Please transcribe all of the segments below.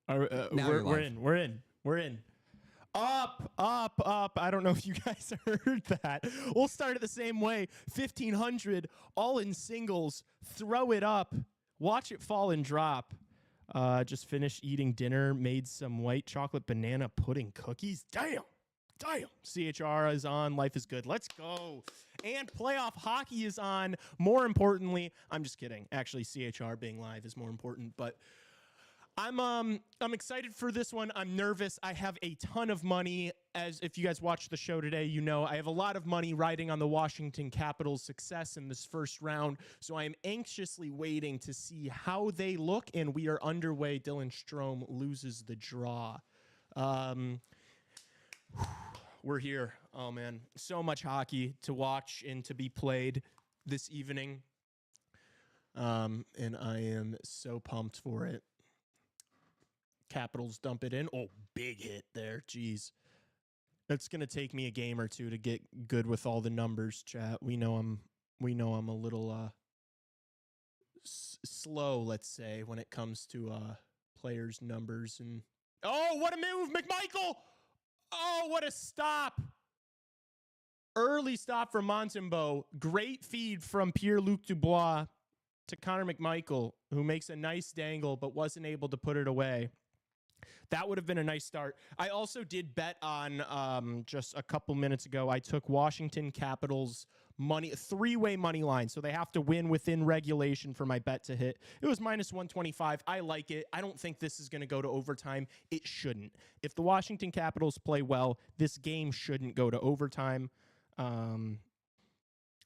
Now you're live. We're in. Up, up, up. I don't know if you guys heard that. We'll start it the same way. 1,500, all in singles. Throw it up. Watch it fall and drop. Just finished eating dinner. Made some white chocolate banana pudding cookies. Damn. CHR is on. Life is good. Let's go. And playoff hockey is on. More importantly, I'm just kidding. Actually, CHR being live is more important, but I'm excited for this one. I'm nervous. I have a ton of money. As if you guys watched the show today, you know I have a lot of money riding on the Washington Capitals' success in this first round. So I am anxiously waiting to see how they look, and we are underway. Dylan Strome loses the draw. We're here. Oh, man. So much hockey to watch and to be played this evening. And I am so pumped for it. Capitals dump it in. Oh, big hit there. Jeez. It's going to take me a game or two to get good with all the numbers, chat. We know I'm a little slow, let's say, when it comes to players' numbers. And oh, what a move, McMichael! Oh, what a stop. Early stop from Montembeault. Great feed from Pierre-Luc Dubois to Connor McMichael, who makes a nice dangle but wasn't able to put it away. That would have been a nice start. I also did bet on just a couple minutes ago. I took Washington Capitals money, three-way money line. So they have to win within regulation for my bet to hit. It was minus 125. I like it. I don't think this is going to go to overtime. It shouldn't. If the Washington Capitals play well, this game shouldn't go to overtime.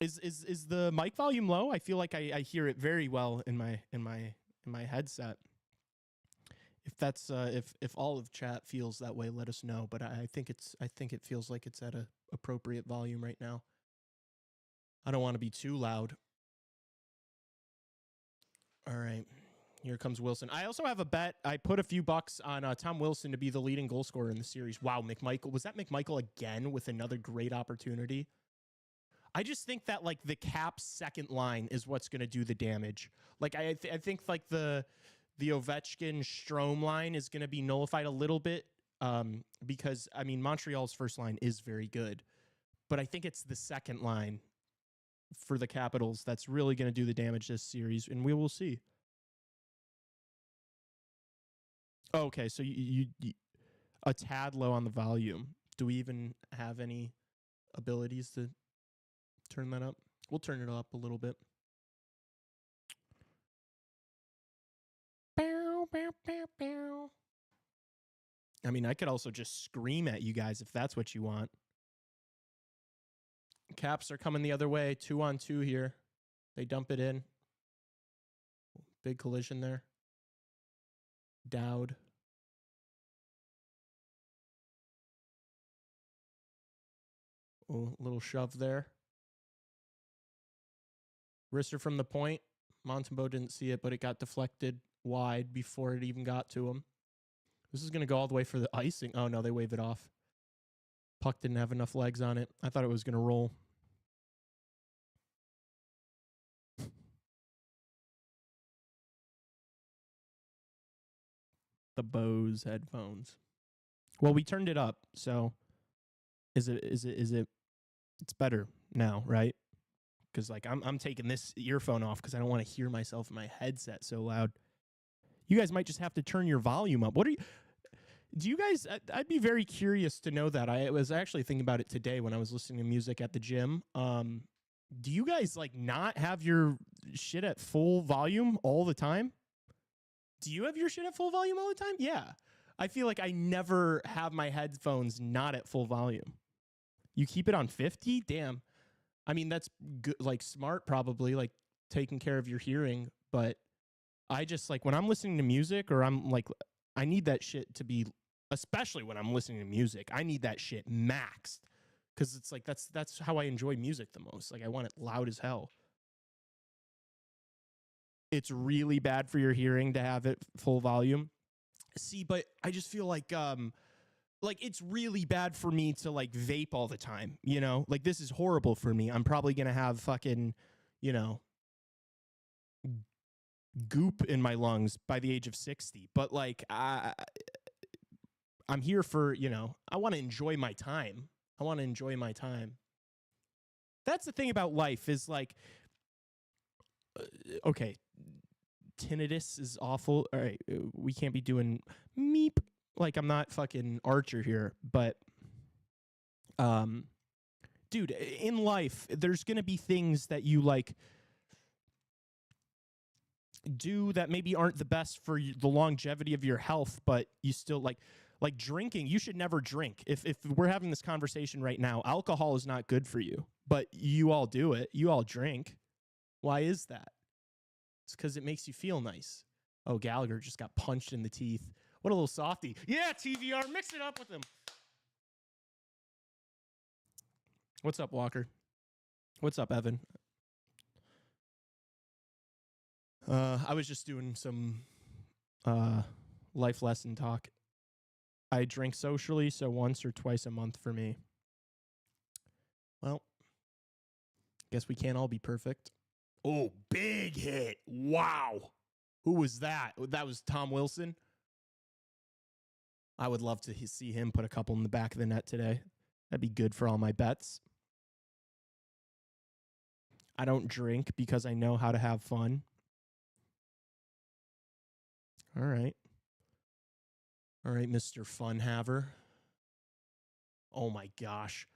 Is the mic volume low? I feel like I hear it very well in my headset. If that's if all of chat feels that way, let us know. But I think it feels like it's at a appropriate volume right now. I don't want to be too loud. All right, here comes Wilson. I also have a bet. I put a few bucks on Tom Wilson to be the leading goal scorer in the series. Wow, McMichael, was that McMichael again with another great opportunity? I just think that like the Caps second line is what's going to do the damage. Like I think like the Ovechkin Strome line is going to be nullified a little bit because, I mean, Montreal's first line is very good. But I think it's the second line for the Capitals that's really going to do the damage this series, and we will see. Okay, so you a tad low on the volume. Do we even have any abilities to turn that up? We'll turn it up a little bit. I mean, I could also just scream at you guys if that's what you want. Caps are coming the other way. 2-on-2 here. They dump it in. Big collision there. Dowd. Oh, little shove there. Wrister from the point. Montembeault didn't see it, but it got deflected wide before it even got to him. This is going to go all the way for the icing. Oh, no, they wave it off. Puck didn't have enough legs on it. I thought it was going to roll. The Bose headphones. Well, we turned it up, so is it it's better now, right? Because like I'm taking this earphone off because I don't want to hear myself in my headset so loud. You guys might just have to turn your volume up. Do you guys, I'd be very curious to know that. I was actually thinking about it today when I was listening to music at the gym. Do you guys like not have your shit at full volume all the time? Do you have your shit at full volume all the time? Yeah. I feel like I never have my headphones not at full volume. You keep it on 50? Damn. I mean, that's good, like smart probably, like taking care of your hearing, but I just like when I'm listening to music or I'm like, I need that shit to be, especially when I'm listening to music, I need that shit maxed because it's like that's how I enjoy music the most. Like I want it loud as hell. It's really bad for your hearing to have it full volume. See, but I just feel like it's really bad for me to like vape all the time, you know? Like this is horrible for me. I'm probably going to have fucking, you know, goop in my lungs by the age of 60. But like, I'm here for, I want to enjoy my time. That's the thing about life is like, okay, tinnitus is awful. All right, we can't be doing meep. Like, I'm not fucking Archer here, but, dude, in life, there's going to be things that you like do that maybe aren't the best for the longevity of your health, but you still like drinking. You should never drink. If we're having this conversation right now, alcohol is not good for you, but you all do it. You all drink. Why is that? It's because it makes you feel nice. Oh, Gallagher just got punched in the teeth. What a little softy. Yeah, TVR, mix it up with him. What's up, Walker? What's up, Evan? I was just doing some life lesson talk. I drink socially, so once or twice a month for me. Well, guess we can't all be perfect. Oh, big hit. Wow. Who was that? That was Tom Wilson. I would love to see him put a couple in the back of the net today. That'd be good for all my bets. I don't drink because I know how to have fun. All right. All right, Mr. Funhaver. Oh, my gosh.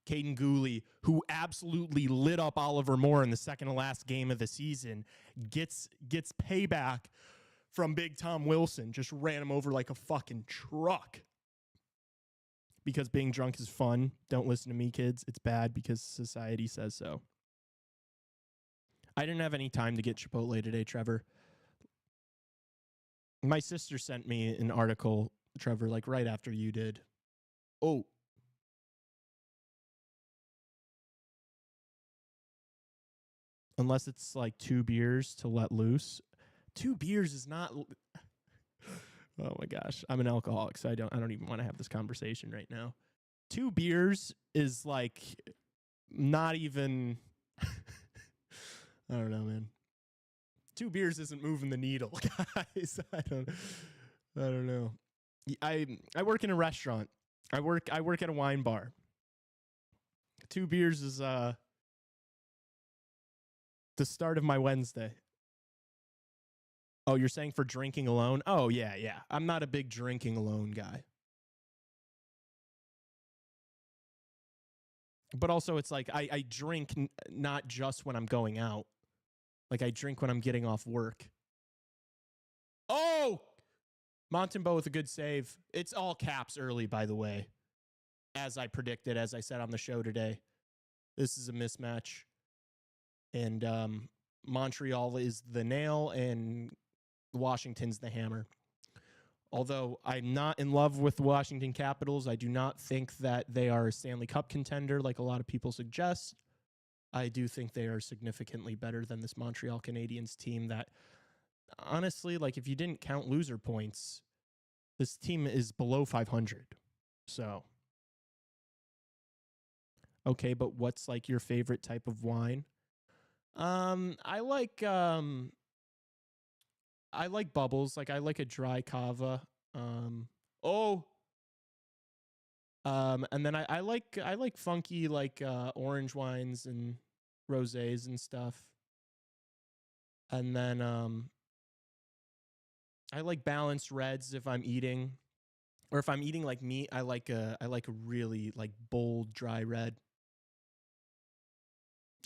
Caden Gooley, who absolutely lit up Oliver Moore in the second to last game of the season, gets payback from Big Tom Wilson. Just ran him over like a fucking truck. Because being drunk is fun. Don't listen to me, kids. It's bad because society says so. I didn't have any time to get Chipotle today, Trevor. My sister sent me an article, Trevor, like right after you did. Oh. Unless it's like 2 beers to let loose. 2 beers is not. Oh my gosh. I'm an alcoholic, so I don't even want to have this conversation right now. 2 beers is like not even. I don't know, man. 2 beers isn't moving the needle, guys. I don't know. I work in a restaurant. I work at a wine bar. 2 beers is the start of my Wednesday. Oh, you're saying for drinking alone? Oh, yeah. I'm not a big drinking alone guy. But also it's like I drink not just when I'm going out. Like I drink when I'm getting off work. Oh! Montembeau with a good save. It's all caps early, by the way. As I predicted, as I said on the show today. This is a mismatch. And Montreal is the nail and Washington's the hammer. Although I'm not in love with the Washington Capitals, I do not think that they are a Stanley Cup contender like a lot of people suggest. I do think they are significantly better than this Montreal Canadiens team that, honestly, like if you didn't count loser points, this team is below 500. So, okay, but what's like your favorite type of wine? I like bubbles. Like I like a dry cava. And then I like funky like orange wines and rosés and stuff. And then I like balanced reds if I'm eating, or if I'm eating like meat, I like a really like bold dry red.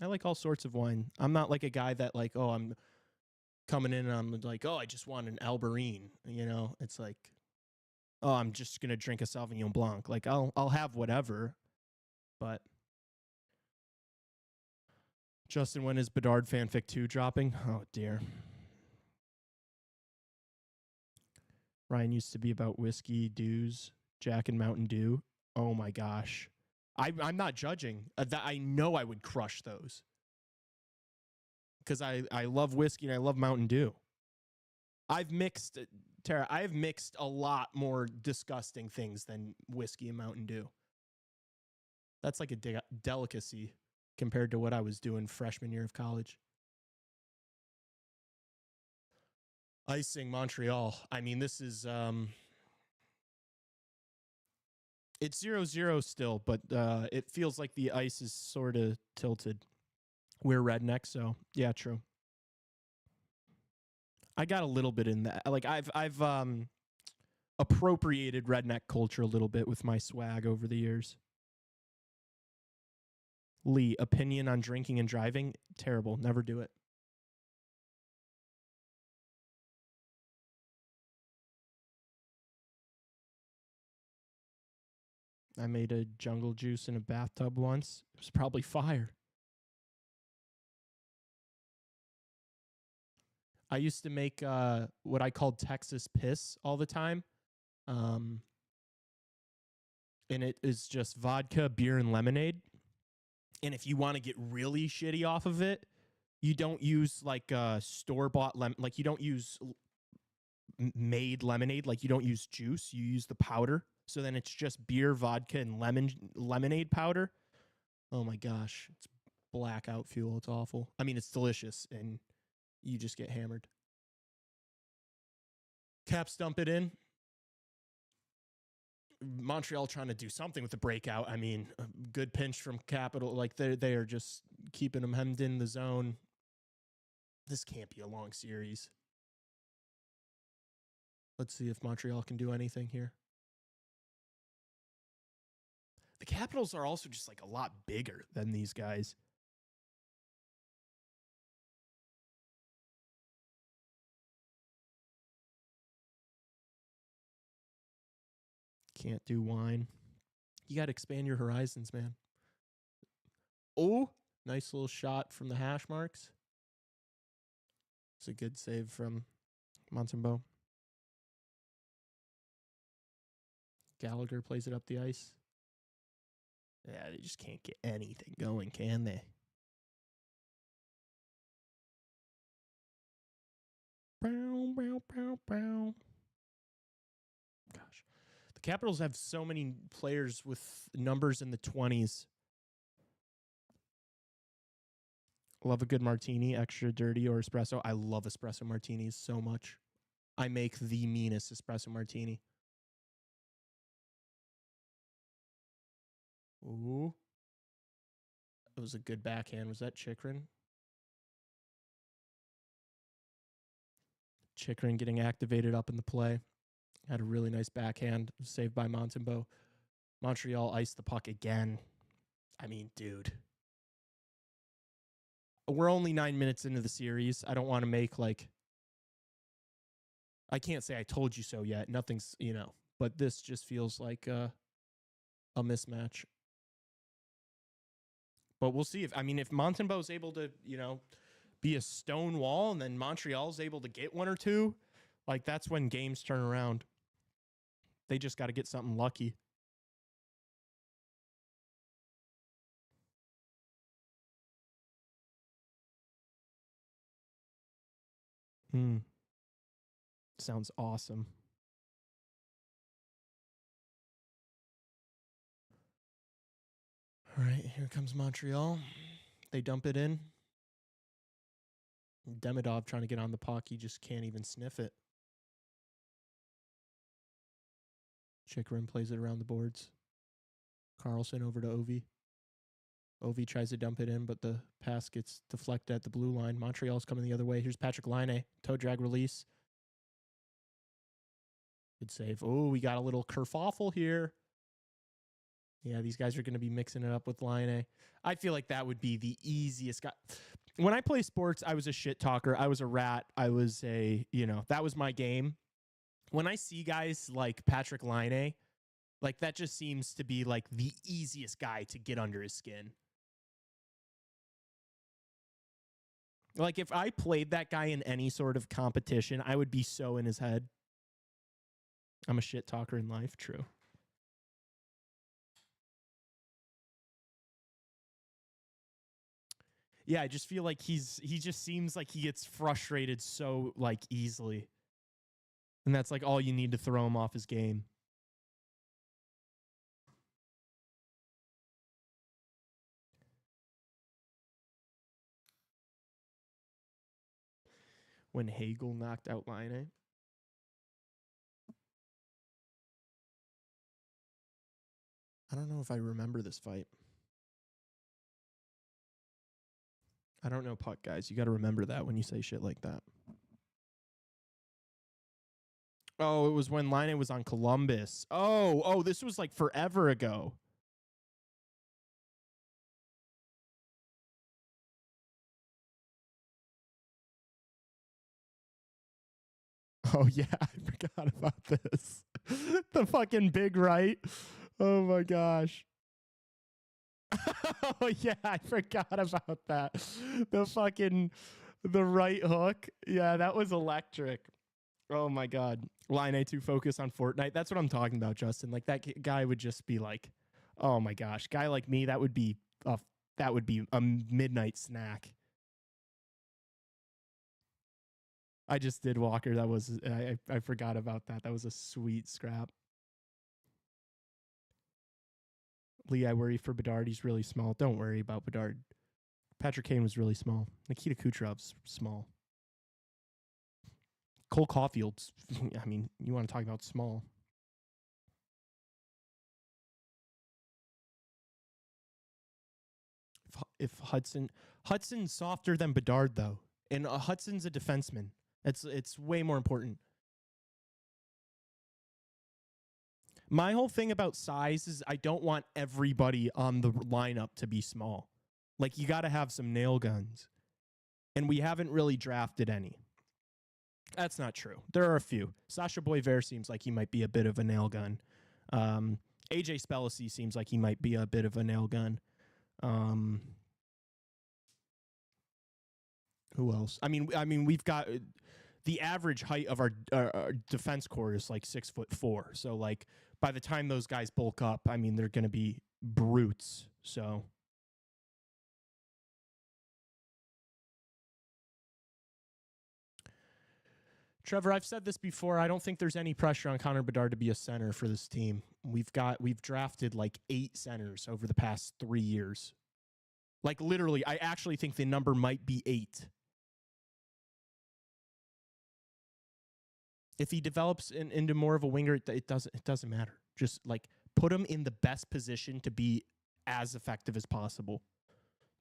I like all sorts of wine. I'm not like a guy that like, oh, I'm coming in and I'm like, oh, I just want an Albarine. You know, it's like, oh, I'm just gonna drink a Sauvignon Blanc. Like I'll have whatever, but Justin, when is Bedard fanfic 2 dropping? Oh dear. Ryan used to be about whiskey, dews, Jack and Mountain Dew. Oh my gosh. I'm not judging. I know I would crush those. Because I love whiskey and I love Mountain Dew. I've mixed a lot more disgusting things than whiskey and Mountain Dew. That's like a delicacy compared to what I was doing freshman year of college. Icing Montreal. I mean, this is it's 0-0 still, but it feels like the ice is sort of tilted. We're redneck, so yeah, true. I got a little bit in that. Like I've appropriated redneck culture a little bit with my swag over the years. Lee, opinion on drinking and driving? Terrible. Never do it. I made a jungle juice in a bathtub once. It was probably fire. I used to make what I called Texas piss all the time. And it is just vodka, beer, and lemonade. And if you want to get really shitty off of it, you don't use like store-bought like you don't use made lemonade, like you don't use juice, you use the powder. So then it's just beer, vodka, and lemonade powder. Oh my gosh, it's blackout fuel. It's awful. I mean, it's delicious, and you just get hammered. Caps dump it in. Montreal trying to do something with the breakout. I mean, a good pinch from Capital. Like they are just keeping them hemmed in the zone. This can't be a long series. Let's see if Montreal can do anything here. The Capitals are also just like a lot bigger than these guys. Can't do wine. You got to expand your horizons, man. Oh, nice little shot from the hash marks. It's a good save from Montembeault. Gallagher plays it up the ice. Yeah, they just can't get anything going, can they? Bow, bow, bow, bow. Gosh. The Capitals have so many players with numbers in the 20s. Love a good martini, extra dirty or espresso. I love espresso martinis so much. I make the meanest espresso martini. Ooh. It was a good backhand. Was that Chikrin? Chikrin getting activated up in the play. Had a really nice backhand. Saved by Montembeault. Montreal iced the puck again. I mean, dude. We're only 9 minutes into the series. I don't want to make like... I can't say I told you so yet. Nothing's, but this just feels like a mismatch. But we'll see if Montembeault's able to, be a stone wall and then Montreal's able to get one or two, like that's when games turn around. They just got to get something lucky. Sounds awesome. All right, here comes Montreal. They dump it in. Demidov trying to get on the puck. He just can't even sniff it. Chikrin plays it around the boards. Carlson over to Ovi. Ovi tries to dump it in, but the pass gets deflected at the blue line. Montreal's coming the other way. Here's Patrick Laine. Toe drag release. Good save. Oh, we got a little kerfuffle here. Yeah, these guys are going to be mixing it up with Laine. I feel like that would be the easiest guy. When I play sports, I was a shit talker. I was a rat. I was that was my game. When I see guys like Patrick Laine, like that just seems to be like the easiest guy to get under his skin. Like if I played that guy in any sort of competition, I would be so in his head. I'm a shit talker in life, true. Yeah, I just feel like he just seems like he gets frustrated so like easily. And that's like all you need to throw him off his game. when Hagel knocked out Line. I don't know if I remember this fight. I don't know puck, guys. You got to remember that when you say shit like that. Oh, it was when Line was on Columbus. Oh, this was like forever ago. Oh, yeah, I forgot about this. The fucking big right. Oh, my gosh. Oh, yeah, I forgot about that. The right hook. Yeah, that was electric. Oh, my God. Line to focus on Fortnite. That's what I'm talking about, Justin. Like, that guy would just be like, oh, my gosh. Guy like me, that would be a midnight snack. I just did Walker. That was I forgot about that. That was a sweet scrap. Lee, I worry for Bedard. He's really small. Don't worry about Bedard. Patrick Kane was really small. Nikita Kucherov's small. Cole Caulfield's, I mean, you want to talk about small. If Hudson's softer than Bedard, though. And Hudson's a defenseman. It's way more important. My whole thing about size is I don't want everybody on the lineup to be small. Like, you got to have some nail guns. And we haven't really drafted any. That's not true. There are a few. Sasha Boisvert seems like he might be a bit of a nail gun. AJ Spellacy seems like he might be a bit of a nail gun. Who else? I mean, we've got the average height of our defense core is like 6'4". So like by the time those guys bulk up, I mean they're going to be brutes. So Trevor, I've said this before. I don't think there's any pressure on Connor Bedard to be a center for this team. We've drafted like 8 centers over the past 3 years. Like literally, I actually think the number might be 8. If he develops into more of a winger, it doesn't matter. Just like put him in the best position to be as effective as possible.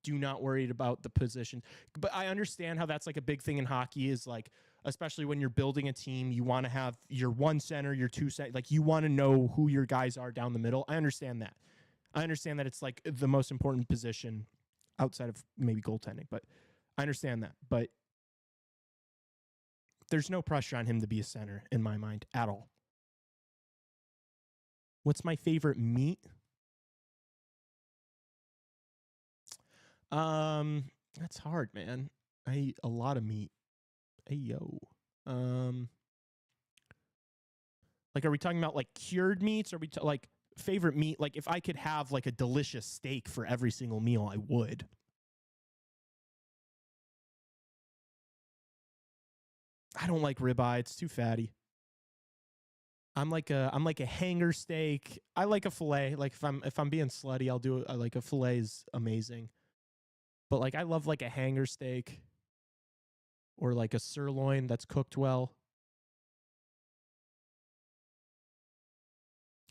Do not worry about the position. But I understand how that's like a big thing in hockey is like, especially when you're building a team, you want to have your 1 center, your 2 center, like you want to know who your guys are down the middle. I understand that. I understand that it's like the most important position outside of maybe goaltending, but I understand that. But there's no pressure on him to be a center in my mind at all. What's my favorite meat? That's hard, man. I eat a lot of meat. Hey, yo. Like, are we talking about like cured meats? Or are we like favorite meat? Like, if I could have like a delicious steak for every single meal, I would. I don't like ribeye. It's too fatty. I'm like a hanger steak. I like a fillet. Like if I'm being slutty, I'll do it. I like a fillet is amazing. But like I love like a hanger steak or like a sirloin that's cooked well.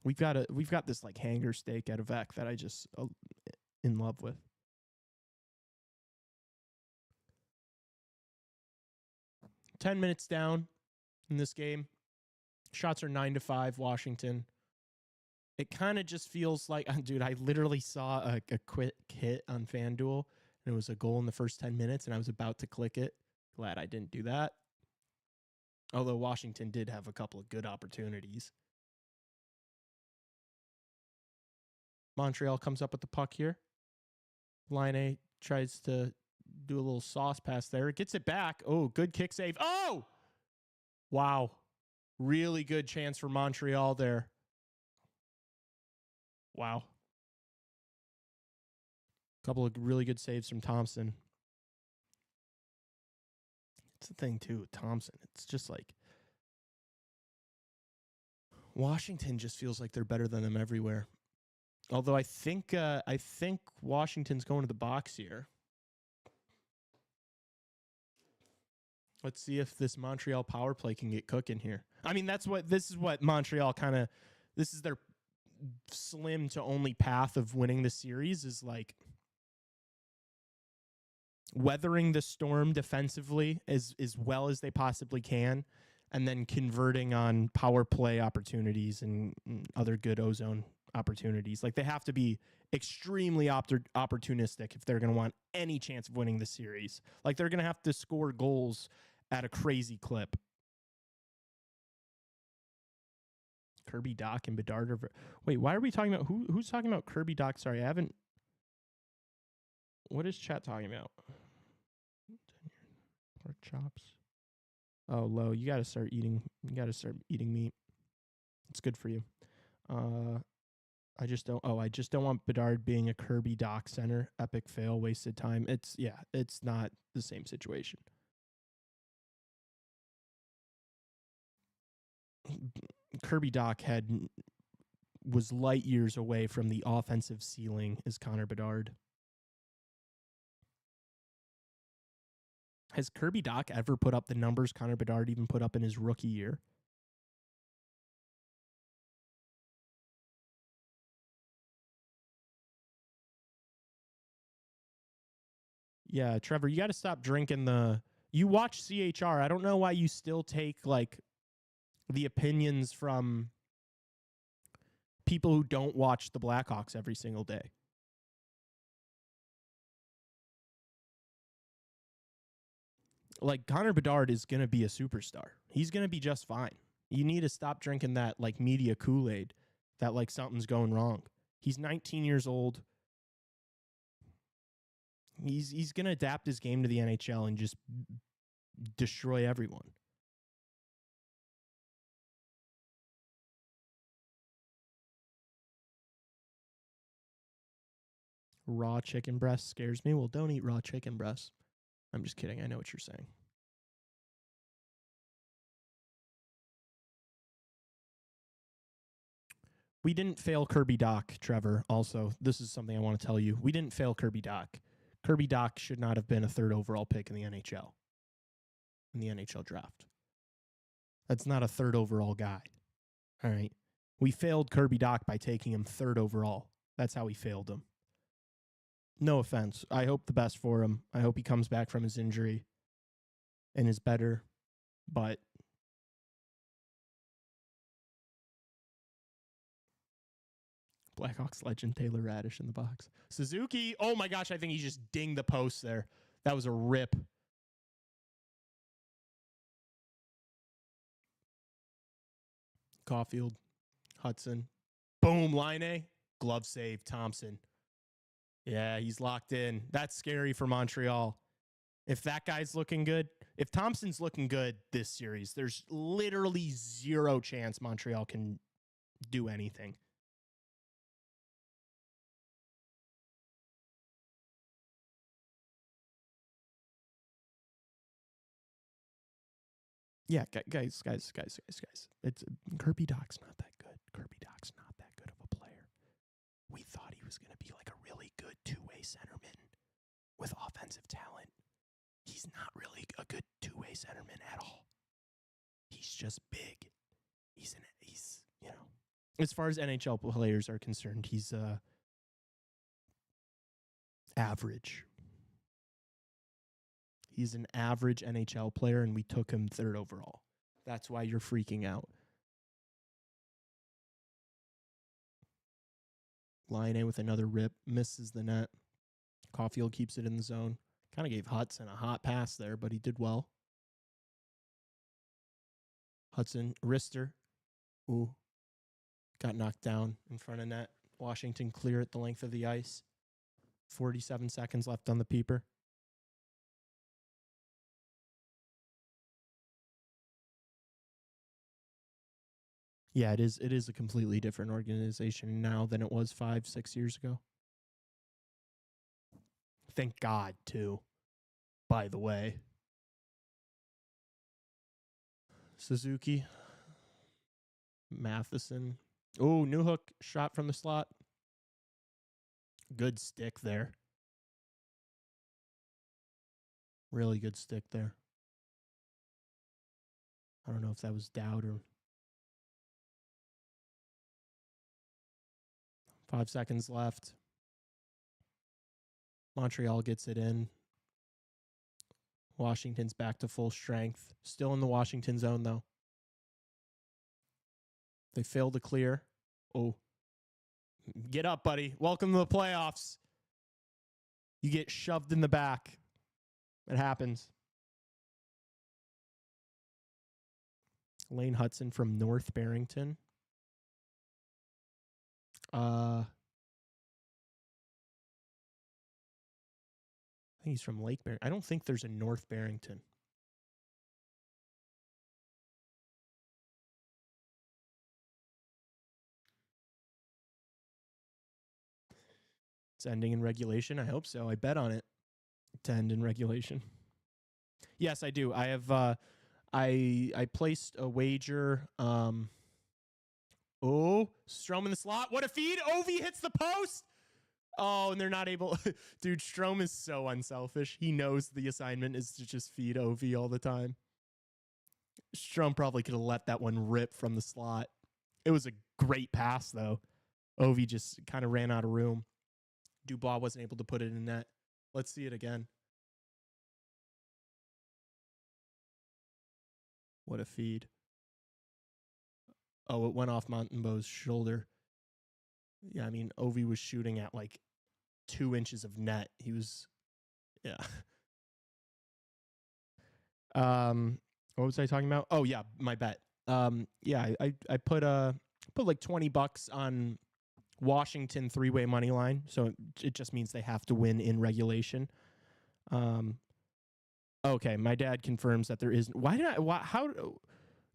We've got this like hanger steak at a Vec that I just in love with. Ten minutes down in this game. Shots are 9-5, Washington. It kind of just feels like, dude, I literally saw a quick hit on FanDuel, and it was a goal in the first 10 minutes, and I was about to click it. Glad I didn't do that. Although Washington did have a couple of good opportunities. Montreal comes up with the puck here. Line tries to do a little sauce pass there. It gets it back. Oh, good kick save. Oh! Wow. Really good chance for Montreal there. Wow. Couple of really good saves from Thompson. It's the thing, too, with Thompson. It's just like Washington just feels like they're better than them everywhere. Although I think Washington's going to the box here. Let's see if this Montreal power play can get cooking here. I mean, this is what Montreal this is their slim to only path of winning the series, is like weathering the storm defensively as well as they possibly can, and then converting on power play opportunities and other good ozone opportunities. Like, they have to be extremely opportunistic if they're going to want any chance of winning the series. Like, they're going to have to score goals at a crazy clip. Kirby Dach and Bedard are... Wait, why are we talking about... Who's talking about Kirby Dach? Sorry, I haven't... What is chat talking about? Pork chops. Oh, Lo, you got to start eating meat. It's good for you. I just don't want Bedard being a Kirby Dach center. Epic fail, wasted time. It's not the same situation. Kirby Dach was light years away from the offensive ceiling as Connor Bedard. Has Kirby Dach ever put up the numbers Connor Bedard even put up in his rookie year? Yeah, Trevor, you got to stop drinking you watch CHR. I don't know why you still take like the opinions from people who don't watch the Blackhawks every single day. Like, Connor Bedard is going to be a superstar. He's going to be just fine. You need to stop drinking that like media Kool-Aid that like something's going wrong. He's 19 years old. He's going to adapt his game to the NHL and just destroy everyone. Raw chicken breast scares me. Well, don't eat raw chicken breast. I'm just kidding. I know what you're saying. We didn't fail Kirby Dach, Trevor. Also, this is something I want to tell you. We didn't fail Kirby Dach. Kirby Dach should not have been a third overall pick in the NHL. In the NHL draft. That's not a third overall guy. All right. We failed Kirby Dach by taking him third overall. That's how we failed him. No offense. I hope the best for him. I hope he comes back from his injury and is better. But Blackhawks legend Taylor Radish in the box. Suzuki. Oh my gosh, I think he just dinged the post there. That was a rip. Caulfield. Hudson. Boom, Line. Glove save, Thompson. Yeah, he's locked in. That's scary for Montreal. If that guy's looking good, if Thompson's looking good this series, there's literally zero chance Montreal can do anything. Yeah, guys. It's Kirby Dach's not that good. Kirby Dach's not that good of a player. We thought he was going to be like a really good two-way centerman with offensive talent. He's not really a good two-way centerman at all. He's just big. He's as far as NHL players are concerned, he's average. He's an average NHL player, and we took him third overall. That's why you're freaking out. Line with another rip, misses the net. Caulfield keeps it in the zone. Kind of gave Hudson a hot pass there, but he did well. Hudson, wrister. Ooh. Got knocked down in front of net. Washington clear at the length of the ice. 47 seconds left on the peeper. Yeah, it is a completely different organization now than it was 5-6 years ago. Thank God, too. By the way. Suzuki. Matheson. Oh, Newhook shot from the slot. Good stick there. Really good stick there. I don't know if that was Dowd or 5 seconds left. Montreal gets it in. Washington's back to full strength. Still in the Washington zone, though. They fail to clear. Oh. Get up, buddy. Welcome to the playoffs. You get shoved in the back. It happens. Lane Hudson from North Barrington. I think he's from Lake Barrington. I don't think there's a North Barrington. It's ending in regulation. I hope so. I bet on it to end in regulation. Yes, I do. I have I placed a wager. Oh, Strome in the slot. What a feed. Ovi hits the post. Oh, and they're not able. Dude, Strome is so unselfish. He knows the assignment is to just feed Ovi all the time. Strome probably could have let that one rip from the slot. It was a great pass, though. Ovi just kind of ran out of room. Dubois wasn't able to put it in net. Let's see it again. What a feed. Oh, it went off Montembeau's shoulder. Yeah, I mean, Ovi was shooting at like 2 inches of net. He was, yeah. What was I talking about? Oh yeah, my bet. Yeah, I put like $20 on Washington 3-way money line. So it just means they have to win in regulation. Okay, my dad confirms that there is. How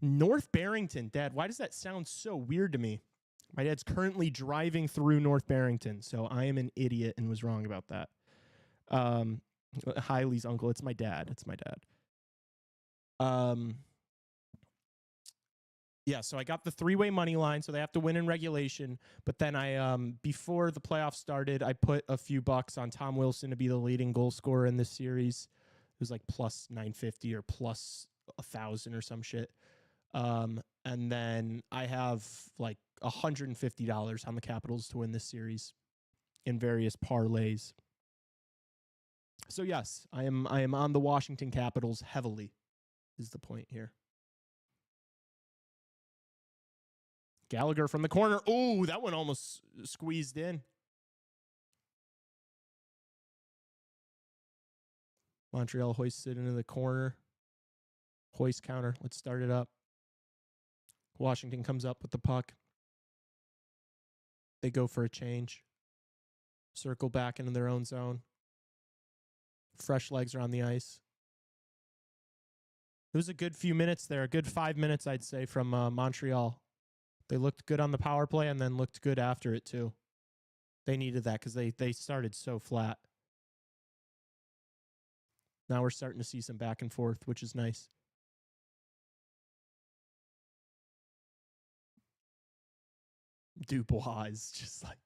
North Barrington, Dad? Why does that sound so weird to me? My dad's currently driving through North Barrington, so I am an idiot and was wrong about that. Heile's uncle. It's my dad. It's my dad. Yeah, so I got the 3-way money line, so they have to win in regulation. But then I, before the playoffs started, I put a few bucks on Tom Wilson to be the leading goal scorer in this series. It was like plus 950 or plus 1,000 or some shit. And then I have like $150 on the Capitals to win this series in various parlays. So yes, I am on the Washington Capitals heavily, is the point here. Gallagher from the corner. Oh, that one almost squeezed in. Montreal hoists it into the corner. Hoist counter. Let's start it up. Washington comes up with the puck. They go for a change. Circle back into their own zone. Fresh legs are on the ice. It was a good few minutes there. A good 5 minutes, I'd say, from Montreal. They looked good on the power play and then looked good after it, too. They needed that because they started so flat. Now we're starting to see some back and forth, which is nice. Dubois is just like...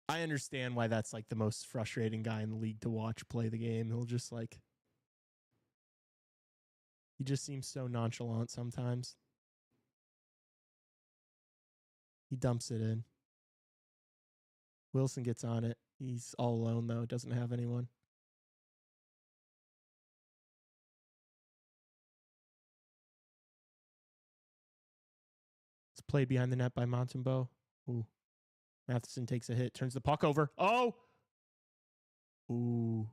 I understand why that's like the most frustrating guy in the league to watch play the game. He'll just like... He just seems so nonchalant sometimes. He dumps it in. Wilson gets on it. He's all alone, though. Doesn't have anyone. It's played behind the net by Montembeau. Ooh. Matheson takes a hit. Turns the puck over. Oh! Ooh.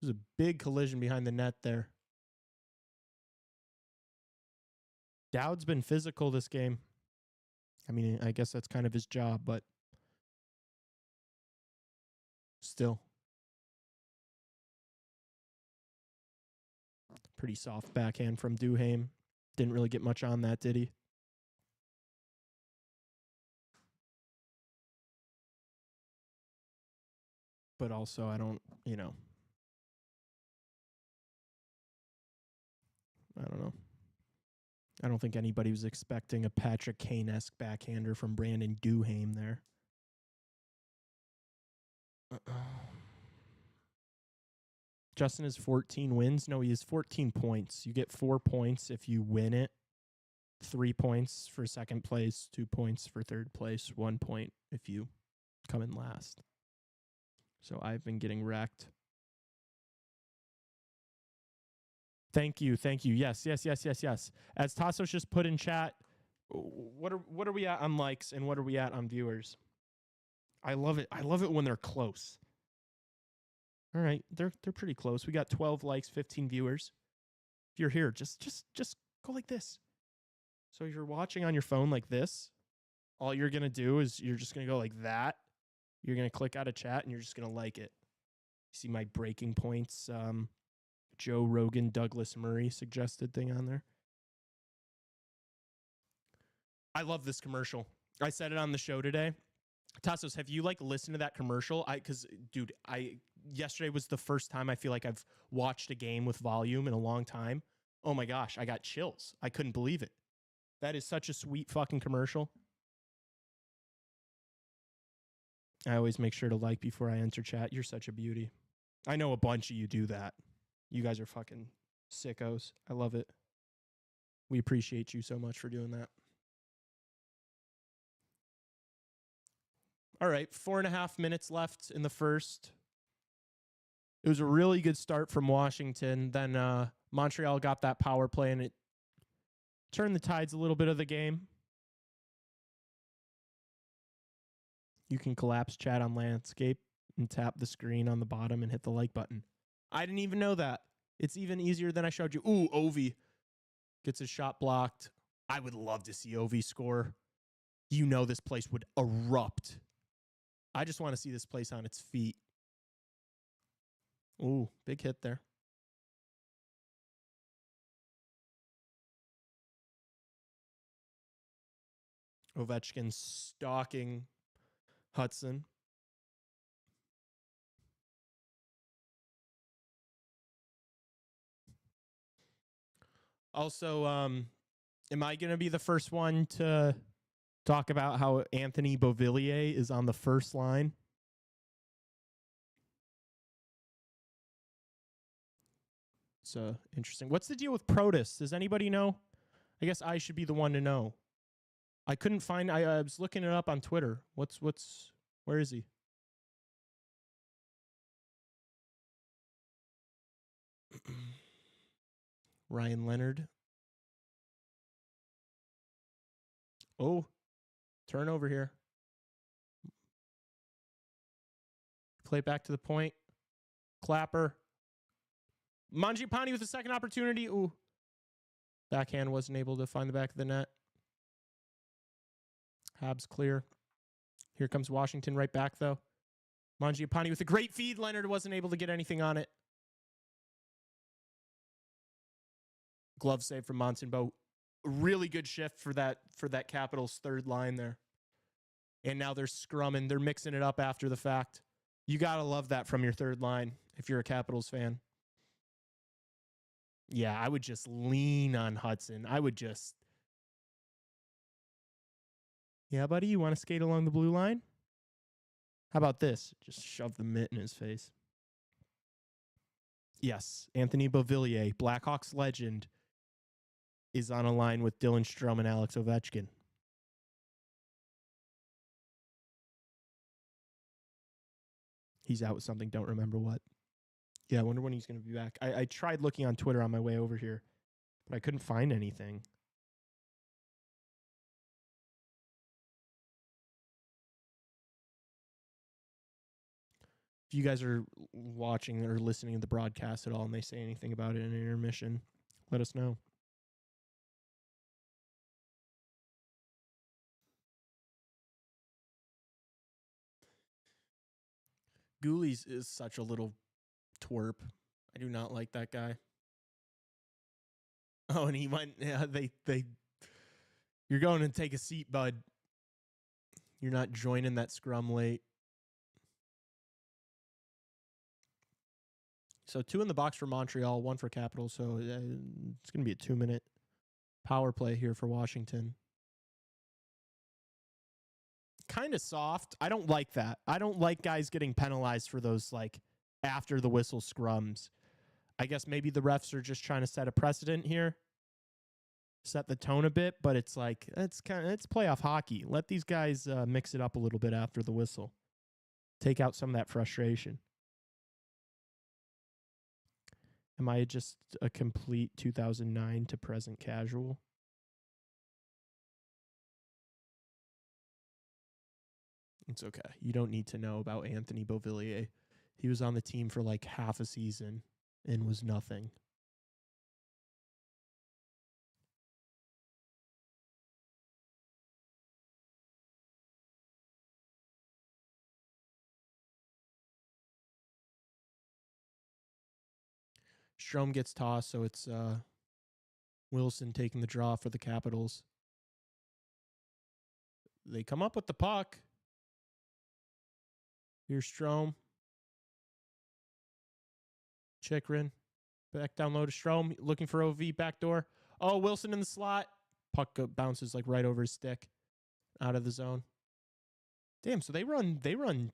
There's a big collision behind the net there. Dowd's been physical this game. I mean, I guess that's kind of his job, but still. Pretty soft backhand from Duhaime. Didn't really get much on that, did he? But also, I don't know. I don't think anybody was expecting a Patrick Kane-esque backhander from Brandon Duhaime there. Justin has 14 wins. No, he has 14 points. You get 4 points if you win it. 3 points for second place, 2 points for third place, 1 point if you come in last. So I've been getting wrecked. Thank you. Yes. As Tassos just put in chat, what are we at on likes and what are we at on viewers? I love it. I love it when they're close. All right, they're pretty close. We got 12 likes, 15 viewers. If you're here, just go like this. So you're watching on your phone like this. All you're gonna do is you're just gonna go like that. You're gonna click out of chat and you're just gonna like it. You see my breaking points, Joe Rogan, Douglas Murray suggested thing on there. I love this commercial. I said it on the show today. Tassos, have you listened to that commercial? Because dude, yesterday was the first time I feel like I've watched a game with volume in a long time. Oh my gosh, I got chills. I couldn't believe it. That is such a sweet fucking commercial. I always make sure to like before I enter chat. You're such a beauty. I know a bunch of you do that. You guys are fucking sickos. I love it. We appreciate you so much for doing that. All right, 4.5 minutes left in the first. It was a really good start from Washington. Then Montreal got that power play, and it turned the tides a little bit of the game. You can collapse chat on landscape and tap the screen on the bottom and hit the like button. I didn't even know that. It's even easier than I showed you. Ooh, Ovi gets his shot blocked. I would love to see Ovi score. You know this place would erupt. I just want to see this place on its feet. Ooh, big hit there. Ovechkin stalking Hudson. Also, am I going to be the first one to talk about how Anthony Beauvillier is on the first line? It's interesting. What's the deal with Protus? Does anybody know? I guess I should be the one to know. I couldn't find. I was looking it up on Twitter. Where is he? Ryan Leonard. Oh, turnover here. Play back to the point. Clapper. Mangiapane with a second opportunity. Ooh. Backhand wasn't able to find the back of the net. Habs clear. Here comes Washington right back, though. Mangiapane with a great feed. Leonard wasn't able to get anything on it. Glove save from Montembeault. Really good shift for that Capitals third line there. And now they're scrumming. They're mixing it up after the fact. You got to love that from your third line if you're a Capitals fan. Yeah, I would just lean on Hudson. Yeah, buddy, you want to skate along the blue line? How about this? Just shove the mitt in his face. Yes, Anthony Beauvillier, Blackhawks legend, is on a line with Dylan Strum and Alex Ovechkin. He's out with something, don't remember what. Yeah, I wonder when he's going to be back. I tried looking on Twitter on my way over here, but I couldn't find anything. If you guys are watching or listening to the broadcast at all and they say anything about it in intermission, let us know. Ghoulies is such a little twerp. I do not like that guy. Oh, and he went. Yeah, you're going to take a seat, bud. You're not joining that scrum late. So 2 in the box for Montreal, 1 for Capitals. So it's going to be a 2-minute power play here for Washington. Kind of soft. I don't like that. I don't like guys getting penalized for those after the whistle scrums. I guess maybe the refs are just trying to set a precedent here, set the tone a bit, but it's like, it's playoff hockey. Let these guys mix it up a little bit after the whistle. Take out some of that frustration. Am I just a complete 2009 to present casual? It's okay. You don't need to know about Anthony Beauvillier. He was on the team for like half a season and was nothing. Strome gets tossed, so it's Wilson taking the draw for the Capitals. They come up with the puck. Here's Strome. Chychrun. Back down low to Strome. Looking for OV backdoor. Oh, Wilson in the slot. Puck bounces like right over his stick. Out of the zone. Damn, so they run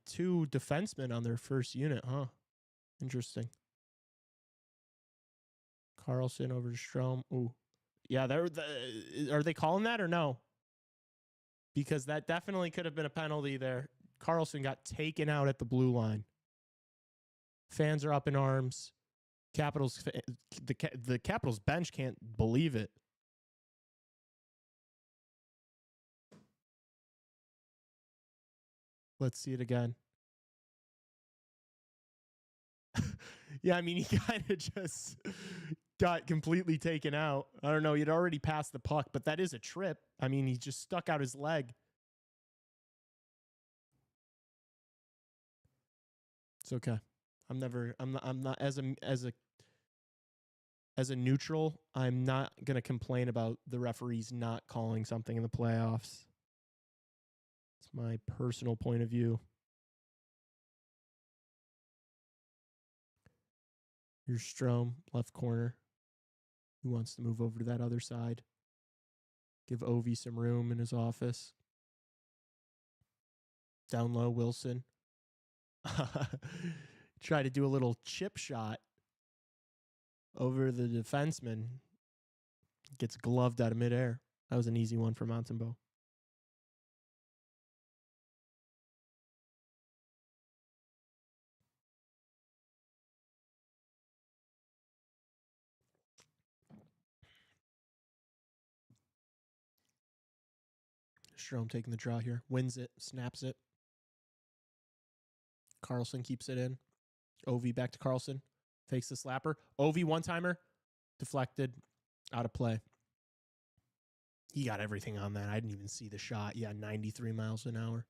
2 defensemen on their first unit, huh? Interesting. Carlson over to Strome. Ooh. Yeah, are they calling that or no? Because that definitely could have been a penalty there. Carlson got taken out at the blue line. Fans are up in arms. The Capitals bench can't believe it. Let's see it again. Yeah, I mean, he kind of just got completely taken out. I don't know. He'd already passed the puck, but that is a trip. I mean, he just stuck out his leg. It's okay. I'm not as a neutral, I'm not going to complain about the referees not calling something in the playoffs. It's my personal point of view. Here's Strome, left corner. Who wants to move over to that other side? Give Ovi some room in his office. Down low, Wilson. Try to do a little chip shot over the defenseman. Gets gloved out of midair. That was an easy one for Montembeault. Strome taking the draw here. Wins it. Snaps it. Carlson keeps it in. Ovi back to Carlson. Fakes the slapper. Ovi one-timer. Deflected. Out of play. He got everything on that. I didn't even see the shot. Yeah, 93 miles an hour.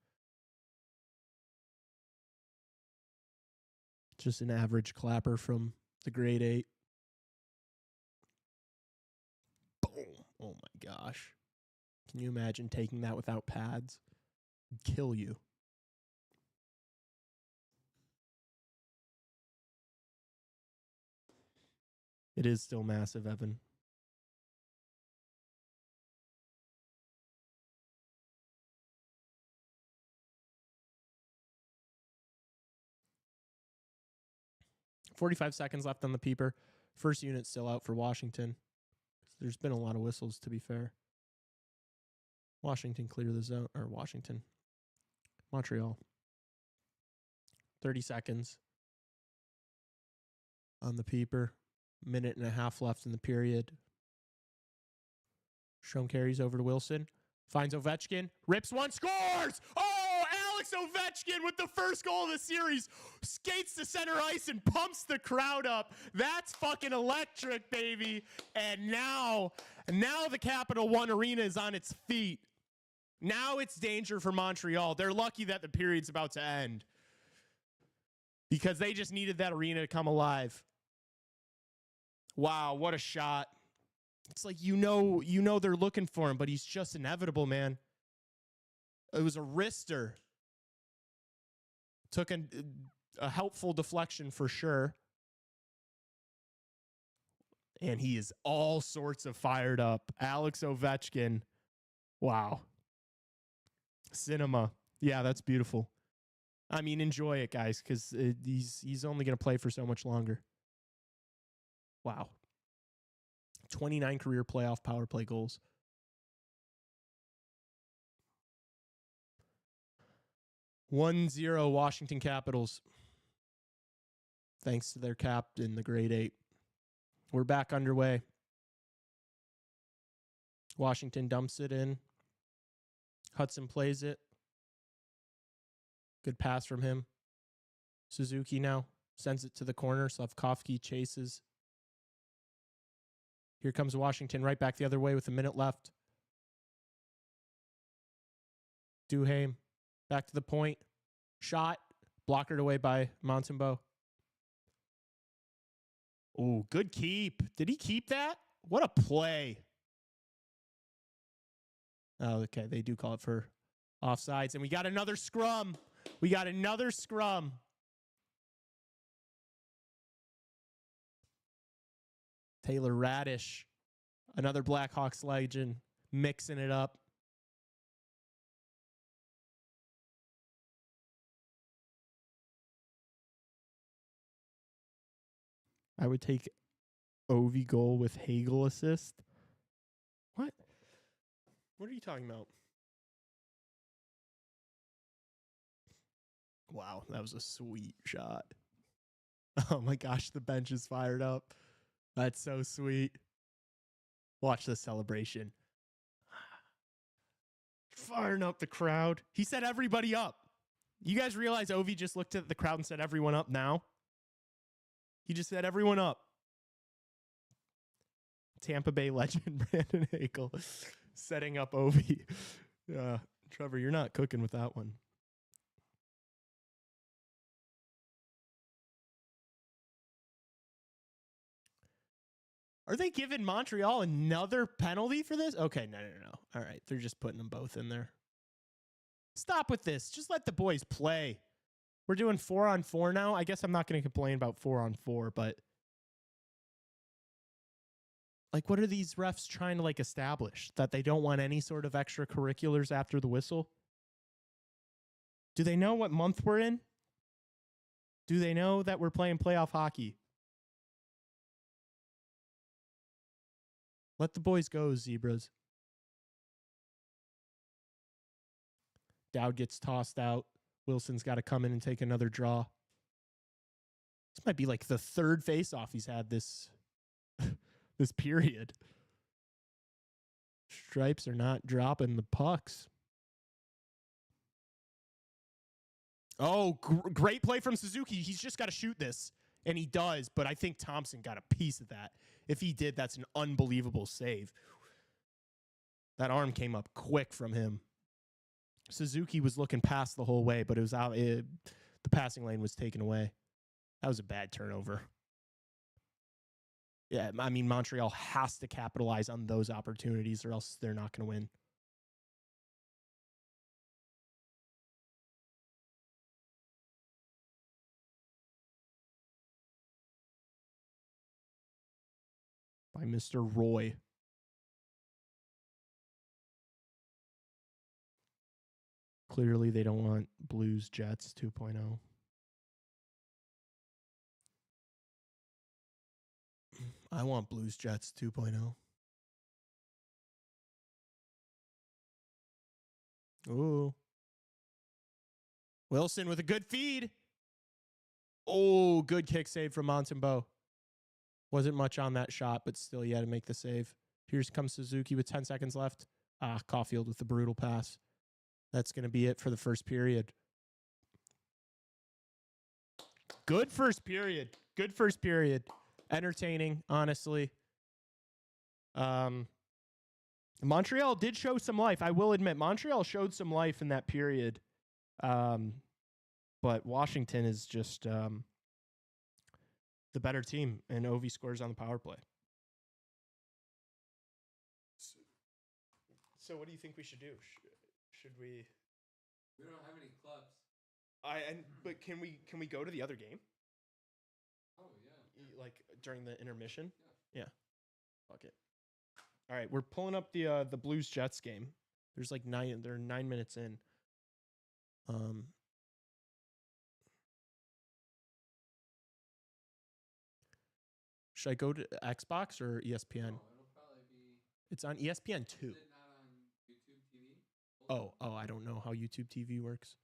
Just an average clapper from the grade 8. Boom. Oh my gosh. Can you imagine taking that without pads? It'd kill you. It is still massive, Evan. .45 seconds left on the peeper. First unit still out for Washington. There's been a lot of whistles, to be fair. Washington clear the zone, or Washington. Montreal. 30 seconds on the peeper. Minute and a half left in the period. Strome carries over to Wilson. Finds Ovechkin. Rips one. Scores! Oh, Alex Ovechkin with the first goal of the series. Skates to center ice and pumps the crowd up. That's fucking electric, baby. And now the Capital One Arena is on its feet. Now it's danger for Montreal. They're lucky that the period's about to end, because they just needed that arena to come alive. Wow, what a shot. It's like, you know they're looking for him, but he's just inevitable, man. It was a wrister. Took a helpful deflection for sure. And he is all sorts of fired up. Alex Ovechkin. Wow. Cinema. Yeah, that's beautiful. I mean, enjoy it, guys, because he's only going to play for so much longer. Wow. 29 career playoff power play goals. (1-0) Washington Capitals. Thanks to their captain, the grade 8. We're back underway. Washington dumps it in. Hudson plays it. Good pass from him. Suzuki now sends it to the corner. Slavkovsky chases. Here comes Washington right back the other way with a minute left. Duhaime back to the point. Shot. Blockered away by Montembeault. Oh, good keep. Did he keep that? What a play. Oh, okay. They do call it for offsides. And we got another scrum. We got another scrum. Taylor Radish, another Blackhawks legend, mixing it up. I would take Ovi goal with Hagel assist. What? What are you talking about? Wow, that was a sweet shot. Oh my gosh, the bench is fired up. That's so sweet. Watch the celebration. Firing up the crowd. He set everybody up. You guys realize Ovi just looked at the crowd and set everyone up now? He just set everyone up. Tampa Bay legend Brandon Hagel setting up Ovi. Trevor, you're not cooking with that one. Are they giving Montreal another penalty for this? Okay, no. All right, they're just putting them both in there. Stop with this. Just let the boys play. We're doing 4-on-4 now. I guess I'm not going to complain about 4-on-4, but like, what are these refs trying to like establish? That they don't want any sort of extracurriculars after the whistle? Do they know what month we're in? Do they know that we're playing playoff hockey? Let the boys go, Zebras. Dowd gets tossed out. Wilson's got to come in and take another draw. This might be like the third face-off he's had this this period. Stripes are not dropping the pucks. Oh, great play from Suzuki. He's just got to shoot this, and he does, but I think Thompson got a piece of that. If he did, that's an unbelievable save. That arm came up quick from him. Suzuki was looking past the whole way, but it was out. The passing lane was taken away. That was a bad turnover. Yeah, I mean, Montreal has to capitalize on those opportunities or else they're not going to win. By Mr. Roy. Clearly, they don't want Blues Jets 2.0. I want Blues Jets 2.0. Ooh. Wilson with a good feed. Oh, good kick save from Montembeault. Wasn't much on that shot, but still, he had to make the save. Here comes Suzuki with 10 seconds left. Caulfield with the brutal pass. That's going to be it for the first period. Good first period. Good first period. Entertaining, honestly. Montreal did show some life. I will admit, Montreal showed some life in that period. But Washington is just the better team, and Ovi scores on the power play. So what do you think we should do? Should we? We don't have any clubs. But can we go to the other game? Oh yeah. Like during the intermission? Yeah. Fuck it. All right, we're pulling up the Blues Jets game. There's like 9 minutes in. Should I go to Xbox or ESPN? No, it'll probably be. It's on ESPN 2. Is it not on YouTube TV? Oh, I don't know how YouTube TV works.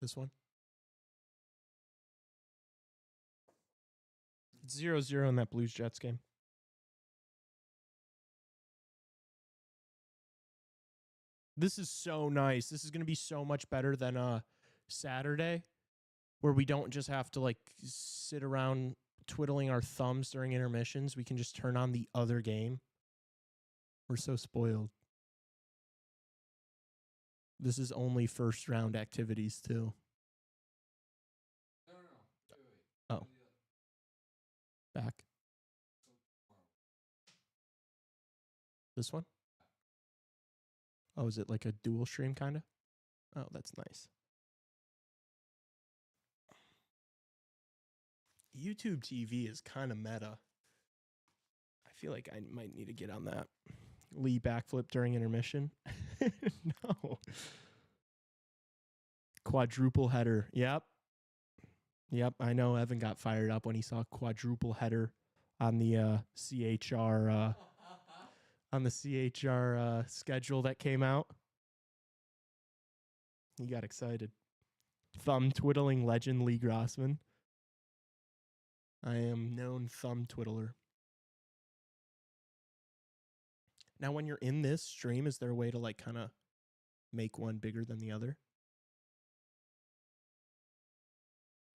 This one? It's 0-0 in that Blues Jets game. This is so nice. This is going to be so much better than Saturday, where we don't just have to like sit around twiddling our thumbs during intermissions. We can just turn on the other game. We're so spoiled. This is only first round activities too. No. Wait. Oh. Back. This one? Oh, is it like a dual stream kind of? Oh, that's nice. YouTube TV is kind of meta. I feel like I might need to get on that. Lee backflip during intermission. No. Quadruple header. Yep, I know Evan got fired up when he saw quadruple header on the CHR schedule that came out. He got excited. Thumb twiddling legend Lee Grossman. I am known thumb twiddler. Now, when you're in this stream, is there a way to like kind of make one bigger than the other?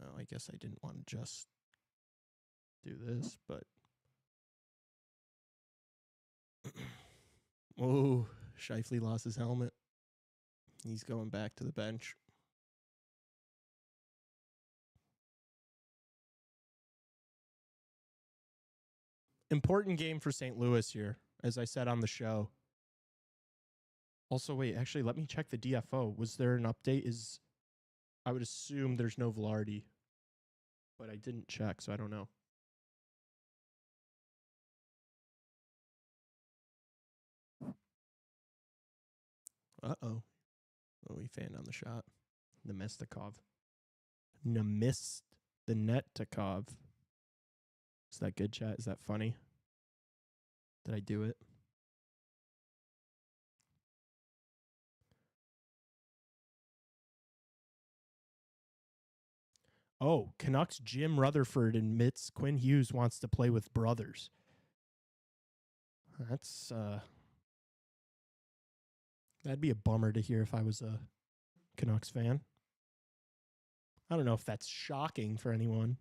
Oh, I guess I didn't want to just do this, but oh, Scheifele lost his helmet. He's going back to the bench. Important game for St. Louis here, as I said on the show. Also, wait, actually, let me check the DFO. Was there an update? I would assume there's no Velarde, but I didn't check, so I don't know. Uh-oh. Oh, he fanned on the shot. Nemestikov. Nemestikov. Is that good, chat? Is that funny? Did I do it? Oh, Canucks Jim Rutherford admits Quinn Hughes wants to play with brothers. That's that'd be a bummer to hear if I was a Canucks fan. I don't know if that's shocking for anyone.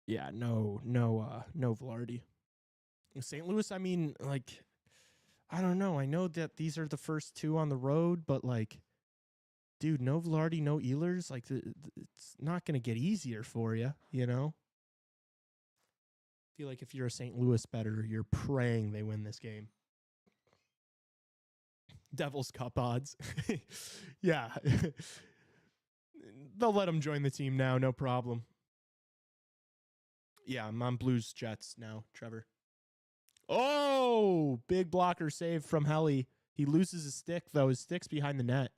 Yeah, no Velarde. St. Louis, I mean, like, I don't know. I know that these are the first two on the road, but like, dude, no Velarde, no Ehlers. Like, it's not going to get easier for you, you know? I feel like if you're a St. Louis bettor, you're praying they win this game. Devil's Cup odds. Yeah. They'll let him join the team now, no problem. Yeah, I'm on Blues Jets now, Trevor. Oh, big blocker save from Helly. He loses his stick, though. His stick's behind the net.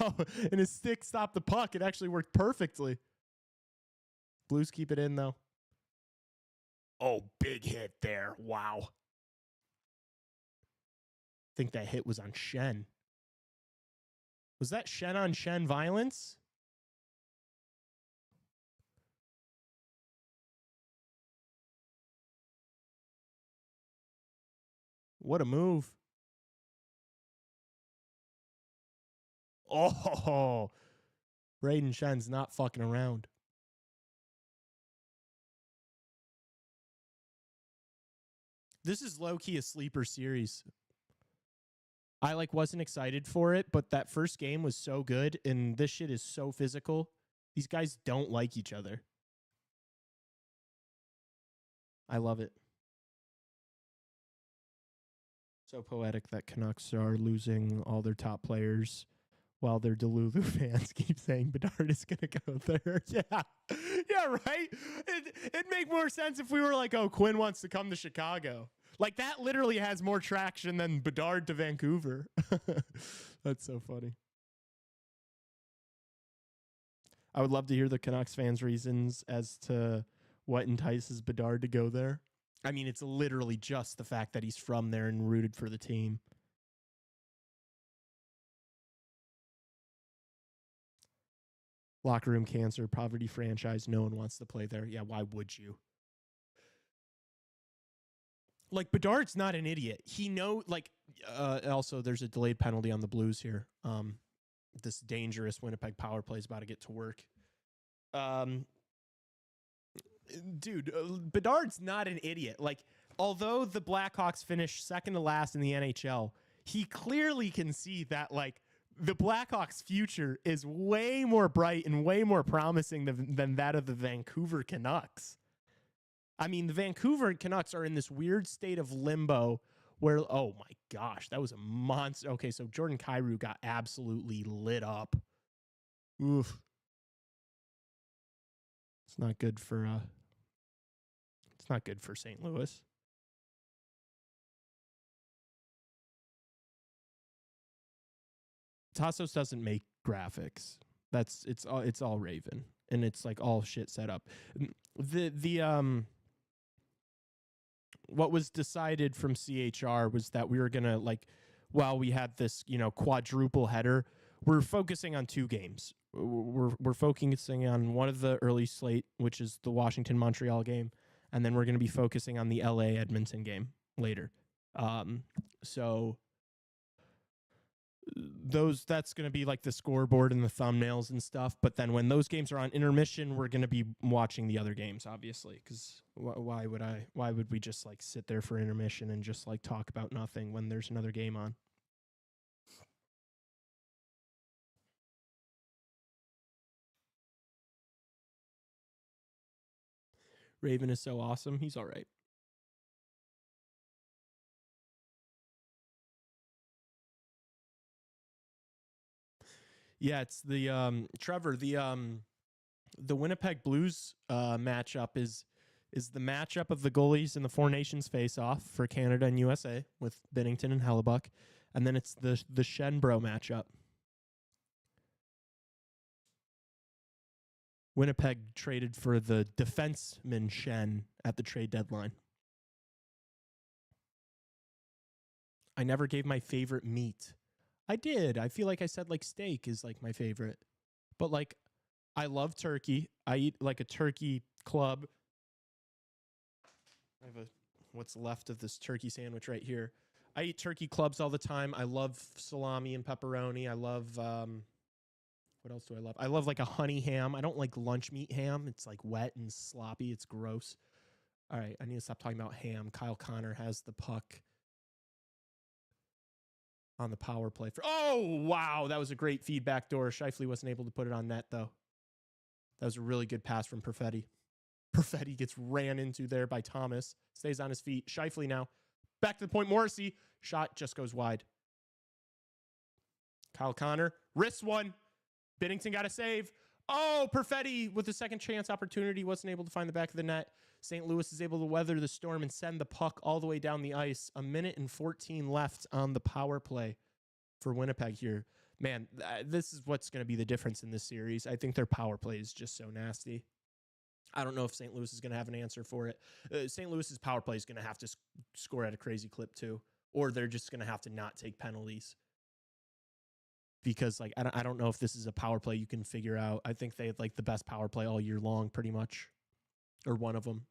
Oh, and his stick stopped the puck. It actually worked perfectly. Blues keep it in, though. Oh, big hit there. Wow. I think that hit was on Shen. Was that Shen on Shen violence? What a move. Oh, Braden Shen's not fucking around. This is low-key a sleeper series. I wasn't excited for it, but that first game was so good, and this shit is so physical. These guys don't like each other. I love it. So poetic that Canucks are losing all their top players while their Delulu fans keep saying Bedard is going to go there. Yeah. Yeah, right? It'd make more sense if we were like, oh, Quinn wants to come to Chicago. Like, that literally has more traction than Bedard to Vancouver. That's so funny. I would love to hear the Canucks fans' reasons as to what entices Bedard to go there. I mean, it's literally just the fact that he's from there and rooted for the team. Locker room cancer, poverty franchise, no one wants to play there. Yeah, why would you? Like, Bedard's not an idiot. He also there's a delayed penalty on the Blues here. This dangerous Winnipeg power play is about to get to work. Dude, Bedard's not an idiot. Like, although the Blackhawks finished second to last in the NHL, he clearly can see that, like, the Blackhawks' future is way more bright and way more promising than that of the Vancouver Canucks. I mean, the Vancouver Canucks are in this weird state of limbo where, oh my gosh, that was a monster. Okay, so Jordan Kyrou got absolutely lit up. Oof. It's not good for St. Louis. Tassos doesn't make graphics. It's all Raven, and it's like all shit set up. What was decided from CHR was that we were gonna, like, while we had this, quadruple header, we're focusing on 2 games. We're focusing on one of the early slate, which is the Washington-Montreal game, and then we're going to be focusing on the LA-Edmonton game later. So that's going to be like the scoreboard and the thumbnails and stuff. But then when those games are on intermission, we're going to be watching the other games, obviously, because why would we just like sit there for intermission and just like talk about nothing when there's another game on? Raven is so awesome. He's all right. Yeah, it's the Trevor, the Winnipeg Blues matchup is the matchup of the goalies in the Four Nations face-off for Canada and USA with Binnington and Hellebuck, and then it's the Shenbro matchup. Winnipeg traded for the defenseman Shen at the trade deadline. I never gave my favorite meat. I did. I feel like I said like steak is like my favorite. But like I love turkey. I eat like a turkey club. I have what's left of this turkey sandwich right here. I eat turkey clubs all the time. I love salami and pepperoni. I love what else do I love? I love like a honey ham. I don't like lunch meat ham. It's like wet and sloppy. It's gross. All right, I need to stop talking about ham. Kyle Connor has the puck on the power play. Oh, wow. That was a great feedback door. Scheifele wasn't able to put it on net, though. That was a really good pass from Perfetti. Perfetti gets ran into there by Thomas. Stays on his feet. Scheifele now. Back to the point. Morrissey. Shot just goes wide. Kyle Connor. Wrists one. Binnington got a save. Oh, Perfetti with the second chance opportunity wasn't able to find the back of the net. St. Louis is able to weather the storm and send the puck all the way down the ice. 1:14 left on the power play for Winnipeg here. Man, this is what's going to be the difference in this series. I think their power play is just so nasty. I don't know if St. Louis is going to have an answer for it. St. Louis's power play is going to have to score at a crazy clip too, or they're just going to have to not take penalties. Because like I don't know if this is a power play you can figure out. I think they had like the best power play all year long, pretty much, or one of them.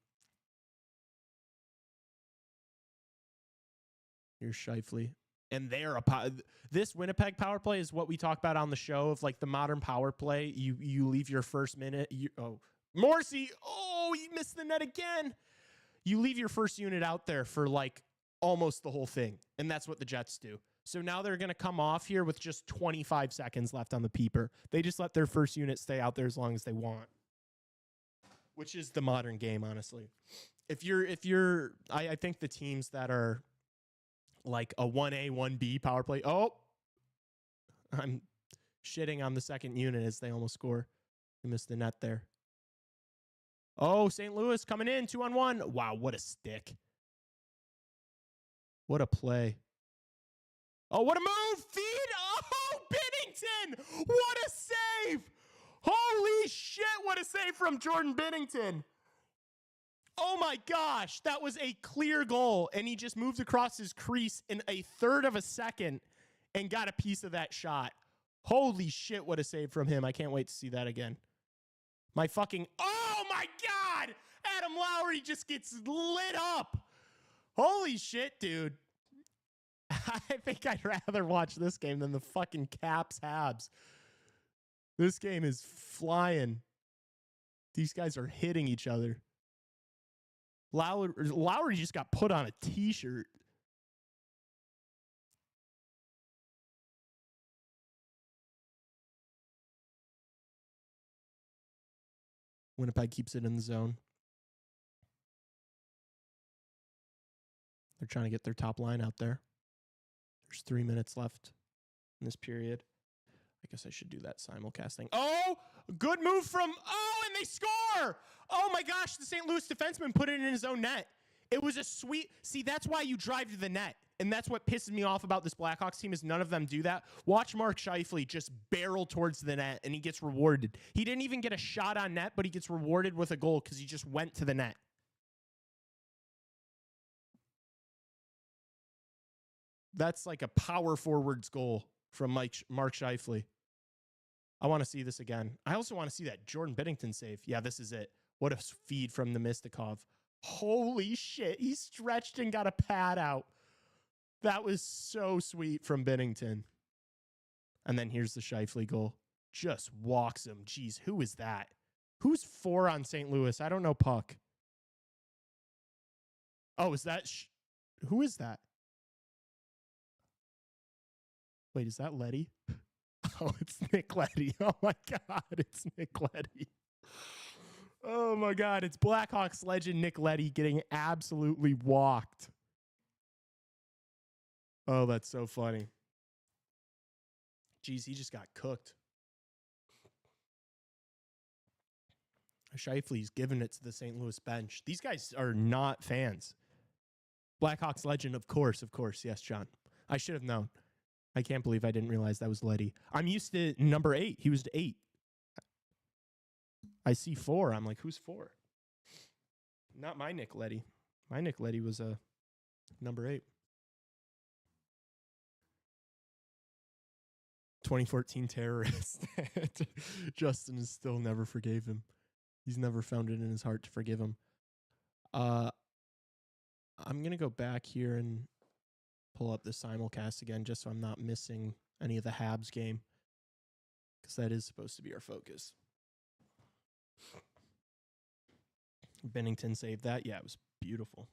Here's Scheifele, and they're this Winnipeg power play is what we talk about on the show of like the modern power play. You leave your first minute. Morrissey, he missed the net again. You leave your first unit out there for like almost the whole thing, and that's what the Jets do. So now they're going to come off here with just 25 seconds left on the peeper. They just let their first unit stay out there as long as they want, which is the modern game, honestly. I think the teams that are like a 1A, 1B power play. Oh, I'm shitting on the second unit as they almost score. They missed the net there. Oh, St. Louis coming in 2-on-1. Wow, what a stick. What a play. Oh, what a move. Feed. Oh, Binnington. What a save. Holy shit. What a save from Jordan Binnington. Oh, my gosh. That was a clear goal. And he just moved across his crease in a third of a second and got a piece of that shot. Holy shit. What a save from him. I can't wait to see that again. My fucking. Oh, my God. Adam Lowry just gets lit up. Holy shit, dude. I think I'd rather watch this game than the fucking Caps Habs. This game is flying. These guys are hitting each other. Lowry just got put on a t-shirt. Winnipeg keeps it in the zone. They're trying to get their top line out there. There's 3 minutes left in this period. I guess I should do that simulcasting. Oh, good move from, and they score. Oh my gosh, the St. Louis defenseman put it in his own net. It was a sweet, see, that's why you drive to the net. And that's what pisses me off about this Blackhawks team is none of them do that. Watch Mark Scheifele just barrel towards the net and he gets rewarded. He didn't even get a shot on net, but he gets rewarded with a goal because he just went to the net. That's like a power forward's goal from Mark Scheifele. I want to see this again. I also want to see that Jordan Binnington save. Yeah, this is it. What a feed from the Mistikov. Holy shit. He stretched and got a pad out. That was so sweet from Binnington. And then here's the Scheifele goal. Just walks him. Jeez, who is that? Who's 4 on St. Louis? I don't know puck. Oh, is that... who is that? Wait, is that Leddy? Oh, it's Nick Leddy. Oh, my God. It's Nick Leddy. Oh, my God. It's Blackhawks legend Nick Leddy getting absolutely walked. Oh, that's so funny. Jeez, he just got cooked. Scheifele's giving it to the St. Louis bench. These guys are not fans. Blackhawks legend, of course. Yes, John. I should have known. I can't believe I didn't realize that was Leddy. I'm used to number 8. He was 8. I see 4. I'm like, who's 4? Not my Nick Leddy. My Nick Leddy was number 8. 2014 terrorist. Justin is still never forgave him. He's never found it in his heart to forgive him. I'm going to go back here and pull up the simulcast again just so I'm not missing any of the Habs game because that is supposed to be our focus. Binnington saved that. Yeah, it was beautiful.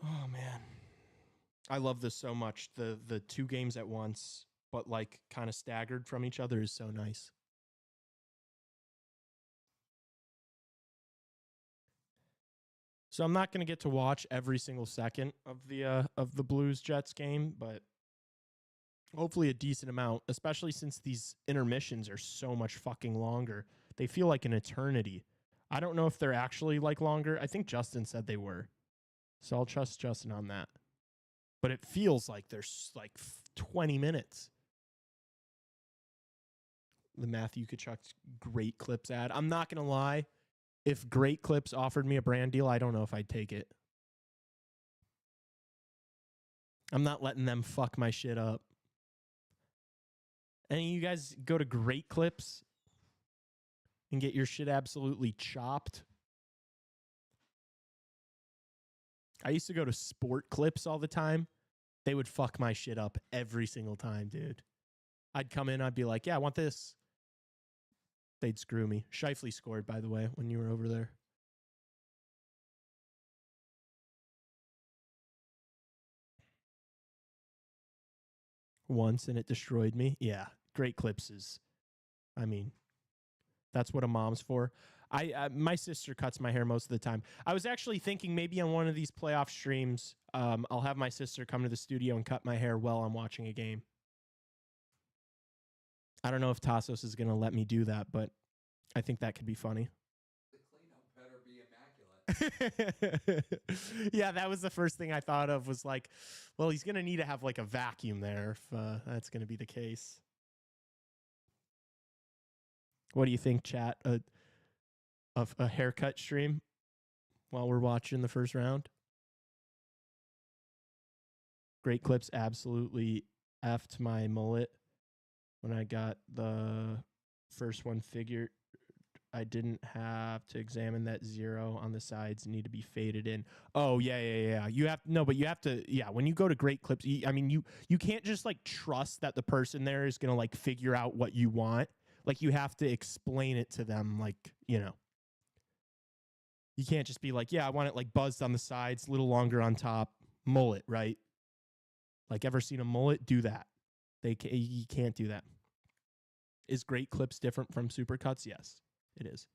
Oh, man. I love this so much. The 2 games at once, but like kind of staggered from each other is so nice. So I'm not going to get to watch every single second of the Blues Jets game, but hopefully a decent amount, especially since these intermissions are so much fucking longer. They feel like an eternity. I don't know if they're actually like longer. I think Justin said they were. So I'll trust Justin on that. But it feels like there's like 20 minutes. The Matthew Tkachuk's Great Clips ad. I'm not going to lie. If Great Clips offered me a brand deal, I don't know if I'd take it. I'm not letting them fuck my shit up. Any of you guys go to Great Clips and get your shit absolutely chopped? I used to go to Sport Clips all the time. They would fuck my shit up every single time, dude. I'd come in, I'd be like, yeah, I want this. They'd screw me. Scheifele scored, by the way, when you were over there. Once, and it destroyed me. Yeah, Great Clips is, I mean, that's what a mom's for. My sister cuts my hair most of the time. I was actually thinking maybe on one of these playoff streams, I'll have my sister come to the studio and cut my hair while I'm watching a game. I don't know if Tassos is going to let me do that, but I think that could be funny. The cleanup better be immaculate. Yeah, that was the first thing I thought of was like, well, he's going to need to have like a vacuum there if that's going to be the case. What do you think, chat? Of a haircut stream while we're watching the first round? Great Clips absolutely effed my mullet when I got the first one figured. I didn't have to examine that zero on the sides need to be faded in. Oh, yeah. You have but you have to, when you go to Great Clips, you can't just like trust that the person there is going to like figure out what you want. Like you have to explain it to them, like, you can't just be like, I want it like buzzed on the sides, a little longer on top, mullet, right? Like, ever seen a mullet? Do that. You can't do that. Is Great Clips different from Supercuts? Yes, it is.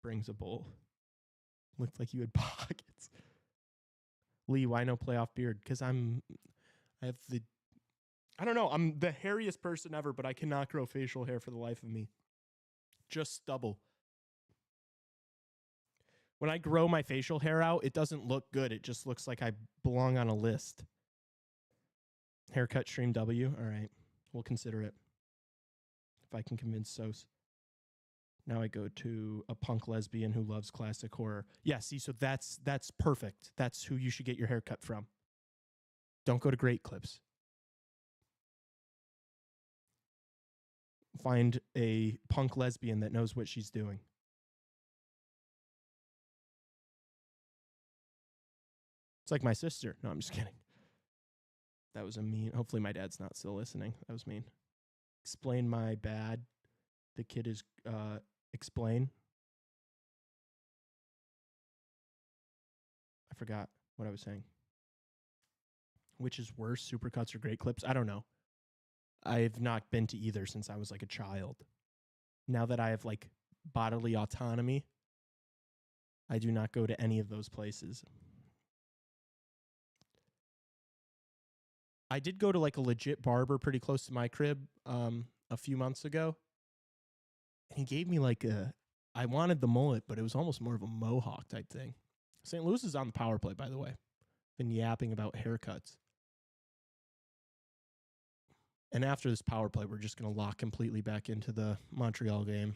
Brings a bowl. Looked like you had pockets. Lee, why no playoff beard? Because I don't know. I'm the hairiest person ever, but I cannot grow facial hair for the life of me. Just stubble. When I grow my facial hair out, it doesn't look good. It just looks like I belong on a list. Haircut stream W. All right. We'll consider it. If I can convince Sos. Now I go to a punk lesbian who loves classic horror. Yeah, see, so that's perfect. That's who you should get your haircut from. Don't go to Great Clips. Find a punk lesbian that knows what she's doing. It's like my sister. No, I'm just kidding. That was a mean. Hopefully my dad's not still listening. That was mean. Explain my bad. The kid is explain. I forgot what I was saying. Which is worse, Supercuts or Great Clips? I don't know. I've not been to either since I was like a child. Now that I have like bodily autonomy, I do not go to any of those places. I did go to like a legit barber pretty close to my crib a few months ago. And he gave me like I wanted the mullet, but it was almost more of a mohawk type thing. St. Louis is on the power play, by the way. Been yapping about haircuts. And after this power play, we're just going to lock completely back into the Montreal game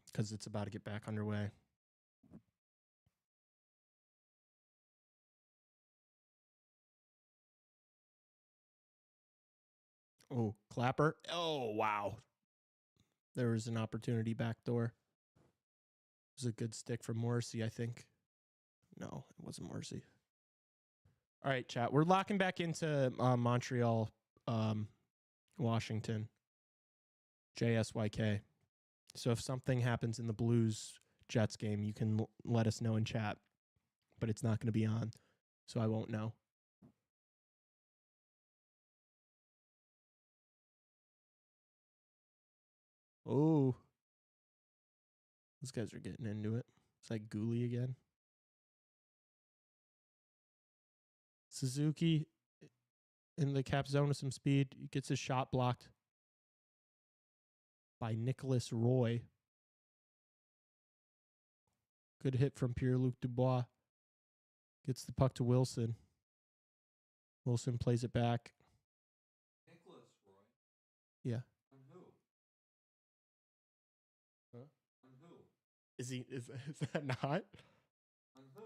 because it's about to get back underway. Oh, Clapper. Oh, wow. There was an opportunity backdoor. It was a good stick from Morrissey, I think. No, it wasn't Morrissey. All right, chat. We're locking back into Montreal, Washington. JSYK. So if something happens in the Blues-Jets game, you can let us know in chat. But it's not going to be on, so I won't know. Oh. Those guys are getting into it. It's like Ghoulie again. Suzuki in the cap zone with some speed. He gets his shot blocked by Nicholas Roy. Good hit from Pierre-Luc Dubois. Gets the puck to Wilson. Wilson plays it back. Nicholas Roy? Yeah. On who? Huh? On who? Is that not? On who?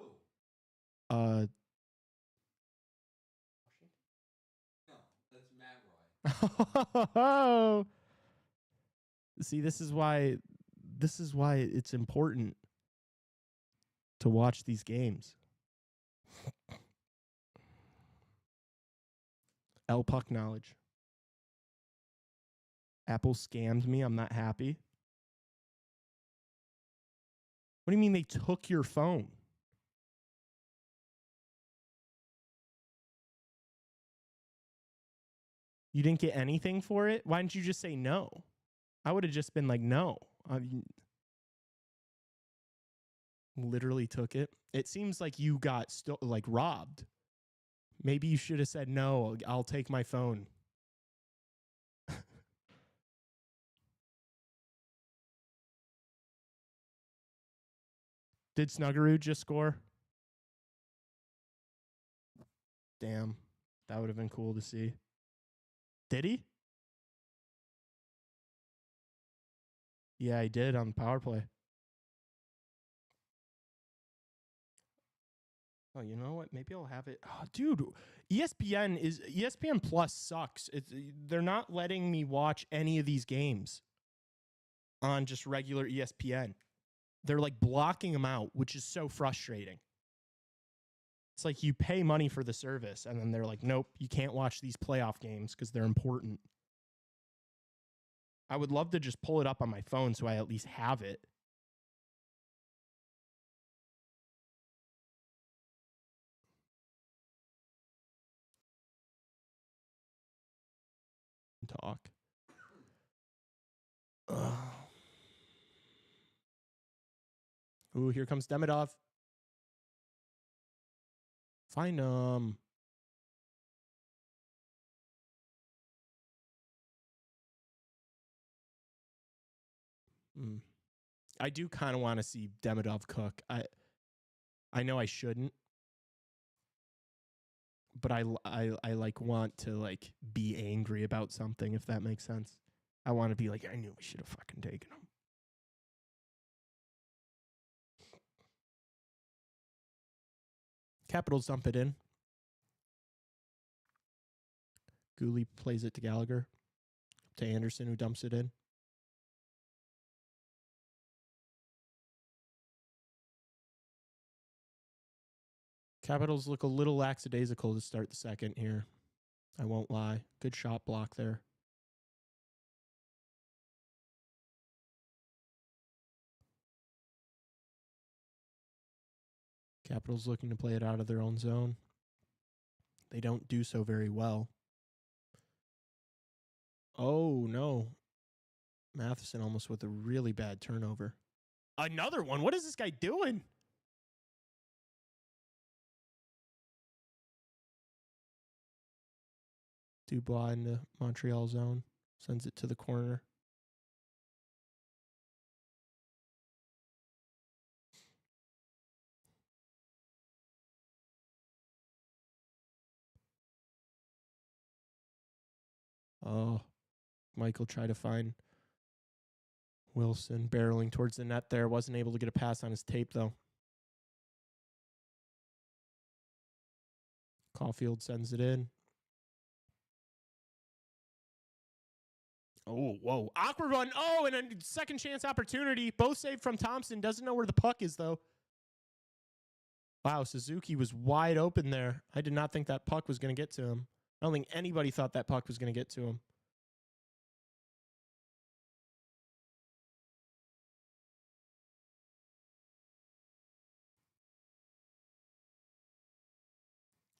No, that's Matt Roy. Oh. See, this is why it's important to watch these games. L puck knowledge. Apple scammed me. I'm not happy. What do you mean they took your phone? You didn't get anything for it? Why didn't you just say no? I would have just been like, no. Literally took it. It seems like you got robbed. Maybe you should have said, no, I'll take my phone. Did Snuggerud just score? Damn. That would have been cool to see. Did he? Yeah, he did on the power play. Oh, you know what? Maybe I'll have it. Oh, dude, ESPN Plus sucks. They're not letting me watch any of these games on just regular ESPN. They're like blocking them out, which is so frustrating. It's like you pay money for the service, and then they're like, nope, you can't watch these playoff games because they're important. I would love to just pull it up on my phone so I at least have it. Talk. Ooh, here comes Demidov. Find him. I do kind of want to see Demidov cook. I know I shouldn't, but I like want to like be angry about something, if that makes sense. I want to be like, I knew we should have fucking taken him. Capitals dump it in. Gooley plays it to Gallagher. To Anderson, who dumps it in. Capitals look a little lackadaisical to start the second here. I won't lie. Good shot block there. Capitals looking to play it out of their own zone. They don't do so very well. Oh, no. Matheson almost with a really bad turnover. Another one? What is this guy doing? Dubois in the Montreal zone. Sends it to the corner. Oh, Michael tried to find Wilson barreling towards the net there. Wasn't able to get a pass on his tape, though. Caulfield sends it in. Oh, whoa. Awkward one. Oh, and a second chance opportunity. Both saved from Thompson. Doesn't know where the puck is, though. Wow, Suzuki was wide open there. I did not think that puck was going to get to him. I don't think anybody thought that puck was going to get to him.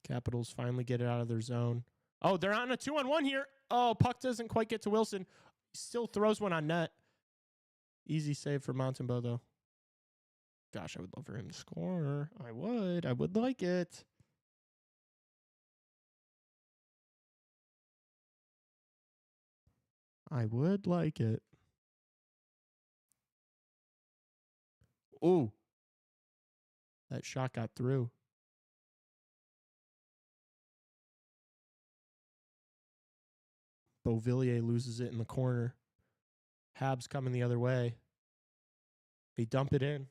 Capitals finally get it out of their zone. Oh, they're on a 2-on-1 here. Oh, puck doesn't quite get to Wilson. Still throws one on net. Easy save for Montembeau, though. Gosh, I would love for him to score. I would. I would like it. I would like it. Ooh. That shot got through. Beauvillier loses it in the corner. Habs coming the other way. They dump it in.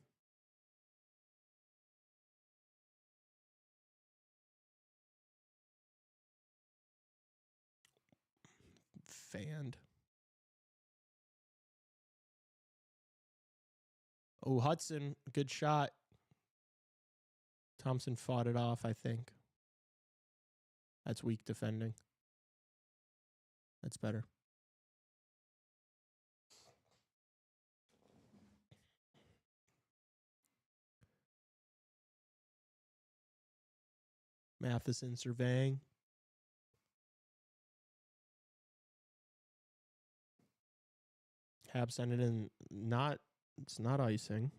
Fanned. Oh, Hudson, good shot. Thompson fought it off, I think. That's weak defending. That's better. Matheson surveying. Hab sent it in. It's not icing.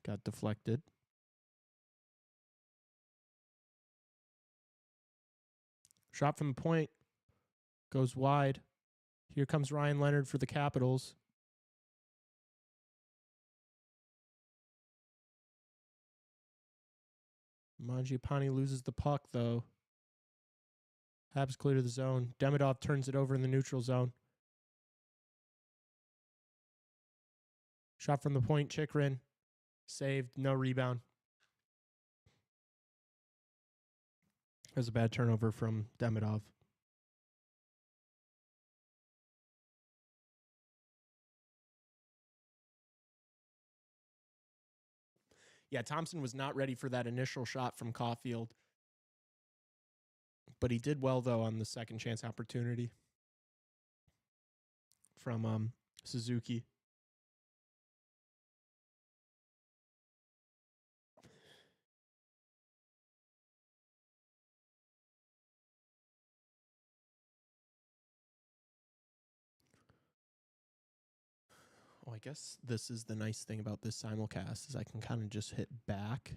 Got deflected. Shot from the point. Goes wide. Here comes Ryan Leonard for the Capitals. Mangiapane loses the puck, though. Habs clear to the zone. Demidov turns it over in the neutral zone. Shot from the point, Chikrin. Saved, no rebound. There's a bad turnover from Demidov. Yeah, Thompson was not ready for that initial shot from Caulfield. But he did well, though, on the second chance opportunity from Suzuki. Oh, I guess this is the nice thing about this simulcast is I can kind of just hit back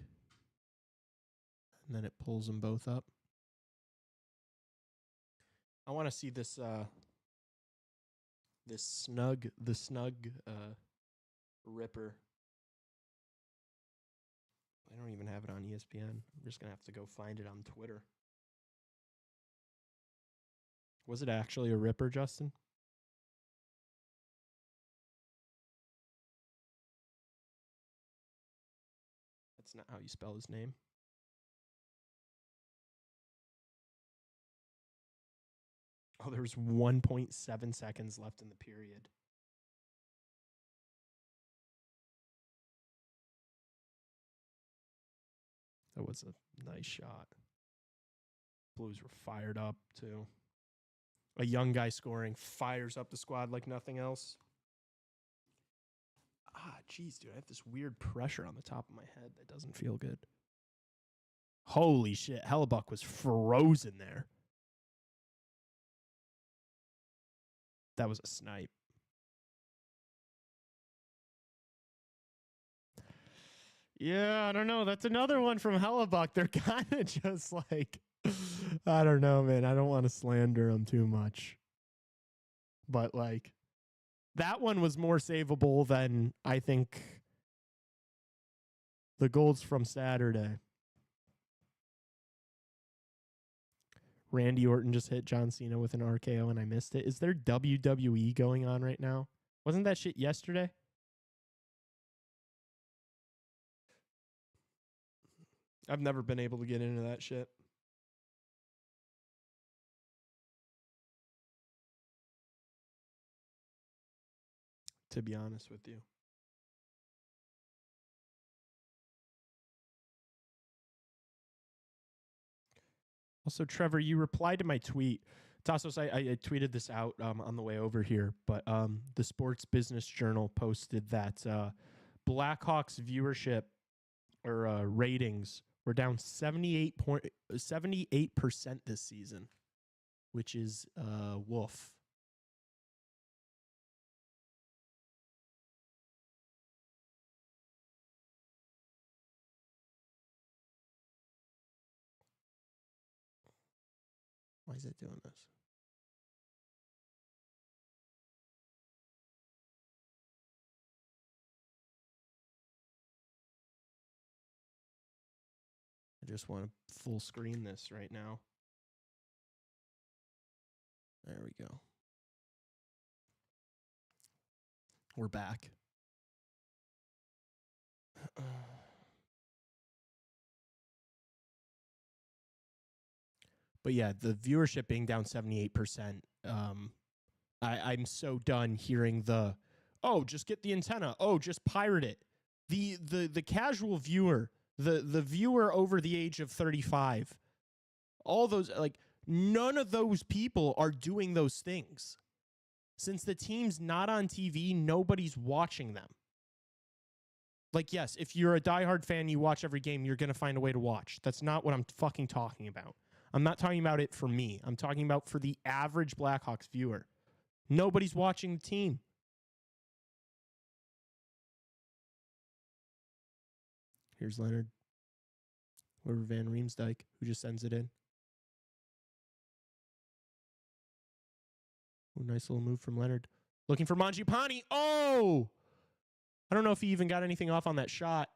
and then it pulls them both up. I want to see this the snug Ripper. I don't even have it on ESPN. I'm just gonna have to go find it on Twitter. Was it actually a Ripper, Justin? That's not how you spell his name. Oh, there was 1.7 seconds left in the period. That was a nice shot. Blues were fired up, too. A young guy scoring fires up the squad like nothing else. Jeez, dude, I have this weird pressure on the top of my head that doesn't feel good. Holy shit, Hellebuck was frozen there. That was a snipe. Yeah, I don't know. That's another one from Hellebuck. They're kind of just like, I don't know, man. I don't want to slander them too much. But, like, that one was more savable than, I think, the goals from Saturday. Randy Orton just hit John Cena with an RKO and I missed it. Is there WWE going on right now? Wasn't that shit yesterday? I've never been able to get into that shit. To be honest with you. Also, Trevor, you replied to my tweet. Tassos, I tweeted this out on the way over here, but the Sports Business Journal posted that Blackhawks viewership or ratings were down 78% this season, which is woof. Why is it doing this? I just want to full screen this right now. There we go. We're back. But yeah, the viewership being down 78%. I'm so done hearing just get the antenna. Oh, just pirate it. The casual viewer, the viewer over the age of 35, all those, like, none of those people are doing those things. Since the team's not on TV, nobody's watching them. Like, yes, if you're a diehard fan, you watch every game, you're going to find a way to watch. That's not what I'm fucking talking about. I'm not talking about it for me. I'm talking about for the average Blackhawks viewer. Nobody's watching the team. Here's Leonard. Over Van Riemsdyk, who just sends it in. Ooh, nice little move from Leonard. Looking for Mangiapane. Oh! I don't know if he even got anything off on that shot.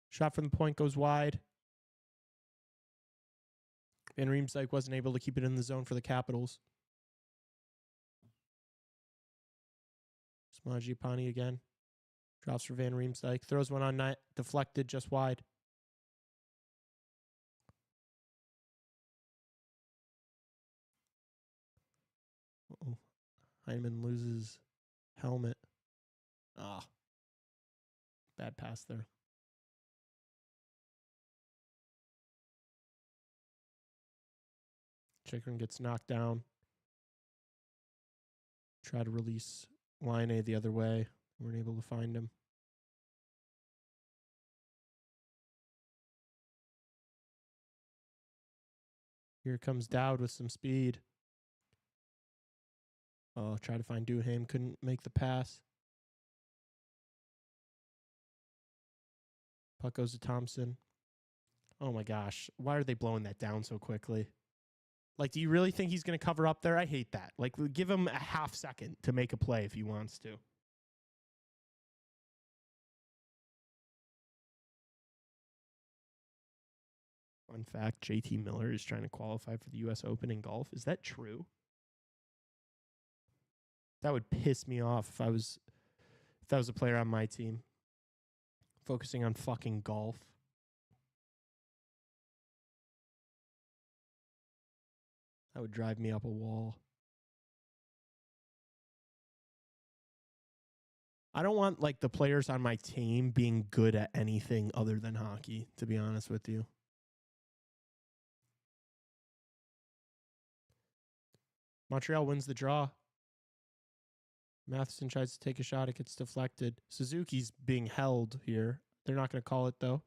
Shot from the point goes wide. Van Riemsdyk wasn't able to keep it in the zone for the Capitals. Smagiapani again. Drops for Van Riemsdyk. Throws one on net. Deflected just wide. Uh-oh. Heineman loses helmet. Ah. Bad pass there. Chikrin gets knocked down. Try to release Line A the other way. Weren't able to find him. Here comes Dowd with some speed. Oh, try to find Duhaime. Couldn't make the pass. Puck goes to Thompson. Oh my gosh. Why are they blowing that down so quickly? Like, do you really think he's going to cover up there? I hate that. Like, give him a half second to make a play if he wants to. Fun fact, JT Miller is trying to qualify for the U.S. Open in golf. Is that true? That would piss me off if that was a player on my team. Focusing on fucking golf. That would drive me up a wall. I don't want, like, the players on my team being good at anything other than hockey, to be honest with you. Montreal wins the draw. Matheson tries to take a shot. It gets deflected. Suzuki's being held here. They're not going to call it, though.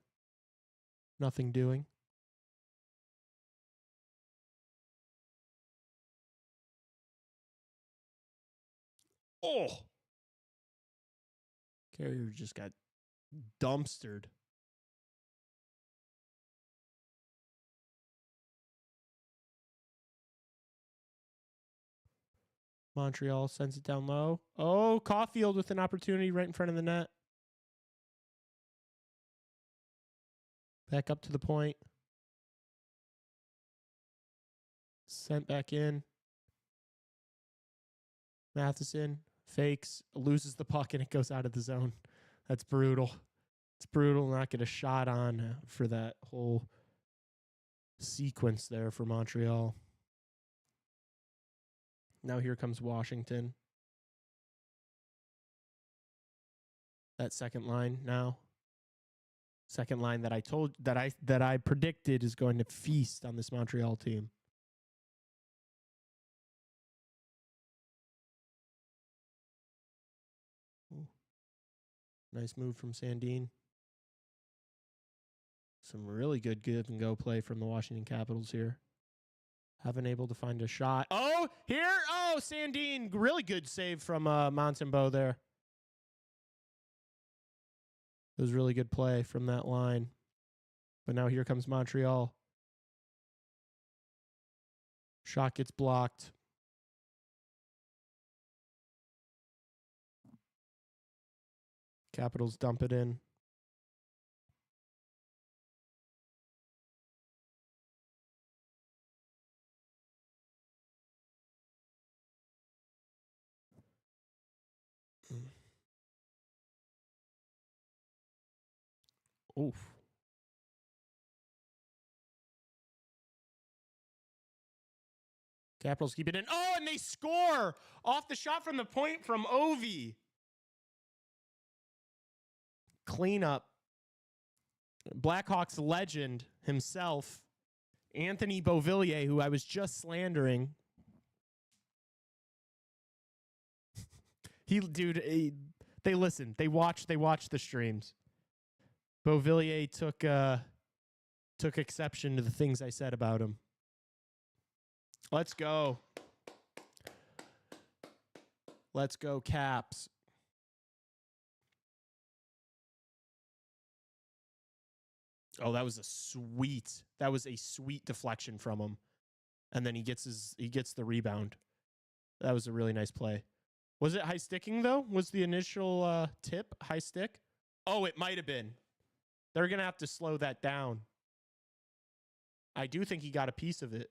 Nothing doing. Oh! Carrier just got dumpstered. Montreal sends it down low. Oh, Caulfield with an opportunity right in front of the net. Back up to the point. Sent back in. Matheson fakes, loses the puck, and it goes out of the zone. That's brutal. It's brutal not get a shot on for that whole sequence there for Montreal. Now here comes Washington. That second line now. Second line that I predicted is going to feast on this Montreal team. Ooh. Nice move from Sandin. Some really good give and go play from the Washington Capitals here. Haven't able to find a shot. Oh, here. Oh, Sandin. Really good save from Montembeault there. It was really good play from that line. But now here comes Montreal. Shot gets blocked. Capitals dump it in. Oof. Capitals keep it in. Oh, and they score off the shot from the point from Ovi. Cleanup. Blackhawks legend himself, Anthony Beauvillier, who I was just slandering. They listen. They watch the streams. Beauvillier took exception to the things I said about him. Let's go. Let's go, Caps. Oh, that was a sweet deflection from him. And then he gets the rebound. That was a really nice play. Was it high sticking though? Was the initial tip high stick? Oh, it might have been. They're going to have to slow that down. I do think he got a piece of it.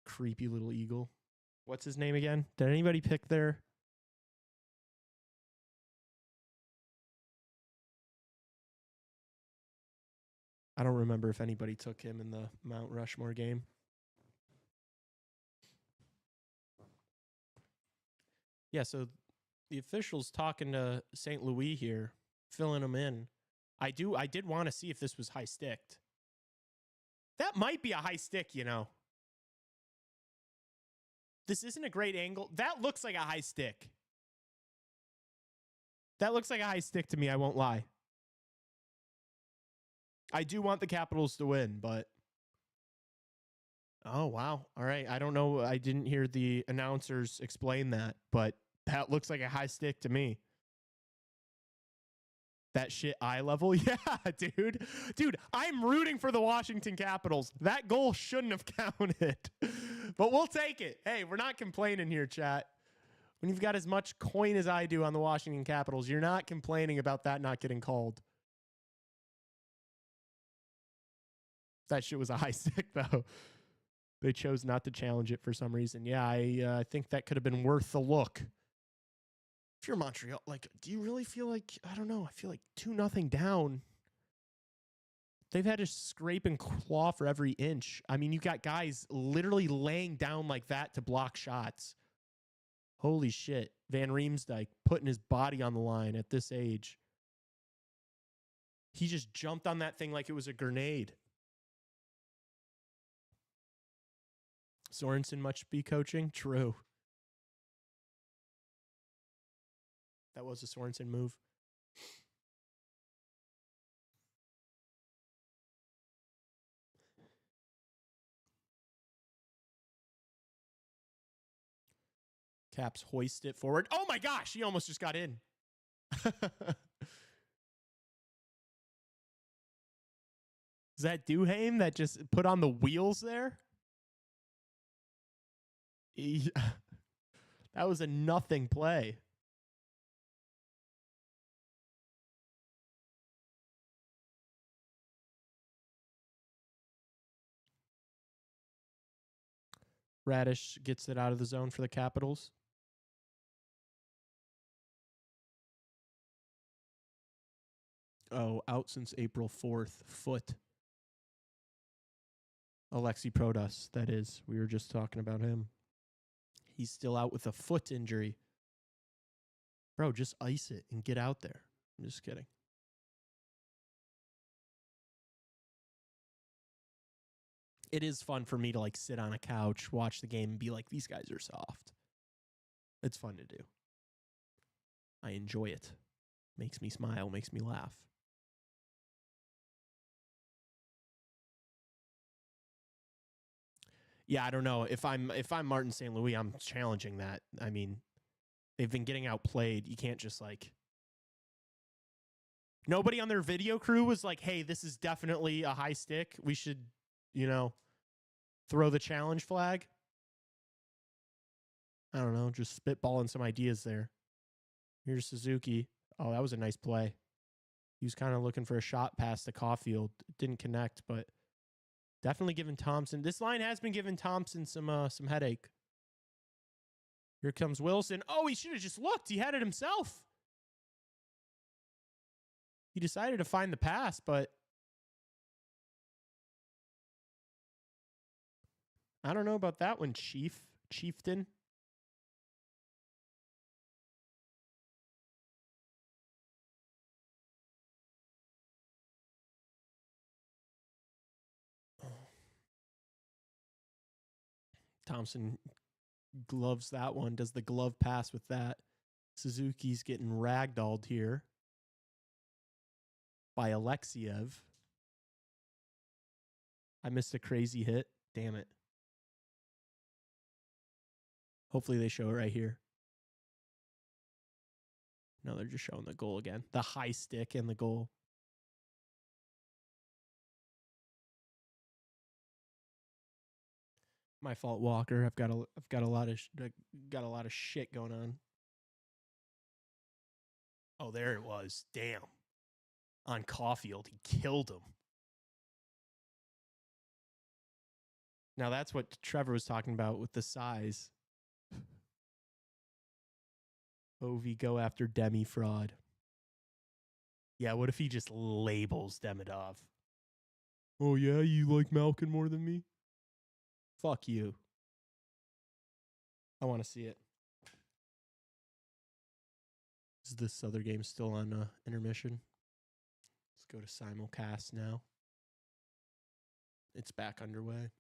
Creepy little eagle. What's his name again? Did anybody pick their... I don't remember if anybody took him in the Mount Rushmore game. Yeah, so the officials talking to St. Louis here, filling them in. I did want to see if this was high sticked. That might be a high stick, you know. This isn't a great angle. That looks like a high stick. That looks like a high stick to me, I won't lie. I do want the Capitals to win, but... Oh, wow. All right. I don't know. I didn't hear the announcers explain that, but that looks like a high stick to me. That shit eye level? Yeah, dude. Dude, I'm rooting for the Washington Capitals. That goal shouldn't have counted. But we'll take it. Hey, we're not complaining here, chat. When you've got as much coin as I do on the Washington Capitals, you're not complaining about that not getting called. That shit was a high stick, though. They chose not to challenge it for some reason. Yeah, I think that could have been worth the look. If you're Montreal, like, do you really feel like, I don't know, I feel like 2-0 down. They've had to scrape and claw for every inch. I mean, you got guys literally laying down like that to block shots. Holy shit. Van Riemsdyk putting his body on the line at this age. He just jumped on that thing like it was a grenade. Sorensen must be coaching? True. That was a Sorensen move. Caps hoist it forward. Oh my gosh, he almost just got in. Is that Duhaime that just put on the wheels there? That was a nothing play. Radish gets it out of the zone for the Capitals. Oh, out since April 4th. Foot. Alexi Protas, that is. We were just talking about him. He's still out with a foot injury. Bro, just ice it and get out there. I'm just kidding. It is fun for me to like sit on a couch, watch the game, and be like, these guys are soft. It's fun to do. I enjoy it. Makes me smile, makes me laugh. Yeah, I don't know. If I'm Martin St. Louis, I'm challenging that. I mean, they've been getting outplayed. You can't just like... Nobody on their video crew was like, hey, this is definitely a high stick. We should, you know, throw the challenge flag. I don't know, just spitballing some ideas there. Here's Suzuki. Oh, that was a nice play. He was kind of looking for a shot past the Caulfield. It didn't connect, but... Definitely giving Thompson. This line has been giving Thompson some headache. Here comes Wilson. Oh, he should have just looked. He had it himself. He decided to find the pass, but I don't know about that one, Chieftain. Thompson gloves that one, does the glove pass with that. Suzuki's getting ragdolled here by Alexiev. I missed a crazy hit. Damn it. Hopefully they show it right here. No, they're just showing the goal again. The high stick and the goal. My fault, Walker. I've got a lot of shit going on. Oh, there it was. Damn. on Caulfield. He killed him. Now that's what Trevor was talking about with the size. Ovi go after Demi fraud. Yeah, what if he just labels Demidov? Oh yeah, you like Malkin more than me? Fuck you. I want to see it. Is this other game still on intermission? Let's go to simulcast now. It's back underway.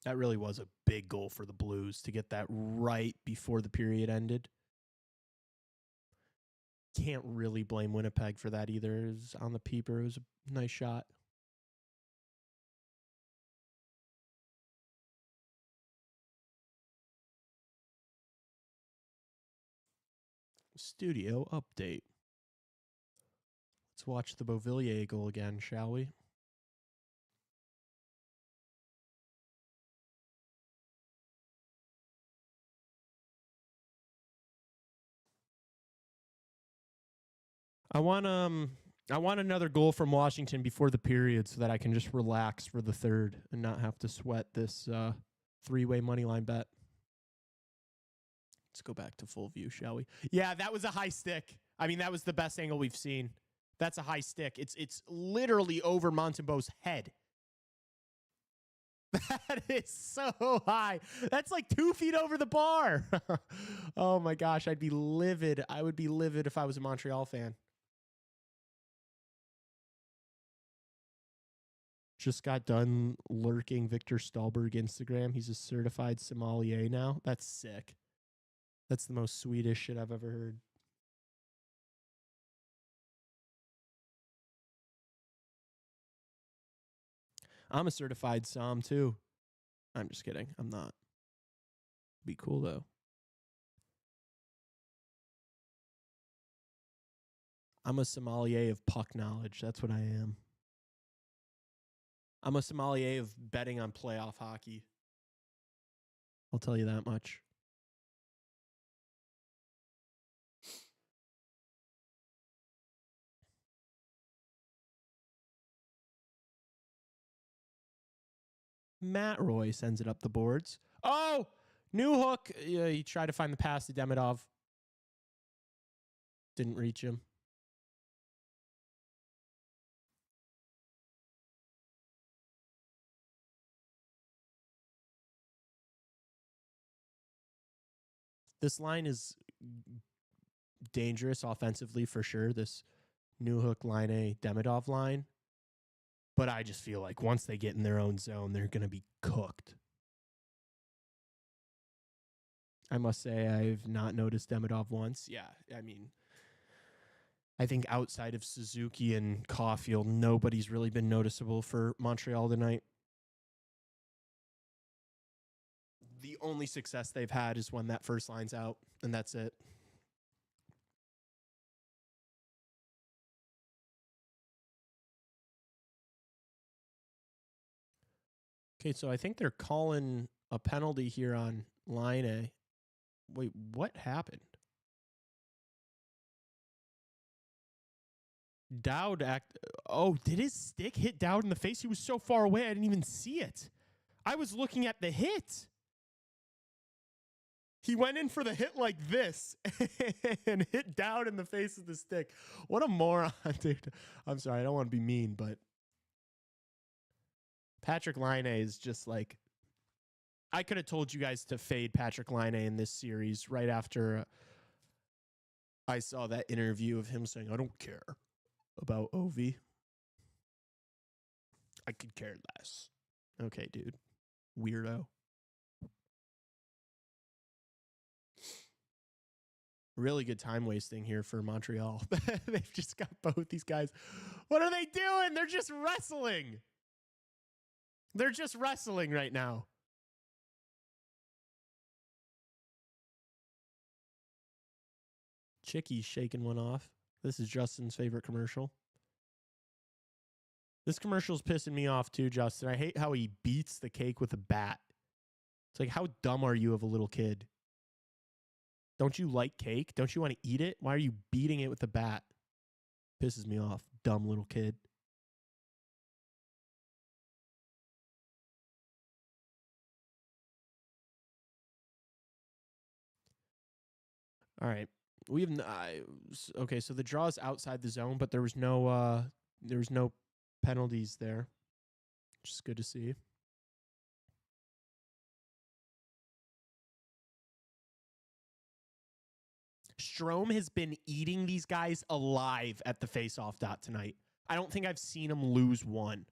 That really was a big goal for the Blues to get that right before the period ended. Can't really blame Winnipeg for that either. It was on the peeper. It was a nice shot. Studio update. Let's watch the Beauvillier goal again, shall we? I want another goal from Washington before the period so that I can just relax for the third and not have to sweat this three-way money line bet. Let's go back to full view, shall we? Yeah, that was a high stick. I mean, that was the best angle we've seen. That's a high stick. It's literally over Montembeau's head. That is so high. That's like 2 feet over the bar. Oh my gosh, I'd be livid. I would be livid if I was a Montreal fan. Just got done lurking Victor Stahlberg Instagram. He's a certified sommelier now. That's sick. That's the most Swedish shit I've ever heard. I'm a certified som too. I'm just kidding. I'm not. Be cool though. I'm a sommelier of puck knowledge. That's what I am. I'm a sommelier of betting on playoff hockey. I'll tell you that much. Matt Roy sends it up the boards. Oh, new hook. He tried to find the pass to Demidov. Didn't reach him. This line is dangerous offensively for sure. This new hook line A Demidov line. But I just feel like once they get in their own zone, they're going to be cooked. I must say I've not noticed Demidov once. Yeah, I mean, I think outside of Suzuki and Caulfield, nobody's really been noticeable for Montreal tonight. The only success they've had is when that first line's out, and that's it. Okay, so I think they're calling a penalty here on line A. Wait, what happened? Dowd did his stick hit Dowd in the face? He was so far away, I didn't even see it. I was looking at the hit. He went in for the hit like this and hit Dowd in the face with the stick. What a moron, dude. I'm sorry, I don't want to be mean, but Patrick Laine is just like, I could have told you guys to fade Patrick Laine in this series right after I saw that interview of him saying, I don't care about Ovi. I could care less. Okay, dude. Weirdo. Really good time wasting here for Montreal. They've just got both these guys. What are they doing? They're just wrestling. They're just wrestling right now. Chickie's shaking one off. This is Justin's favorite commercial. This commercial's pissing me off too, Justin. I hate how he beats the cake with a bat. It's like, how dumb are you of a little kid? Don't you like cake? Don't you want to eat it? Why are you beating it with a bat? Pisses me off. Dumb little kid. All right. We have okay, so the draw is outside the zone, but there was no penalties there. Which is good to see. Strome has been eating these guys alive at the face-off dot tonight. I don't think I've seen him lose one.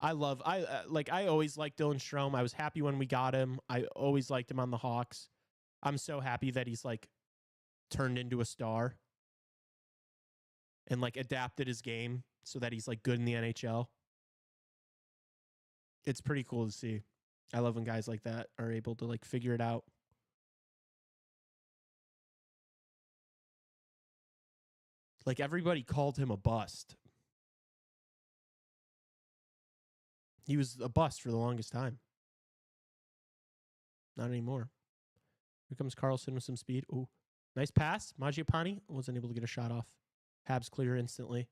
I always liked Dylan Strome. I was happy when we got him. I always liked him on the Hawks. I'm so happy that he's like turned into a star and like adapted his game so that he's like good in the NHL. It's pretty cool to see. I love when guys like that are able to like figure it out. Like everybody called him a bust. He was a bust for the longest time. Not anymore. Here comes Carlson with some speed. Ooh, nice pass. Mangiapane wasn't able to get a shot off. Habs clear instantly.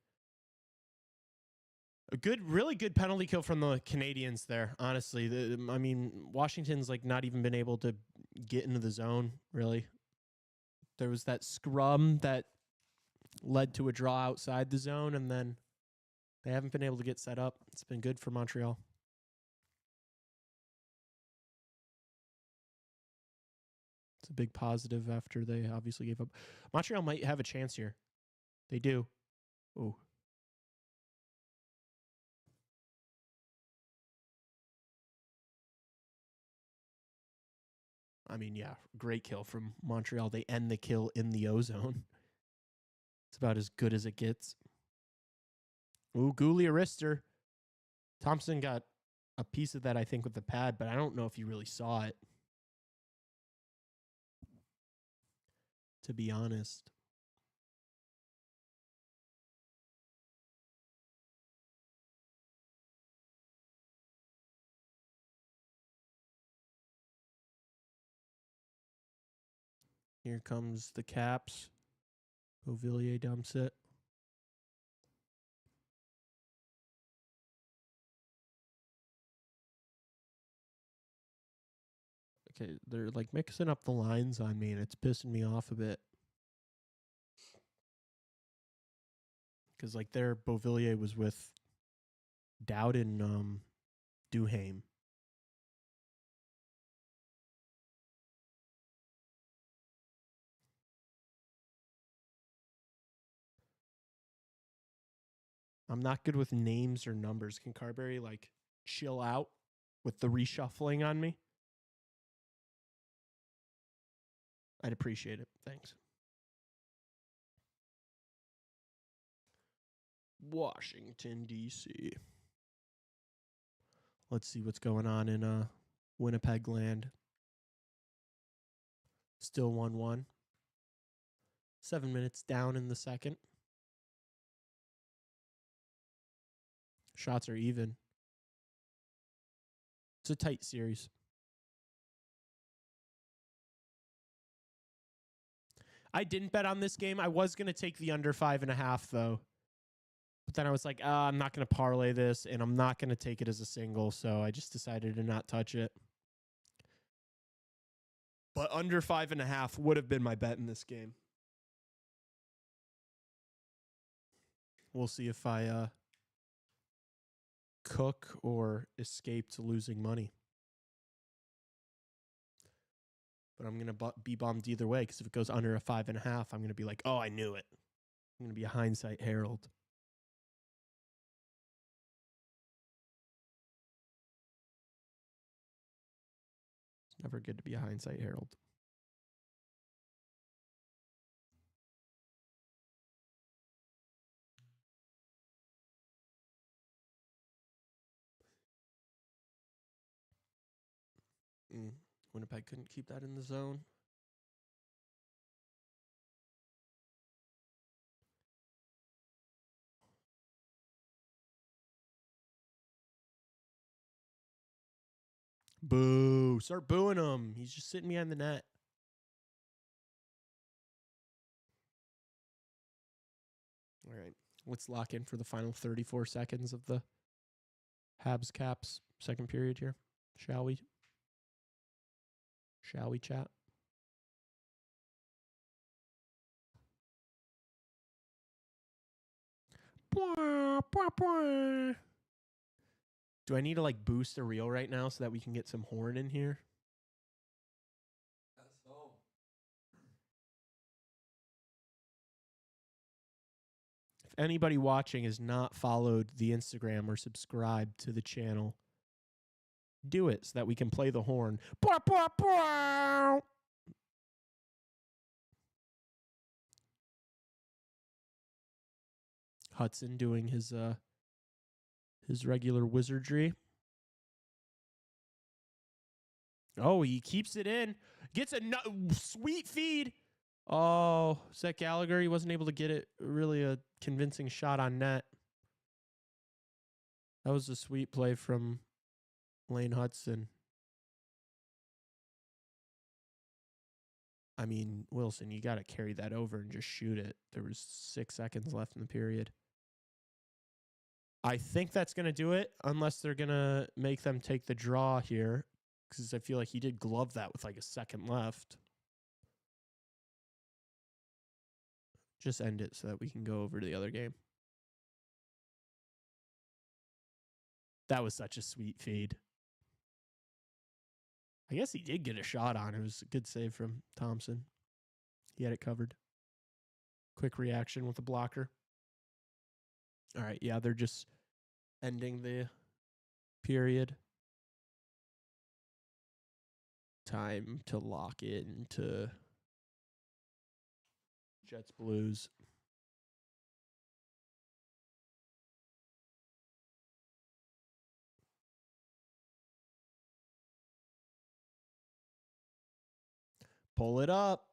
A really good penalty kill from the Canadians there, honestly. I mean, Washington's like not even been able to get into the zone, really. There was that scrum that led to a draw outside the zone, and then they haven't been able to get set up. It's been good for Montreal. It's a big positive after they obviously gave up. Montreal might have a chance here. They do. Ooh. I mean, yeah, great kill from Montreal. They end the kill in the ozone. It's about as good as it gets. Ooh, Gouli Arister. Thompson got a piece of that, I think, with the pad, but I don't know if you really saw it, to be honest. Here comes the Caps. Beauvillier dumps it. Okay, they're like mixing up the lines on me, and it's pissing me off a bit. Because like their Beauvillier was with Dowd and Duhaime. I'm not good with names or numbers. Can Carberry like chill out with the reshuffling on me? I'd appreciate it. Thanks. Washington, D.C. Let's see what's going on in Winnipeg land. Still 1-1. 7 minutes down in the second. Shots are even. It's a tight series. I didn't bet on this game. I was going to take the under 5.5, though. But then I was like, I'm not going to parlay this, and I'm not going to take it as a single, so I just decided to not touch it. But under 5.5 would have been my bet in this game. We'll see if I cook or escape to losing money. But I'm going to be bummed either way, because if it goes under a 5.5, I'm going to be like, oh, I knew it. I'm going to be a hindsight Harold. It's never good to be a hindsight Harold. Winnipeg couldn't keep that in the zone. Boo. Start booing him. He's just sitting behind the net. All right. Let's lock in for the final 34 seconds of the Habs Caps second period here. Shall we? Shall we chat? Do I need to like boost a reel right now so that we can get some horn in here? That's so. If anybody watching has not followed the Instagram or subscribed to the channel, do it so that we can play the horn. Hudson doing his regular wizardry. Oh, he keeps it in. Gets a sweet feed. Oh, Seth Gallagher, he wasn't able to get it really a convincing shot on net. That was a sweet play from Lane Hudson. I mean, Wilson, you got to carry that over and just shoot it. There was 6 seconds left in the period. I think that's going to do it, unless they're going to make them take the draw here, because I feel like he did glove that with like a second left. Just end it so that we can go over to the other game. That was such a sweet feed. I guess he did get a shot on. It was a good save from Thompson. He had it covered. Quick reaction with the blocker. All right, yeah, they're just ending the period. Time to lock into Jets Blues. Pull it up.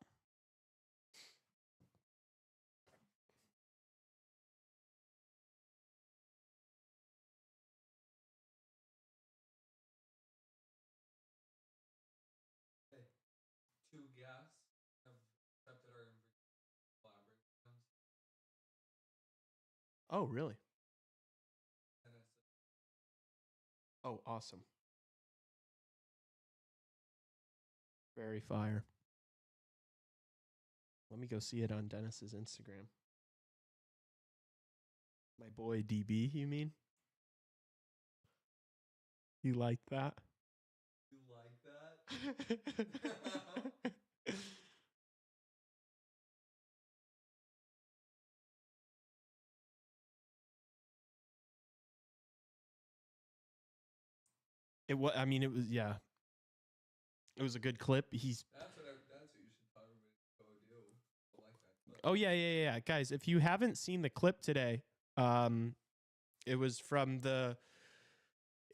Two guests have accepted our collaborations. Oh, really? And it's Oh, awesome. Very fire. Let me go see it on Dennis's Instagram. My boy DB, you mean? You like that? you like that? It was. I mean, it was. Yeah. It was a good clip. That's what you should tell everybody to go do. I like that clip. Oh yeah. Guys, if you haven't seen the clip today, it was from the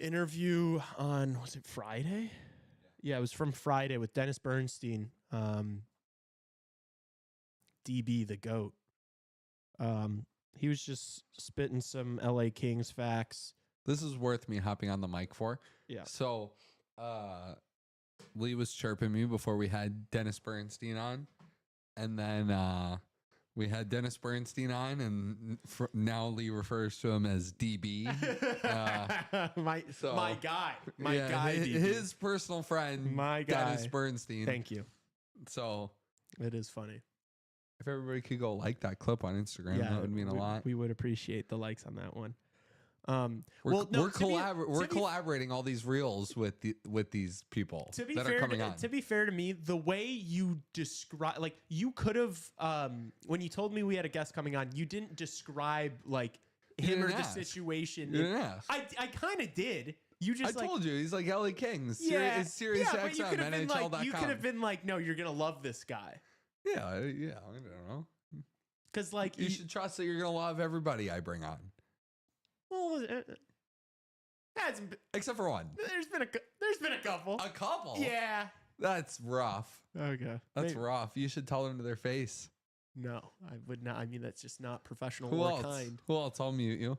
interview on, was it Friday? Yeah, it was from Friday with Dennis Bernstein, DB the GOAT. He was just spitting some LA Kings facts. This is worth me hopping on the mic for. Yeah. So, Lee was chirping me before we had Dennis Bernstein on. And then we had Dennis Bernstein on, and now Lee refers to him as DB. My guy. My yeah, guy. his personal friend, My guy. Dennis Bernstein. Thank you. So, It is funny. if everybody could go like that clip on Instagram, that would mean a lot. We would appreciate the likes on that one. We're collaborating all these reels with these people that are coming on. To be fair to me, the way you describe, like, you could have, when you told me we had a guest coming on, you didn't describe like him or the situation. You didn't ask. I kind of did. You just I told you he's like LA Kings. yeah, Sirius but you XM, could have been like, NHL.com. you could have been like, no, you're gonna love this guy. Yeah, I don't know. Because like You should trust that you're gonna love everybody I bring on, well, except for one. there's been a couple. A couple. Yeah. That's rough. Okay. That's rough. You should tell them to their face. No, I would not. I mean, that's just not professional Who or else? kind. Who else? I'll mute you.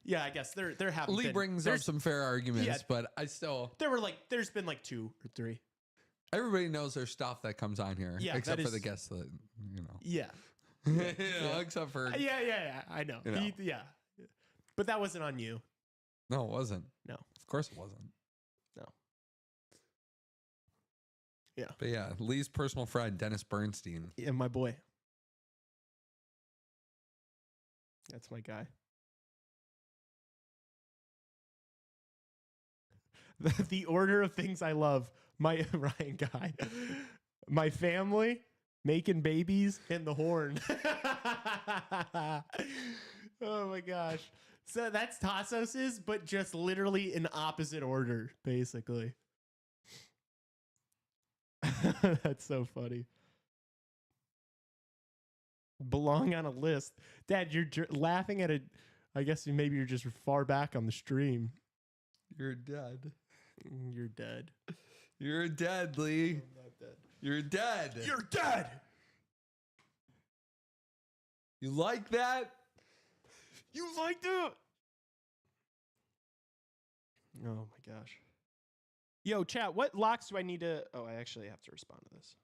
Yeah, I guess there haven't Lee been. brings up some fair arguments, yeah. but I still. There's been like 2 or 3. Everybody knows there's stuff that comes on here, Yeah, except for is- the guests that you know. Yeah. Yeah, except for Yeah. I know. You know. Yeah. But that wasn't on you. no, it wasn't. No. Of course it wasn't. No. Yeah. But yeah, Lee's personal friend Dennis Bernstein. Yeah, my boy. That's my guy. The order of things I love. My Ryan guy. My family, making babies, and the horn. Oh my gosh. So that's Tassos's, but just literally in opposite order, basically. That's so funny. Belong on a list. Dad, you're laughing at it. I guess maybe you're just far back on the stream. You're dead. You're dead. You're dead, Lee. I'm not dead. You're dead. You're dead. You like that? You like that? Oh my gosh. Yo, chat, what locks do I need to... Oh, I actually have to respond to this.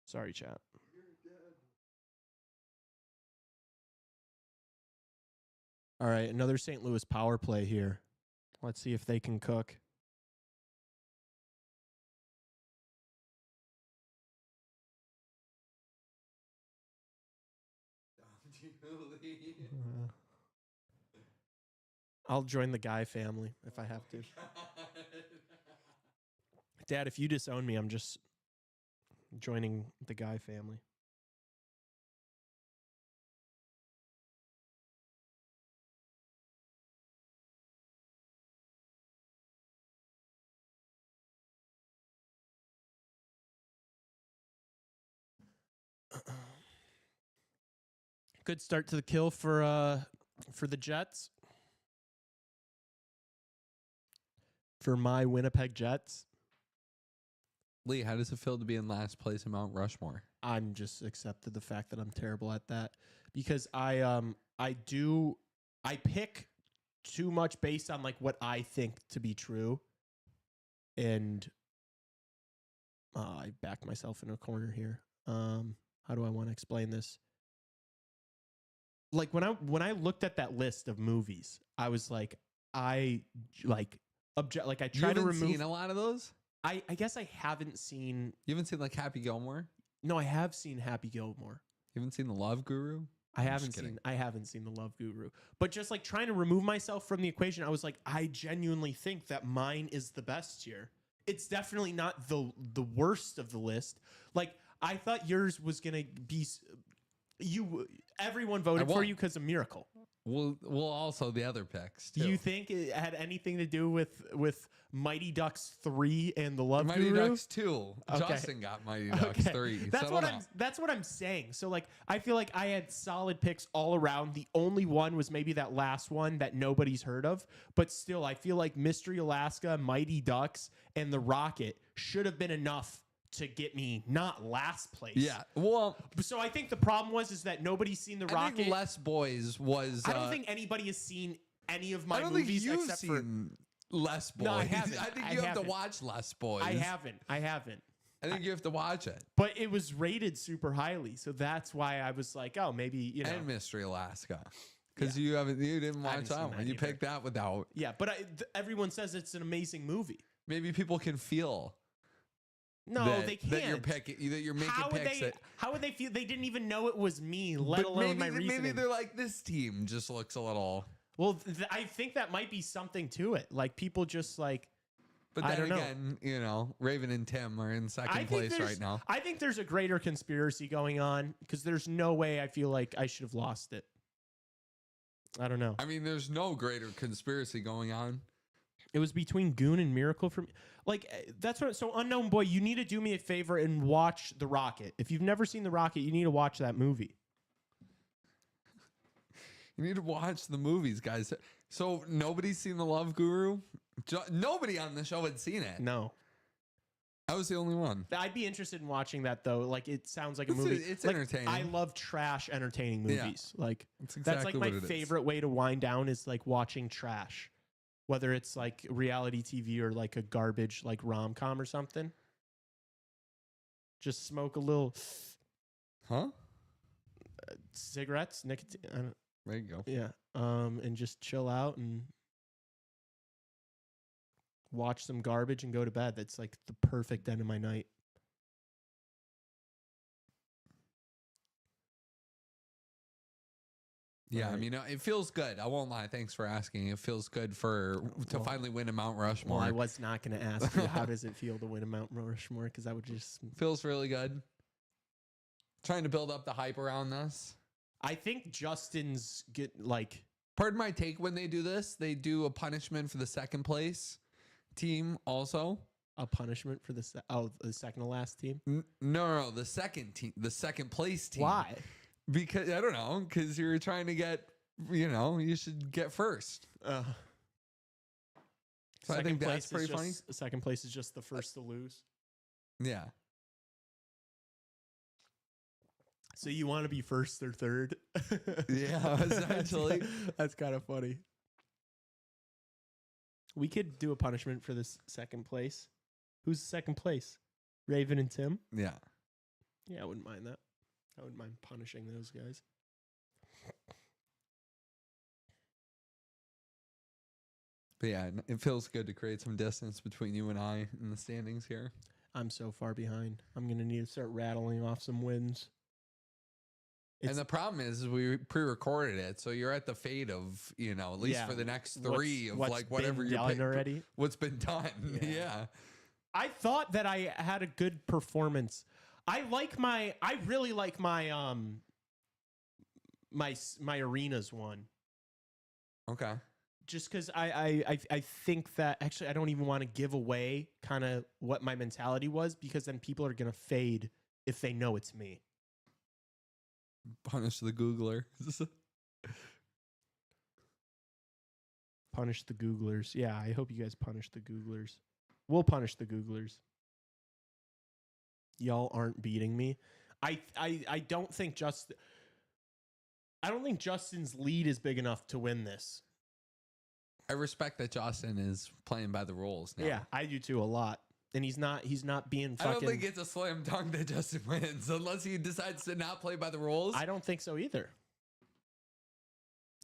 Sorry, chat. All right, another St. Louis power play here. Let's see if they can cook. I'll join the Guy family if I have to. Dad, if you disown me, I'm just joining the Guy family. Good start to the kill for the Jets. For my Winnipeg Jets. Lee, how does it feel to be in last place in Mount Rushmore? I'm just accepted the fact that I'm terrible at that because I pick too much based on like what I think to be true, and I backed myself in a corner here. How do I want to explain this? Like when I looked at that list of movies, I was like, I try to remove. Seen a lot of those. I guess I haven't seen. You haven't seen like Happy Gilmore? No, I have seen Happy Gilmore. You haven't seen The Love Guru? I haven't seen The Love Guru. But just like trying to remove myself from the equation, I was like, I genuinely think that mine is the best here. It's definitely not the worst of the list. Like I thought yours was gonna be. Everyone voted for you because of Miracle. Well, also the other picks too. Do you think it had anything to do with Mighty Ducks 3 and The Love Mighty Guru? Ducks 2. Okay. Justin got Mighty Ducks 3. That's what I'm saying. So like I feel like I had solid picks all around. The only one was maybe that last one that nobody's heard of, but still I feel like Mystery Alaska, Mighty Ducks, and The Rocket should have been enough to get me not last place. Yeah. Well, so I think the problem is that nobody's seen The Rocket. I think Less Boys was. I don't think anybody has seen any of my I don't movies think you've except seen Less Boys. No, I haven't. I think I you have to haven't. watch Less Boys. I haven't. I think you have to watch it. But it was rated super highly, so that's why I was like, oh, maybe you know. And Mystery Alaska, because you didn't watch haven't seen that that one. You either. picked that without. Yeah, but everyone says it's an amazing movie. Maybe people can feel. No, they can't. That you're picking. That you're making picks. How would they feel? They didn't even know it was me, let alone my reasoning. Maybe they're like, this team just looks a little. Well, I think that might be something to it. Like people just like. But then again, Raven and Tim are in second place right now. I think there's a greater conspiracy going on because there's no way I feel like I should have lost it. I don't know. I mean, there's no greater conspiracy going on. It was between Goon and Miracle for me. Like, that's what. So, Unknown Boy, you need to do me a favor and watch The Rocket. If you've never seen The Rocket, you need to watch that movie. You need to watch the movies, guys. So nobody's seen The Love Guru? Nobody on the show had seen it. No. I was the only one. I'd be interested in watching that, though. Like, it sounds like a movie. It's like, entertaining. I love trash, entertaining movies. Yeah. Like, That's that's exactly like my what it favorite way to wind down is like watching trash, whether it's like reality TV or like a garbage like rom-com or something. Just smoke a little cigarettes, nicotine. There you go. Yeah. And just chill out and watch some garbage and go to bed. That's like the perfect end of my night. Yeah, Right. I mean, it feels good. I won't lie. Thanks for asking. It feels good to finally win a Mount Rushmore. Well, I was not going to ask you how does it feel to win a Mount Rushmore, because I would just... Feels really good. Trying to build up the hype around this. I think Justin's get like... Pardon my take, when they do this, they do a punishment for the second place team also. A punishment for the second to last team? No, the second team, the second place team. Why? Because, I don't know, because you're trying to get, you should get first. So I think that's pretty funny. Second place is just the first to lose. Yeah. So you want to be first or third? Yeah, essentially. That's kind of funny. We could do a punishment for this second place. Who's second place? Raven and Tim? Yeah. Yeah, I wouldn't mind that. I wouldn't mind punishing those guys. But yeah, it feels good to create some distance between you and I in the standings here. I'm so far behind. I'm going to need to start rattling off some wins. And the problem is we pre-recorded it, so you're at the fate of, at least for the next three of what's like whatever been you're done already. What's been done. Yeah. I thought that I had a good performance. I really like my my arenas one. Okay. Just because I think that actually I don't even want to give away kind of what my mentality was, because then people are gonna fade if they know it's me. Punish the Googler. Punish the Googlers. Yeah, I hope you guys punish the Googlers. We'll punish the Googlers. Y'all aren't beating me. I don't think Justin's lead is big enough to win this. I respect that Justin is playing by the rules now. Yeah, I do too a lot. And he's not being fucking... I don't think it's a slam dunk that Justin wins unless he decides to not play by the rules. I don't think so either.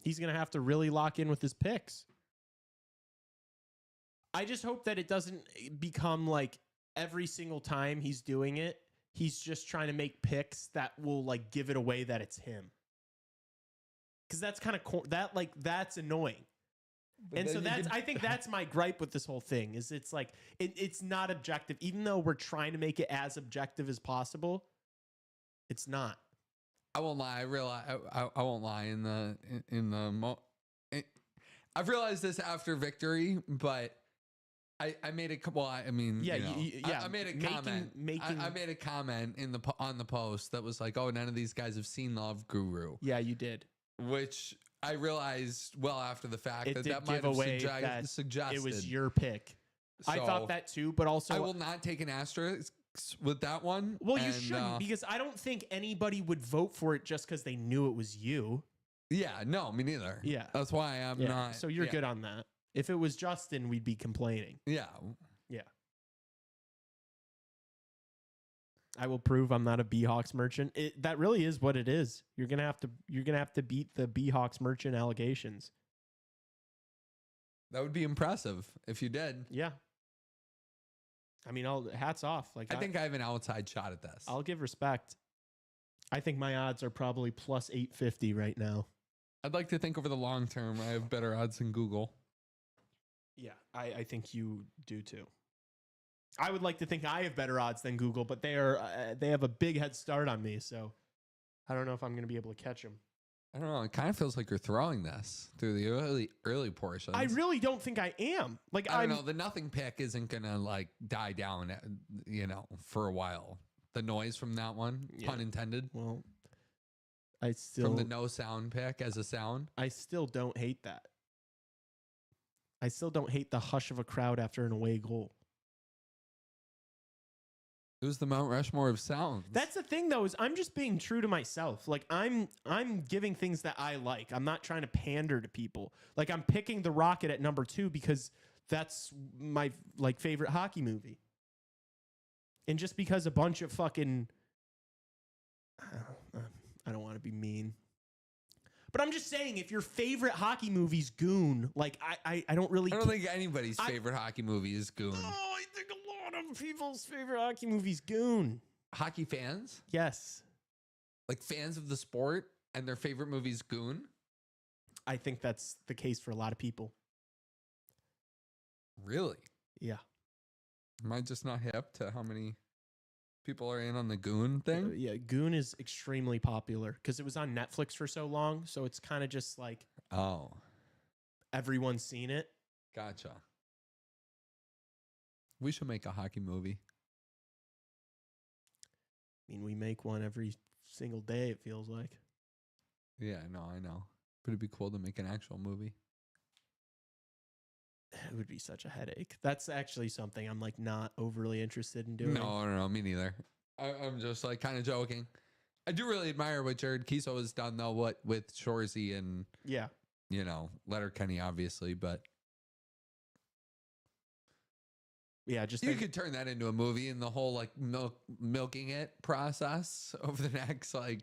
He's going to have to really lock in with his picks. I just hope that it doesn't become like every single time he's doing it, he's just trying to make picks that will like give it away that it's him. Because that's kind of that's annoying. But and so I think that's my gripe with this whole thing is it's like it's not objective. Even though we're trying to make it as objective as possible, it's not. I won't lie. I won't lie I've realized this after victory, but I made a couple. I mean, yeah, I made a comment. I made a comment on the post that was like, "Oh, none of these guys have seen Love Guru." Yeah, you did. Which I realized well after the fact that might have suggested it was your pick. So I thought that too, but also I will not take an asterisk with that one. Well, you shouldn't, because I don't think anybody would vote for it just because they knew it was you. Yeah, no, me neither. Yeah, that's why I'm not. So you're good on that. If it was Justin, we'd be complaining. Yeah. I will prove I'm not a Beehawks merchant. That really is what it is. You're gonna have to beat the Beehawks merchant allegations. That would be impressive if you did. Yeah. I mean, hats off. Like I think I have an outside shot at this. I'll give respect. I think my odds are probably plus 850 right now. I'd like to think over the long term I have better odds than Google. Yeah, I think you do too. I would like to think I have better odds than Google, but they have a big head start on me, so I don't know if I'm going to be able to catch them. I don't know. It kind of feels like you're throwing this through the early portions. I really don't think I am. Like I don't know. The nothing pick isn't going to like die down, for a while. The noise from that one, pun intended. Well, from the no sound pick as a sound. I still don't hate that. I still don't hate the hush of a crowd after an away goal. It was the Mount Rushmore of sounds. That's the thing, though, is I'm just being true to myself. Like, I'm giving things that I like. I'm not trying to pander to people. Like, I'm picking The Rocket at number 2 because that's my like favorite hockey movie. And just because a bunch of fucking... I don't want to be mean. But I'm just saying, if your favorite hockey movie's Goon, like, I don't really... I don't think anybody's favorite hockey movie is Goon. Oh, I think a lot of people's favorite hockey movie's Goon. Hockey fans? Yes. Like fans of the sport and their favorite movie's Goon? I think that's the case for a lot of people. Really? Yeah. Am I just not hip to how many people are in on the Goon thing? Yeah, Goon is extremely popular because it was on Netflix for so long. So it's kind of just like, oh, everyone's seen it. Gotcha. We should make a hockey movie. I mean, we make one every single day, it feels like. Yeah, no, I know. But it'd be cool to make an actual movie. It would be such a headache. That's actually something I'm like not overly interested in doing. No, me neither. I'm just like kind of joking. I do really admire what Jared Kiso has done though, with Shoresy and Letterkenny obviously, but yeah, just you could turn that into a movie and the whole like milking it process over the next I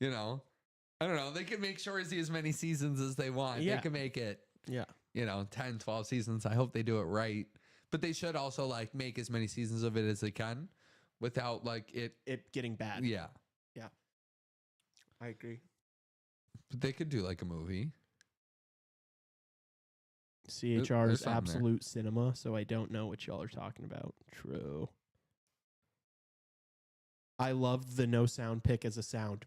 don't know. They can make Shoresy as many seasons as they want. Yeah. They can make it. Yeah. 10, 12 seasons. I hope they do it right. But they should also like make as many seasons of it as they can without like it getting bad. Yeah. Yeah. I agree. But they could do like a movie. CHR is absolute cinema, so I don't know what y'all are talking about. True. I love the no sound pick as a sound.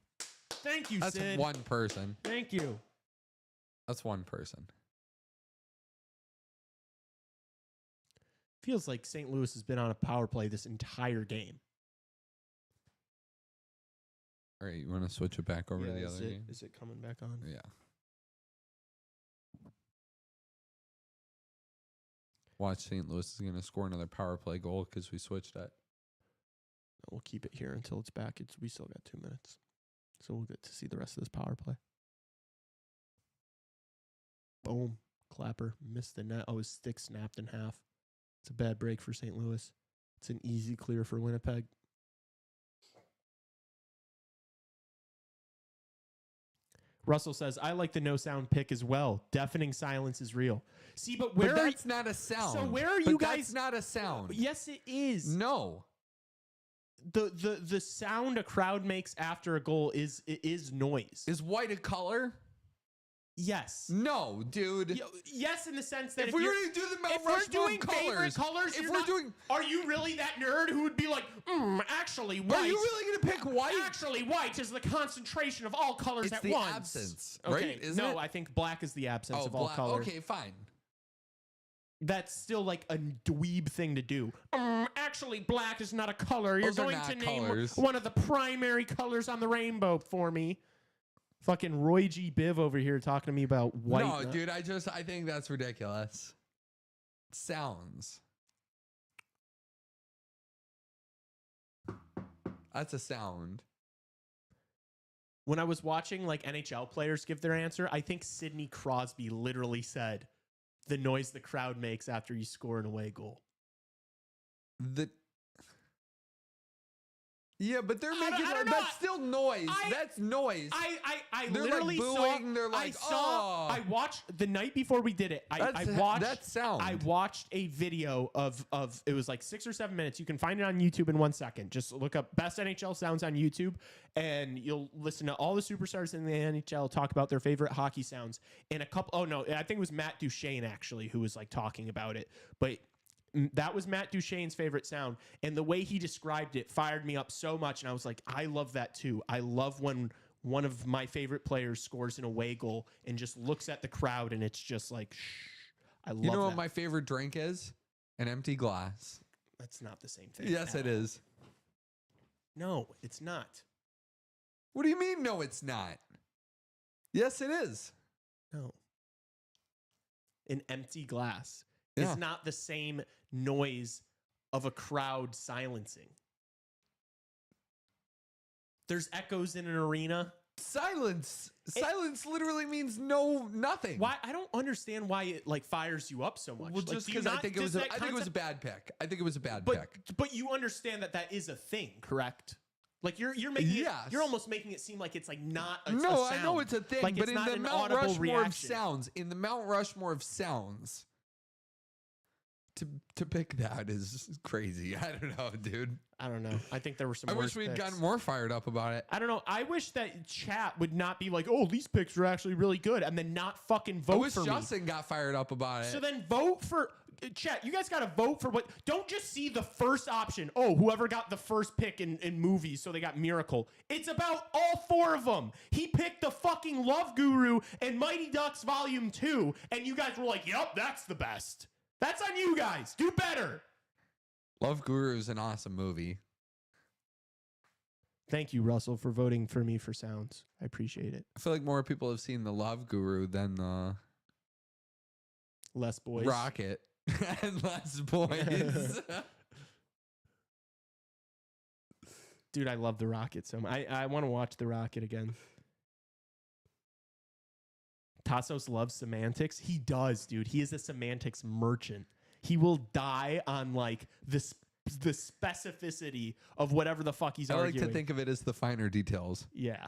Thank you, That's Sid. one person. Thank you. That's one person. Feels like St. Louis has been on a power play this entire game. All right, you want to switch it back over to the other game? Is it coming back on? Yeah. Watch, St. Louis is going to score another power play goal because we switched it. We'll keep it here until it's back. We still got 2 minutes. So we'll get to see the rest of this power play. Boom. Clapper. Missed the net. Oh, his stick snapped in half. It's a bad break for St. Louis. It's an easy clear for Winnipeg. Russell says, I like the no sound pick as well. Deafening silence is real. See, but that's not a sound. So where are you guys? That's not a sound. Yes, it is. No. The sound a crowd makes after a goal is noise. Is white a color? Yes. No, dude. Yes, in the sense that if we were to do the Mount Rushmore of favorite colors, are you really that nerd who would be like, actually white? Are you really gonna pick white? Actually, white is the concentration of all colors at once. It's the absence, right? Okay, Isn't it? I think black is the absence of all colors. Okay, fine. That's still like a dweeb thing to do. Actually, black is not a color. You're going to name one of the primary colors on the rainbow for me. Fucking Roy G. Biv over here talking to me about white. No, dude, I think that's ridiculous. Sounds. That's a sound. When I was watching like NHL players give their answer, I think Sidney Crosby literally said the noise the crowd makes after you score an away goal. Yeah, but they're making that's still noise. That's noise. They're literally like booing. They're like, I watched the night before we did it. I watched that sound. I watched a video of it was like 6 or 7 minutes. You can find it on YouTube in 1 second. Just look up best NHL sounds on YouTube, and you'll listen to all the superstars in the NHL talk about their favorite hockey sounds. And I think it was Matt Duchene actually who was like talking about it, but. That was Matt Duchene's favorite sound, and the way he described it fired me up so much, and I was like, I love that too. I love when one of my favorite players scores an away goal and just looks at the crowd, and it's just like, shh. I love that. You know what my favorite drink is? An empty glass. That's not the same thing. Yes, it is. No, it's not. What do you mean? No, it's not. Yes, it is. No. An empty glass Yeah. is not the same noise of a crowd silencing. There's echoes in an arena. Silence. Silence literally means nothing. Why? I don't understand why it like fires you up so much. Well, like, just because I think it was a bad pick. I think it was a bad pick. But you understand that is a thing, correct? Like you're making Yes. you're almost making it seem like it's like not a No, sound. I know it's a thing, like but it's in not the an Mount audible Rushmore reaction. of sounds, to pick that is crazy. I don't know, dude. I don't know. I think there were some I worse wish we'd picks. gotten more fired up about it. I don't know. I wish that chat would not be like, oh, these picks are actually really good, and then not fucking I vote wish for me. Justin got fired up about it. So then vote for chat. You guys got to vote for what? Don't just see the first option. Oh, whoever got the first pick in movies, so they got Miracle. It's about all four of them. He picked the fucking Love Guru and Mighty Ducks Volume 2, and you guys were like, yep, that's the best. That's on you guys. Do better. Love Guru is an awesome movie. Thank you, Russell, for voting for me for sounds. I appreciate it. I feel like more people have seen the Love Guru than the Less boys. Rocket and less boys. Dude, I love the Rocket so much. I want to watch the Rocket again. Tassos loves semantics. He does, dude. He is a semantics merchant. He will die on like the specificity of whatever the fuck he's arguing. I like to think of it as the finer details. Yeah.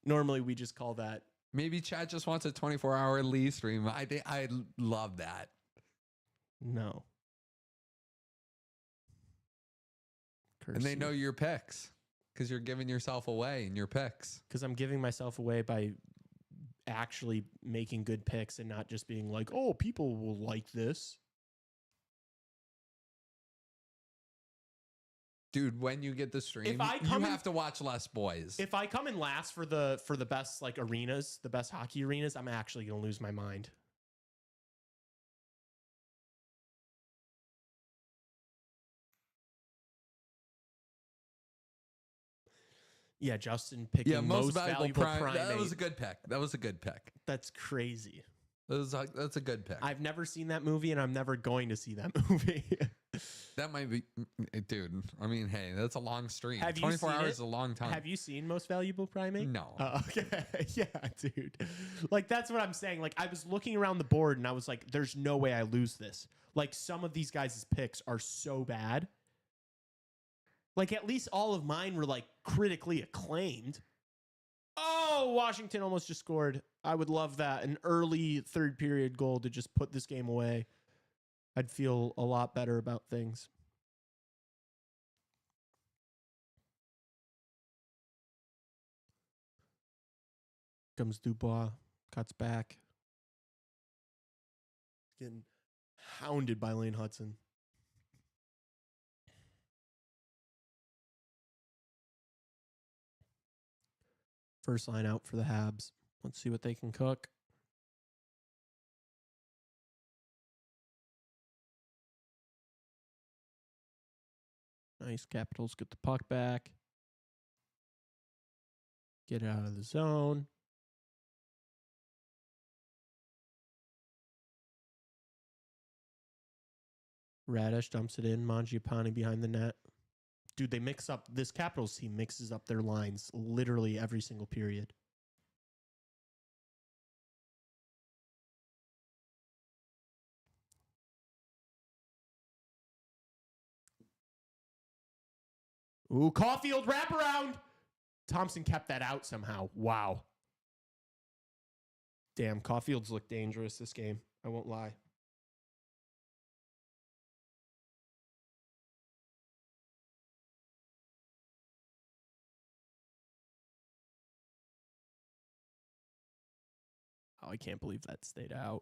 Normally we just call that. Maybe chat just wants a 24-hour Lee stream. I love that. No. And they know your picks because you're giving yourself away in your picks. Because I'm giving myself away by actually making good picks and not just being like, oh, people will like this. Dude, when you get the stream, you have to watch less boys. If I come in last for the best like arenas, the best hockey arenas, I'm actually gonna lose my mind. Yeah, Justin picking most valuable primate. That was a good pick. That was a good pick. That's crazy. That's a good pick. I've never seen that movie, and I'm never going to see that movie. That might be, dude. I mean, hey, that's a long stream. Have you 24 seen hours it? is a long time. Have you seen Most Valuable Primate? No. Okay. Yeah, dude. Like, that's what I'm saying. Like, I was looking around the board, and I was like, there's no way I lose this. Like, some of these guys' picks are so bad. Like, at least all of mine were, like, critically acclaimed. Oh, Washington almost just scored. I would love that. An early third period goal to just put this game away. I'd feel a lot better about things. Comes Dubois. Cuts back. Getting hounded by Lane Hudson. First line out for the Habs. Let's see what they can cook. Nice. Capitals get the puck back. Get it out of the zone. Radish dumps it in. Mangiapane behind the net. Dude, they mix up. This Capitals team mixes up their lines literally every single period. Ooh, Caulfield wraparound. Thompson kept that out somehow. Wow. Damn, Caulfield's looked dangerous this game. I won't lie. Oh, I can't believe that stayed out.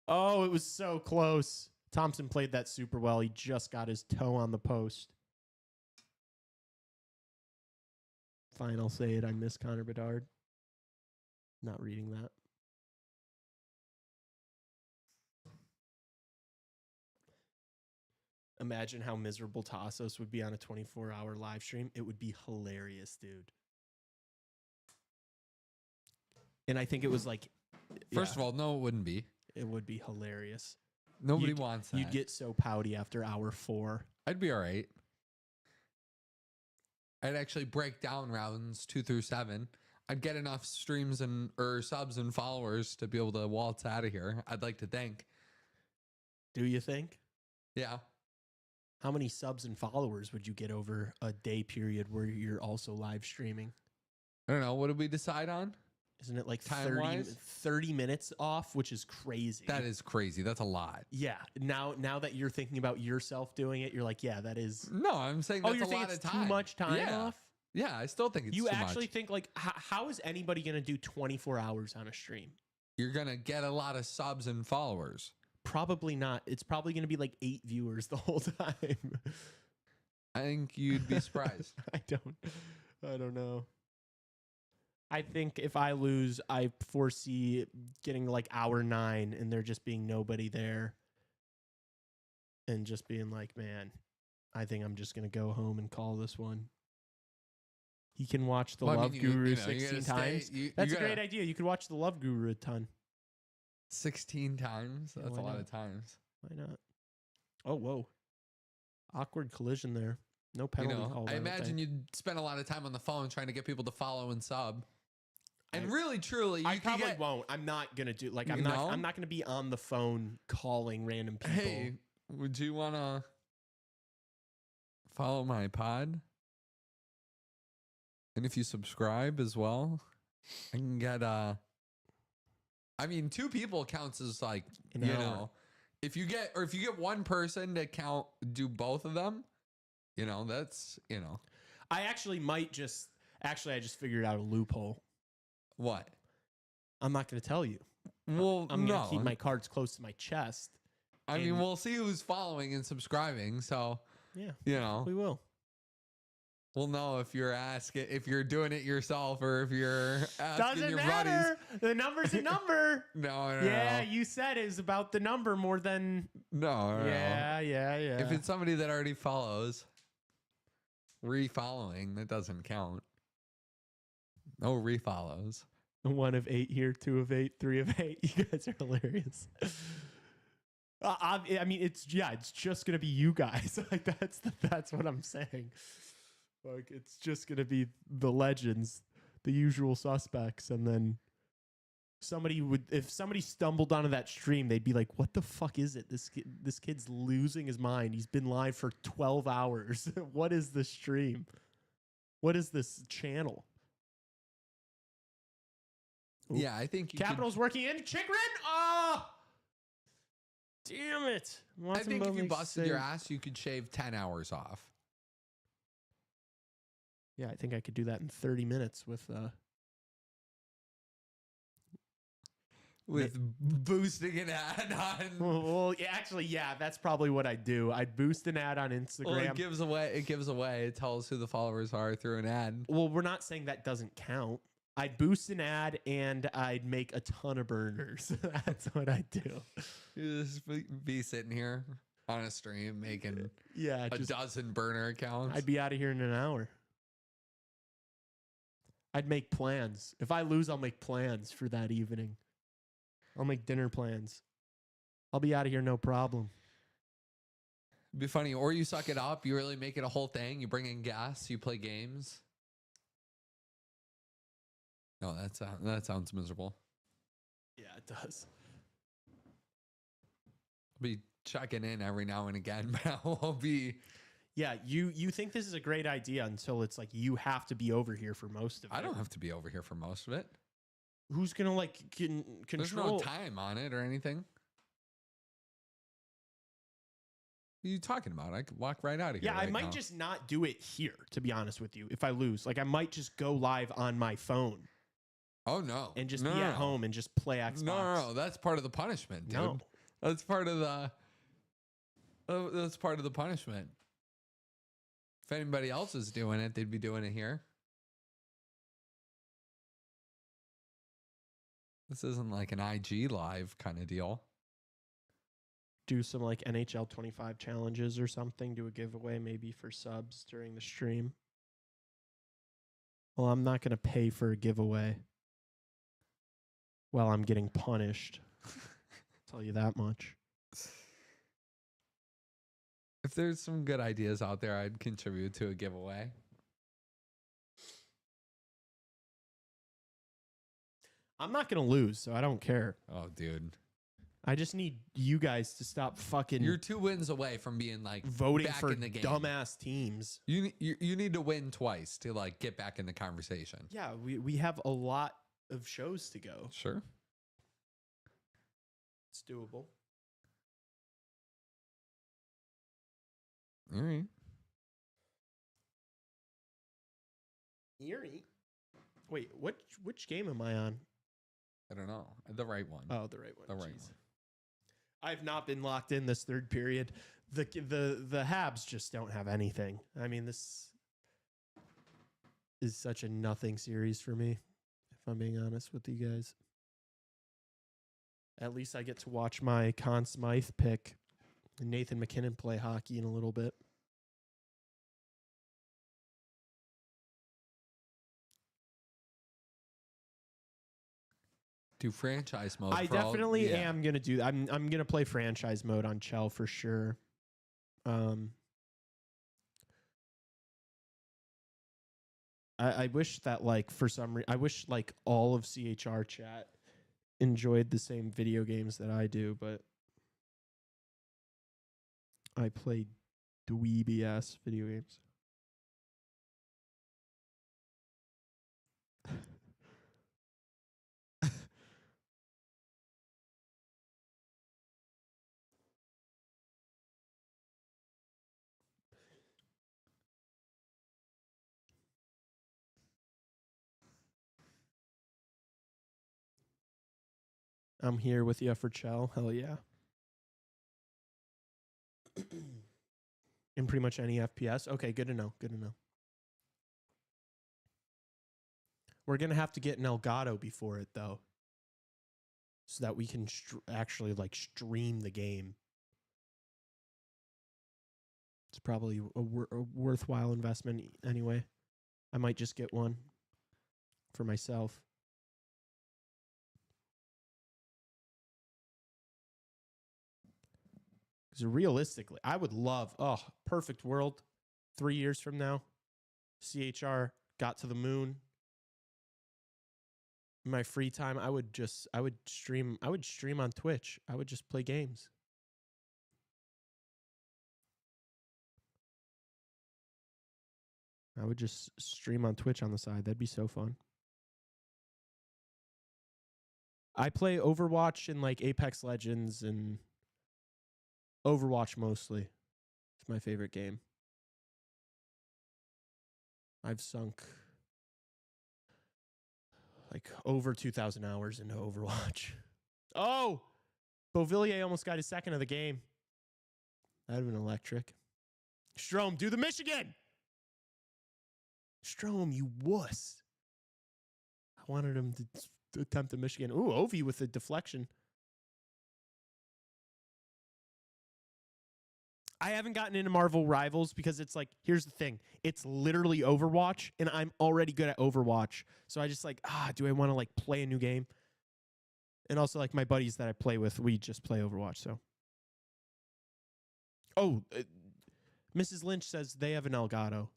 Oh, it was so close. Thompson played that super well. He just got his toe on the post. Fine, I'll say it. I miss Connor Bedard. Not reading that. Imagine how miserable Tassos would be on a 24-hour live stream. It would be hilarious, dude. And I think it was like, First of all, no, it wouldn't be. it would be hilarious. Nobody wants that. You'd get so pouty after hour 4. I'd be all right. I'd actually break down rounds 2 through 7. I'd get enough streams and or subs and followers to be able to waltz out of here. I'd like to think. Do you think? Yeah. How many subs and followers would you get over a day period where you're also live streaming? I don't know. What did we decide on? Isn't it like Time-wise? 30 minutes off, which is crazy? That is crazy. That's a lot. Yeah. Now that you're thinking about yourself doing it, you're like, yeah, that is. No, I'm saying that's you're a saying lot it's of time. too much time Yeah. off? Yeah, I still think it's You too actually much. think like, how is anybody going to do 24 hours on a stream? You're going to get a lot of subs and followers. Probably not. It's probably going to be like 8 viewers the whole time. I think you'd be surprised. I don't know. I think if I lose, I foresee getting like hour 9 and there just being nobody there and just being like, man, I think I'm just going to go home and call this one. He can watch The Love Guru 16 times. That's a great idea. You could watch The Love Guru a ton. 16 times? Yeah, That's a why lot not? of times. Why not? Oh, whoa. Awkward collision there. No penalty call. I imagine you'd spend a lot of time on the phone trying to get people to follow and sub. And really, truly, I probably won't. I'm not gonna do like I'm not gonna be on the phone calling random people. Hey, would you want to follow my pod? And if you subscribe as well, I can get I mean, 2 people counts as like An hour. if you get one person to do both of them, that's I actually might just I just figured out a loophole. what? I'm not gonna tell you. Well, I'm gonna keep my cards close to my chest. I mean, we'll see who's following and subscribing. So Yeah, we will. we'll know if you're doing it yourself or if you're asking Doesn't your matter. The number's a number. No, Yeah, you said it was about the number more than. no. Yeah. If it's somebody that already follows, refollowing, that doesn't count. No refollows. 1 of 8 here, 2 of 8, 3 of 8. You guys are hilarious. I mean, it's just gonna be you guys. Like that's what I'm saying. Like it's just gonna be the legends, the usual suspects, and then if somebody stumbled onto that stream, they'd be like, "What the fuck is it? This kid's losing his mind. He's been live for 12 hours. What is this stream? What is this channel?" Ooh. Yeah, I think Capital's working in. Chikrin! Oh! Damn it. I think if you busted your ass, you could shave 10 hours off. Yeah, I think I could do that in 30 minutes with boosting an ad on. Well, yeah, actually, yeah, that's probably what I'd do. I'd boost an ad on Instagram. Well, it gives away. It tells who the followers are through an ad. Well, we're not saying that doesn't count. I'd boost an ad and I'd make a ton of burners. That's what I'd do. You just be sitting here on a stream making a dozen burner accounts. I'd be out of here in an hour. I'd make plans. If I lose, I'll make plans for that evening. I'll make dinner plans. I'll be out of here, no problem. It'd be funny. Or you suck it up. You really make it a whole thing. You bring in guests. You play games. No, that sounds miserable. Yeah, it does. I'll be checking in every now and again, but I'll be. Yeah, you think this is a great idea until it's like you have to be over here for most of it. I don't have to be over here for most of it. Who's gonna control? There's no time on it or anything. What are you talking about? I could walk right out of here. Yeah, I might just not do it here, to be honest with you. If I lose, like I might just go live on my phone. Oh no! And just be at home and just play Xbox. No, that's part of the punishment, dude. No. That's part of the. That's part of the punishment. If anybody else is doing it, they'd be doing it here. This isn't like an IG live kind of deal. do some like NHL 25 challenges or something, do a giveaway maybe for subs during the stream. Well, I'm not going to pay for a giveaway while I'm getting punished. Tell you that much. If there's some good ideas out there, I'd contribute to a giveaway. I'm not going to lose, so I don't care. Oh, dude. I just need you guys to stop fucking You're 2 wins away from being like voting back for in the game. dumbass teams. You need to win twice to like get back in the conversation. Yeah, we have a lot of shows to go. Sure. It's doable. All right. Erie. Wait, which game am I on? I don't know. The right one. Oh, the right one. The right Jeez. one. I've not been locked in this third period. The Habs just don't have anything. I mean, this is such a nothing series for me, if I'm being honest with you guys. At least I get to watch my Conn Smythe pick and Nathan McKinnon play hockey in a little bit. Do franchise mode. I definitely am gonna do. I'm gonna play franchise mode on Chell for sure. I wish that like for some reason I wish like all of CHR chat enjoyed the same video games that I do, but I play dweeby ass video games. I'm here with you for Chell. Hell yeah. In pretty much any FPS. Okay, good to know. Good to know. We're going to have to get an Elgato before it, though, so that we can actually, like, stream the game. It's probably a worthwhile investment anyway. I might just get one for myself. Because realistically, I would love, perfect world, 3 years from now, CHR got to the moon. In my free time, I would stream on Twitch. I would just play games. I would just stream on Twitch on the side. That'd be so fun. I play Overwatch and like Apex Legends and Overwatch mostly. It's my favorite game. I've sunk like over 2,000 hours into Overwatch. Oh! Beauvillier almost got his second of the game. That'd have been electric. Strome, do the Michigan! Strome, you wuss. I wanted him to attempt the Michigan. Ooh, Ovi with the deflection. I haven't gotten into Marvel Rivals because it's like, here's the thing. It's literally Overwatch, and I'm already good at Overwatch. So I just like, do I want to like play a new game? And also like my buddies that I play with, we just play Overwatch, so. Oh, Mrs. Lynch says they have an Elgato.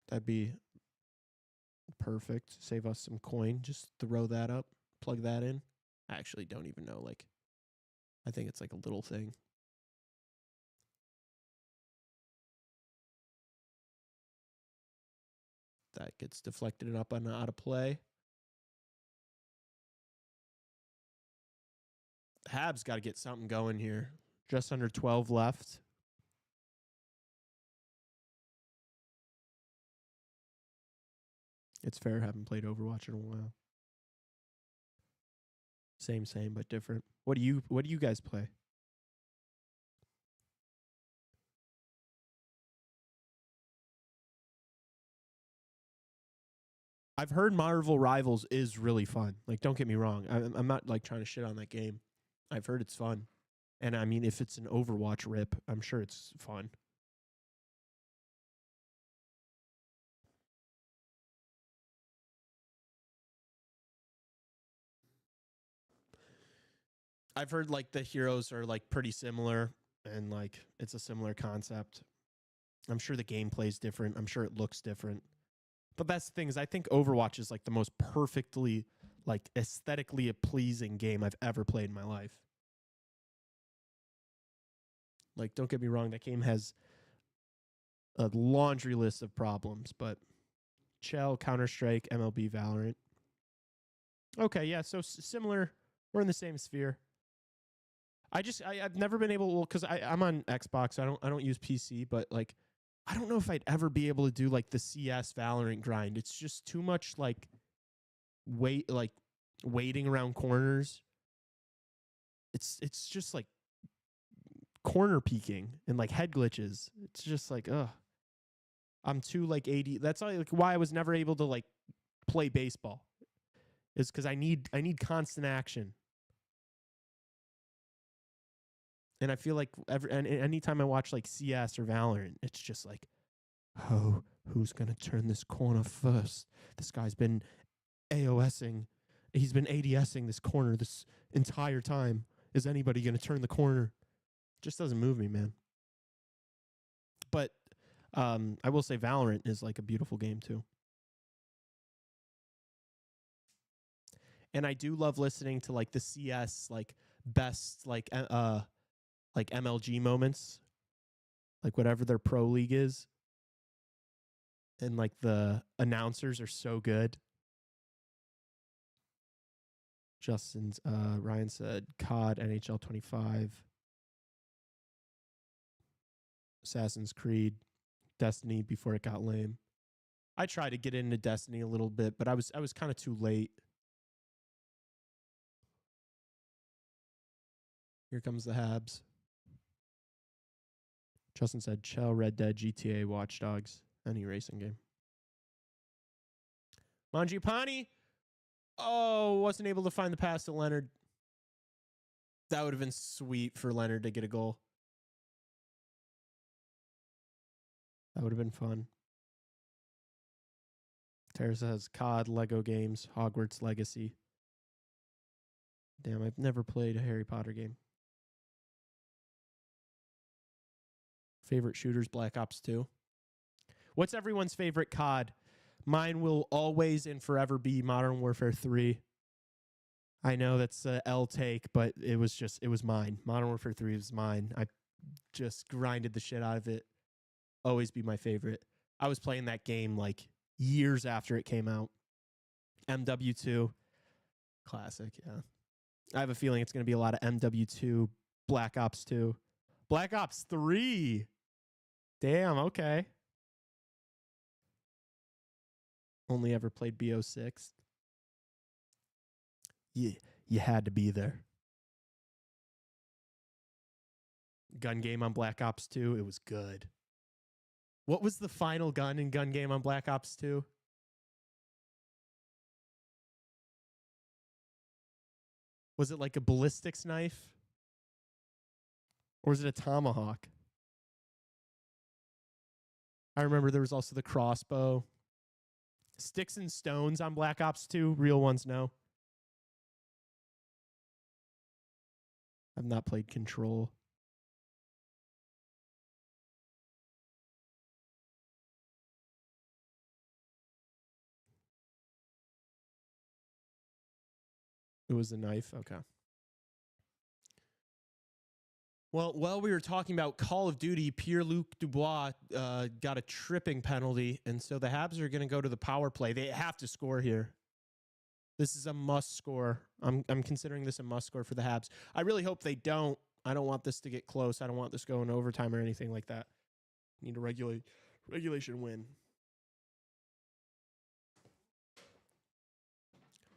That'd be perfect. Save us some coin. Just throw that up, plug that in. I actually don't even know, like, I think it's like a little thing. That gets deflected up and out of play. Habs got to get something going here. Just under 12 left. It's fair. Haven't played Overwatch in a while. Same, but different. What do you guys play? I've heard Marvel Rivals is really fun. Like, don't get me wrong. I'm not like trying to shit on that game. I've heard it's fun. And I mean, if it's an Overwatch rip, I'm sure it's fun. I've heard like the heroes are like pretty similar and like it's a similar concept. I'm sure the gameplay's different. I'm sure it looks different. But that's the thing is I think Overwatch is like the most perfectly like aesthetically pleasing game I've ever played in my life. Like, don't get me wrong, that game has a laundry list of problems, but NHL, Counter-Strike, MLB, Valorant. Okay, yeah, so similar. We're in the same sphere. I've never been able, because I'm on Xbox, so I don't use PC, but like I don't know if I'd ever be able to do like the CS Valorant grind. It's just too much like waiting around corners. It's just like corner peeking and like head glitches. It's just like I'm too like AD. That's like why I was never able to like play baseball. Is because I need constant action. And I feel like anytime I watch like CS or Valorant, it's just like, oh, who's going to turn this corner first? This guy's been AOSing. He's been ADSing this corner this entire time. Is anybody going to turn the corner? Just doesn't move me, man. But I will say Valorant is like a beautiful game too. And I do love listening to like the CS like best like MLG moments, like whatever their pro league is. And like the announcers are so good. Justin's Ryan said COD NHL 25, Assassin's Creed, Destiny before it got lame. I tried to get into Destiny a little bit, but I was kind of too late. Here comes the Habs. Justin said Chell, Red Dead, GTA, Watch Dogs, any racing game. Mangiapane. Oh, wasn't able to find the pass to Leonard. That would have been sweet for Leonard to get a goal. That would have been fun. Tara says COD, Lego games, Hogwarts Legacy. Damn, I've never played a Harry Potter game. Favorite shooters, Black Ops 2. What's everyone's favorite COD? Mine will always and forever be Modern Warfare 3. I know that's a L take, but it was mine. Modern Warfare 3 was mine. I just grinded the shit out of it. Always be my favorite. I was playing that game like years after it came out. MW2. Classic, yeah. I have a feeling it's going to be a lot of MW2, Black Ops 2. Black Ops 3. Damn, okay. Only ever played BO6. Yeah, you had to be there. Gun game on Black Ops 2, it was good. What was the final gun in gun game on Black Ops 2? Was it like a ballistics knife? Or was it a tomahawk? I remember there was also the crossbow. Sticks and stones on Black Ops 2. Real ones, no. I've not played Control. It was a knife. Okay. Well, while we were talking about Call of Duty, Pierre-Luc Dubois got a tripping penalty, and so the Habs are going to go to the power play. They have to score here. This is a must score. I'm considering this a must score for the Habs. I really hope they don't. I don't want this to get close. I don't want this going overtime or anything like that. Need a regulation win.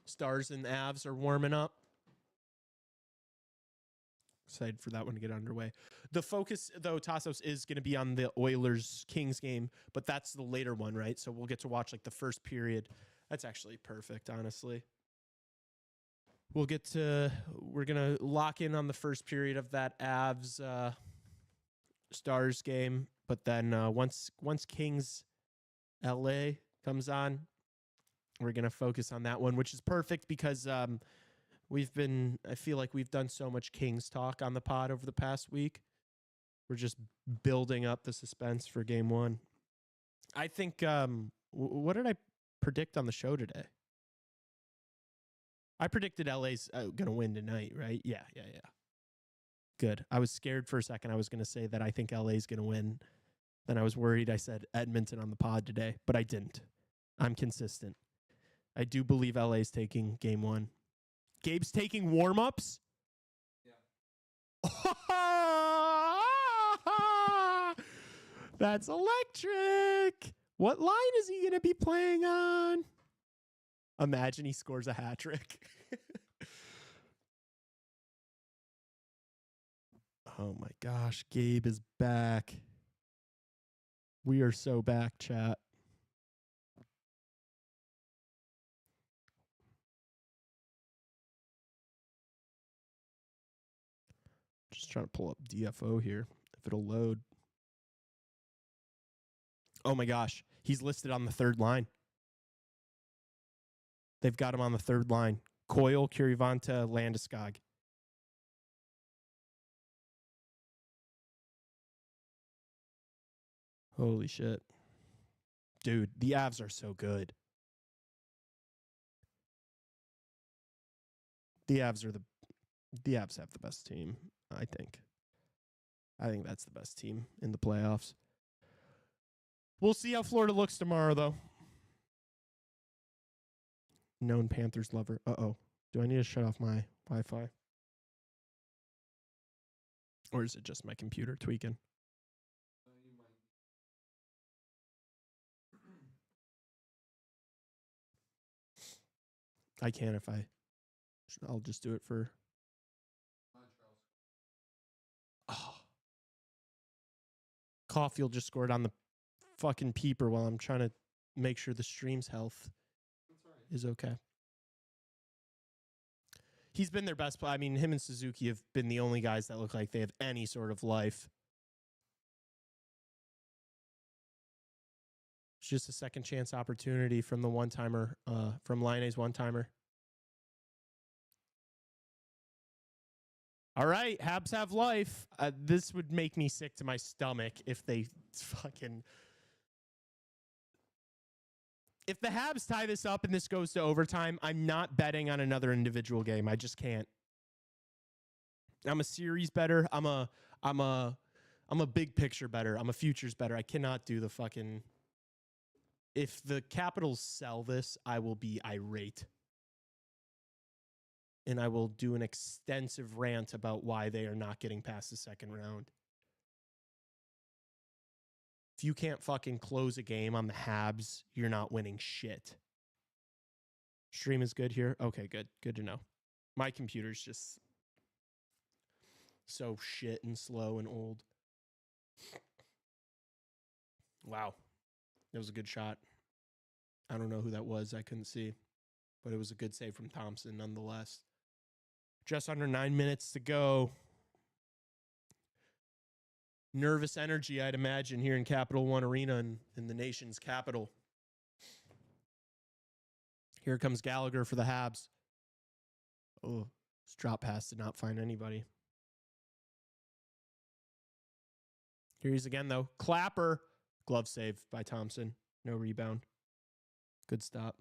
Stars and Avs are warming up. Excited for that one to get underway. The focus, though, Tassos, is going to be on the Oilers-Kings game, but that's the later one, right? So we'll get to watch like the first period That's actually perfect, honestly. We're going to lock in on the first period of that Avs Stars game. But then once Kings LA comes on, we're going to focus on that one, which is perfect because I feel like we've done so much Kings talk on the pod over the past week. We're just building up the suspense for game one. I think, what did I predict on the show today? I predicted LA's going to win tonight, right? Yeah. Good. I was scared for a second. I was going to say that I think LA's going to win. Then I was worried I said Edmonton on the pod today, but I didn't. I'm consistent. I do believe LA's taking game one. Gabe's taking warm-ups? Yeah. That's electric. What line is he going to be playing on? Imagine he scores a hat trick. Oh my gosh, Gabe is back. We are so back, chat. Just trying to pull up DFO here, if it'll load. Oh my gosh, he's listed on the third line. They've got him on the third line. Coyle, Kurivanta, Landeskog. Holy shit. Dude, the Avs are so good. The Avs have the best team, I think. I think that's the best team in the playoffs. We'll see how Florida looks tomorrow, though. Known Panthers lover. Uh-oh. Do I need to shut off my Wi-Fi? Or is it just my computer tweaking? I can if I'll just do it for... Oh. Caulfield just scored on the fucking peeper while I'm trying to make sure the stream's health is okay. He's been their best player. I mean, him and Suzuki have been the only guys that look like they have any sort of life. It's just a second chance opportunity from the one-timer, from Laine's one-timer. All right, Habs have life. This would make me sick to my stomach if they fucking... If the Habs tie this up and this goes to overtime, I'm not betting on another individual game. I just can't. I'm a series better. I'm a big picture better. I'm a futures better. I cannot do the fucking... If the Capitals sell this, I will be irate. And I will do an extensive rant about why they are not getting past the second round. If you can't fucking close a game on the Habs, you're not winning shit. Stream is good here? Okay, good. Good to know. My computer's just so shit and slow and old. Wow. That was a good shot. I don't know who that was. I couldn't see. But it was a good save from Thompson nonetheless. Just under 9 minutes to go. Nervous energy, I'd imagine, here in Capital One Arena in the nation's capital. Here comes Gallagher for the Habs. Oh, this drop pass did not find anybody. Here he is again, though. Clapper. Glove save by Thompson. No rebound. Good stop.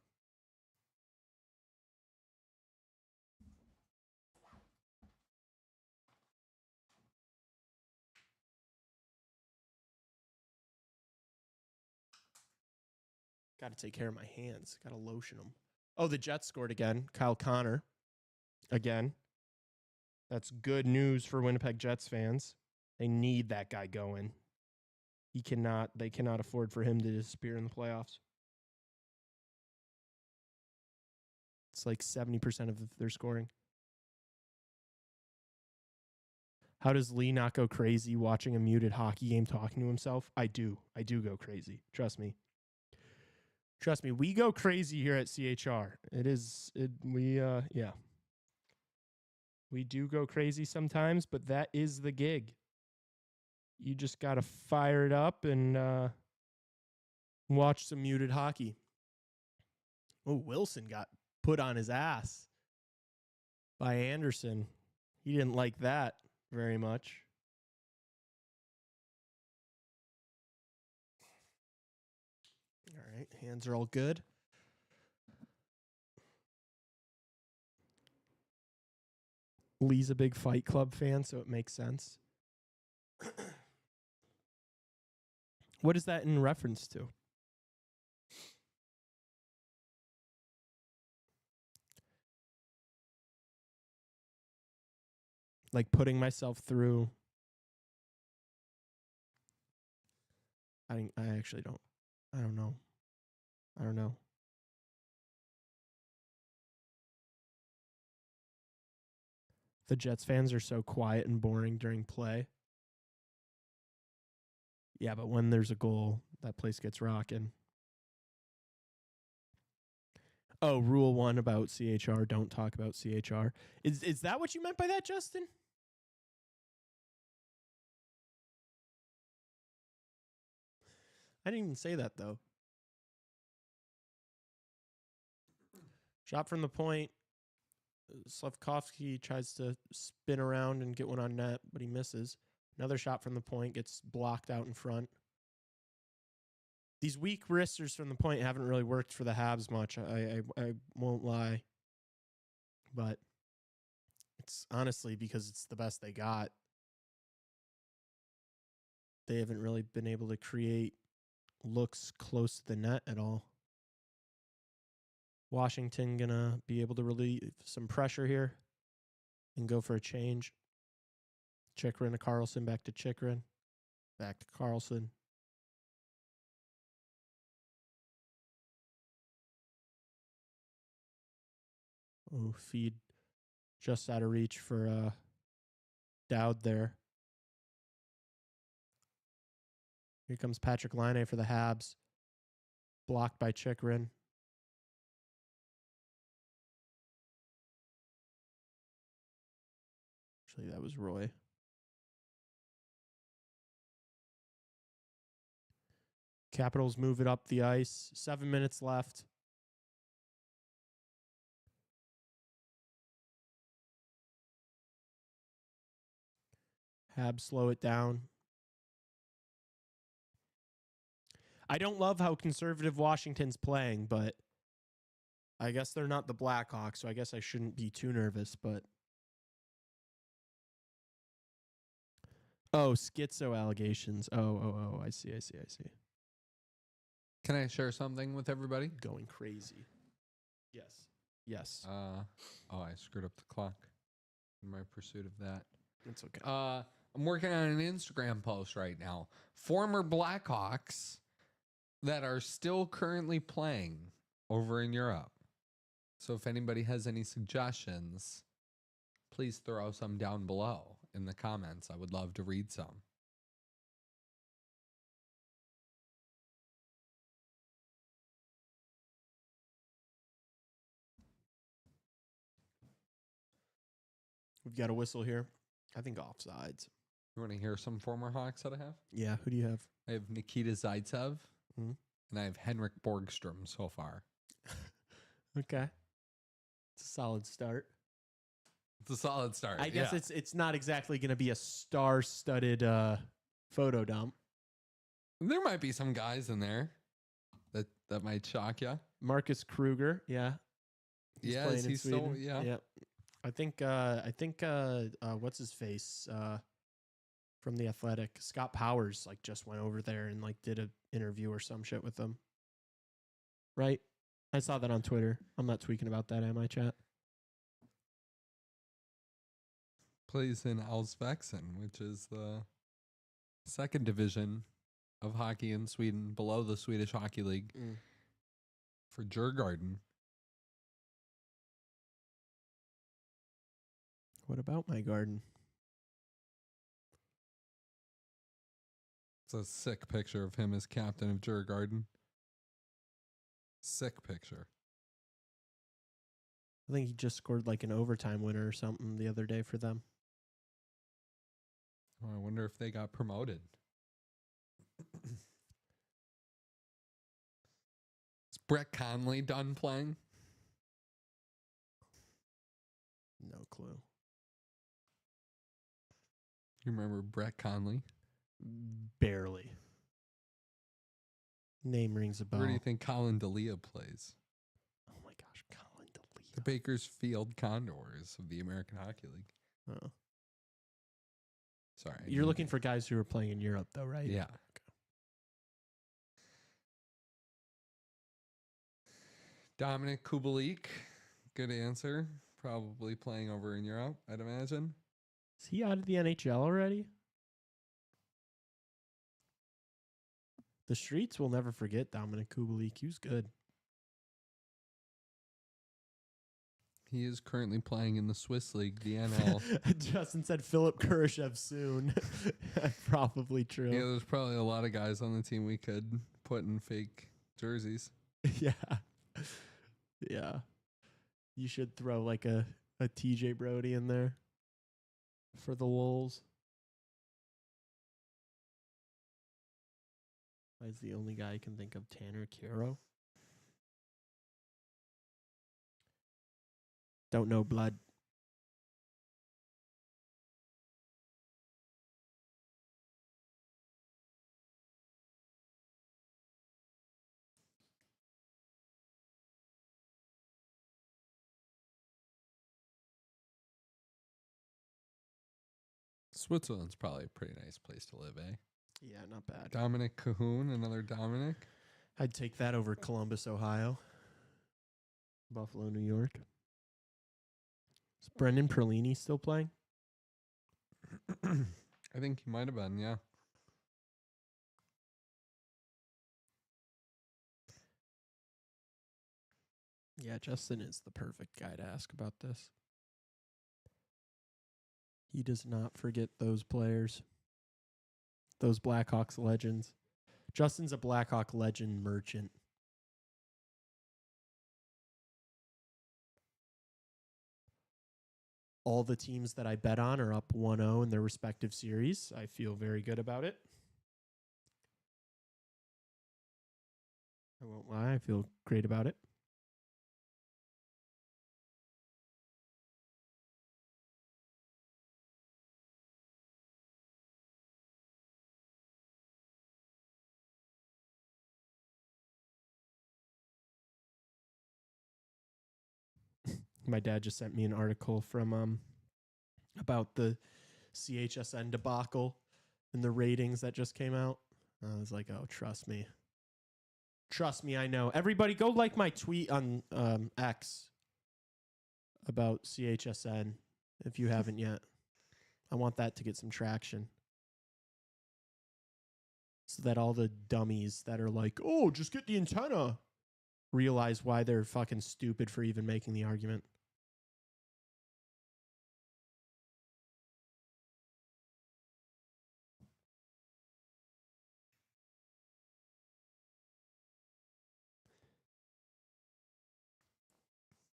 Got to take care of my hands. Got to lotion them. Oh, the Jets scored again. Kyle Connor. Again. That's good news for Winnipeg Jets fans. They need that guy going. They cannot afford for him to disappear in the playoffs. It's like 70% of their scoring. How does Lee not go crazy watching a muted hockey game talking to himself? I do. I do go crazy. Trust me. Trust me, we go crazy here at CHR. Yeah. We do go crazy sometimes, but that is the gig. You just got to fire it up and watch some muted hockey. Oh, Wilson got put on his ass by Anderson. He didn't like that very much. All right, hands are all good. Lee's a big Fight Club fan, so it makes sense. What is that in reference to? Like putting myself through. I actually don't. I don't know. The Jets fans are so quiet and boring during play. Yeah, but when there's a goal, that place gets rocking. Oh, rule 1 about CHR, don't talk about CHR. Is that what you meant by that, Justin? I didn't even say that, though. Shot from the point. Slavkovsky tries to spin around and get one on net, but he misses. Another shot from the point gets blocked out in front. These weak wristers from the point haven't really worked for the Habs much. I won't lie. But it's honestly because it's the best they got. They haven't really been able to create looks close to the net at all. Washington gonna be able to relieve some pressure here and go for a change. Chychrun to Carlson, back to Chychrun, back to Carlson. Oh, feed just out of reach for Dowd there. Here comes Patrick Laine for the Habs. Blocked by Chychrun. Actually, that was Roy. Capitals move it up the ice. 7 minutes left. Habs slow it down. I don't love how conservative Washington's playing, but I guess they're not the Blackhawks, so I guess I shouldn't be too nervous, but oh, schizo allegations. Oh, I see. Can I share something with everybody? Going crazy. Yes. I screwed up the clock in my pursuit of that. It's okay. I'm working on an Instagram post right now. Former Blackhawks that are still currently playing over in Europe. So if anybody has any suggestions, please throw some down below in the comments. I would love to read some. We've got a whistle here. I think offsides. You want to hear some former Hawks that I have? Yeah, who do you have? I have Nikita Zaitsev, Mhm. and I have Henrik Borgstrom so far. Okay. It's a solid start. It's a solid start. I guess it's not exactly going to be a star-studded photo dump. There might be some guys in there that might shock you. Marcus Kruger, yeah. Is he still? Yeah. I think what's his face from The Athletic, Scott Powers, like just went over there and like did an interview or some shit with them. Right? I saw that on Twitter. I'm not tweaking about that, am I, chat? Plays in Allsvenskan, which is the second division of hockey in Sweden, below the Swedish Hockey League for Djurgården. What about my garden? It's a sick picture of him as captain of Djurgården. Sick picture. I think he just scored like an overtime winner or something the other day for them. Oh, I wonder if they got promoted. Is Brett Conley done playing? No clue. You remember Brett Conley? Barely. Name rings a bell. Where do you think Colin D'Elia plays? Oh my gosh, Colin D'Elia. The Bakersfield Condors of the American Hockey League. Oh. Sorry. You're looking for guys who are playing in Europe, though, right? Yeah. Okay. Dominic Kubalik. Good answer. Probably playing over in Europe, I'd imagine. Is he out of the NHL already? The streets will never forget Dominic Kubalik. He was good. He is currently playing in the Swiss League, the NL. Justin said Philip Kurashev soon. Probably true. Yeah, there's probably a lot of guys on the team we could put in fake jerseys. Yeah. Yeah. You should throw like a TJ Brody in there for the Wolves. That's the only guy I can think of. Tanner Caro. Don't know blood. Switzerland's probably a pretty nice place to live, eh? Yeah, not bad. Dominic Cahoon, another Dominic. I'd take that over Columbus, Ohio. Buffalo, New York. Is Brendan Perlini still playing? I think he might have been, yeah. Yeah, Justin is the perfect guy to ask about this. He does not forget those players. Those Blackhawks legends. Justin's a Blackhawk legend merchant. All the teams that I bet on are up 1-0 in their respective series. I feel very good about it. I won't lie, I feel great about it. My dad just sent me an article from about the CHSN debacle and the ratings that just came out. I was like, oh, trust me. Trust me, I know. Everybody go like my tweet on X about CHSN if you haven't yet. I want that to get some traction. So that all the dummies that are like, oh, just get the antenna, realize why they're fucking stupid for even making the argument.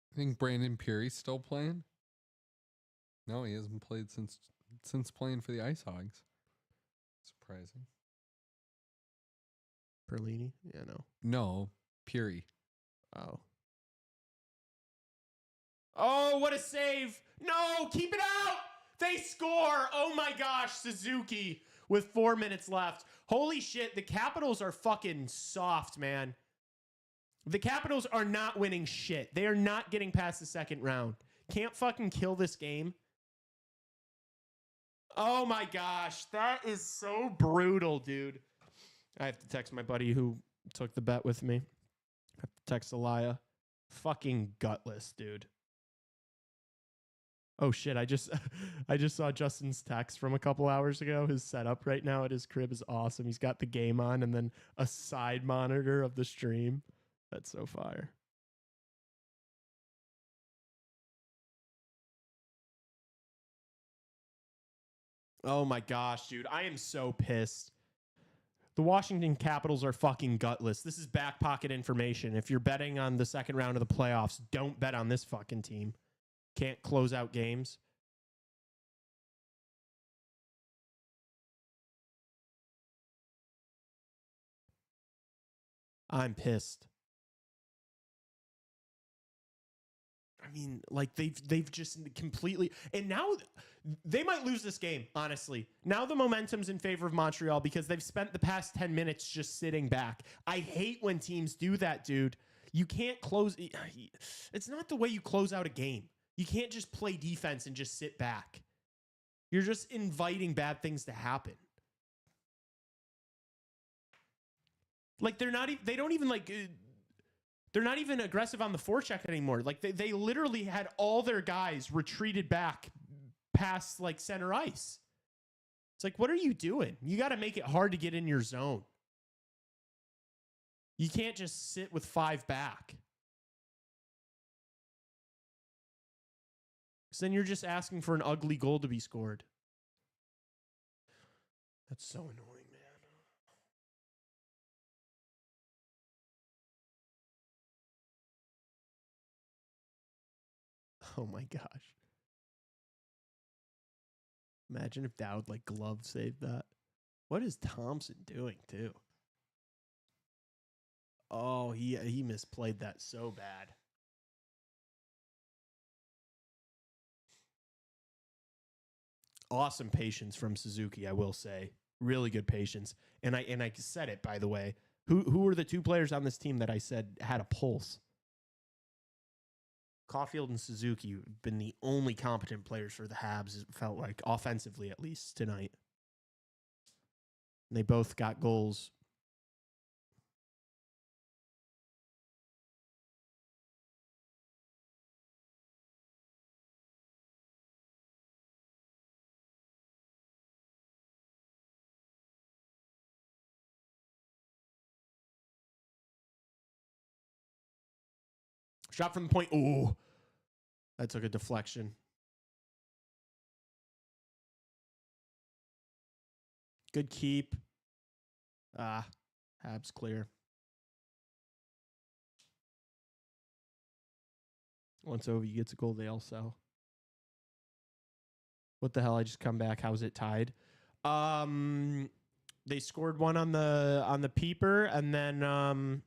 I think Brandon Peary's still playing. No, he hasn't played since playing for the Ice Hogs. Surprising. Perlini? Yeah, no. No, Peary. Oh. Oh, what a save. No, keep it out. They score. Oh my gosh, Suzuki with 4 minutes left. Holy shit, the Capitals are fucking soft, man. The Capitals are not winning shit. They are not getting past the second round. Can't fucking kill this game. Oh my gosh, that is so brutal, dude. I have to text my buddy who took the bet with me. I have to text Elia. Fucking gutless, dude. Oh shit, I just saw Justin's text from a couple hours ago. His setup right now at his crib is awesome. He's got the game on and then a side monitor of the stream. That's so fire. Oh my gosh, dude. I am so pissed. The Washington Capitals are fucking gutless. This is back pocket information. If you're betting on the second round of the playoffs, don't bet on this fucking team. Can't close out games. I'm pissed. I mean, like they've just completely, and now they might lose this game, honestly. Now the momentum's in favor of Montreal because they've spent the past 10 minutes just sitting back. I hate when teams do that, dude. You can't close. It's not the way you close out a game. You can't just play defense and just sit back. You're just inviting bad things to happen. Like they're not even aggressive on the forecheck anymore. Like they literally had all their guys retreated back past like center ice. It's like, what are you doing? You got to make it hard to get in your zone. You can't just sit with 5 back. Because then you're just asking for an ugly goal to be scored. That's so annoying, man. Oh my gosh. Imagine if Dowd like glove saved that. What is Thompson doing too? Oh, he misplayed that so bad. Awesome patience from Suzuki, I will say. Really good patience. And I said it, by the way. Who were the 2 players on this team that I said had a pulse? Caulfield and Suzuki have been the only competent players for the Habs, it felt like, offensively at least, tonight. And they both got goals. Shot from the point. Ooh. That took a deflection. Good keep. Habs clear. Once Ovi gets a goal, they all sell. What the hell? I just come back. How's it tied? They scored one on the peeper, and then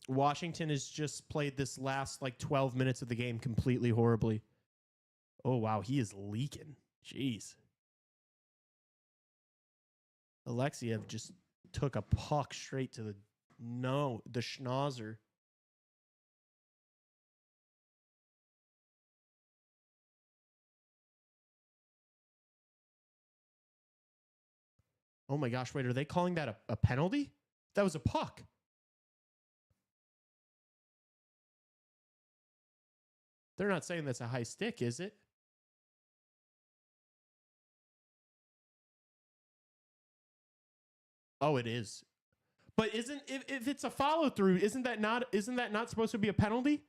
Washington has just played this last like 12 minutes of the game completely horribly. Oh, wow. He is leaking. Jeez. Alexiev just took a puck straight to the schnauzer. Oh my gosh, wait, are they calling that a penalty? That was a puck. They're not saying that's a high stick, is it? Oh, it is. But if it's a follow through, isn't that not supposed to be a penalty?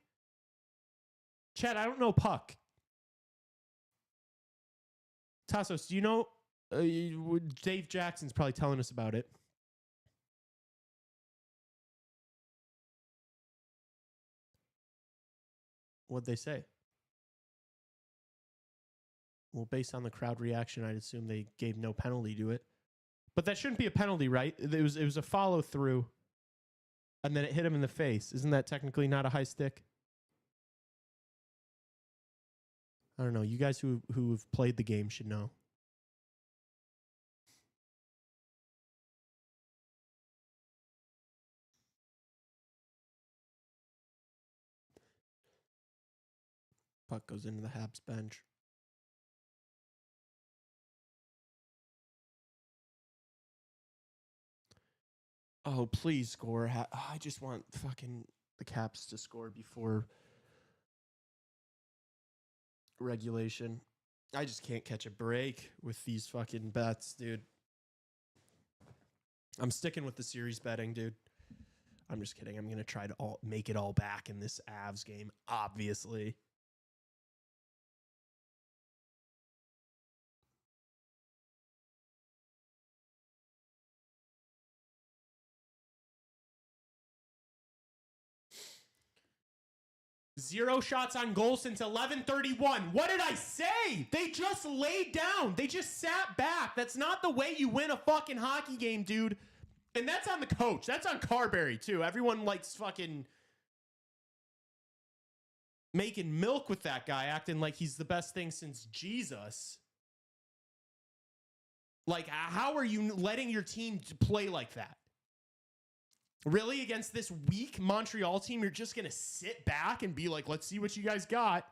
Chad, I don't know puck. Tassos, do you know? Dave Jackson's probably telling us about it. What'd they say? Well, based on the crowd reaction, I'd assume they gave no penalty to it. But that shouldn't be a penalty, right? It was a follow through, and then it hit him in the face. Isn't that technically not a high stick? I don't know. You guys who've played the game should know. Puck goes into the Habs bench. Oh, please score. I just want fucking the Caps to score before regulation. I just can't catch a break with these fucking bets, dude. I'm sticking with the series betting, dude. I'm just kidding. I'm going to try to make it all back in this Avs game, obviously. 0 shots on goal since 11:31. What did I say? They just laid down. They just sat back. That's not the way you win a fucking hockey game, dude. And that's on the coach. That's on Carberry, too. Everyone likes fucking making milk with that guy, acting like he's the best thing since Jesus. Like, how are you letting your team play like that? Really? Against this weak Montreal team, you're just going to sit back and be like, let's see what you guys got.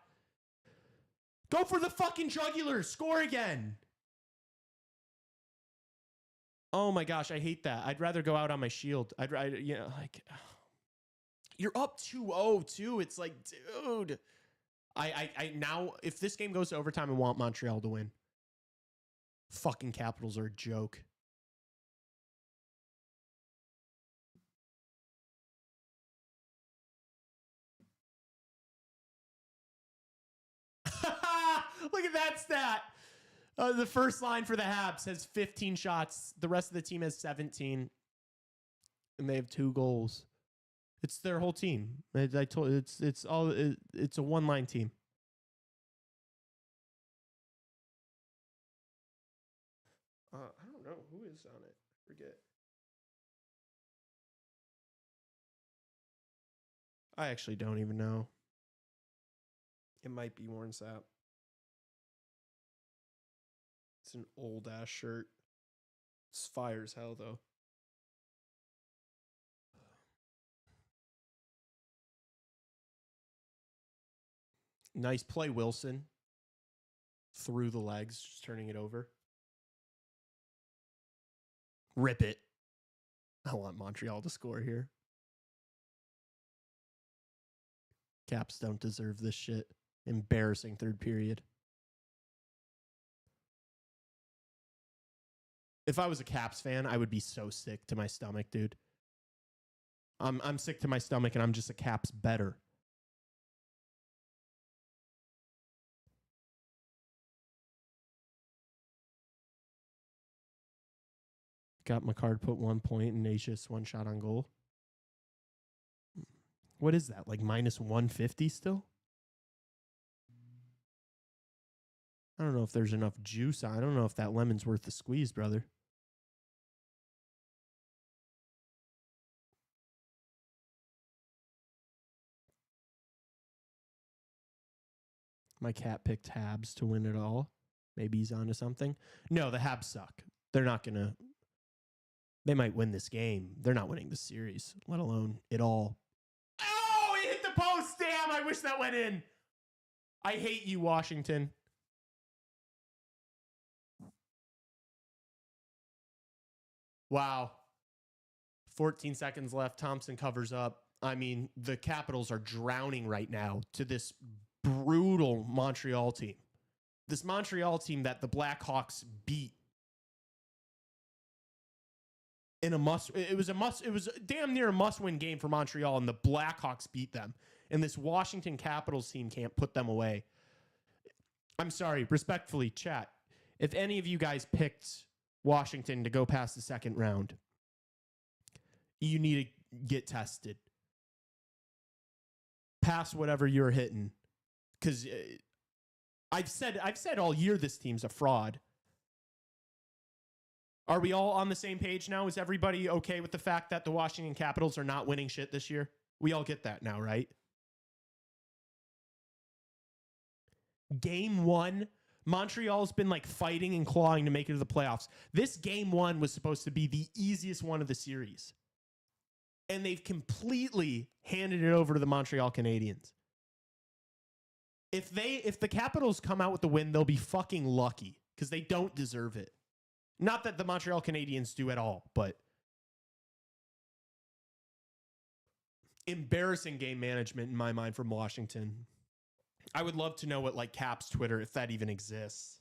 Go for the fucking jugular. Score again. Oh my gosh, I hate that. I'd rather go out on my shield. You're up 2-0 too. It's like, dude. I now, if this game goes to overtime, I want Montreal to win. Fucking Capitals are a joke. Look at that stat. The first line for the Habs has 15 shots. The rest of the team has 17. And they have 2 goals. It's their whole team. I told it's a one-line team. I don't know who is on it. I forget. I actually don't even know. It might be Warren Sapp. It's an old ass shirt. It's fire as hell though. Nice play, Wilson. Through the legs, just turning it over. Rip it. I want Montreal to score here. Caps don't deserve this shit. Embarrassing third period. If I was a Caps fan, I would be so sick to my stomach, dude. I'm sick to my stomach and I'm just a Caps better. Got McCard put 1 point and Natius 1 shot on goal. What is that? Like minus 150 still? I don't know if there's enough juice. I don't know if that lemon's worth the squeeze, brother. My cat picked Habs to win it all. Maybe he's onto something. No, the Habs suck. They're not going to. They might win this game. They're not winning the series, let alone it all. Oh, it hit the post. Damn, I wish that went in. I hate you, Washington. Wow. 14 seconds left. Thompson covers up. I mean, the Capitals are drowning right now to this brutal Montreal team. This Montreal team that the Blackhawks beat in it was damn near a must-win game for Montreal, and the Blackhawks beat them. And this Washington Capitals team can't put them away. I'm sorry, respectfully, chat. If any of you guys picked Washington to go past the second round, you need to get tested. Pass whatever you're hitting. Because I've said all year this team's a fraud. Are we all on the same page now? Is everybody okay with the fact that the Washington Capitals are not winning shit this year? We all get that now, right? Game 1, Montreal's been like fighting and clawing to make it to the playoffs. This game 1 was supposed to be the easiest one of the series. And they've completely handed it over to the Montreal Canadiens. If the Capitals come out with the win, they'll be fucking lucky because they don't deserve it. Not that the Montreal Canadiens do at all, but embarrassing game management in my mind from Washington. I would love to know what like Caps Twitter, if that even exists.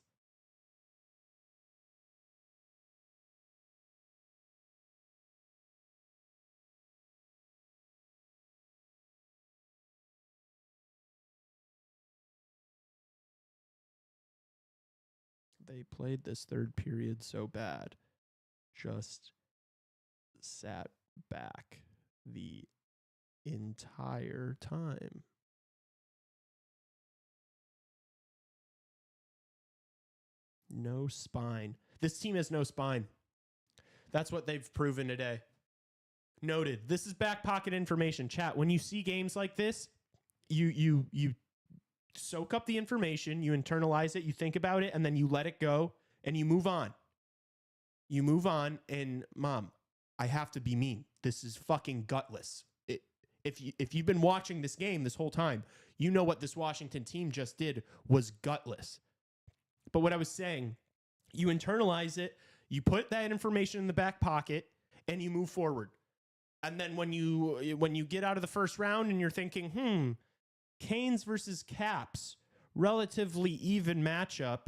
They played this third period so bad. Just sat back the entire time. No spine. This team has no spine. That's what they've proven today. Noted. This is back pocket information. Chat, when you see games like this, you soak up the information, you internalize it, you think about it, and then you let it go, and you move on. You move on, and Mom, I have to be mean. This is fucking gutless. If you've been watching this game this whole time, you know what this Washington team just did was gutless. But what I was saying, you internalize it, you put that information in the back pocket, and you move forward. And then when you get out of the first round and you're thinking, Canes versus Caps, relatively even matchup.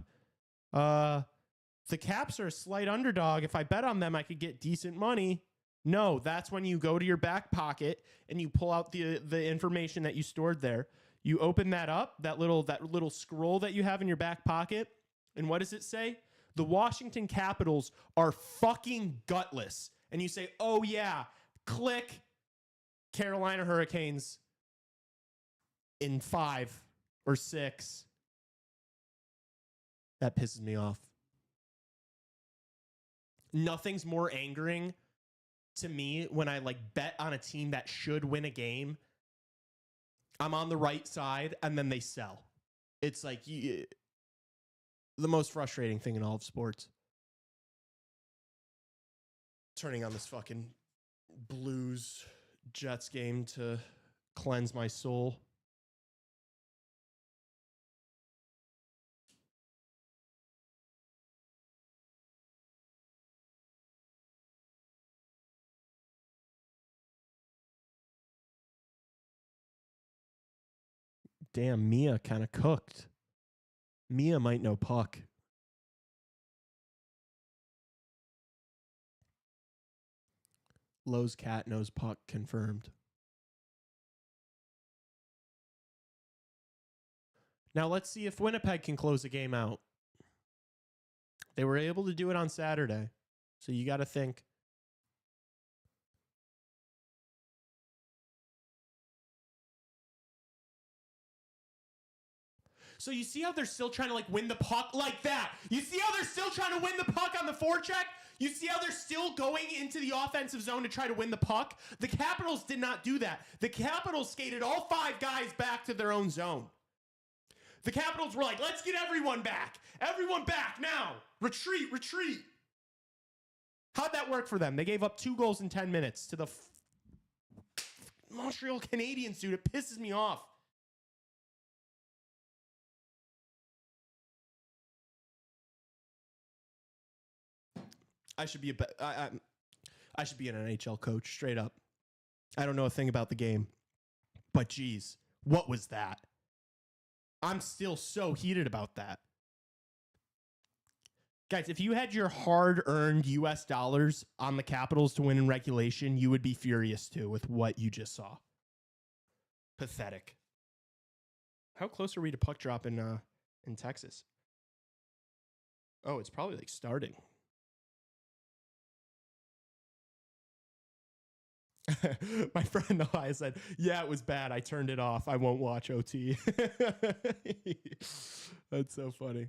The Caps are a slight underdog. If I bet on them, I could get decent money. No, that's when you go to your back pocket and you pull out the information that you stored there. You open that up, that little scroll that you have in your back pocket, and what does it say? The Washington Capitals are fucking gutless. And you say, oh yeah, click Carolina Hurricanes in 5 or 6. That pisses me off. Nothing's more angering to me when I bet on a team that should win a game. I'm on the right side and then they sell. It's the most frustrating thing in all of sports. Turning on this fucking Blues Jets game to cleanse my soul. Damn, Mia kind of cooked. Mia might know puck. Lowe's cat knows puck confirmed. Now let's see if Winnipeg can close the game out. They were able to do it on Saturday. So you got to think. So you see how they're still trying to win the puck like that? You see how they're still trying to win the puck on the forecheck? You see how they're still going into the offensive zone to try to win the puck? The Capitals did not do that. The Capitals skated all 5 guys back to their own zone. The Capitals were like, let's get everyone back. Everyone back now. Retreat, retreat. How'd that work for them? They gave up 2 goals in 10 minutes to the Montreal Canadiens, dude. It pisses me off. I should be I should be an NHL coach, straight up. I don't know a thing about the game. But geez, what was that? I'm still so heated about that. Guys, if you had your hard-earned US dollars on the Capitals to win in regulation, you would be furious too with what you just saw. Pathetic. How close are we to puck drop in Texas? Oh, it's probably starting. My friend Noah said, yeah, it was bad. I turned it off. I won't watch OT. That's so funny.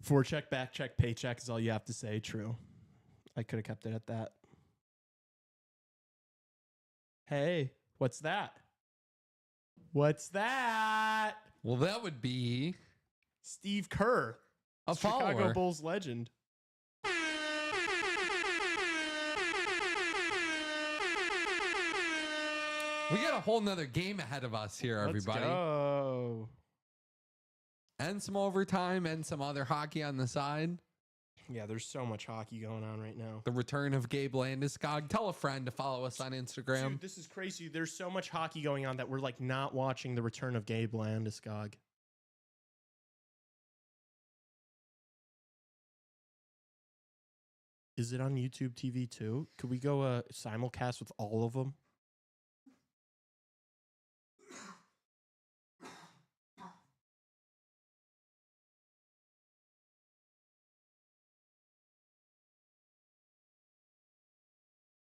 Forecheck, back check, paycheck is all you have to say. True. I could have kept it at that. Hey, what's that? What's that? Well, that would be Steve Kerr, a Chicago follower. Bulls legend. We got a whole nother game ahead of us here, everybody. Let's go. And some overtime and some other hockey on the side. Yeah, there's so much hockey going on right now. The return of Gabe Landeskog. Tell a friend to follow us on Instagram. Dude, this is crazy. There's so much hockey going on that we're not watching the return of Gabe Landeskog. Is it on YouTube TV too? Could we go simulcast with all of them?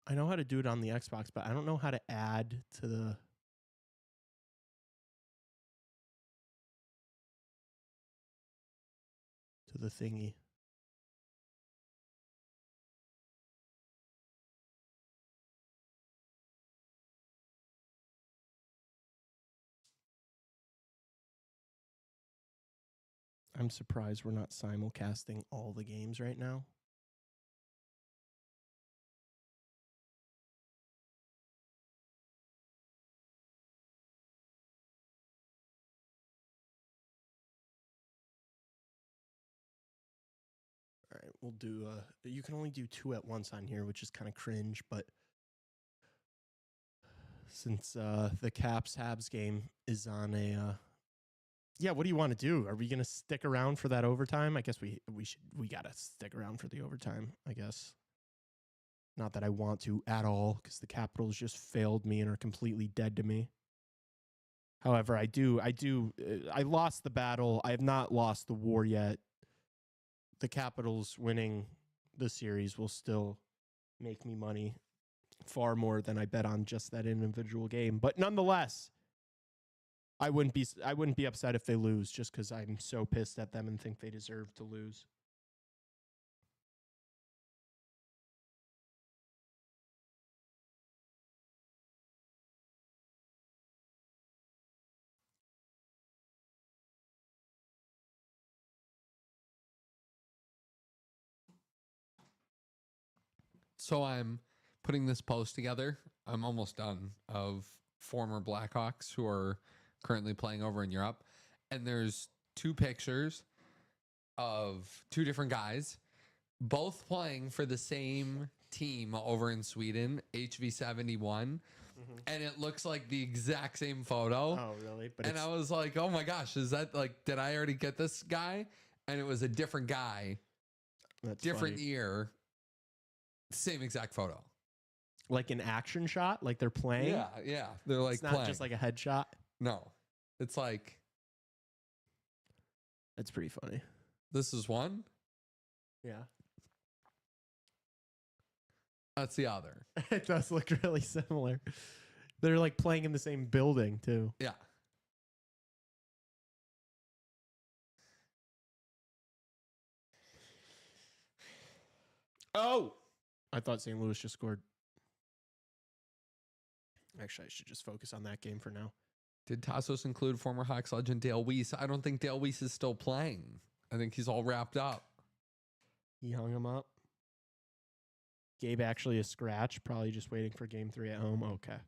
I know how to do it on the Xbox, but I don't know how to add to the thingy. I'm surprised we're not simulcasting all the games right now. All right, we'll do, you can only do 2 at once on here, which is kind of cringe, but since the Caps-Habs game is on a, yeah, what do you want to do? Are we going to stick around for that overtime? I guess we got to stick around for the overtime, I guess. Not that I want to at all, because the Capitals just failed me and are completely dead to me. However, I lost the battle. I have not lost the war yet. The Capitals winning the series will still make me money, far more than I bet on just that individual game. But nonetheless, I wouldn't be upset if they lose, just because I'm so pissed at them and think they deserve to lose. So I'm putting this post together. I'm almost done, of former Blackhawks who are currently playing over in Europe. And there's 2 pictures of 2 different guys, both playing for the same team over in Sweden, HV71. Mm-hmm. And it looks like the exact same photo. Oh, really? But and I was like, oh my gosh, is that like, did I already get this guy? And it was a different guy, different year, same exact photo. Like an action shot? Like they're playing? Yeah, yeah. They're like it's not playing. Just like a headshot? No. It's like, that's pretty funny. This is one. Yeah. That's the other. It does look really similar. They're like playing in the same building too. Yeah. Oh! I thought St. Louis just scored. Actually, I should just focus on that game for now. Did Tassos include former Hawks legend Dale Weiss? I don't think Dale Weiss is still playing. I think he's all wrapped up. He hung him up. Gabe actually a scratch, probably just waiting for game 3 at home. Okay.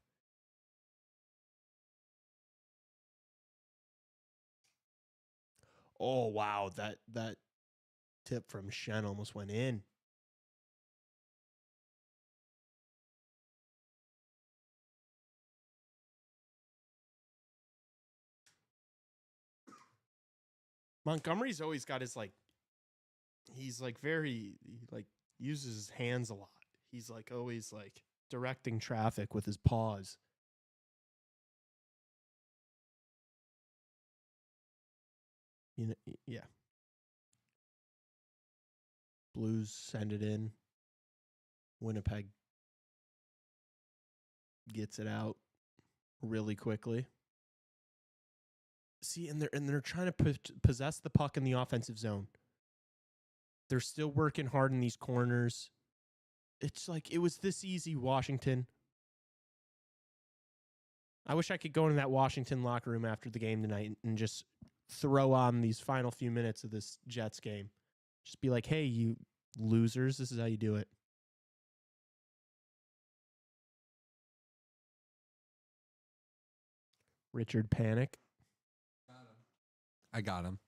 Oh, wow. That tip from Shen almost went in. Montgomery's always got his he's like he uses his hands a lot. He's like always like directing traffic with his paws. You know, yeah. Blues send it in. Winnipeg gets it out really quickly. See, and they're trying to possess the puck in the offensive zone. They're still working hard in these corners. It's like it was this easy, Washington. I wish I could go into that Washington locker room after the game tonight and just throw on these final few minutes of this Jets game. Just be like, hey, you losers, this is how you do it. Richard Panic. I got him.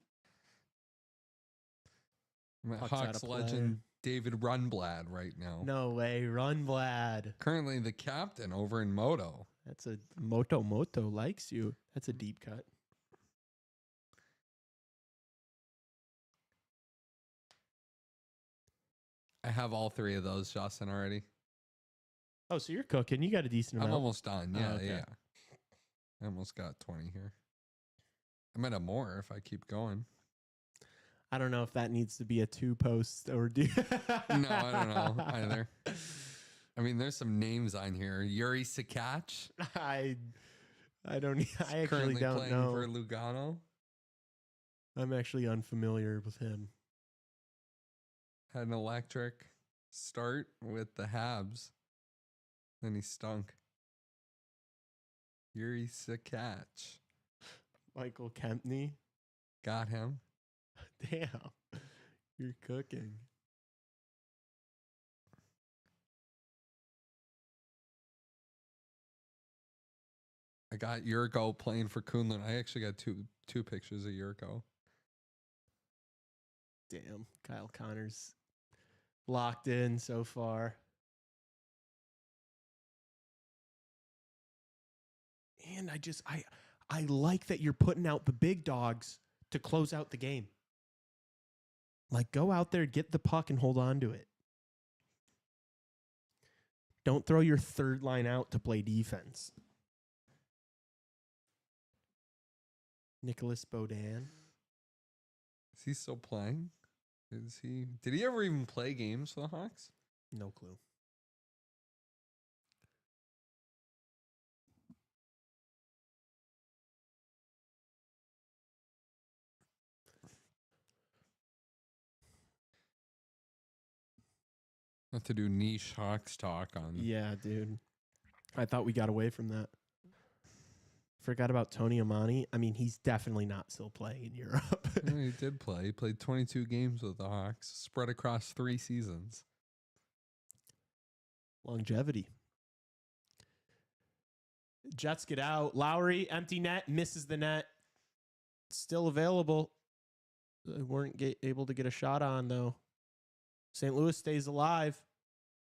Hawks legend David Rundblad right now. No way, Rundblad. Currently the captain over in Moto. That's a Moto likes you. That's a deep cut. I have all 3 of those, Justin, already. Oh, so you're cooking. You got a decent amount. I'm almost done. Yeah, okay. yeah. I almost got 20 here. I might have more if I keep going. I don't know if that needs to be a 2 post or do. No, I don't know either. I mean, there's some names on here. Yuri Sakach. I don't. I actually Currently don't playing know. for Lugano. I'm actually unfamiliar with him. Had an electric start with the Habs. Then he stunk. Yuri Sakach. Michael Kempney. Got him. Damn. You're cooking. I got Yurko playing for Kunlun. I actually got two pictures of Yurko. Damn. Kyle Connors locked in so far. And I like that you're putting out the big dogs to close out the game. Like, go out there, get the puck, and hold on to it. Don't throw your third line out to play defense. Nicholas Baudin. Is he still playing? Did he ever even play games for the Hawks? No clue. Have to do niche Hawks talk on. Yeah, dude. I thought we got away from that. Forgot about Tony Amani. I mean, he's definitely not still playing in Europe. Yeah, he did play. He played 22 games with the Hawks, spread across 3 seasons. Longevity. Jets get out. Lowry, empty net, misses the net. Still available. They weren't able to get a shot on, though. St. Louis stays alive.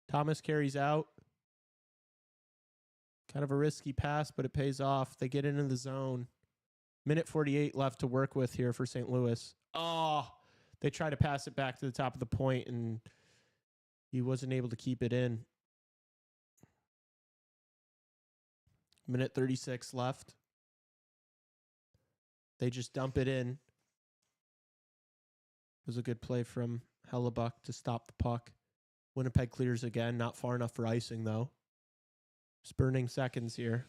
Thomas carries out. Kind of a risky pass, but it pays off. They get into the zone. Minute 48 left to work with here for St. Louis. Oh, they try to pass it back to the top of the point, and he wasn't able to keep it in. Minute 36 left. They just dump it in. It was a good play from Hellebuck to stop the puck. Winnipeg clears again. Not far enough for icing, though. Just burning seconds here.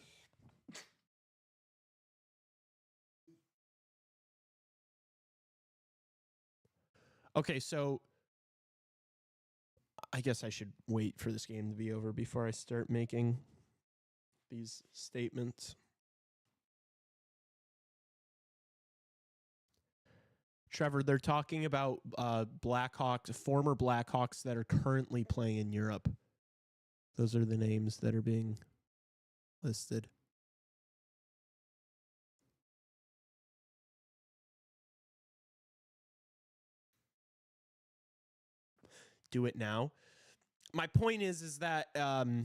Okay, so I guess I should wait for this game to be over before I start making these statements. Trevor, they're talking about Blackhawks, former Blackhawks that are currently playing in Europe. Those are the names that are being listed. Do it now. My point is that I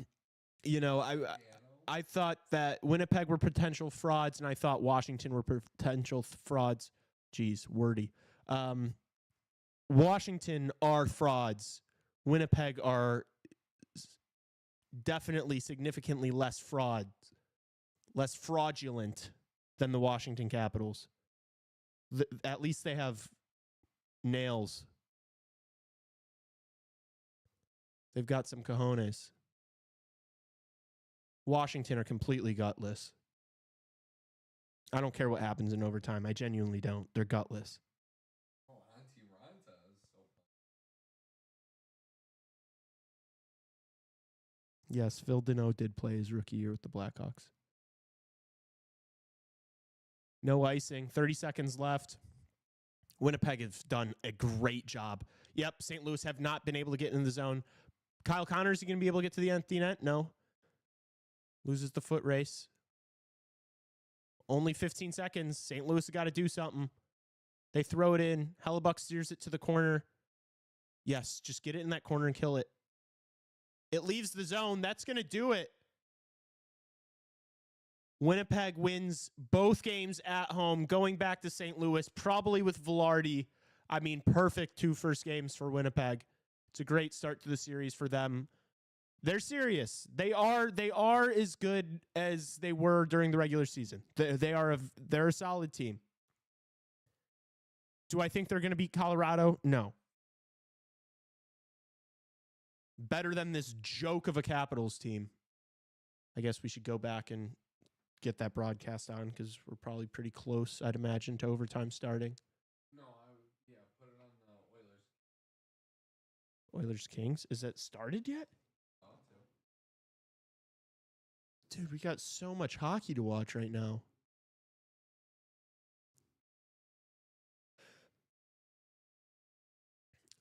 thought that Winnipeg were potential frauds, and I thought Washington were potential frauds. Geez, wordy. Washington are frauds. Winnipeg are definitely significantly less fraudulent than the Washington Capitals. At least they have nails. They've got some cojones. Washington are completely gutless. I don't care what happens in overtime. I genuinely don't. They're gutless. Oh, Auntie Ranta is so fun. Yes, Phil Deneau did play his rookie year with the Blackhawks. No icing. 30 seconds left. Winnipeg have done a great job. Yep, St. Louis have not been able to get in the zone. Kyle Connors, is he going to be able to get to the empty net? No. Loses the foot race. Only 15 seconds. St. Louis has got to do something. They throw it in. Hellebuck steers it to the corner. Yes, just get it in that corner and kill it. It leaves the zone. That's going to do it. Winnipeg wins both games at home, going back to St. Louis, probably with Velarde. I mean, perfect 2 first games for Winnipeg. It's a great start to the series for them. They're serious. They are as good as they were during the regular season. They're a solid team. Do I think they're going to beat Colorado? No. Better than this joke of a Capitals team. I guess we should go back and get that broadcast on because we're probably pretty close, I'd imagine, to overtime starting. No, put it on the Oilers. Oilers Kings. Is it started yet? Dude, we got so much hockey to watch right now.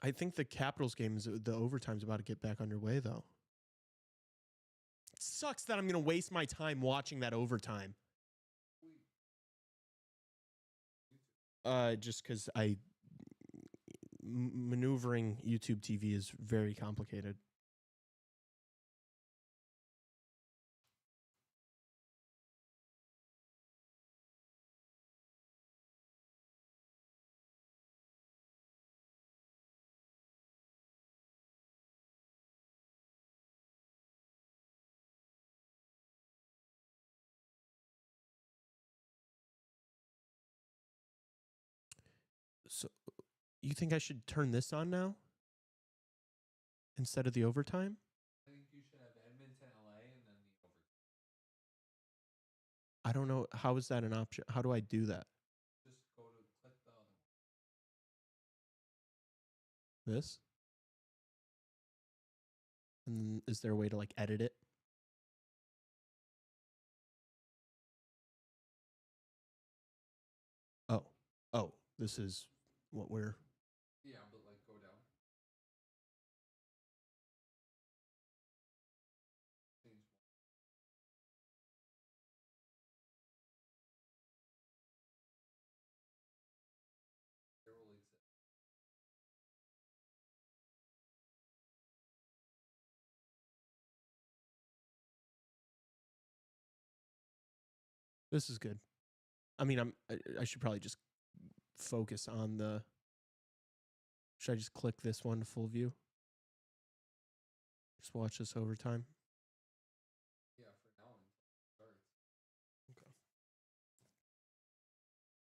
I think the Capitals game is the overtime's about to get back underway, though. It sucks that I'm going to waste my time watching that overtime. Just because maneuvering YouTube TV is very complicated. So, you think I should turn this on now? Instead of the overtime? I think you should have Edmonton, LA, and then the overtime. I don't know. How is that an option? How do I do that? Just go to click the other one. This? And then is there a way to like edit it? Oh, this is what we're... Yeah, but like go down. Change one. There will exist. This is good. I mean, I should probably just focus on the... Should I just click this one to full view? Just watch this overtime. Yeah, for now until it starts. Okay.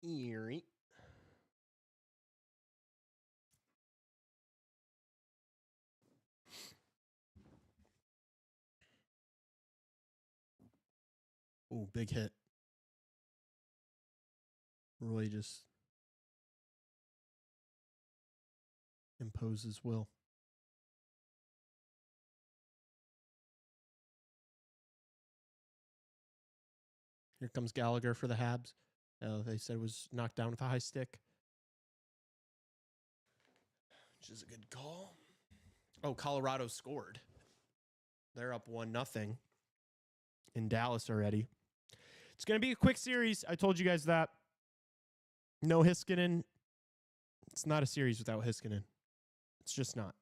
Eerie. Ooh, big hit. Roy just imposes will. Here comes Gallagher for the Habs. They said it was knocked down with a high stick. Which is a good call. Oh, Colorado scored. They're up 1-0 in Dallas already. It's going to be a quick series. I told you guys that. No Heiskanen. It's not a series without Heiskanen. It's just not.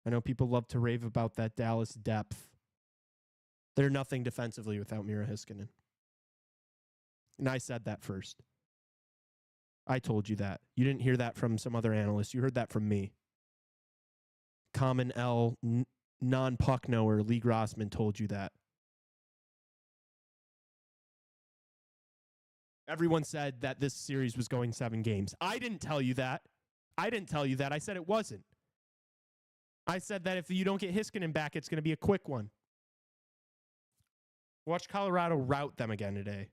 I know people love to rave about that Dallas depth. They're nothing defensively without Mira Heiskanen. And I said that first. I told you that. You didn't hear that from some other analyst. You heard that from me. Common L, non-puck knower, Lee Grossman told you that. Everyone said that this series was going 7 games. I didn't tell you that. I said it wasn't. I said that if you don't get Heiskanen back, it's going to be a quick one. Watch Colorado rout them again today.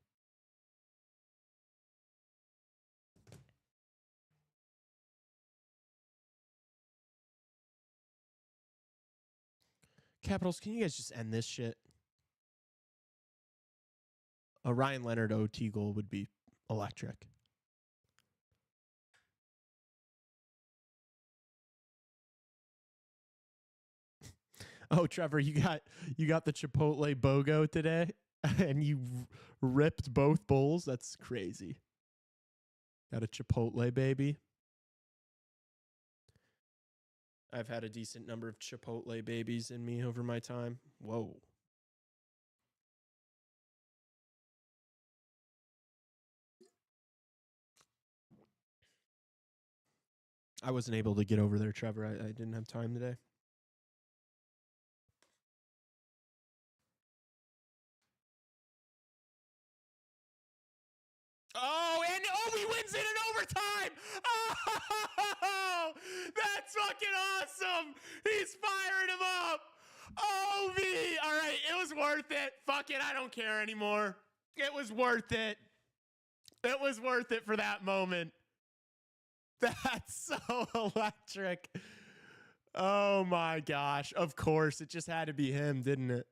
Capitals, can you guys just end this shit? A Ryan Leonard OT goal would be electric. Oh, Trevor, you got the Chipotle BOGO today, and you ripped both bowls? That's crazy. Got a Chipotle, baby. I've had a decent number of Chipotle babies in me over my time. Whoa. I wasn't able to get over there, Trevor. I didn't have time today. Oh, and he wins it in overtime. Oh, That's fucking awesome. He's firing him up. OV. All right, it was worth it. Fuck it, I don't care anymore. It was worth it. It was worth it for that moment. That's so electric. Oh my gosh. Of course, it just had to be him, didn't it?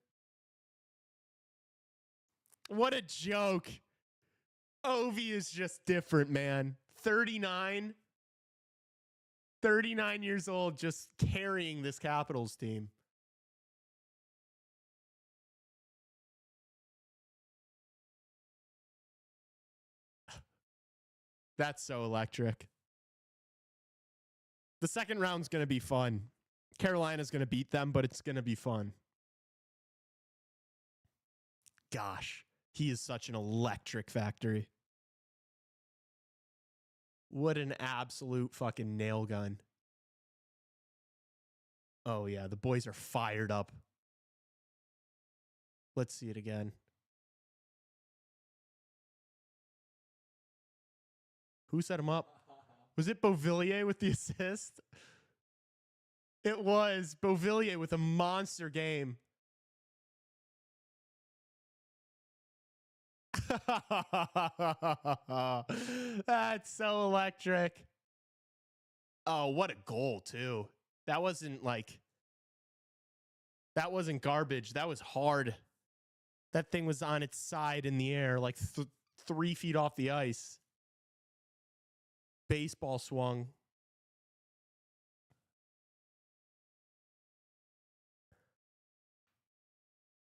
What a joke. Ovi is just different, man. 39 years old, just carrying this Capitals team. That's so electric. The second round's going to be fun. Carolina's going to beat them, but it's going to be fun. Gosh, he is such an electric factory. What an absolute fucking nail gun. Oh, yeah, the boys are fired up. Let's see it again. Who set him up? Was it Beauvillier with the assist? It was Beauvillier with a monster game. That's so electric. Oh, what a goal, too. That wasn't garbage. That was hard. That thing was on its side in the air, like 3 feet off the ice. Baseball swung.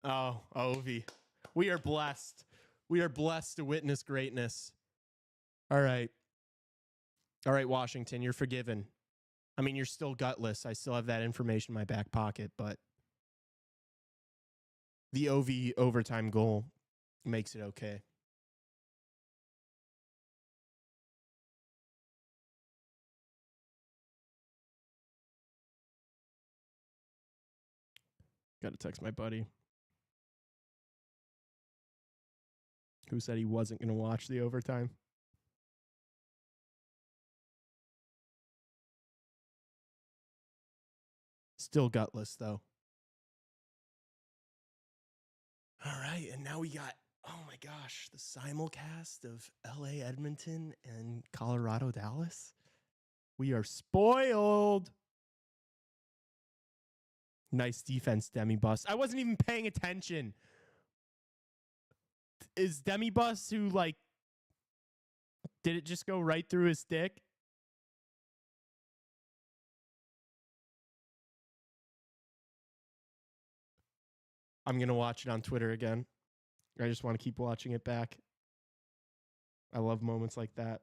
Oh, Ovi. We are blessed. We are blessed to witness greatness. All right. All right, Washington, you're forgiven. I mean, you're still gutless. I still have that information in my back pocket, but the Ovi overtime goal makes it okay. Got to text my buddy who said he wasn't going to watch the overtime. Still gutless, though. All right, and now we got, oh my gosh, the simulcast of LA Edmonton and Colorado Dallas. We are spoiled. Nice defense, Demi-Bus. I wasn't even paying attention. Is Demi-Bus who, did it just go right through his stick? I'm going to watch it on Twitter again. I just want to keep watching it back. I love moments like that.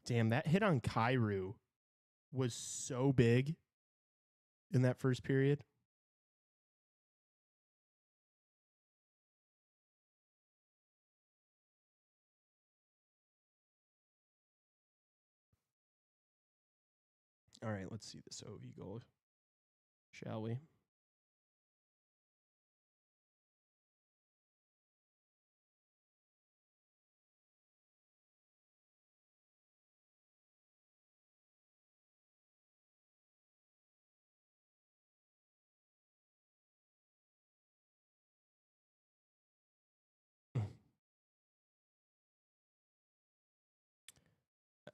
Damn, that hit on Kyrou was so big in that first period. All right, let's see this OV goal, shall we?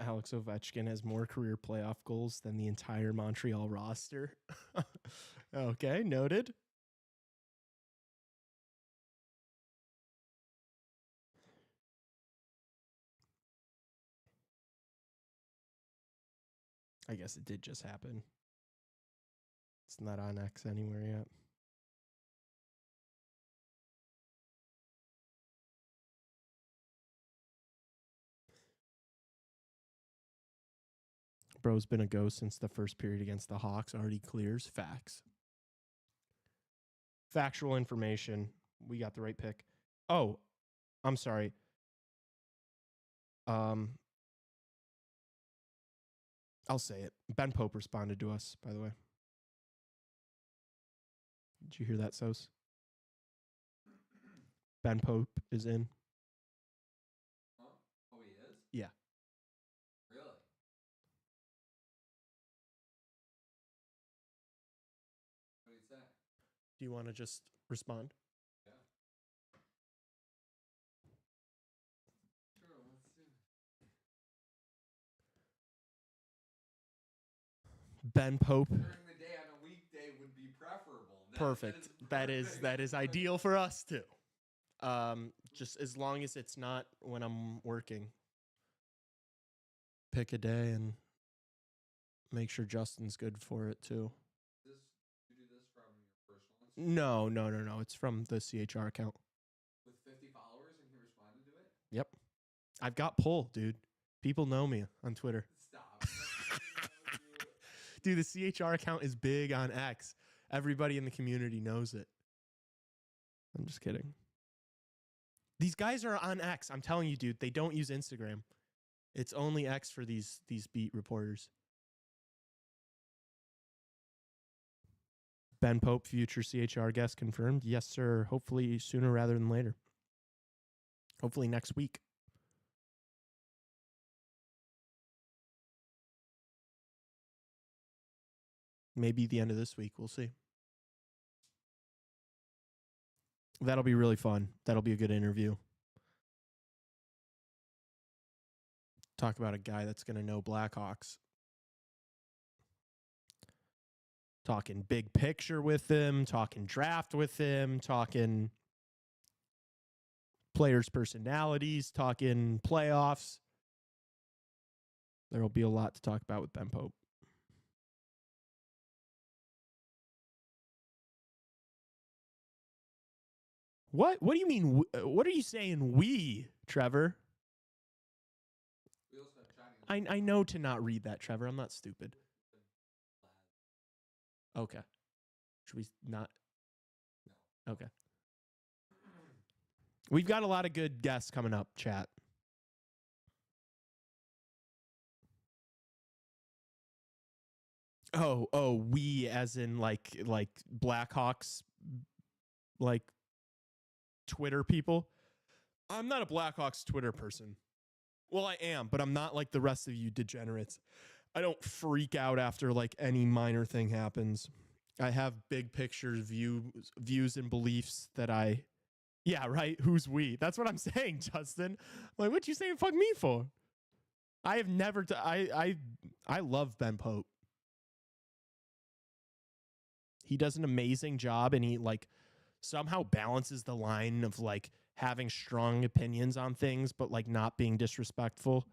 Alex Ovechkin has more career playoff goals than the entire Montreal roster. Okay, noted. I guess it did just happen. It's not on X anywhere yet. Bro's been a ghost since the first period against the Hawks. Already clears. Facts. Factual information. We got the right pick. Oh, I'm sorry. I'll say it. Ben Pope responded to us, by the way. Did you hear that, Sos? Ben Pope is in. Huh? Oh, he is? Yeah. Really? What did he say? Do you want to just respond? Yeah. Sure, let's see. Ben Pope. During the day on a weekday would be preferable. Perfect. That is ideal for us too. Just as long as it's not when I'm working. Pick a day and make sure Justin's good for it too. You do this from your personal Instagram? No. It's from the CHR account. With 50 followers and he responded to it? Yep. I've got pull, dude. People know me on Twitter. Stop. Dude, the CHR account is big on X. Everybody in the community knows it. I'm just kidding. These guys are on X. I'm telling you, dude, they don't use Instagram. It's only X for these beat reporters. Ben Pope, future CHR guest confirmed. Yes, sir. Hopefully sooner rather than later. Hopefully next week. Maybe the end of this week. We'll see. That'll be really fun. That'll be a good interview. Talk about a guy that's going to know Blackhawks. Talking big picture with him, talking draft with him, talking players' personalities, talking playoffs. There will be a lot to talk about with Ben Pope. What do you mean? What are you saying we, Trevor? We also have chatting. I know to not read that, Trevor. I'm not stupid. Okay. Should we not? No. Okay. We've got a lot of good guests coming up, chat. Oh, we as in like Blackhawks, like Twitter people. I'm not a Blackhawks Twitter person. Well, I am, but I'm not like the rest of you degenerates. I don't freak out after like any minor thing happens. I have big pictures, views and beliefs that yeah, right? Who's we? That's what I'm saying, Justin. Like, what you saying fuck me for? I have never, I love Ben Pope. He does an amazing job, and he like somehow balances the line of like having strong opinions on things, but like not being disrespectful.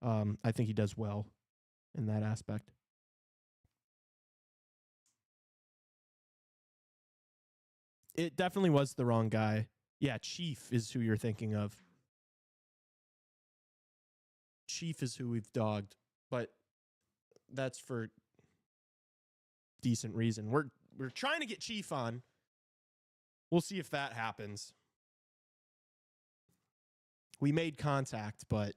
I think he does well in that aspect. It definitely was the wrong guy. Yeah, Chief is who you're thinking of. Chief is who we've dogged, but that's for decent reason. We're trying to get Chief on. We'll see if that happens. We made contact, but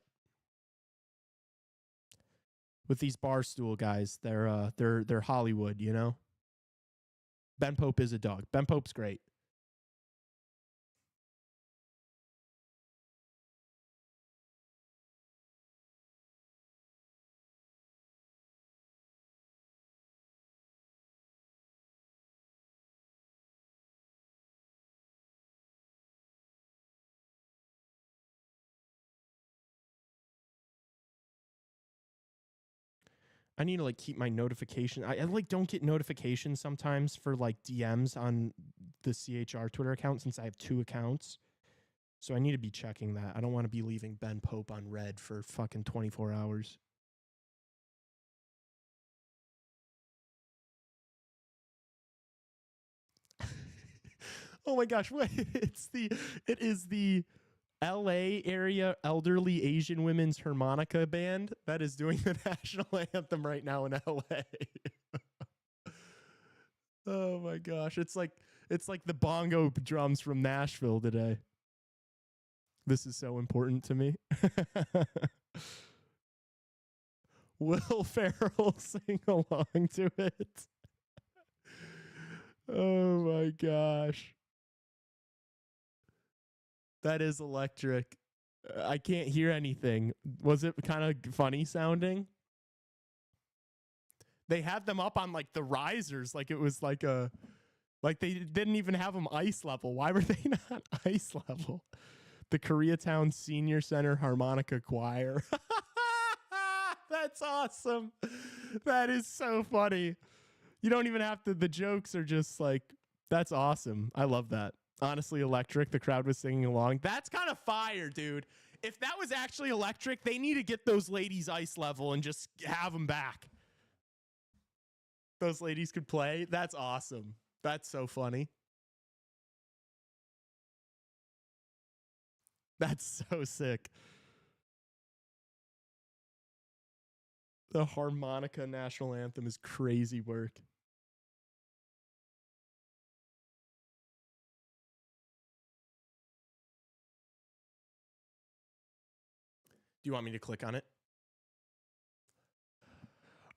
with these Barstool guys, they're Hollywood, you know? Ben Pope is a dog. Ben Pope's great. I need to like keep my notification. I like don't get notifications sometimes for like DMs on the CHR Twitter account since I have 2 accounts. So I need to be checking that. I don't want to be leaving Ben Pope on red for fucking 24 hours. Oh my gosh, what? It is the LA area elderly Asian women's harmonica band that is doing the national anthem right now in LA. Oh my gosh, it's like the bongo drums from Nashville today. This is so important to me. Will Ferrell sing along to it? Oh my gosh. That is electric. I can't hear anything. Was it kind of funny sounding? They had them up on like the risers, like it was like they didn't even have them ice level. Why were they not ice level? The Koreatown Senior Center Harmonica Choir. That's awesome. That is so funny. You don't even have to, the jokes are just like, that's awesome. I love that. Honestly, electric. The crowd was singing along. That's kind of fire, dude. If that was actually electric, they need to get those ladies ice level and just have them back. Those ladies could play. That's awesome. That's so funny. That's so sick. The harmonica national anthem is crazy work. Do you want me to click on it?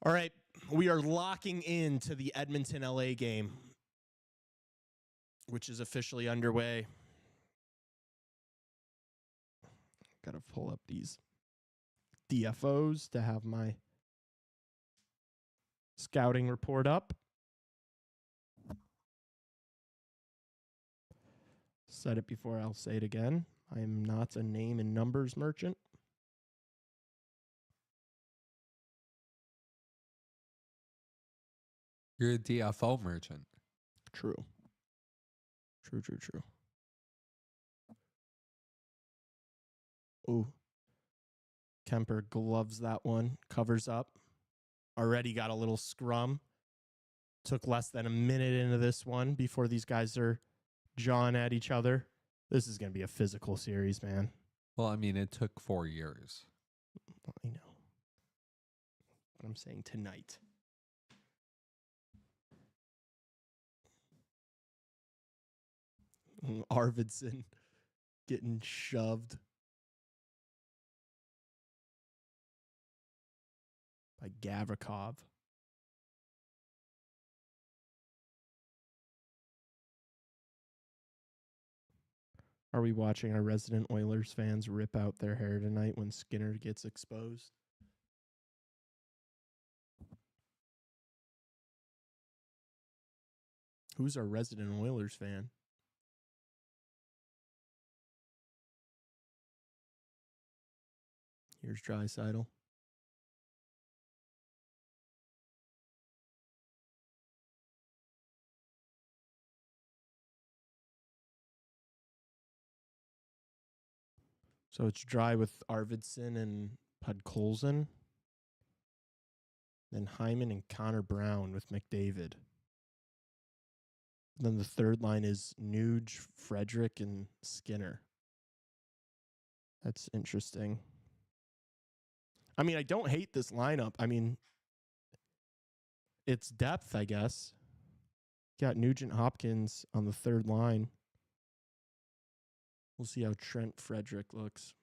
All right. We are locking into the Edmonton LA game, which is officially underway. Got to pull up these DFOs to have my scouting report up. Said it before, I'll say it again. I am not a name and numbers merchant. You're a DFO merchant. True. True. Ooh. Kemper gloves that one. Covers up. Already got a little scrum. Took less than a minute into this one before these guys are jawing at each other. This is going to be a physical series, man. Well, I mean, it took 4 years. I know. But I'm saying tonight. Arvidsson getting shoved by Gavrikov. Are we watching our resident Oilers fans rip out their hair tonight when Skinner gets exposed? Who's our resident Oilers fan? Here's Draisaitl. So it's Dry with Arvidsson and Podkolzin. Then Hyman and Connor Brown with McDavid. Then the third line is Nuge, Frederick, and Skinner. That's interesting. I mean, I don't hate this lineup. I mean, it's depth, I guess. Got Nugent Hopkins on the third line. We'll see how Trent Frederick looks.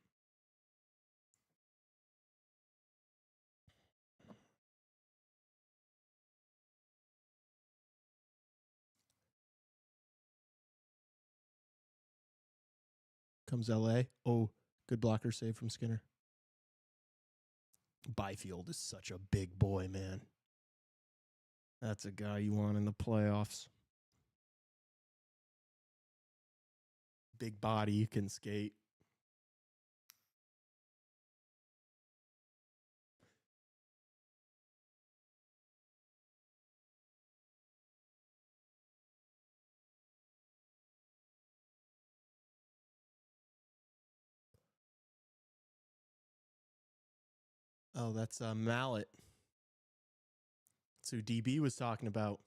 Comes LA. Oh, good blocker save from Skinner. Byfield is such a big boy, man. That's a guy you want in the playoffs. Big body, can skate. Oh, that's Mallet. That's who DB was talking about.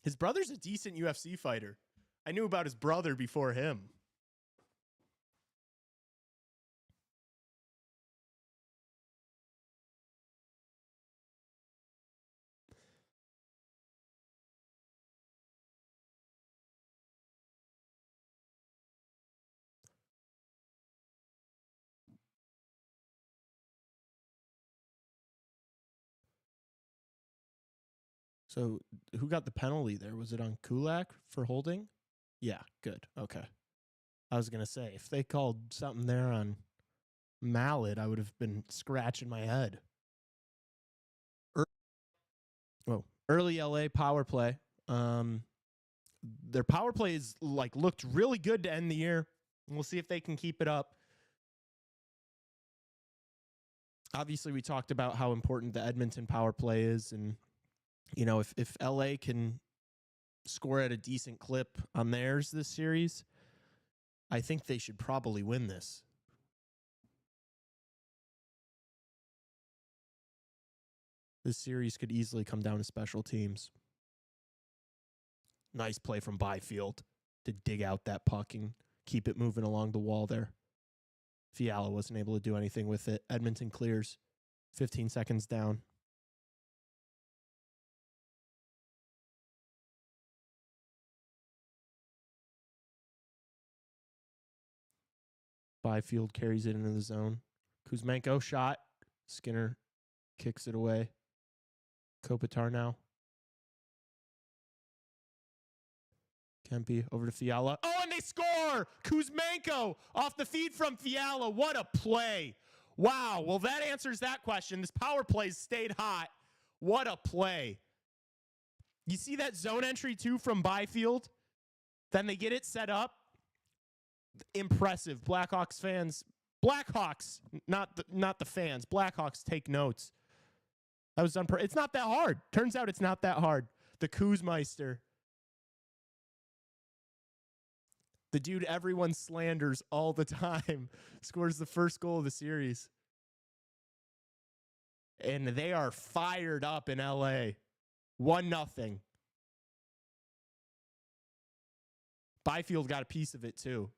His brother's a decent UFC fighter. I knew about his brother before him. So who got the penalty there? Was it on Kulak for holding? Yeah, good. Okay. I was going to say, if they called something there on Mallet, I would have been scratching my head. Early LA power play. Their power play is looked really good to end the year. We'll see if they can keep it up. Obviously, we talked about how important the Edmonton power play is, and if LA can score at a decent clip on theirs this series, I think they should probably win this. This series could easily come down to special teams. Nice play from Byfield to dig out that puck and keep it moving along the wall there. Fiala wasn't able to do anything with it. Edmonton clears. 15 seconds down. Byfield carries it into the zone. Kuzmenko shot. Skinner kicks it away. Kopitar now. Kempe over to Fiala. Oh, and they score! Kuzmenko off the feed from Fiala. What a play. Wow. Well, that answers that question. This power play stayed hot. What a play. You see that zone entry, too, from Byfield? Then they get it set up. Impressive. Blackhawks fans. Blackhawks, not the fans. Blackhawks take notes. That was done. It's not that hard. Turns out it's not that hard. The Kuzmeister. The dude everyone slanders all the time scores the first goal of the series. And they are fired up in LA. 1-0. Byfield got a piece of it too.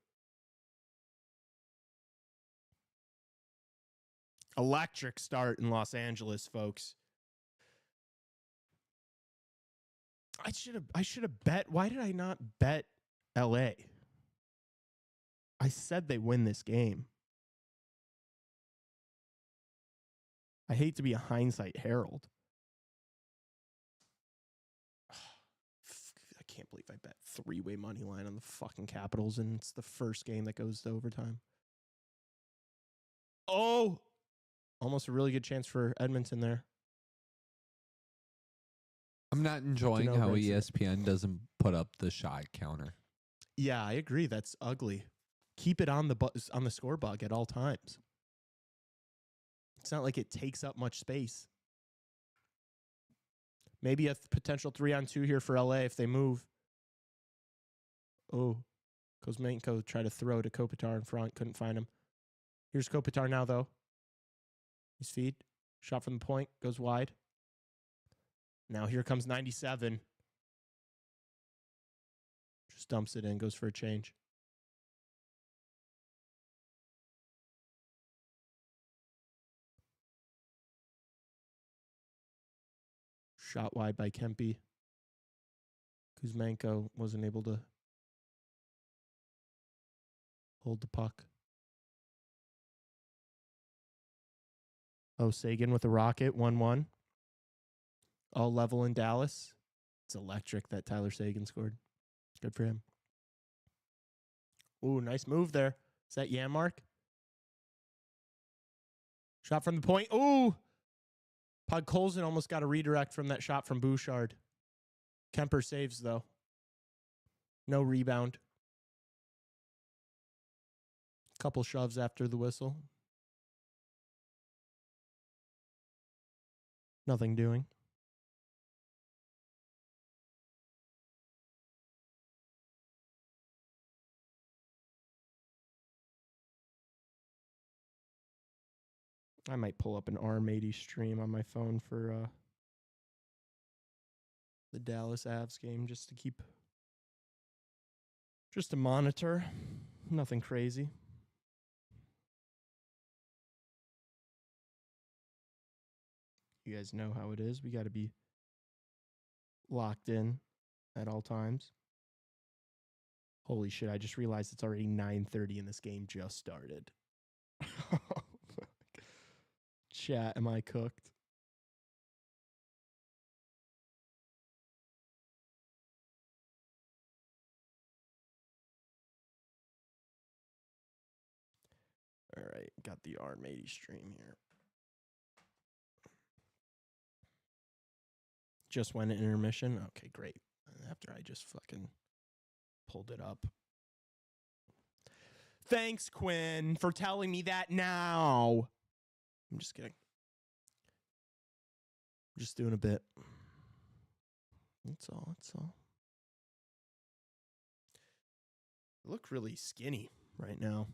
Electric start in Los Angeles, folks. I should have bet. Why did I not bet LA? I said they win this game. I hate to be a hindsight herald. I can't believe I bet 3-way money line on the fucking Capitals, and it's the first game that goes to overtime. Oh, almost a really good chance for Edmonton there. I'm not enjoying how ESPN doesn't put up the shot counter. Yeah, I agree. That's ugly. Keep it on the score bug at all times. It's not like it takes up much space. Maybe a potential 3-on-2 here for LA if they move. Oh, Kuzmenko tried to throw to Kopitar in front. Couldn't find him. Here's Kopitar now, though. His feed. Shot from the point. Goes wide. Now here comes 97. Just dumps it in. Goes for a change. Shot wide by Kempe. Kuzmenko wasn't able to hold the puck. Oh, Sagan with a rocket. 1-1. All level in Dallas. It's electric that Tyler Sagan scored. Good for him. Ooh, nice move there. Is that Janmark? Shot from the point. Ooh! Podkolzin almost got a redirect from that shot from Bouchard. Kemper saves, though. No rebound. Couple shoves after the whistle. Nothing doing. I might pull up an ARM80 stream on my phone for the Dallas Avs game just to monitor. Nothing crazy. You guys know how it is. We got to be locked in at all times. Holy shit, I just realized it's already 9:30 and this game just started. Chat, am I cooked? right, got the ARM80 stream here. Just went in intermission. Okay, great. After I just fucking pulled it up. Thanks, Quinn, for telling me that now. I'm just kidding. Just doing a bit. That's all. That's all. I look really skinny right now.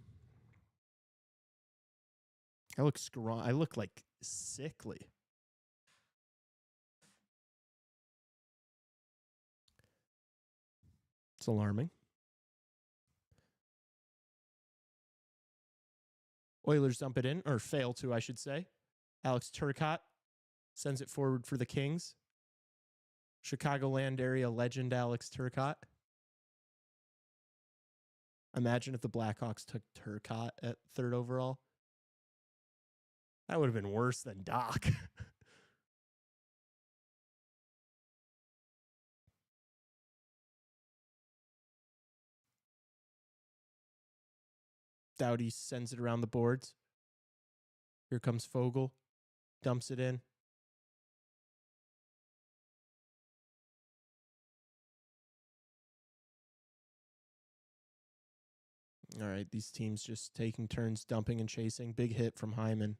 I look I look like sickly. It's alarming. Oilers dump it in, or fail to, I should say. Alex Turcotte sends it forward for the Kings. Chicagoland area legend Alex Turcotte. Imagine if the Blackhawks took Turcotte at 3rd overall. That would have been worse than Doc. Doughty sends it around the boards. Here comes Fogle. Dumps it in. All right, these teams just taking turns dumping and chasing. Big hit from Hyman.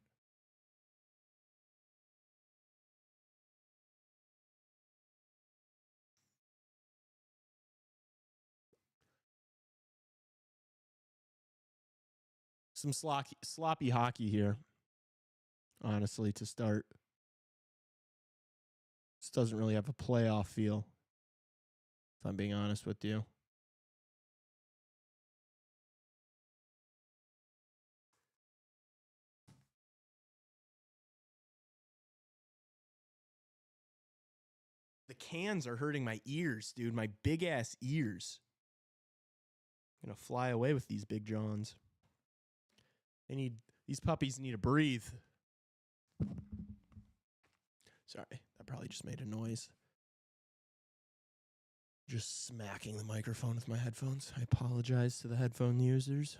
Some sloppy hockey here, honestly, to start. This doesn't really have a playoff feel, if I'm being honest with you. The cans are hurting my ears, dude. My big-ass ears. I'm going to fly away with these big Johns. These puppies need to breathe. Sorry, that probably just made a noise. Just smacking the microphone with my headphones. I apologize to the headphone users.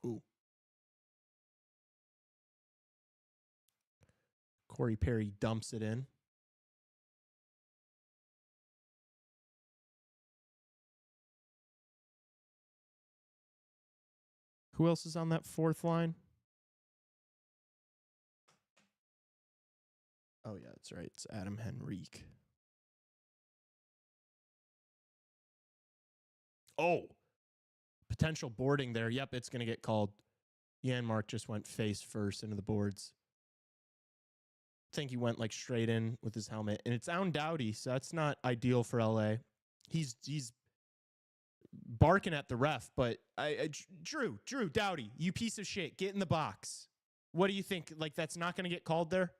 Ooh. Corey Perry dumps it in. Who else is on that 4th line? Oh, yeah, that's right. It's Adam Henrique. Oh, potential boarding there. Yep, it's going to get called. Janmark just went face first into the boards. I think he went like straight in with his helmet. And it's on Doughty, so that's not ideal for LA. He's barking at the ref, but Drew Doughty, you piece of shit, get in the box. What do you think? Like, that's not going to get called there?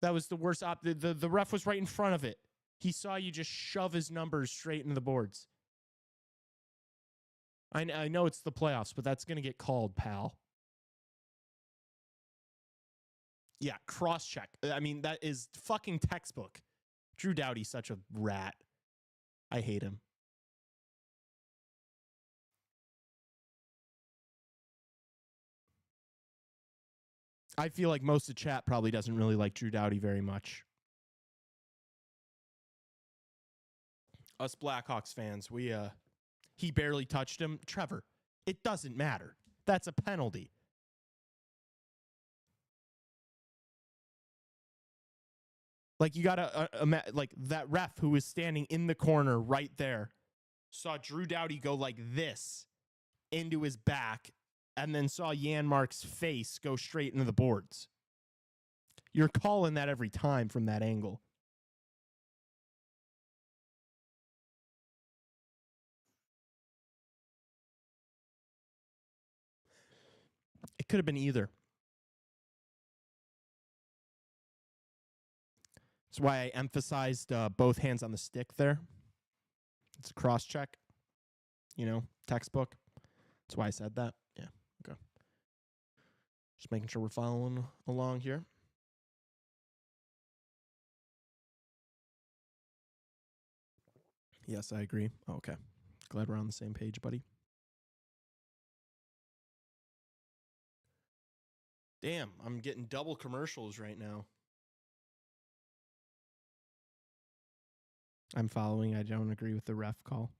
That was the worst the ref was right in front of it. He saw you just shove his numbers straight into the boards. I know it's the playoffs, but that's going to get called, pal. Yeah, cross-check. I mean, that is fucking textbook. Drew Doughty's such a rat. I hate him. I feel like most of chat probably doesn't really like Drew Doughty very much. Us Blackhawks fans, he barely touched him. Trevor, it doesn't matter. That's a penalty. Like, you gotta like that ref who was standing in the corner right there saw Drew Doughty go like this into his back and then saw Janmark's face go straight into the boards. You're calling that every time from that angle. It could have been either. That's why I emphasized both hands on the stick there. It's a cross check. Textbook. That's why I said that. Yeah, okay. Just making sure we're following along here. Yes, I agree. Okay. Glad we're on the same page, buddy. Damn, I'm getting double commercials right now. I'm following. I don't agree with the ref call.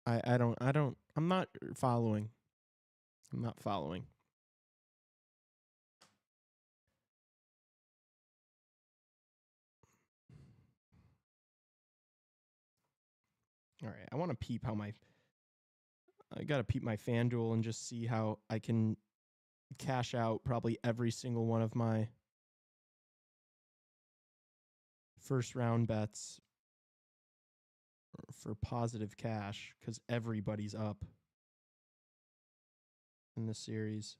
I'm not following. I'm not following. All right, I want to peep I got to peep my FanDuel and just see how I can cash out probably every single one of my first round bets for positive cash because everybody's up in this series.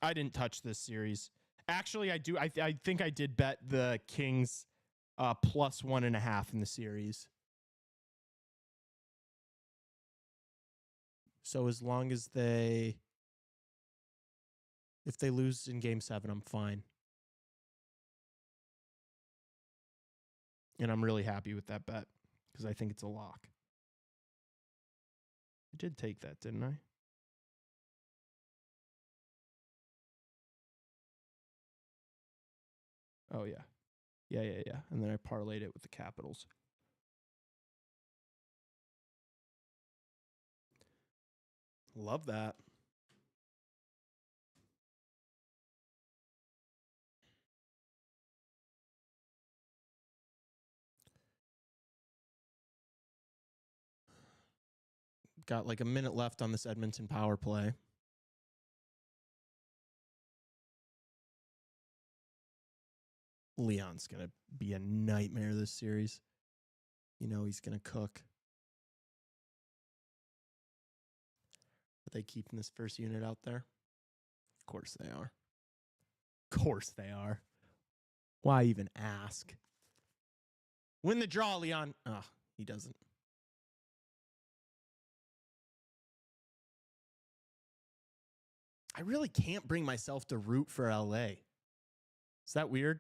I didn't touch this series. Actually, I do. I think I did bet the Kings plus 1.5 in the series. So as long as if they lose in Game 7, I'm fine. And I'm really happy with that bet because I think it's a lock. I did take that, didn't I? Oh, yeah. Yeah. And then I parlayed it with the Capitals. Love that. Got like a minute left on this Edmonton power play. Leon's going to be a nightmare this series. You know he's going to cook. Are they keeping this first unit out there? Of course they are. Of course they are. Why even ask? Win the draw, Leon. Ah, he doesn't. I really can't bring myself to root for LA. Is that weird?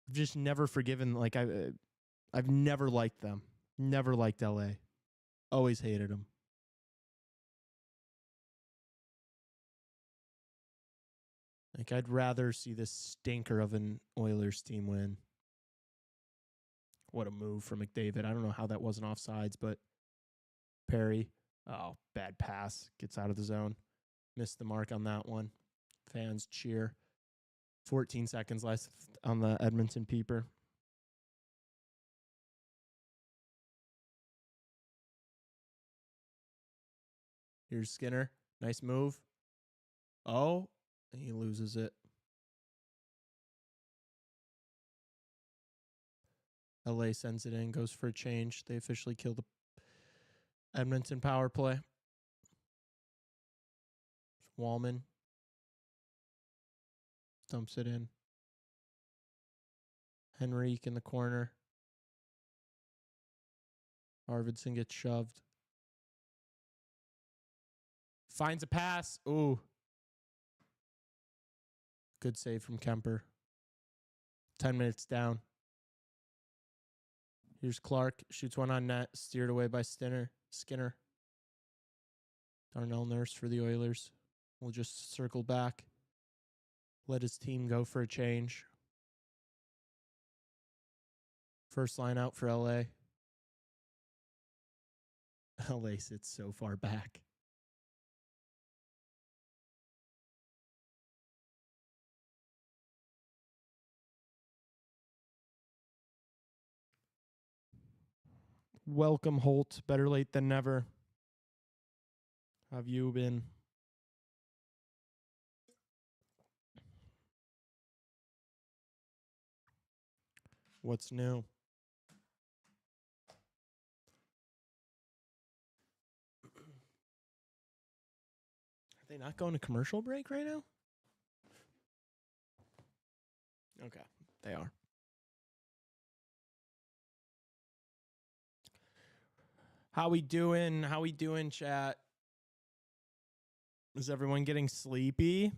I've just never forgiven. Like I've never liked them. Never liked LA. Always hated them. Like I'd rather see this stinker of an Oilers team win. What a move from McDavid. I don't know how that wasn't offsides, but Perry, oh, bad pass. Gets out of the zone. Missed the mark on that one. Fans cheer. 14 seconds left on the Edmonton peeper. Here's Skinner. Nice move. Oh, and he loses it. LA sends it in, goes for a change. They officially kill the Edmonton power play. Wallman dumps it in. Henrique in the corner. Arvidsson gets shoved. Finds a pass. Ooh. Good save from Kemper. 10 minutes down. Here's Clark. Shoots one on net. Steered away by Skinner. Darnell Nurse for the Oilers. We'll just circle back. Let his team go for a change. First line out for LA. LA sits so far back. Welcome, Holt. Better late than never. How have you been? What's new? Are they not going to commercial break right now? Okay, they are. How we doing? How we doing, chat? Is everyone getting sleepy?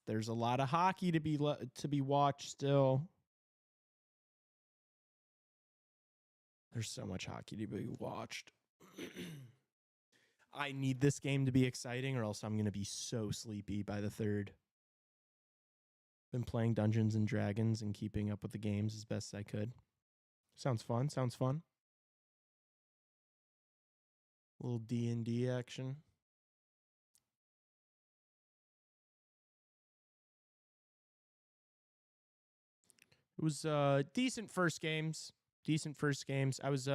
There's a lot of hockey to be watched still. There's so much hockey to be watched. I need this game to be exciting or else I'm going to be so sleepy by the third. Been playing Dungeons and Dragons and keeping up with the games as best I could. Sounds fun. Sounds fun. A little D&D action. It was decent first games. I was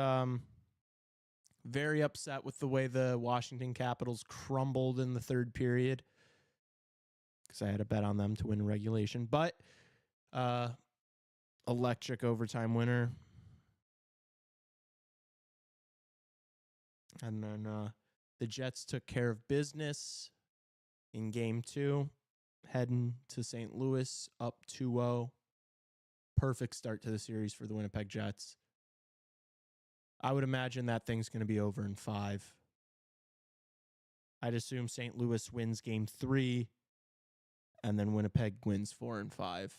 very upset with the way the Washington Capitals crumbled in the third period because I had a bet on them to win regulation. But electric overtime winner. And then the Jets took care of business in game 2, heading to St. Louis up 2-0. Perfect start to the series for the Winnipeg Jets. I would imagine that thing's going to be over in 5. I'd assume St. Louis wins game 3, and then Winnipeg wins 4 and 5.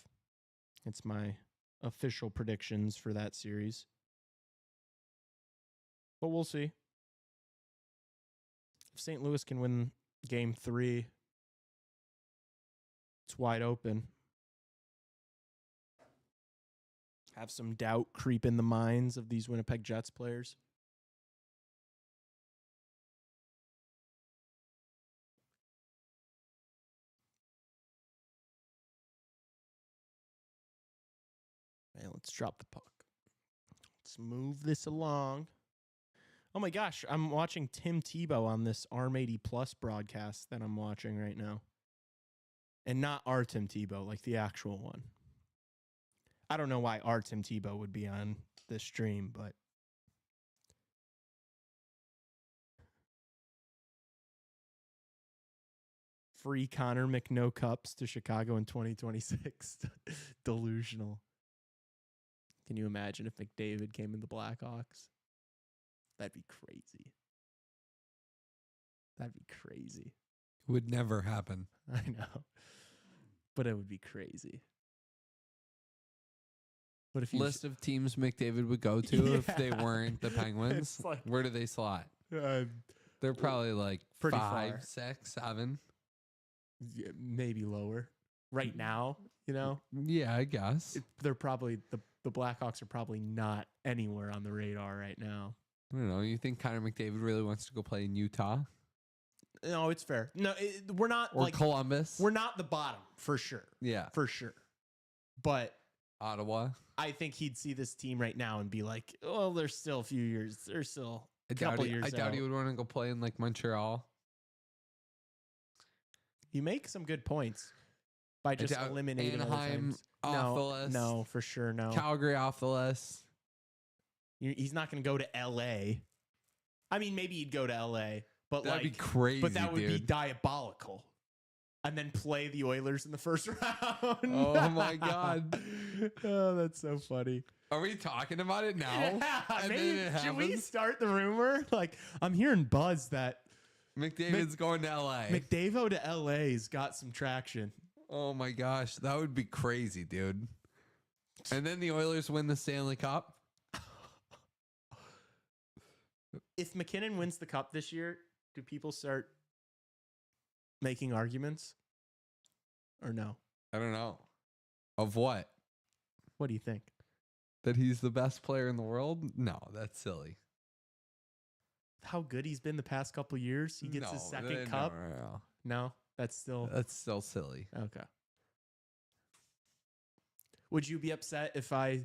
It's my official predictions for that series. But we'll see. If St. Louis can win game 3, it's wide open. Have some doubt creep in the minds of these Winnipeg Jets players. Okay, let's drop the puck. Let's move this along. Oh my gosh, I'm watching Tim Tebow on this ARM 80 Plus broadcast that I'm watching right now. And not our Tim Tebow, like the actual one. I don't know why our Tim Tebow would be on this stream, but free Connor McNo Cups to Chicago in 2026. Delusional. Can you imagine if McDavid came in the Blackhawks? That'd be crazy. That'd be crazy. Would never happen. I know. But it would be crazy. But if you list of teams McDavid would go to if they weren't the Penguins, like, where do they slot? They're probably like pretty 5, far. 6, 7. Yeah, maybe lower. Right now, you know? Yeah, I guess. They're probably, the Blackhawks are probably not anywhere on the radar right now. I don't know. You think Connor McDavid really wants to go play in Utah? No, it's fair. No, we're not or like Columbus. We're not the bottom for sure. Yeah, for sure. But Ottawa. I think he'd see this team right now and be like, "Oh, there's still a few years. There's still a couple years." I doubt he would want to go play in like Montreal. You make some good points by just eliminating Anaheim off the list. No, for sure, no. Calgary off the list. He's not going to go to L.A. I mean, maybe he'd go to L.A., but that'd be crazy. But that would be dude. diabolical. And then play the Oilers in the first round. Oh my God. Oh, that's so funny. Are we talking about it now? Yeah, maybe, should we start the rumor? Like, I'm hearing buzz that McDavid's going to LA. McDavid to LA's got some traction. Oh my gosh. That would be crazy, dude. And then the Oilers win the Stanley Cup. If McKinnon wins the cup this year, do people start making arguments or no? I don't know. Of what? What do you think? That he's the best player in the world? No, that's silly. How good he's been the past couple years. He gets his second cup. No, that's still silly. Okay. Would you be upset if I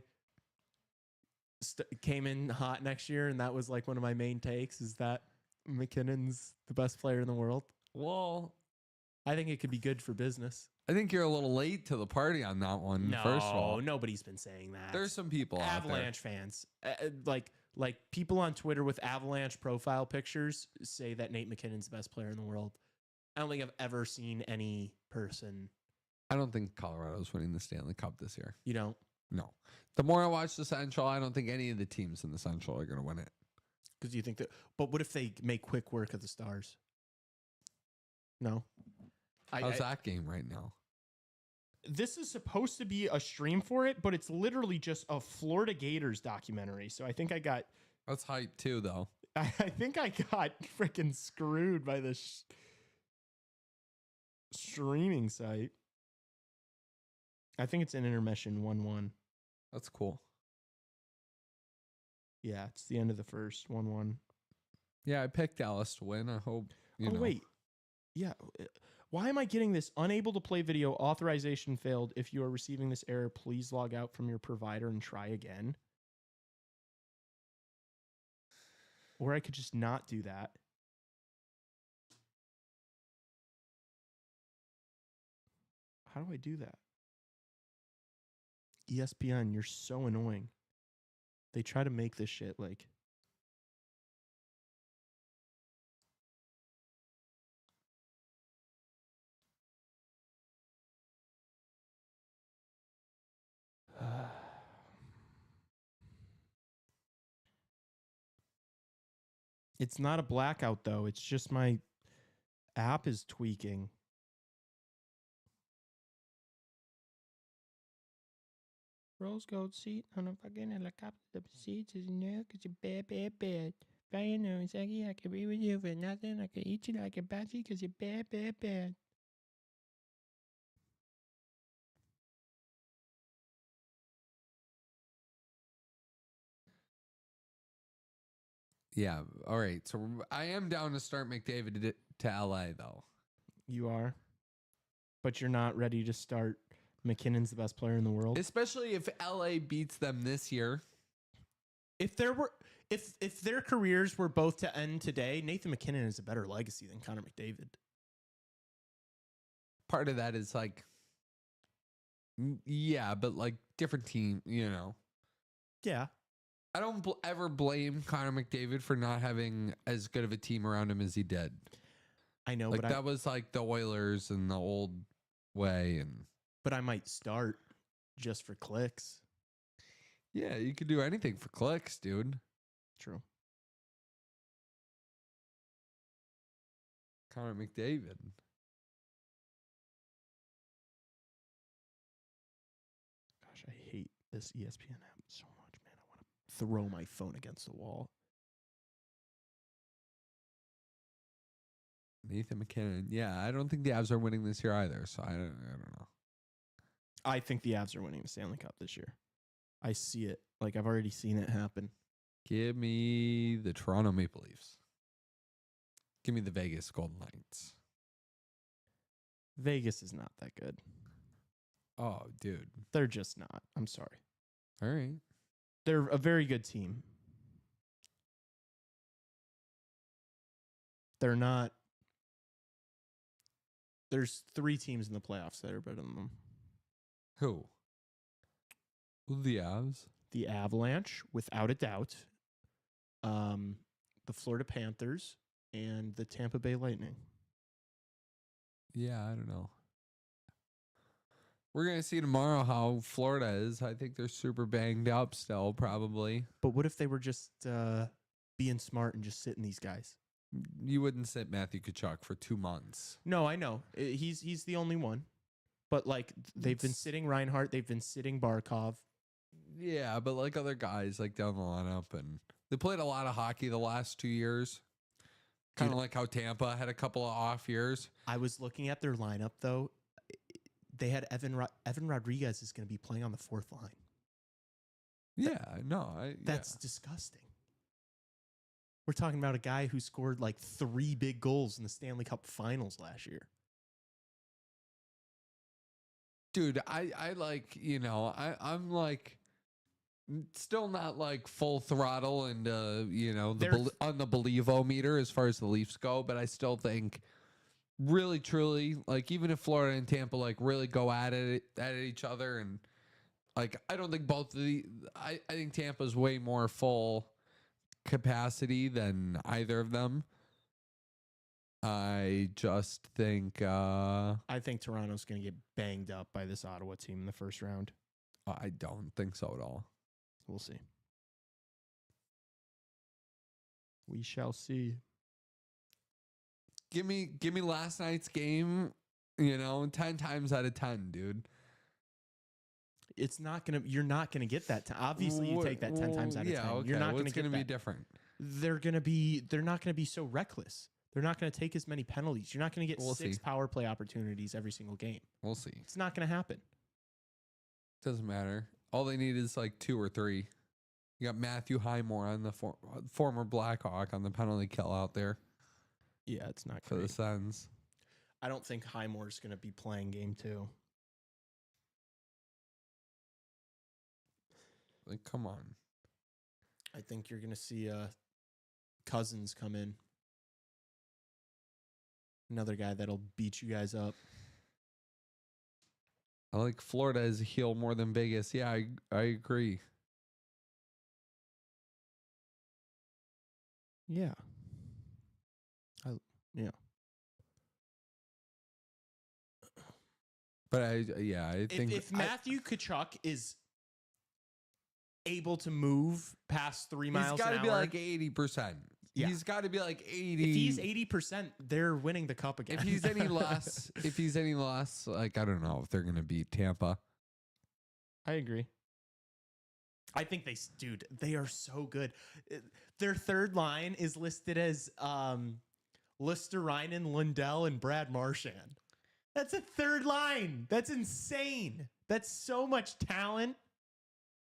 came in hot next year and that was like one of my main takes is that McKinnon's the best player in the world? Well, I think it could be good for business. I think you're a little late to the party on that one. No, first of all, nobody's been saying that. There's some people Avalanche fans, like people on Twitter with Avalanche profile pictures say that Nate McKinnon's the best player in the world. I don't think I've ever seen any person. I don't think Colorado's winning the Stanley Cup this year. You don't? No. The more I watch the Central, I don't think any of the teams in the Central are going to win it. Because you think that, but what if they make quick work of the Stars? No. How's that game right now? This is supposed to be a stream for it, but it's literally just a Florida Gators documentary. So I think I got. That's hype too, though. I think I got freaking screwed by this streaming site. I think it's an intermission 1-1. That's cool. Yeah, it's the end of the first 1-1. Yeah, I picked Dallas to win. I hope you know. Wait. Yeah. Why am I getting this? Unable to play video. Authorization failed. If you are receiving this error, please log out from your provider and try again. Or I could just not do that. How do I do that? ESPN, you're so annoying. They try to make this shit like... It's not a blackout, though. It's just my app is tweaking. Rose gold seat on a fucking helicopter. The seats is new because you're bad, bad, bad. Flying know exactly I can be with you for nothing. I can eat you like a bouncy because you're bad, bad, bad. Yeah. All right. So I am down to start McDavid to LA, though. You are. But you're not ready to start McKinnon's the best player in the world. Especially if LA beats them this year. If their careers were both to end today, Nathan McKinnon is a better legacy than Connor McDavid. Part of that is like, yeah, but like different team, you know. Yeah. I don't ever blame Connor McDavid for not having as good of a team around him as he did. I know, like but that was like the Oilers and the old way, but I might start just for clicks. Yeah, you could do anything for clicks, dude. True. Connor McDavid. Gosh, I hate this ESPN app so much, man. I want to throw my phone against the wall. Nathan McKinnon. Yeah, I don't think the Avs are winning this year either, so I don't know. I think the Avs are winning the Stanley Cup this year. I see it. Like, I've already seen it happen. Give me the Toronto Maple Leafs. Give me the Vegas Golden Knights. Vegas is not that good. Oh, dude. They're just not. I'm sorry. All right. They're a very good team. They're not. There's 3 teams in the playoffs that are better than them. Who? The Avs? The Avalanche, without a doubt. The Florida Panthers and the Tampa Bay Lightning. Yeah, I don't know. We're going to see tomorrow how Florida is. I think they're super banged up still, probably. But what if they were just being smart and just sitting these guys? You wouldn't sit Matthew Tkachuk for 2 months. No, I know. He's the only one. But, like, they've been sitting Reinhart. They've been sitting Barkov. Yeah, but like other guys, like down the lineup. And they played a lot of hockey the last 2 years. Kind of like how Tampa had a couple of off years. I was looking at their lineup, though. They had Evan Rodriguez is going to be playing on the 4th line. Yeah, no. That's disgusting. We're talking about a guy who scored like 3 big goals in the Stanley Cup Finals last year. Dude, I like, you know, I'm like still not like full throttle and, you know, on the Believo-meter as far as the Leafs go, but I still think really, truly, like even if Florida and Tampa like really go at each other and like, I don't think both of I think Tampa's way more full capacity than either of them. I just think I think Toronto's going to get banged up by this Ottawa team in the first round. I don't think so at all. We'll see. We shall see. Give me last night's game, 10 times out of 10, dude. It's not gonna. You're not gonna get that. Obviously, you take that 10 times out of 10. Okay. You're not What's gonna be get that. different? They're not gonna be so reckless. They're not gonna take as many penalties. You're not gonna get 6 power play opportunities every single game. We'll see. It's not gonna happen. Doesn't matter. All they need is like 2 or 3. You got Matthew Highmore on the former Blackhawk on the penalty kill out there. Yeah, it's not for great. the Sens. I don't think Highmore's gonna be playing game 2. Like, come on. I think you're gonna see Cousins come in. Another guy that'll beat you guys up. I like Florida as a heel more than Vegas. Yeah, I agree. Yeah. Yeah. But I think if Matthew Tkachuk is able to move past 3 miles he's got an to be hour, like 80%. Yeah. He's got to be like 80. If he's 80%, they're winning the cup again. If he's any less, like, I don't know if they're going to beat Tampa. I agree. I think they are so good. Their third line is listed as Listerainen, Lundell, and Brad Marchand. That's a third line. That's insane. That's so much talent.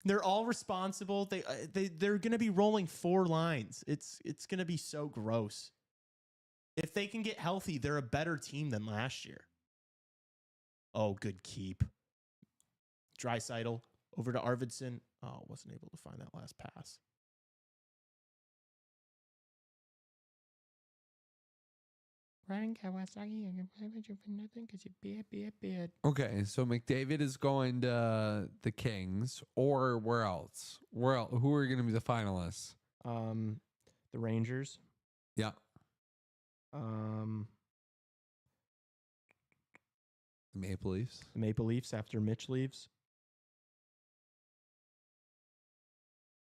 They're all responsible. They're going to be rolling 4 lines. It's going to be so gross. If they can get healthy, they're a better team than last year. Oh, good keep. Draisaitl over to Arvidsson. Oh, wasn't able to find that last pass. Ryan Kawasaki, I can play with you for nothing because you're bad. Okay, so McDavid is going to the Kings, or where else? Who are going to be the finalists? The Rangers. Yeah. The Maple Leafs. The Maple Leafs after Mitch leaves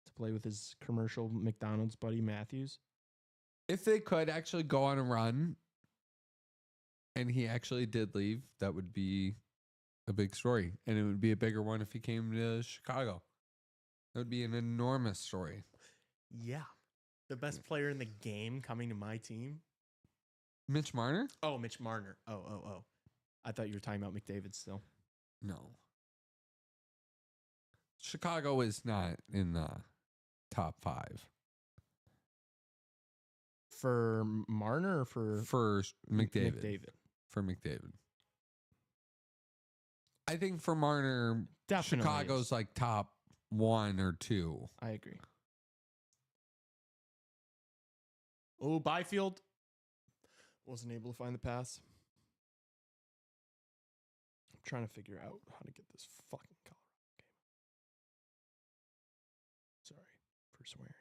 to play with his commercial McDonald's buddy Matthews. If they could actually go on a run, and he actually did leave, that would be a big story. And it would be a bigger one if he came to Chicago. That would be an enormous story. Yeah. The best player in the game coming to my team. Mitch Marner? Oh, Mitch Marner. Oh. I thought you were talking about McDavid still. No. Chicago is not in the top 5. For Marner or for McDavid? McDavid. For McDavid. I think for Marner, Definitely Chicago's is. like top 1 or 2. I agree. Oh, Byfield wasn't able to find the pass. I'm trying to figure out how to get this fucking Colorado game. Sorry for swearing.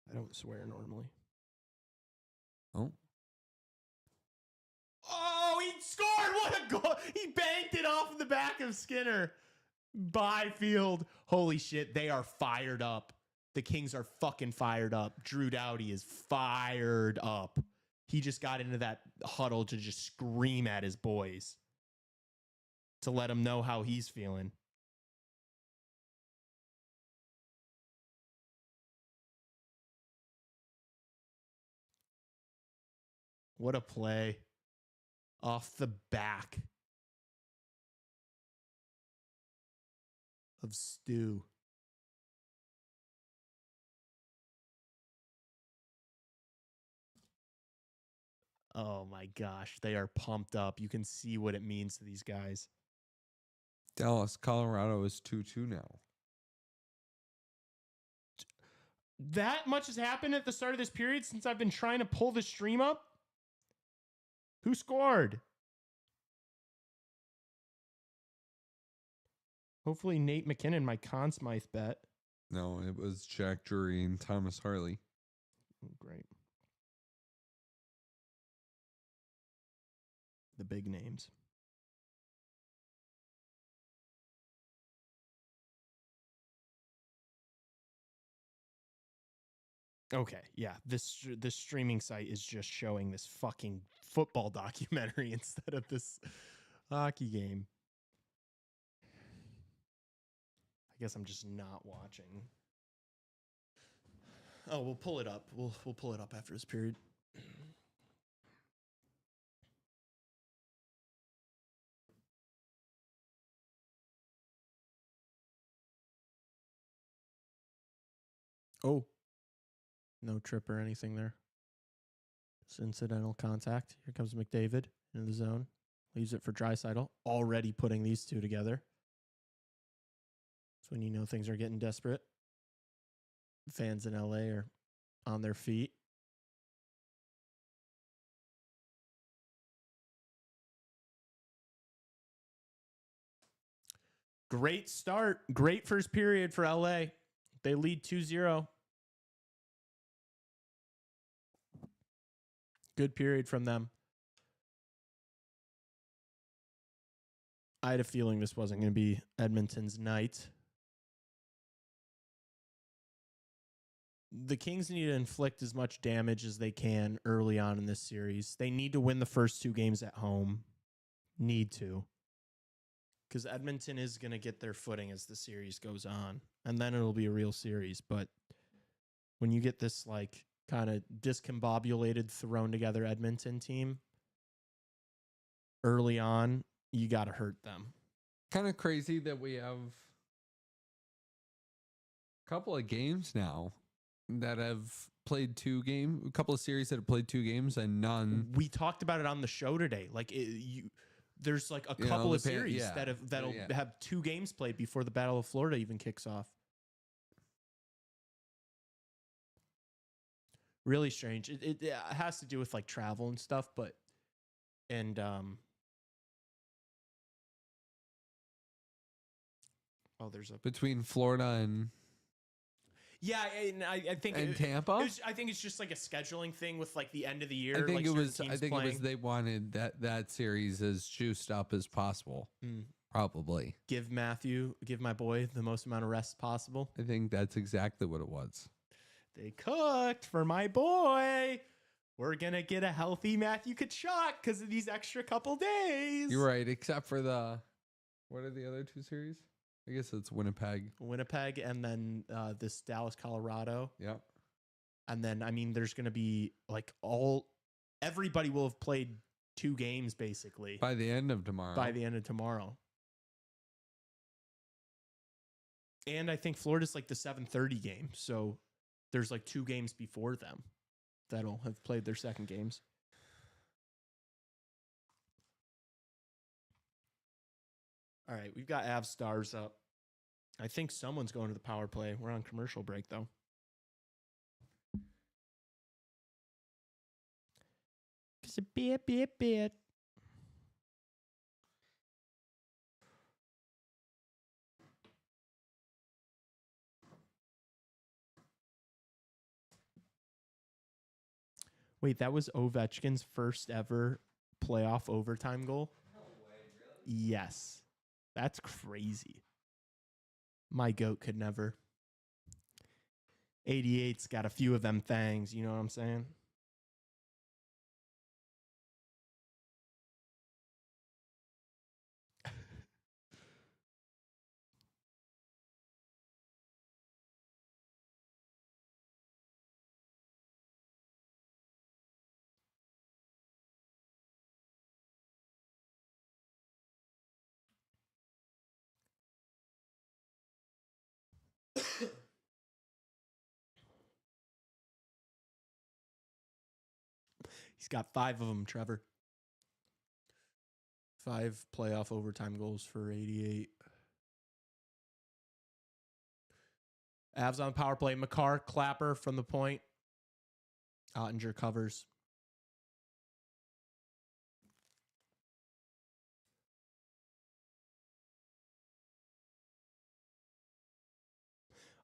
I don't swear normally. Oh. Oh, he scored! What a goal! He banked it off the back of Skinner. Byfield. Holy shit, they are fired up. The Kings are fucking fired up. Drew Doughty is fired up. He just got into that huddle to just scream at his boys to let them know how he's feeling. What a play. Off the back of Stu. Oh my gosh, they are pumped up. You can see what it means to these guys. Dallas, Colorado is 2-2 now. That much has happened at the start of this period since I've been trying to pull the stream up? Who scored? Hopefully Nate McKinnon, my Conn Smythe bet. No, it was Jack Drury and Thomas Harley. Oh, great. The big names. Okay, yeah. This streaming site is just showing this fucking football documentary instead of this hockey game. I guess I'm just not watching. Oh, we'll pull it up. We'll pull it up after this period. Oh, no trip or anything there. It's incidental contact. Here comes McDavid into the zone. Leaves it for Draisaitl. Already putting these two together. That's when you know things are getting desperate. Fans in LA are on their feet. Great start. Great first period for LA. They lead 2-0. Good period from them. I had a feeling this wasn't going to be Edmonton's night. The Kings need to inflict as much damage as they can early on in this series. They need to win the first two games at home. Need to. Because Edmonton is going to get their footing as the series goes on. And then it'll be a real series. But when you get this, like, kind of discombobulated, thrown together Edmonton team early on, you got to hurt them. Kind of crazy that we have a couple of games now that have played a couple of series that have played 2 games and none. We talked about it on the show today. Like, there's like a couple of series that'll have 2 games played before the Battle of Florida even kicks off. Really strange. It has to do with like travel and stuff, but there's a Between Florida and I think and Tampa. I think it's just like a scheduling thing with like the end of the year. I think like it was. certain I teams think playing. it was they wanted that series as juiced up as possible. Probably. Give my boy the most amount of rest possible. I think that's exactly what it was. They cooked for my boy. We're gonna get a healthy Matthew Tkachuk because of these extra couple days. You're right, except for what are the other 2 series? I guess it's Winnipeg, and then this Dallas, Colorado. Yep. And then, I mean, there's going to be like everybody will have played 2 games basically by the end of tomorrow. And I think Florida's like the 7:30 game. So there's like 2 games before them that'll have played their second games. All right, we've got Avs Stars up. I think someone's going to the power play. We're on commercial break, though. Just a bit. Wait, that was Ovechkin's first ever playoff overtime goal? No way, really? Yes. That's crazy. My goat could never. 88's got a few of them things, you know what I'm saying? He's got 5 of them, Trevor. 5 playoff overtime goals for 88. Avs on power play. Makar, Clapper from the point. Ottinger covers.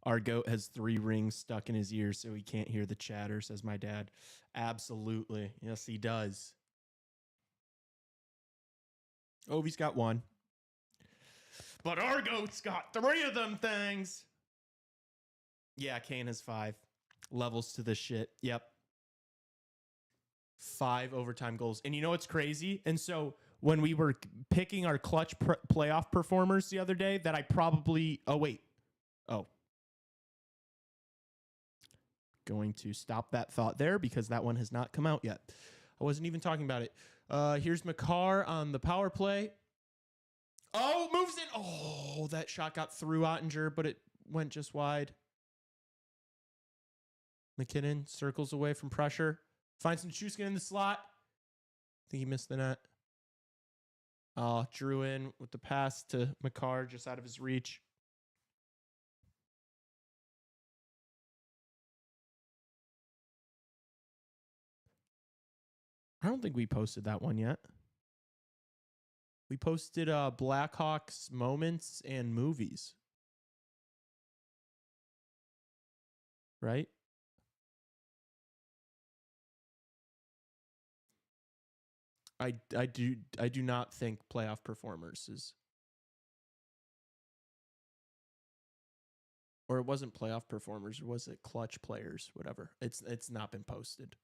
Our goat has 3 rings stuck in his ears so he can't hear the chatter, says my dad. Absolutely. Yes, he does. Ovi's got 1. But our goat's got 3 of them things. Yeah, Kane has 5. levels to this shit. Yep. 5 overtime goals. And you know what's crazy? And so when we were picking our clutch playoff performers the other day, that I probably... Oh, wait. Oh. Going to stop that thought there because that one has not come out yet. I wasn't even talking about it. Here's Makar on the power play. Oh, moves in. Oh, that shot got through Ottinger, but it went just wide. McKinnon circles away from pressure. Finds Nichushkin in the slot. I think he missed the net. Drew in with the pass to Makar just out of his reach. I don't think we posted that one yet. We posted Blackhawks moments and movies. Right? I do not think playoff performers is, or it wasn't playoff performers, or was it clutch players, whatever. It's not been posted.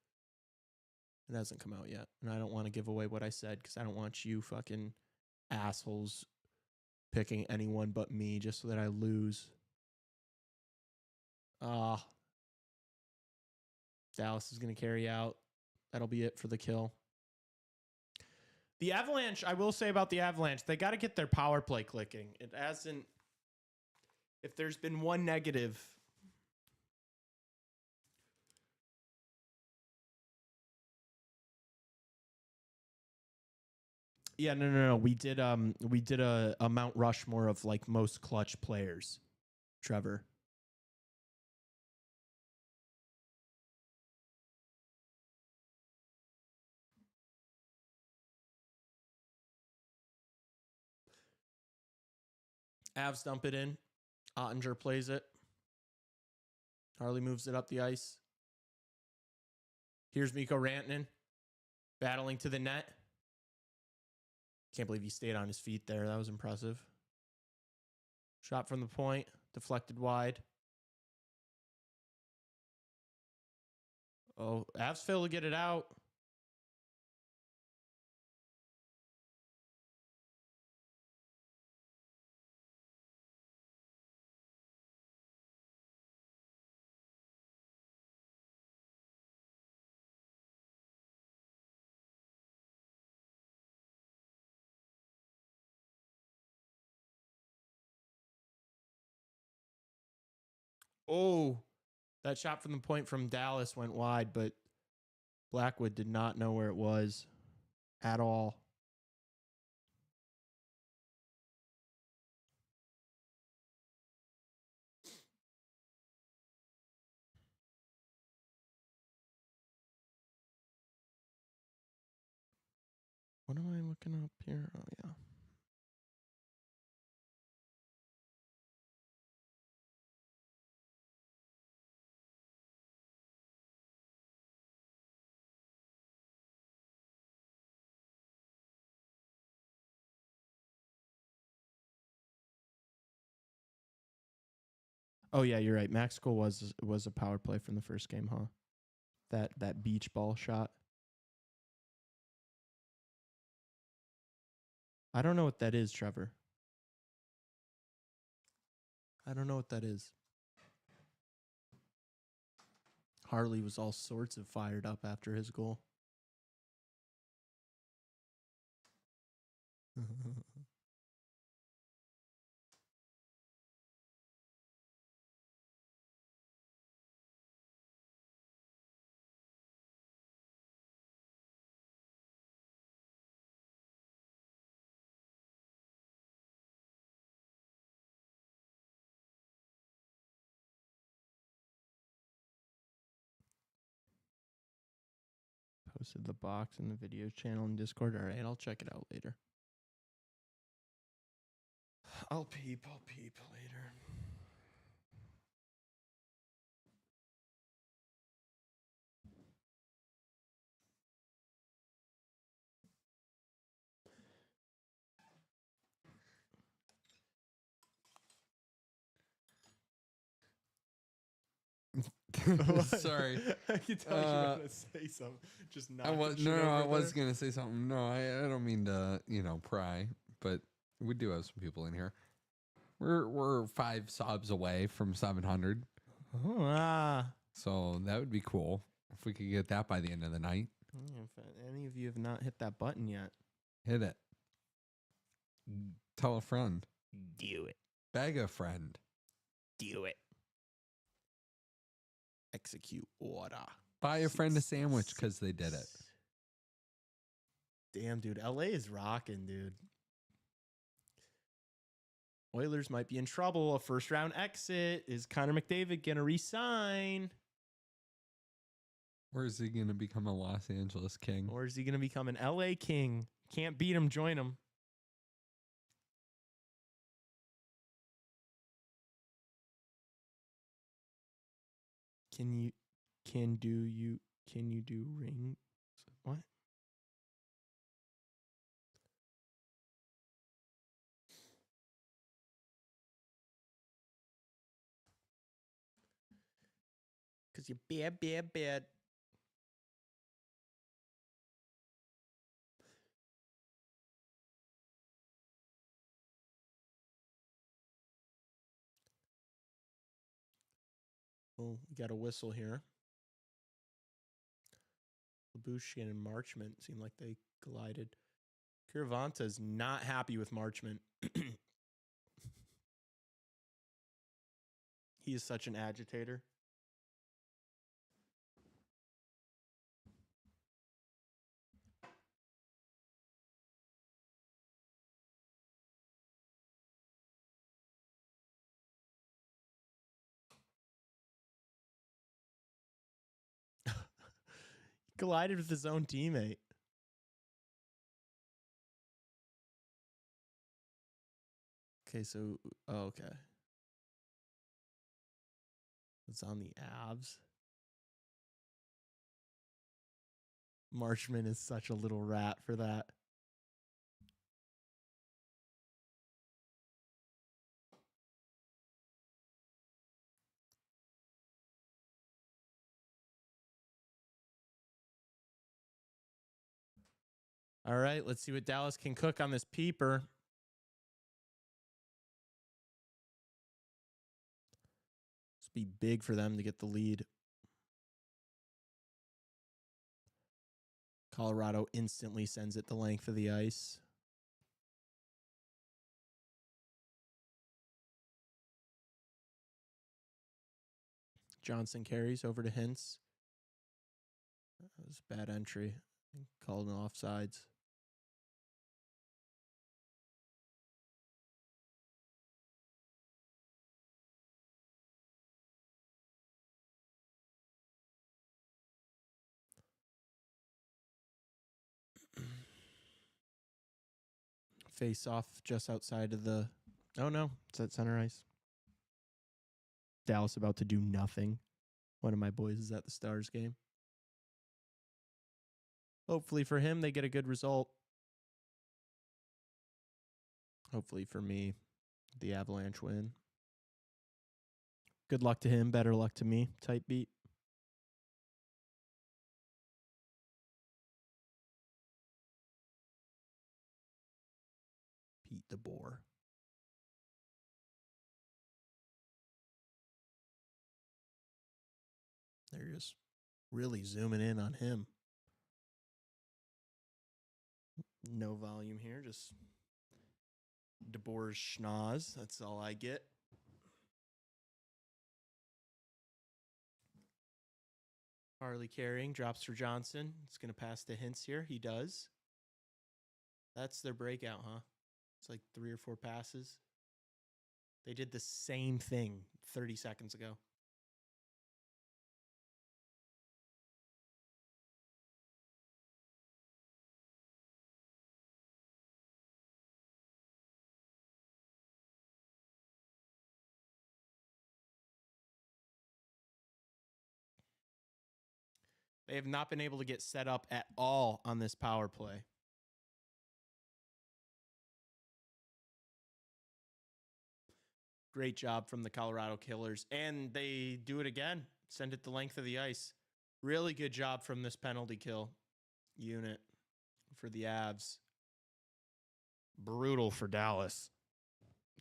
It hasn't come out yet. And I don't want to give away what I said because I don't want you fucking assholes picking anyone but me just so that I lose. Dallas is going to carry out. That'll be it for the kill. The Avalanche, I will say about the Avalanche, they got to get their power play clicking. It hasn't. If there's been one negative. Yeah, no. We did a Mount Rushmore of like most clutch players. Trevor. Avs dump it in. Ottinger plays it. Harley moves it up the ice. Here's Mikko Rantanen battling to the net. Can't believe he stayed on his feet there. That was impressive. Shot from the point. Deflected wide. Oh, Avs fail to get it out. Oh, that shot from the point from Dallas went wide, but Blackwood did not know where it was at all. What am I looking up here? Oh, yeah. Oh yeah, you're right. Maxwell was a power play from the first game, huh? That beach ball shot. I don't know what that is, Trevor. I don't know what that is. Harley was all sorts of fired up after his goal. Posted the box in the video channel in Discord. All right, I'll check it out later. I'll peep later. Sorry. I can tell you want to say something. Just not. I was gonna say something. No, I don't mean to, pry, but we do have some people in here. We're 5 subs away from 700. So that would be cool if we could get that by the end of the night. If any of you have not hit that button yet, hit it. Tell a friend. Do it. Beg a friend. Do it. Execute order. Buy a friend a sandwich because they did it. Damn, dude. LA is rocking, dude. Oilers might be in trouble. A first round exit. Is Connor McDavid going to resign? Or is he going to become a Los Angeles King? Or is he going to become an LA King? Can't beat him, join him. Can you do rings? What? Because you're bad. Oh, we got a whistle here. Labushian and Marchment seem like they collided. Kiravanta's not happy with Marchment. He is such an agitator. Collided with his own teammate. Okay, so okay. It's on the Avs. Marchman is such a little rat for that. All right, let's see what Dallas can cook on this peeper. This be big for them to get the lead. Colorado instantly sends it the length of the ice. Johnson carries over to Hintz. That was a bad entry. Called an offsides. Face off just outside of the... Oh, no. It's at center ice. Dallas about to do nothing. One of my boys is at the Stars game. Hopefully for him, they get a good result. Hopefully for me, the Avalanche win. Good luck to him. Better luck to me. Type beat. Pete DeBoer. They're just really zooming in on him. No volume here, just DeBoer's schnoz. That's all I get. Harley carrying, drops for Johnson. It's going to pass to Hintz here. He does. That's their breakout, huh? It's like 3 or 4 passes. They did the same thing 30 seconds ago. They have not been able to get set up at all on this power play. Great job from the Colorado Killers. And they do it again. Send it the length of the ice. Really good job from this penalty kill unit for the Avs. Brutal for Dallas.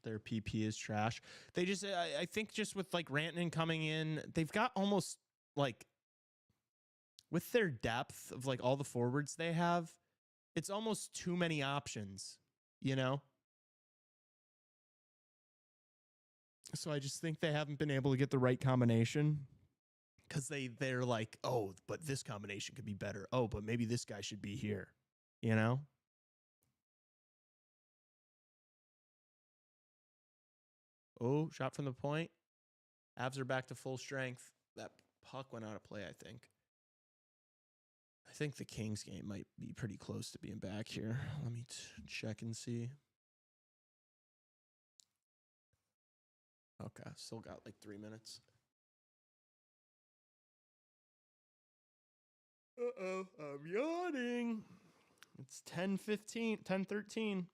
Their PP is trash. They just, I think just with like Rantanen coming in, they've got almost like, with their depth of like all the forwards they have, it's almost too many options, you know? So I just think they haven't been able to get the right combination because they're like, oh, but this combination could be better. Oh, but maybe this guy should be here, you know? Oh, shot from the point. Avs are back to full strength. That puck went out of play, I think. I think the Kings game might be pretty close to being back here. Let me check and see. Okay, still got like 3 minutes. Uh-oh, I'm yawning. It's 10:15, 10:13.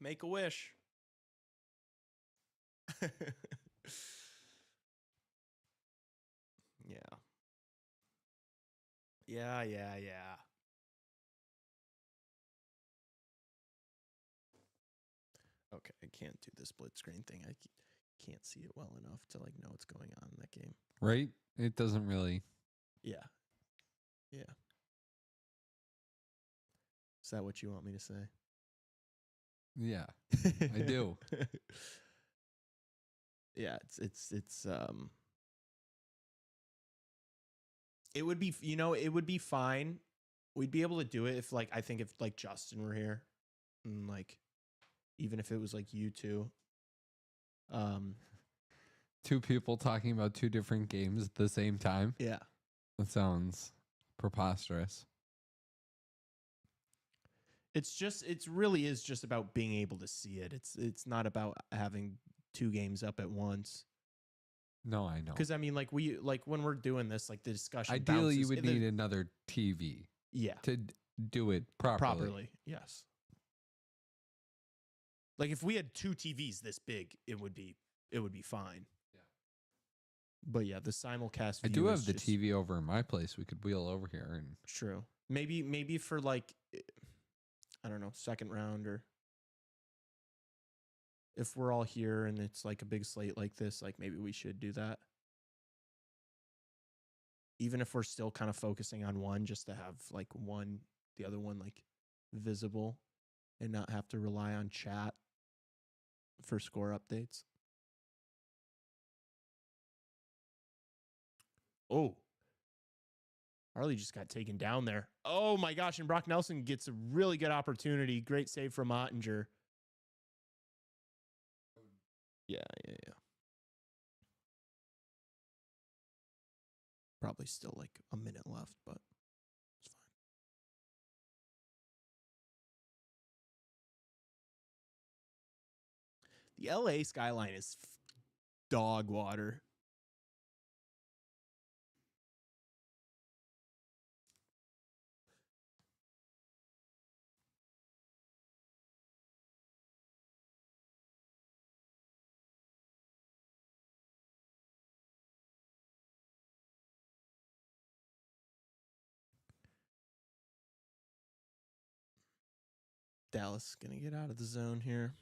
Make a wish. Yeah. Okay, I can't do the split screen thing. I can't see it well enough to like know what's going on in that game. Right? It doesn't really. Yeah. Is that what you want me to say? Yeah, I do. Yeah, it's it would be, you know, it would be fine. We'd be able to do it if like, I think if like Justin were here and like, even if it was like you two. Two people talking about two different games at the same time. Yeah. That sounds preposterous. It really is just about being able to see it. It's not about having two games up at once. No, I know. Because I mean, like when we're doing this, like the discussion. Ideally, you would need another TV. Yeah. To do it properly. Yes. Like if we had two TVs this big, it would be fine. Yeah. But yeah, the simulcast. I do have the TV over in my place. We could wheel over here and. True. Maybe for like, I don't know, second round, or if we're all here and it's like a big slate like this, like maybe we should do that. Even if we're still kind of focusing on one, just to have like the other one like visible and not have to rely on chat for score updates. Oh, Harley just got taken down there. Oh my gosh. And Brock Nelson gets a really good opportunity. Great save from Ottinger. Yeah. Probably still like a minute left, but it's fine. The LA skyline is dog water. Dallas going to get out of the zone here.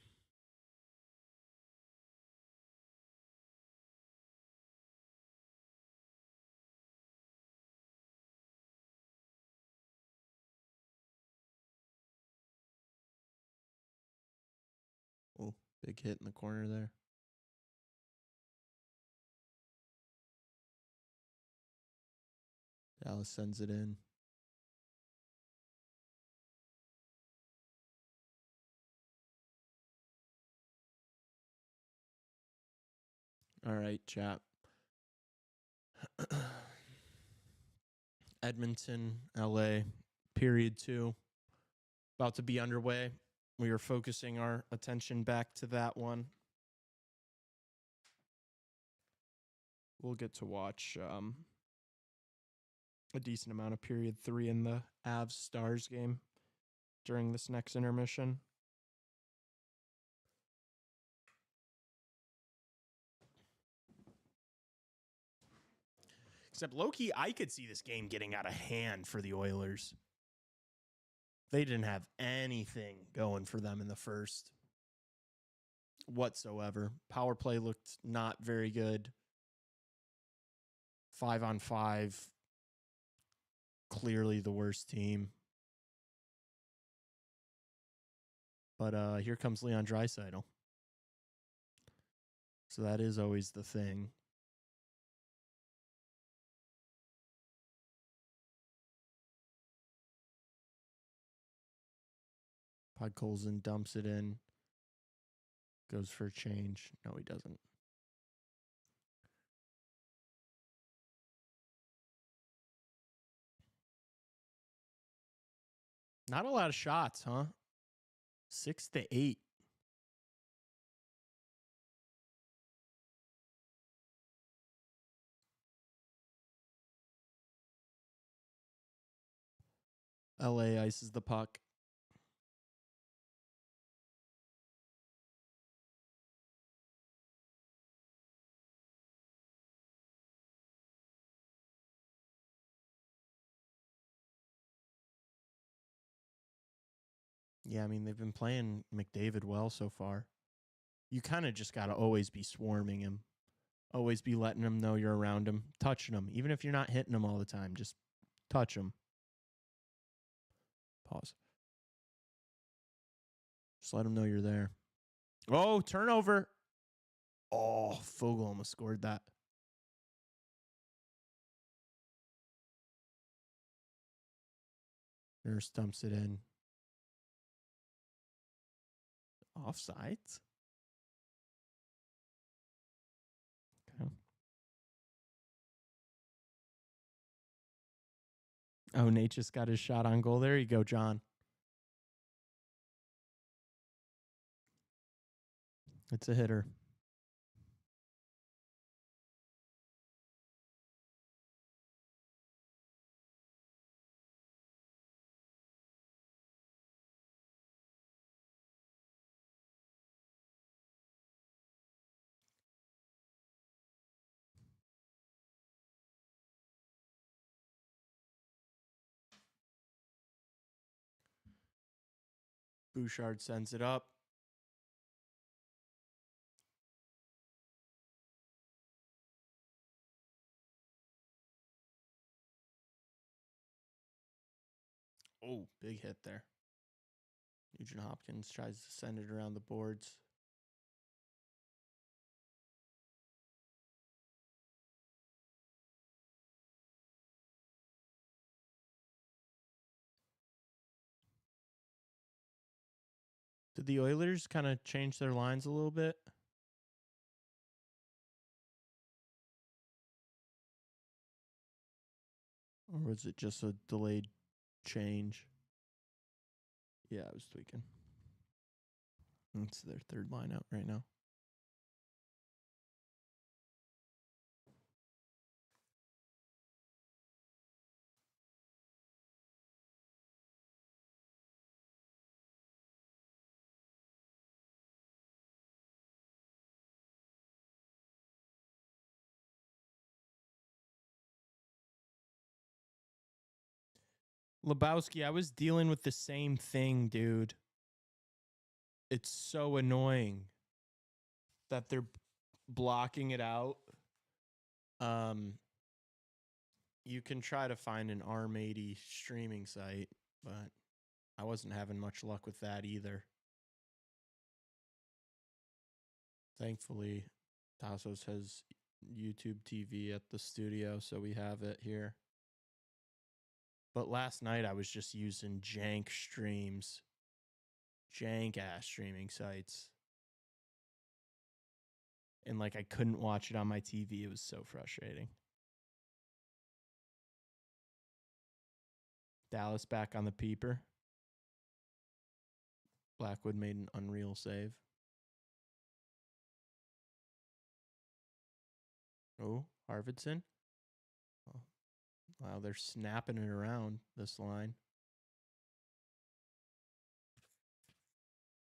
Oh, big hit in the corner there. Dallas sends it in. All right, chat. Edmonton, LA, period 2. About to be underway. We are focusing our attention back to that one. We'll get to watch a decent amount of period 3 in the Avs Stars game during this next intermission. Except low-key, I could see this game getting out of hand for the Oilers. They didn't have anything going for them in the first whatsoever. Power play looked not very good. 5-on-5, clearly the worst team. But here comes Leon Draisaitl. So that is always the thing. Podkolzin dumps it in. Goes for a change. No, he doesn't. Not a lot of shots, huh? 6-8. LA ices the puck. Yeah, I mean, they've been playing McDavid well so far. You kind of just got to always be swarming him. Always be letting him know you're around him. Touching him. Even if you're not hitting him all the time, just touch him. Pause. Just let him know you're there. Oh, turnover. Oh, Fogle almost scored that. Nurse dumps it in. Offsides? Okay. Oh, Nate just got his shot on goal. There you go, John. It's a hitter. Bouchard sends it up. Oh, big hit there. Nugent Hopkins tries to send it around the boards. Did the Oilers kind of change their lines a little bit? Or was it just a delayed change? Yeah, I was tweaking. It's their third line out right now. Lebowski, I was dealing with the same thing, dude. It's so annoying that they're blocking it out. You can try to find an ARM80 streaming site, but I wasn't having much luck with that either. Thankfully, Tassos has YouTube TV at the studio, so we have it here. But last night I was just using jank streams. Jank ass streaming sites. And like I couldn't watch it on my TV. It was so frustrating. Dallas back on the peeper. Blackwood made an unreal save. Oh, Arvidsson. Oh. Wow, they're snapping it around this line.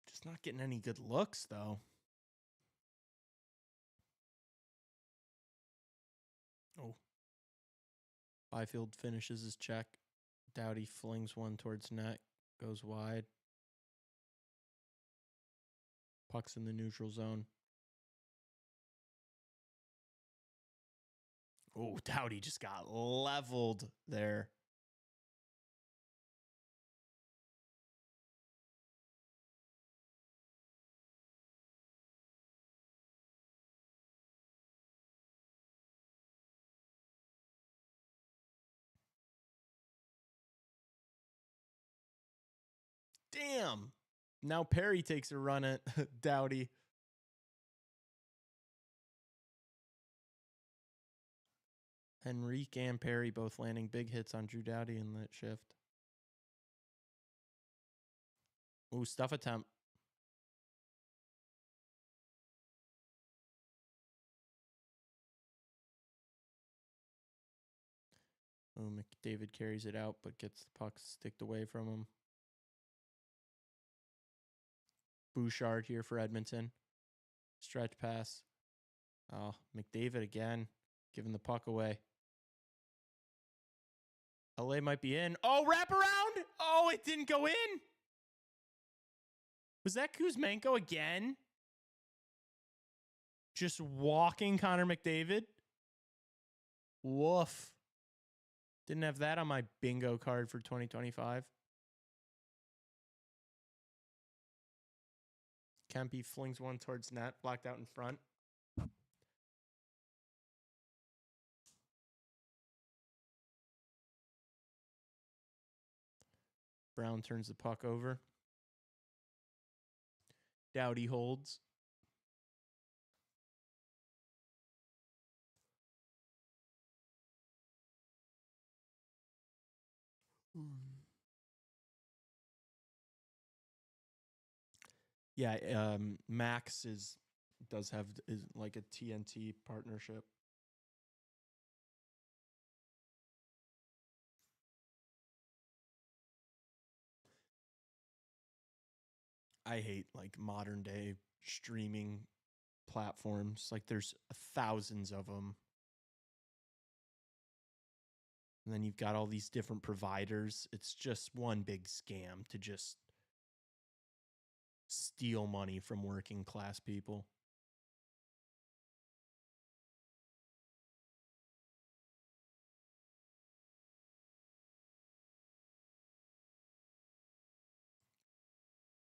Just not getting any good looks, though. Oh. Byfield finishes his check. Doughty flings one towards net. Goes wide. Puck's in the neutral zone. Oh, Doughty just got leveled there. Damn. Now Perry takes a run at Doughty. Henrique and Perry both landing big hits on Drew Doughty in that shift. Ooh, stuff attempt. Oh, McDavid carries it out, but gets the puck sticked away from him. Bouchard here for Edmonton. Stretch pass. Oh, McDavid again, giving the puck away. LA might be in. Oh, wraparound! Oh, it didn't go in. Was that Kuzmenko again? Just walking Connor McDavid? Woof. Didn't have that on my bingo card for 2025. Kempe flings one towards net, blocked out in front. Brown turns the puck over. Doughty holds. Yeah, Max does have is like a TNT partnership. I hate like modern day streaming platforms. Like there's thousands of them. And then you've got all these different providers. It's just one big scam to just steal money from working class people.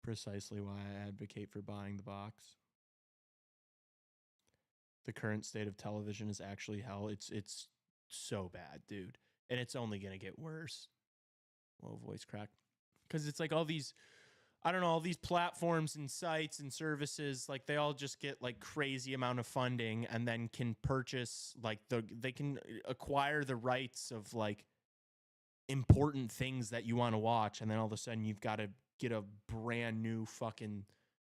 Precisely why I advocate for buying the box. The current state of television is actually hell. It's so bad, dude. And it's only going to get worse. Whoa, voice crack. Because it's like all these, I don't know, all these platforms and sites and services, like they all just get like crazy amount of funding and then can purchase, like they can acquire the rights of like important things that you want to watch. And then all of a sudden you've got to get a brand new fucking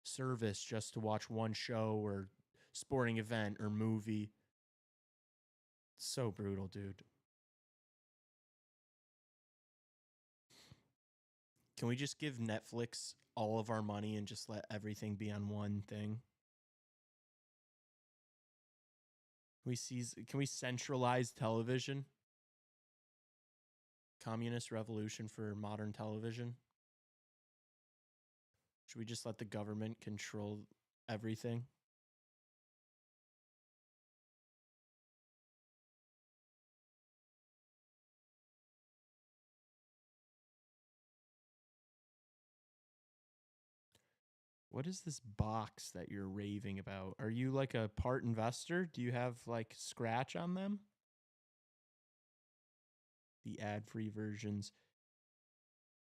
service just to watch one show or sporting event or movie. So brutal, dude. Can we just give Netflix all of our money and just let everything be on one thing? Can we centralize television? Communist revolution for modern television? Should we just let the government control everything? What is this box that you're raving about? Are you like a part investor? Do you have like scratch on them? The ad-free versions.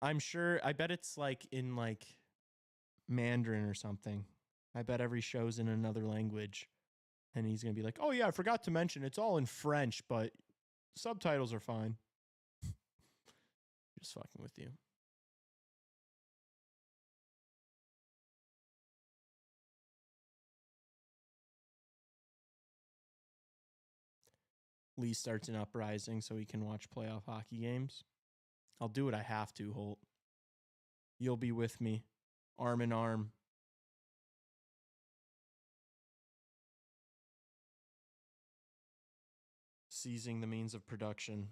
I'm sure, I bet it's like in like Mandarin or something. I bet every show's in another language. And he's going to be like, oh yeah, I forgot to mention it's all in French, but subtitles are fine. Just fucking with you. Lee starts an uprising so he can watch playoff hockey games. I'll do what I have to, Holt. You'll be with me, arm in arm. Seizing the means of production.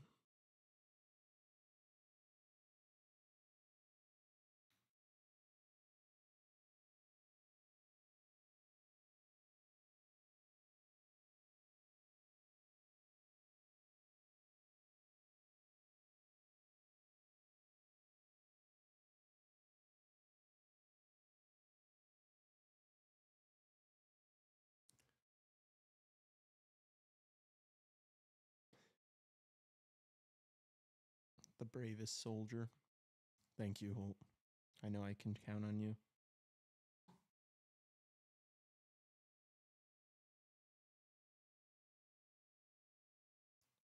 the bravest soldier. Thank you, Holt. I know I can count on you.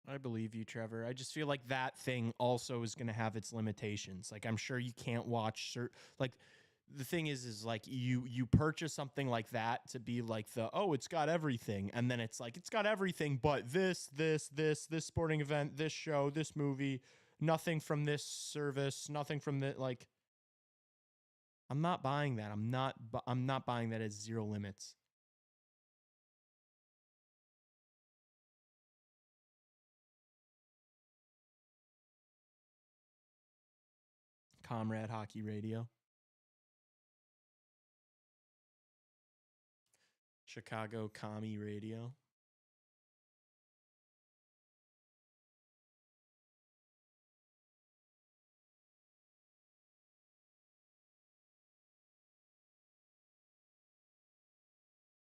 I believe you, Trevor. I just feel like that thing also is going to have its limitations. Like, I'm sure you can't watch like, the thing is like you purchase something like that to be like it's got everything, and then it's like it's got everything but this sporting event, this show, this movie, nothing from this service, nothing from the like. I'm not buying that. I'm not buying that as zero limits. Comrade Hockey Radio. Chicago Commie Radio.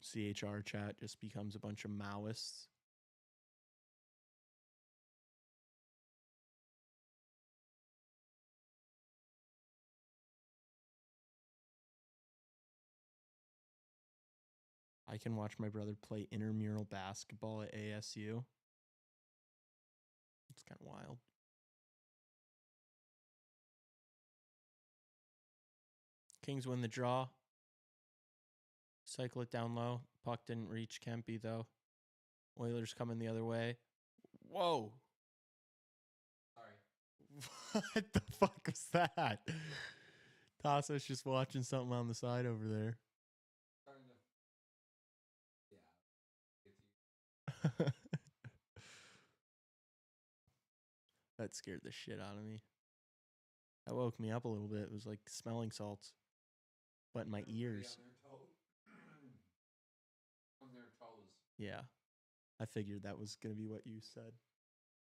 CHR chat just becomes a bunch of Maoists. I can watch my brother play intramural basketball at ASU. It's kind of wild. Kings win the draw. Cycle it down low. Puck didn't reach Kempe, though. Oilers coming the other way. Whoa. Sorry. What the fuck was that? Tassos just watching something on the side over there. That scared the shit out of me. That woke me up a little bit. It was like smelling salts, but in my ears. On their toes. Yeah. I figured that was going to be what you said.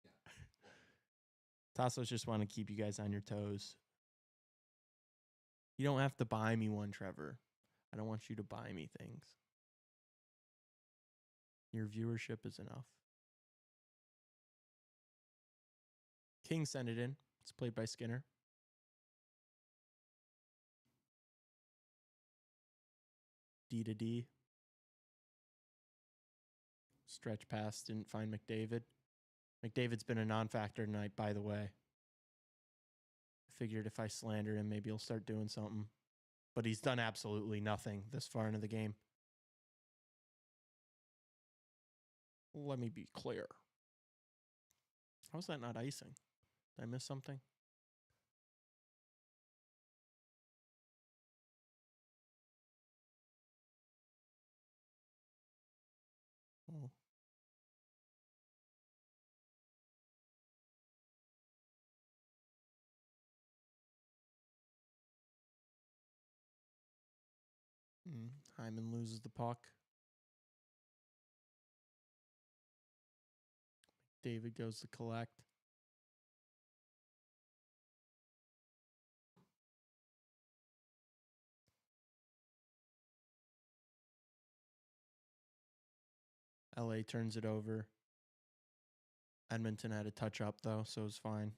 Yeah. Tassos just want to keep you guys on your toes. You don't have to buy me one, Trevor. I don't want you to buy me things. Your viewership is enough. King sent it in. It's played by Skinner. D to D. Stretch pass, didn't find McDavid. McDavid's been a non-factor tonight, by the way. I figured if I slander him, maybe he'll start doing something. But he's done absolutely nothing this far into the game. Let me be clear. How's that not icing? Did I miss something? Oh. Hyman loses the puck. David goes to collect. LA turns it over. Edmonton had a touch up, though, so it was fine.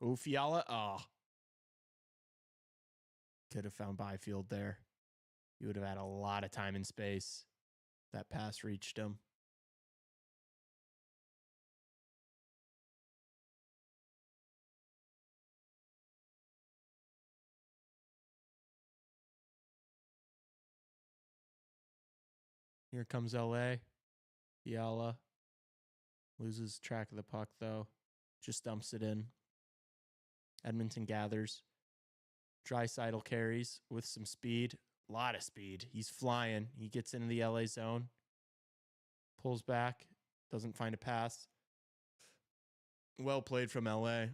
Oh, Fiala. Oh. Could have found Byfield there. He would have had a lot of time and space. That pass reached him. Here comes LA. Fiala loses track of the puck, though. Just dumps it in. Edmonton gathers. Draisaitl carries with some speed. A lot of speed. He's flying. He gets into the LA zone. Pulls back. Doesn't find a pass. Well played from LA.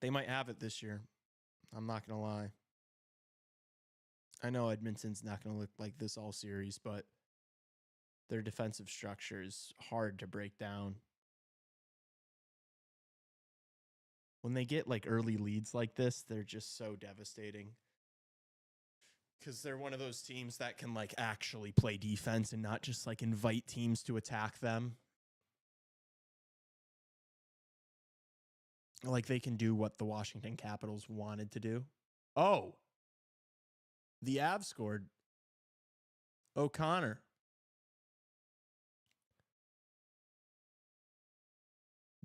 They might have it this year. I'm not going to lie. I know Edmonton's not going to look like this all series, but their defensive structure is hard to break down. When they get like early leads like this, they're just so devastating. Because they're one of those teams that can like actually play defense and not just like invite teams to attack them. Like they can do what the Washington Capitals wanted to do. Oh, the Avs scored. O'Connor.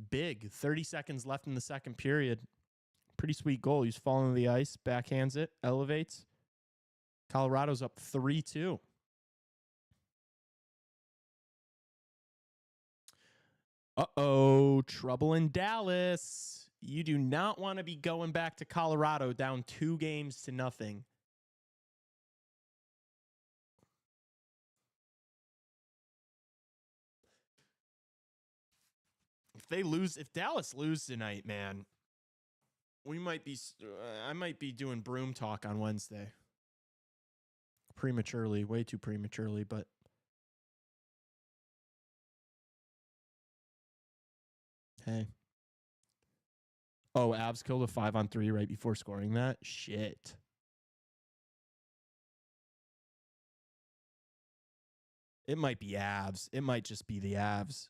Big. 30 seconds left in the second period. Pretty sweet goal. He's falling to the ice, backhands it, elevates. Colorado's up 3-2. Uh-oh, trouble in Dallas. You do not want to be going back to Colorado down 2-0. If Dallas lose tonight, man, I might be doing broom talk on Wednesday. Prematurely, way too prematurely, but hey. Oh, Avs killed a 5-on-3 right before scoring that? Shit. It might be Avs. It might just be the Avs.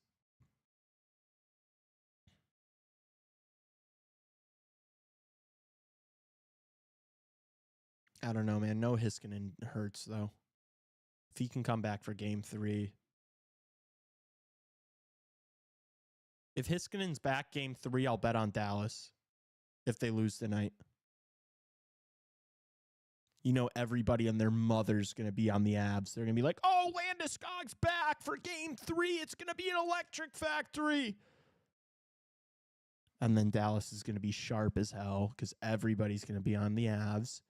I don't know, man. No Heiskanen hurts, though. If he can come back for game 3. If Hiskanen's back game 3, I'll bet on Dallas if they lose tonight. You know everybody and their mother's going to be on the Avs. They're going to be like, oh, Landeskog's back for game 3. It's going to be an electric factory. And then Dallas is going to be sharp as hell because everybody's going to be on the Avs.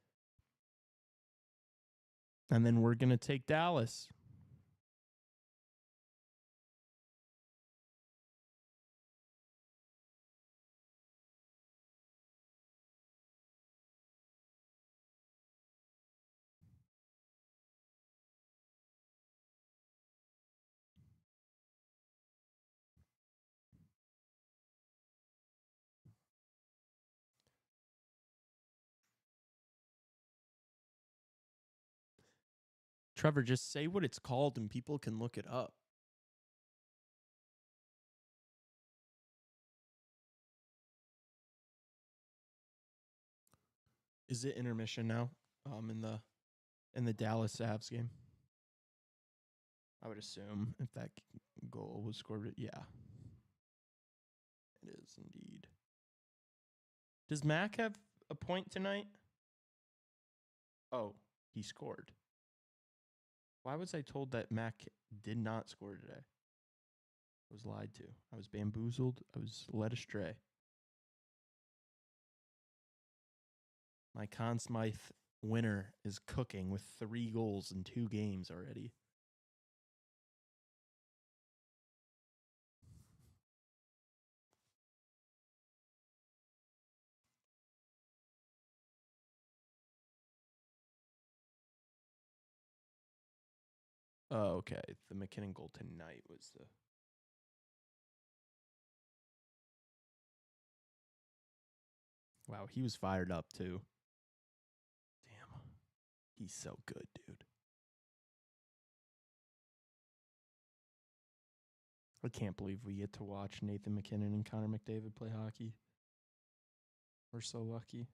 And then we're going to take Dallas. Trevor, just say what it's called and people can look it up. Is it intermission now? In the Dallas Avs game? I would assume if that goal was scored, yeah. It is indeed. Does Mac have a point tonight? Oh, he scored. Why was I told that Mac did not score today? I was lied to. I was bamboozled. I was led astray. My Conn Smythe winner is cooking with 3 goals in 2 games already. Oh, okay. The McKinnon goal tonight was the... Wow, he was fired up too. Damn. He's so good, dude. I can't believe we get to watch Nathan McKinnon and Connor McDavid play hockey. We're so lucky.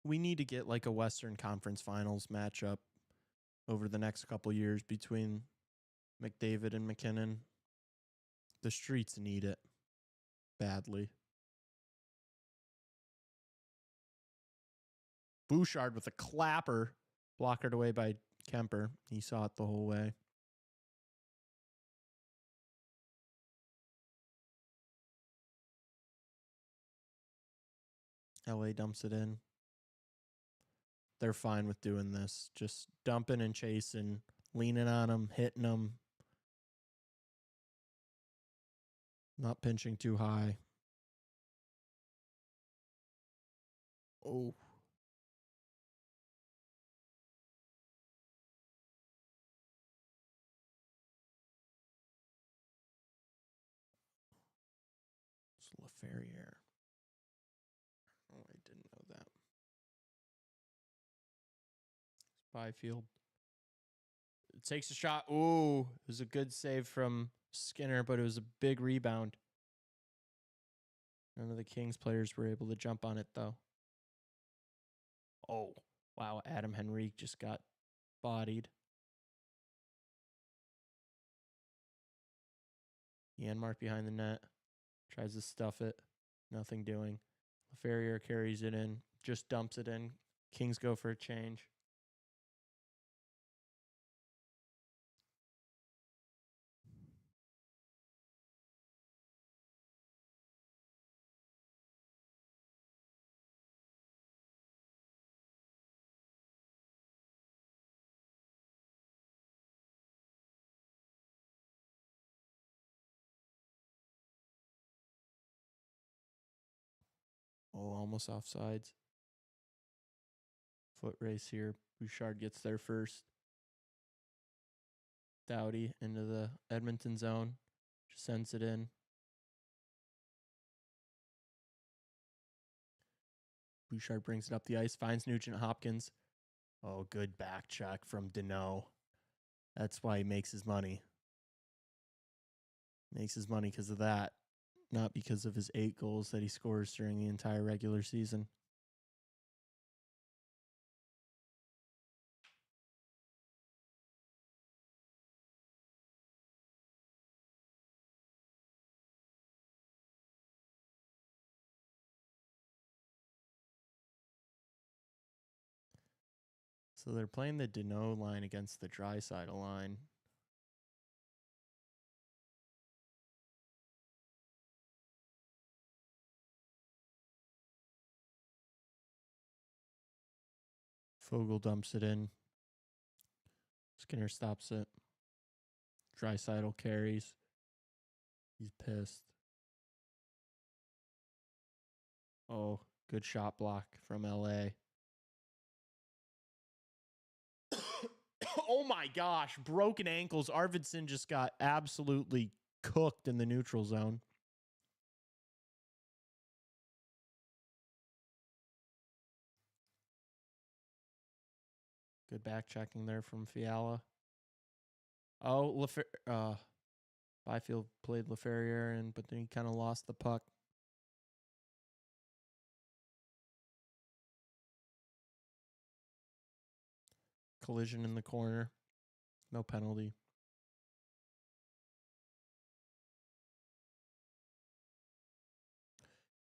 We need to get like a Western Conference Finals matchup over the next couple years between McDavid and McKinnon. The streets need it badly. Bouchard with a clapper, blockered away by Kemper. He saw it the whole way. LA dumps it in. They're fine with doing this. Just dumping and chasing, leaning on them, hitting them. Not pinching too high. Oh. LaFerriere. Oh, I didn't know that. Byfield. It takes a shot. Ooh, it was a good save from Skinner, but it was a big rebound. None of the Kings players were able to jump on it, though. Oh, wow. Adam Henrique just got bodied. Janmark behind the net. Tries to stuff it. Nothing doing. LaFerriere carries it in. Just dumps it in. Kings go for a change. Oh, almost offsides. Foot race here. Bouchard gets there first. Doughty into the Edmonton zone. Just sends it in. Bouchard brings it up the ice. Finds Nugent Hopkins. Oh, good back check from Deneau. That's why he makes his money. Makes his money because of that. Not because of his 8 goals that he scores during the entire regular season. So they're playing the Deneau line against the Draisaitl line. Fogle dumps it in. Skinner stops it. Draisaitl carries. He's pissed. Oh, good shot block from LA. Oh my gosh, broken ankles. Arvidsson just got absolutely cooked in the neutral zone. Good back checking there from Fiala. Oh, Byfield played LaFerriere in, but then he kind of lost the puck. Collision in the corner. No penalty.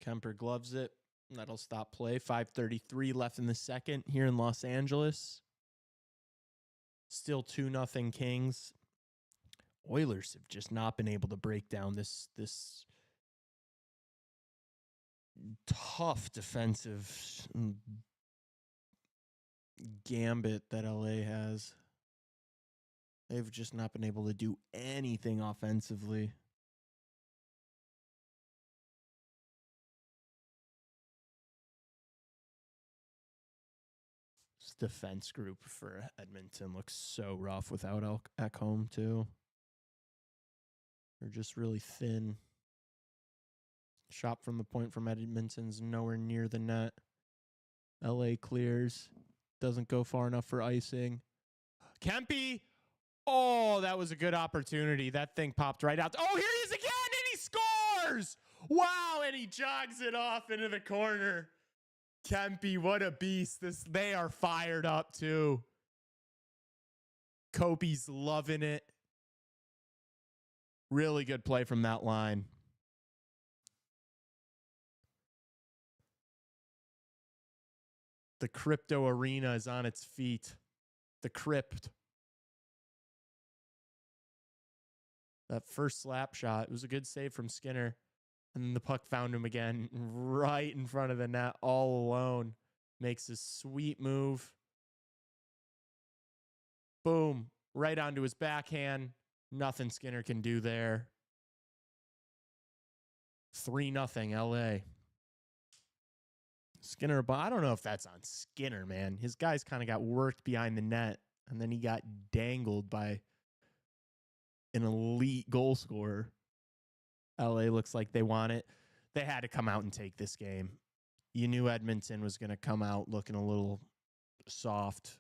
Kemper gloves it. That'll stop play. 5:33 left in the second here in Los Angeles. Still 2-0 Kings. Oilers have just not been able to break down this tough defensive gambit that LA has. They've just not been able to do anything offensively. This defense group for Edmonton looks so rough without Ekholm too. They're just really thin. Shot from the point from Edmonton's nowhere near the net. LA clears. Doesn't go far enough for icing. Kempe. Oh, that was a good opportunity. That thing popped right out. Oh, here he is again, and he scores. Wow, and he jogs it off into the corner. Kempe, what a beast. They are fired up too. Kobe's loving it. Really good play from that line. The crypto arena is on its feet. The crypt. That first slap shot, it was a good save from Skinner. And then the puck found him again right in front of the net all alone. Makes a sweet move. Boom. Right onto his backhand. Nothing Skinner can do there. 3-0 LA. Skinner, but I don't know if that's on Skinner, man. His guys kind of got worked behind the net, and then he got dangled by an elite goal scorer. LA looks like they want it. They had to come out and take this game. You knew Edmonton was going to come out looking a little soft.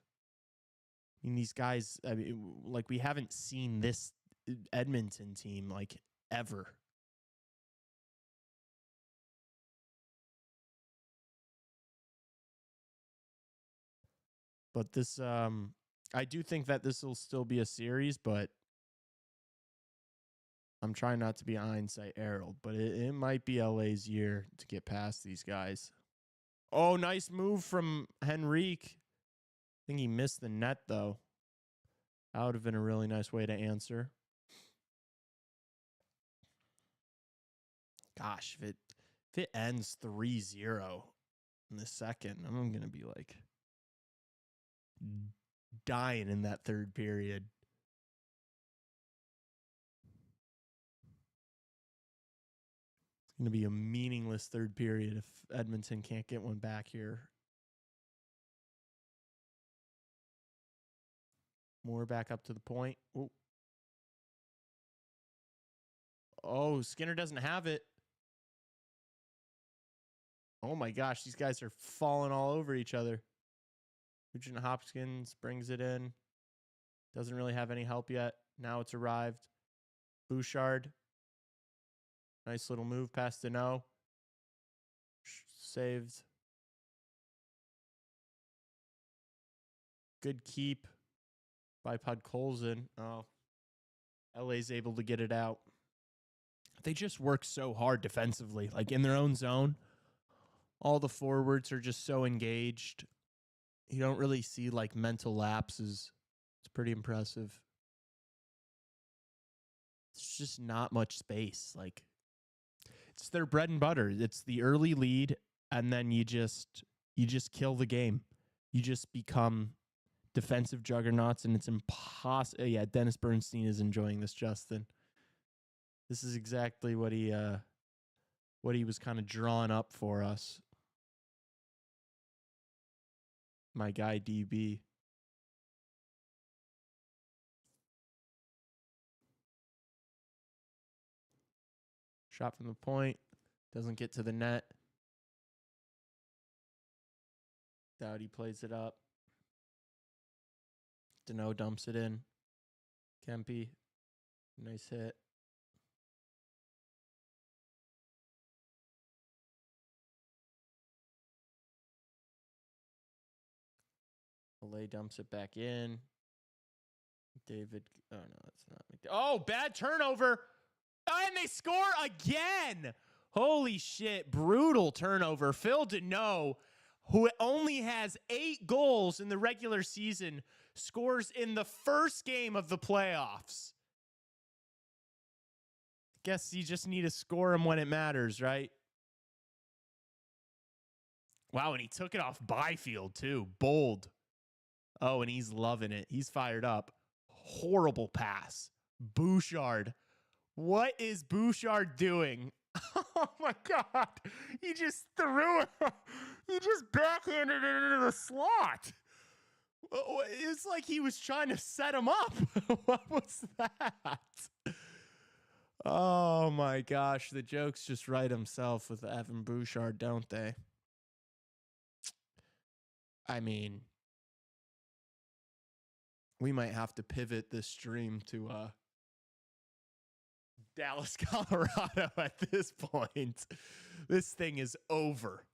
I mean, these guys, I mean, like, we haven't seen this Edmonton team, like, ever. But this, I do think that this will still be a series, but I'm trying not to be hindsight Harold, but it might be LA's year to get past these guys. Oh, nice move from Henrique. I think he missed the net, though. That would have been a really nice way to answer. Gosh, if it ends 3-0 in the second, I'm going to be like dying in that third period. It's going to be a meaningless third period if Edmonton can't get one back here. More back up to the point. Ooh. Oh, Skinner doesn't have it. Oh my gosh, these guys are falling all over each other. Nugent Hopkins brings it in. Doesn't really have any help yet. Now it's arrived. Bouchard. Nice little move past Deneau. Saved. Good keep by Podkolzin. Oh. LA's able to get it out. They just work so hard defensively, like in their own zone. All the forwards are just so engaged. You don't really see like mental lapses. It's pretty impressive. It's just not much space. Like, it's their bread and butter. It's the early lead, and then you just kill the game. You just become defensive juggernauts, and it's impossible. Yeah, Dennis Bernstein is enjoying this, Justin. This is exactly what he was kind of drawing up for us. My guy DB. Shot from the point. Doesn't get to the net. Doughty plays it up. Deneau dumps it in. Kempe. Nice hit. LA dumps it back in. David. Oh, no, that's not. Oh, bad turnover. And they score again. Holy shit. Brutal turnover. Phil Deneau, who only has 8 goals in the regular season, scores in the first game of the playoffs. Guess you just need to score him when it matters, right? Wow, and he took it off Byfield, too. Bold. Oh, and he's loving it. He's fired up. Horrible pass. Bouchard. What is Bouchard doing? Oh, my God. He just threw it. He just backhanded it into the slot. It's like he was trying to set him up. What was that? Oh, my gosh. The jokes just write himself with Evan Bouchard, don't they? I mean, we might have to pivot this stream to Dallas, Colorado at this point. This thing is over.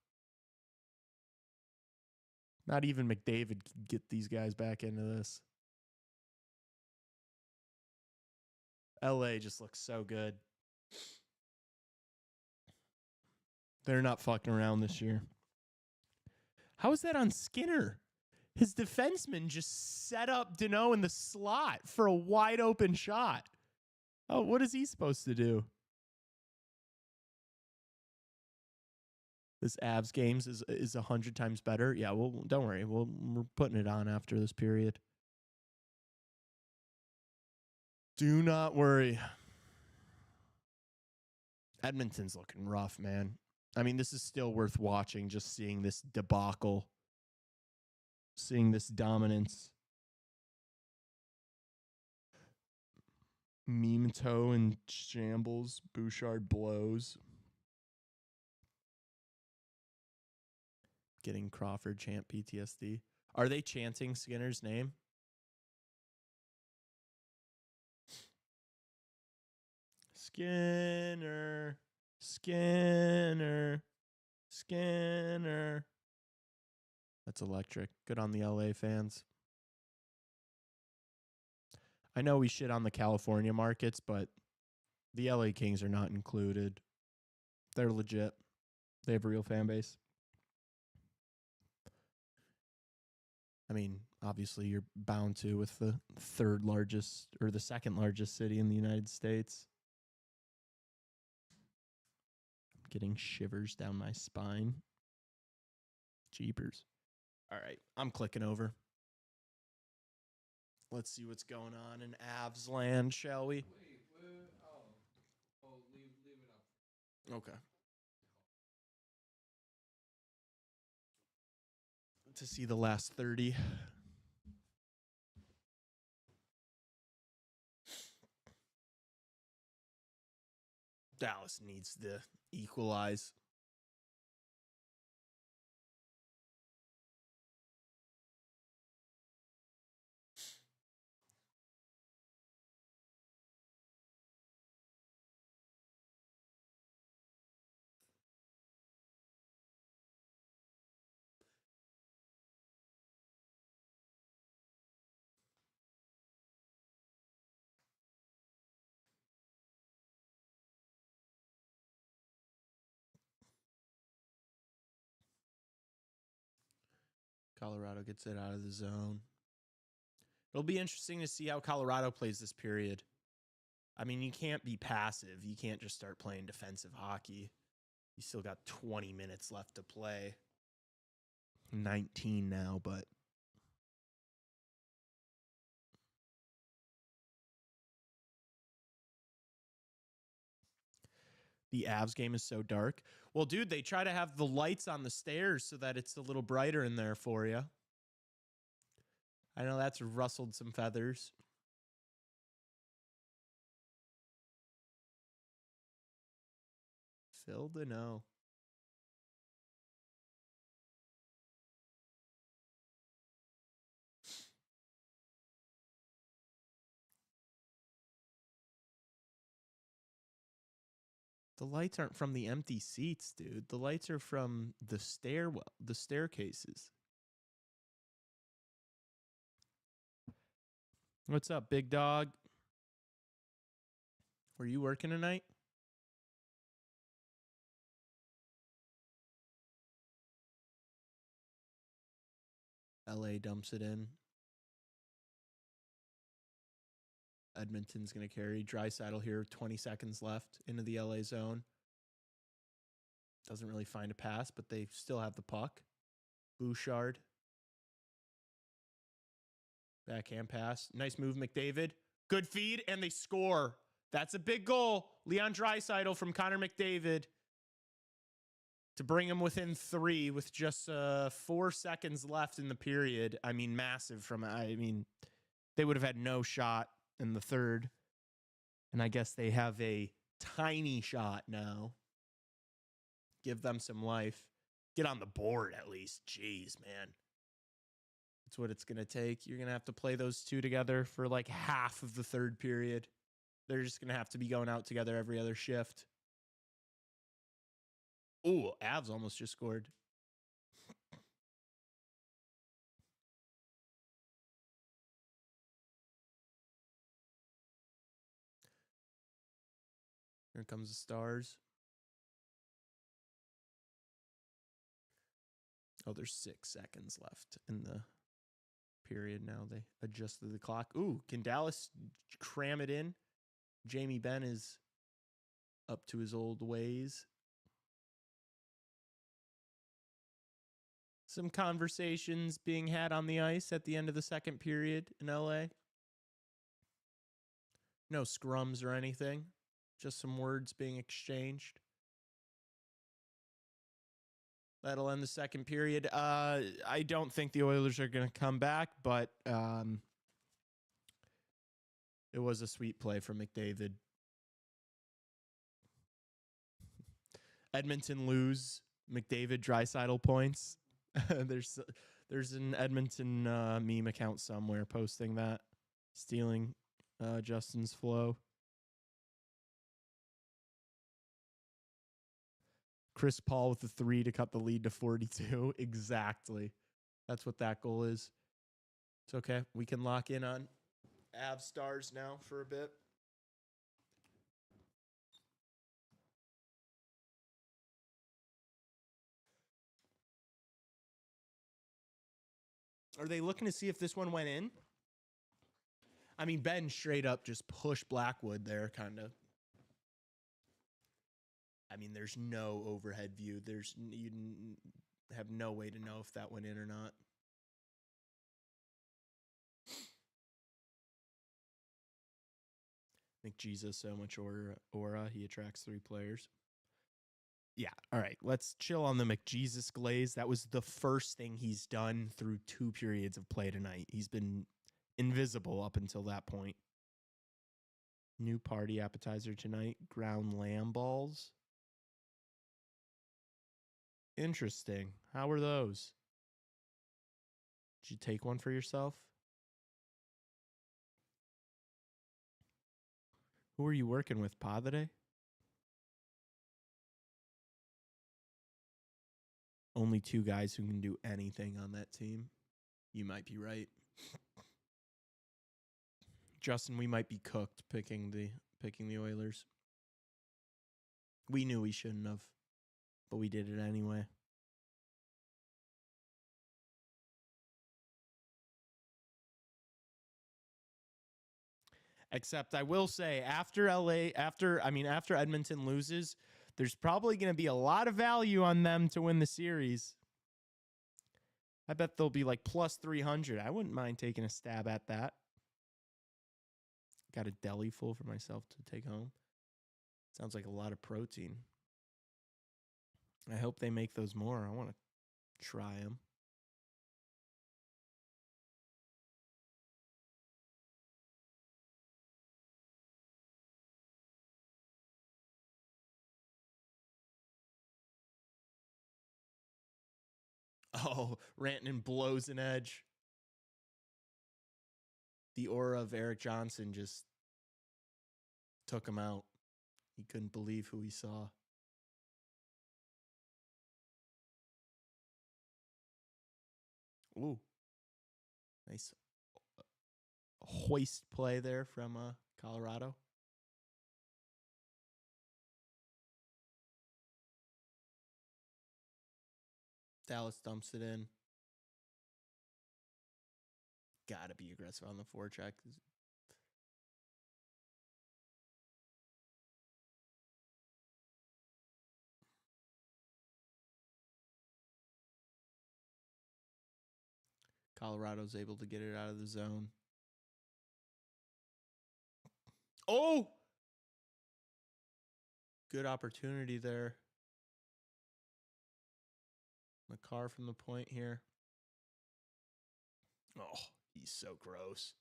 Not even McDavid can get these guys back into this. LA just looks so good. They're not fucking around this year. How is that on Skinner? His defenseman just set up Deneau in the slot for a wide open shot. Oh, what is he supposed to do? This Avs games is 100 times better. Yeah, well, don't worry. We're putting it on after this period. Do not worry. Edmonton's looking rough, man. I mean, this is still worth watching, just seeing this debacle. Seeing this dominance. Meme toe and shambles. Bouchard blows. Getting Crawford chant PTSD. Are they chanting Skinner's name? Skinner, Skinner, Skinner. That's electric. Good on the LA fans. I know we shit on the California markets, but the LA Kings are not included. They're legit. They have a real fan base. I mean, obviously you're bound to with the third largest or the second largest city in the United States. I'm getting shivers down my spine. Jeepers. All right, I'm clicking over. Let's see what's going on in Avs land, shall we? Leave it up. Okay. To see the last 30. Dallas needs to equalize. Colorado gets it out of the zone. It'll be interesting to see how Colorado plays this period. I mean, you can't be passive. You can't just start playing defensive hockey. You still got 20 minutes left to play. 19 now, but the Avs game is so dark. Well, dude, they try to have the lights on the stairs so that it's a little brighter in there for you. I know that's rustled some feathers. Phil Deneau. The lights aren't from the empty seats, dude. The lights are from the stairwell, the staircases. What's up, big dog? Were you working tonight? LA dumps it in. Edmonton's going to carry. Draisaitl here, 20 seconds left into the LA zone. Doesn't really find a pass, but they still have the puck. Bouchard. Backhand pass. Nice move, McDavid. Good feed, and they score. That's a big goal. Leon Draisaitl from Connor McDavid to bring him within 3 with just 4 seconds left in the period. I mean, massive from, they would have had no shot in the third. And I guess they have a tiny shot now. Give them some life. Get on the board at least. Jeez, man. That's what it's going to take. You're going to have to play those two together for like half of the third period. They're just going to have to be going out together every other shift. Ooh, Avs almost just scored. Here comes the Stars. Oh, there's 6 seconds left in the period now. They adjusted the clock. Ooh, can Dallas cram it in? Jamie Benn is up to his old ways. Some conversations being had on the ice at the end of the second period in LA. No scrums or anything. Just some words being exchanged. That'll end the second period. I don't think the Oilers are going to come back, but it was a sweet play from McDavid. Edmonton lose. McDavid, Draisaitl points. There's an Edmonton meme account somewhere posting that, stealing Justin's flow. Chris Paul with the 3 to cut the lead to 42. Exactly. That's what that goal is. It's okay. We can lock in on Av Stars now for a bit. Are they looking to see if this one went in? I mean, Ben straight up just pushed Blackwood there, kind of. I mean, there's no overhead view. You have no way to know if that went in or not. McJesus, so much aura. He attracts 3 players. Yeah, all right. Let's chill on the McJesus glaze. That was the first thing he's done through 2 periods of play tonight. He's been invisible up until that point. New party appetizer tonight, ground lamb balls. Interesting. How are those? Did you take one for yourself? Who are you working with, Padre? Only 2 guys who can do anything on that team. You might be right. Justin, we might be cooked picking the Oilers. We knew we shouldn't have, but we did it anyway. Except I will say after Edmonton loses, there's probably going to be a lot of value on them to win the series. I bet they'll be like plus 300. I wouldn't mind taking a stab at that. Got a deli full for myself to take home. Sounds like a lot of protein. I hope they make those more. I want to try them. Oh, Rantanen blows an edge. The aura of Eric Johnson just took him out. He couldn't believe who he saw. Ooh. Nice hoist play there from Colorado. Dallas dumps it in. Gotta be aggressive on the forecheck. Colorado's able to get it out of the zone. Oh! Good opportunity there. The car from the point here. Oh, he's so gross.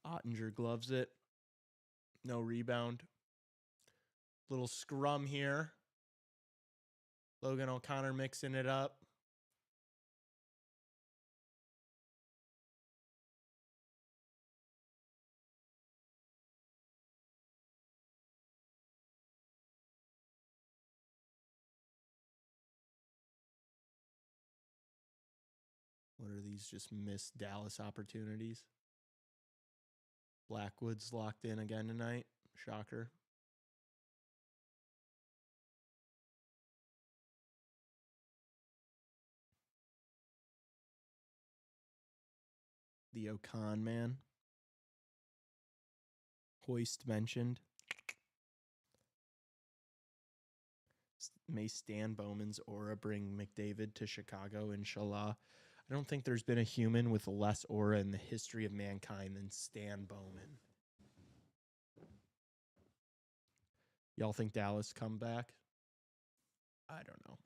Ottinger gloves it. No rebound. Little scrum here. Logan O'Connor mixing it up. What are these just missed Dallas opportunities? Blackwood's locked in again tonight. Shocker. The Ocon man. Hoist mentioned. May Stan Bowman's aura bring McDavid to Chicago, inshallah. I don't think there's been a human with less aura in the history of mankind than Stan Bowman. Y'all think Dallas come back? I don't know.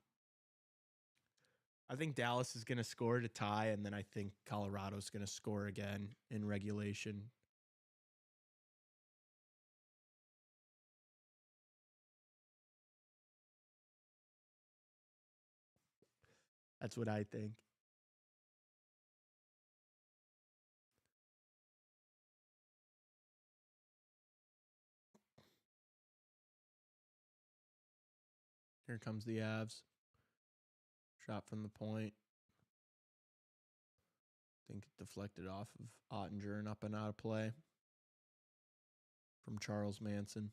I think Dallas is going to score to tie, and then I think Colorado's going to score again in regulation. That's what I think. Here comes the Avs. Shot from the point. Think it deflected off of Ottinger and up and out of play from Charles Manson.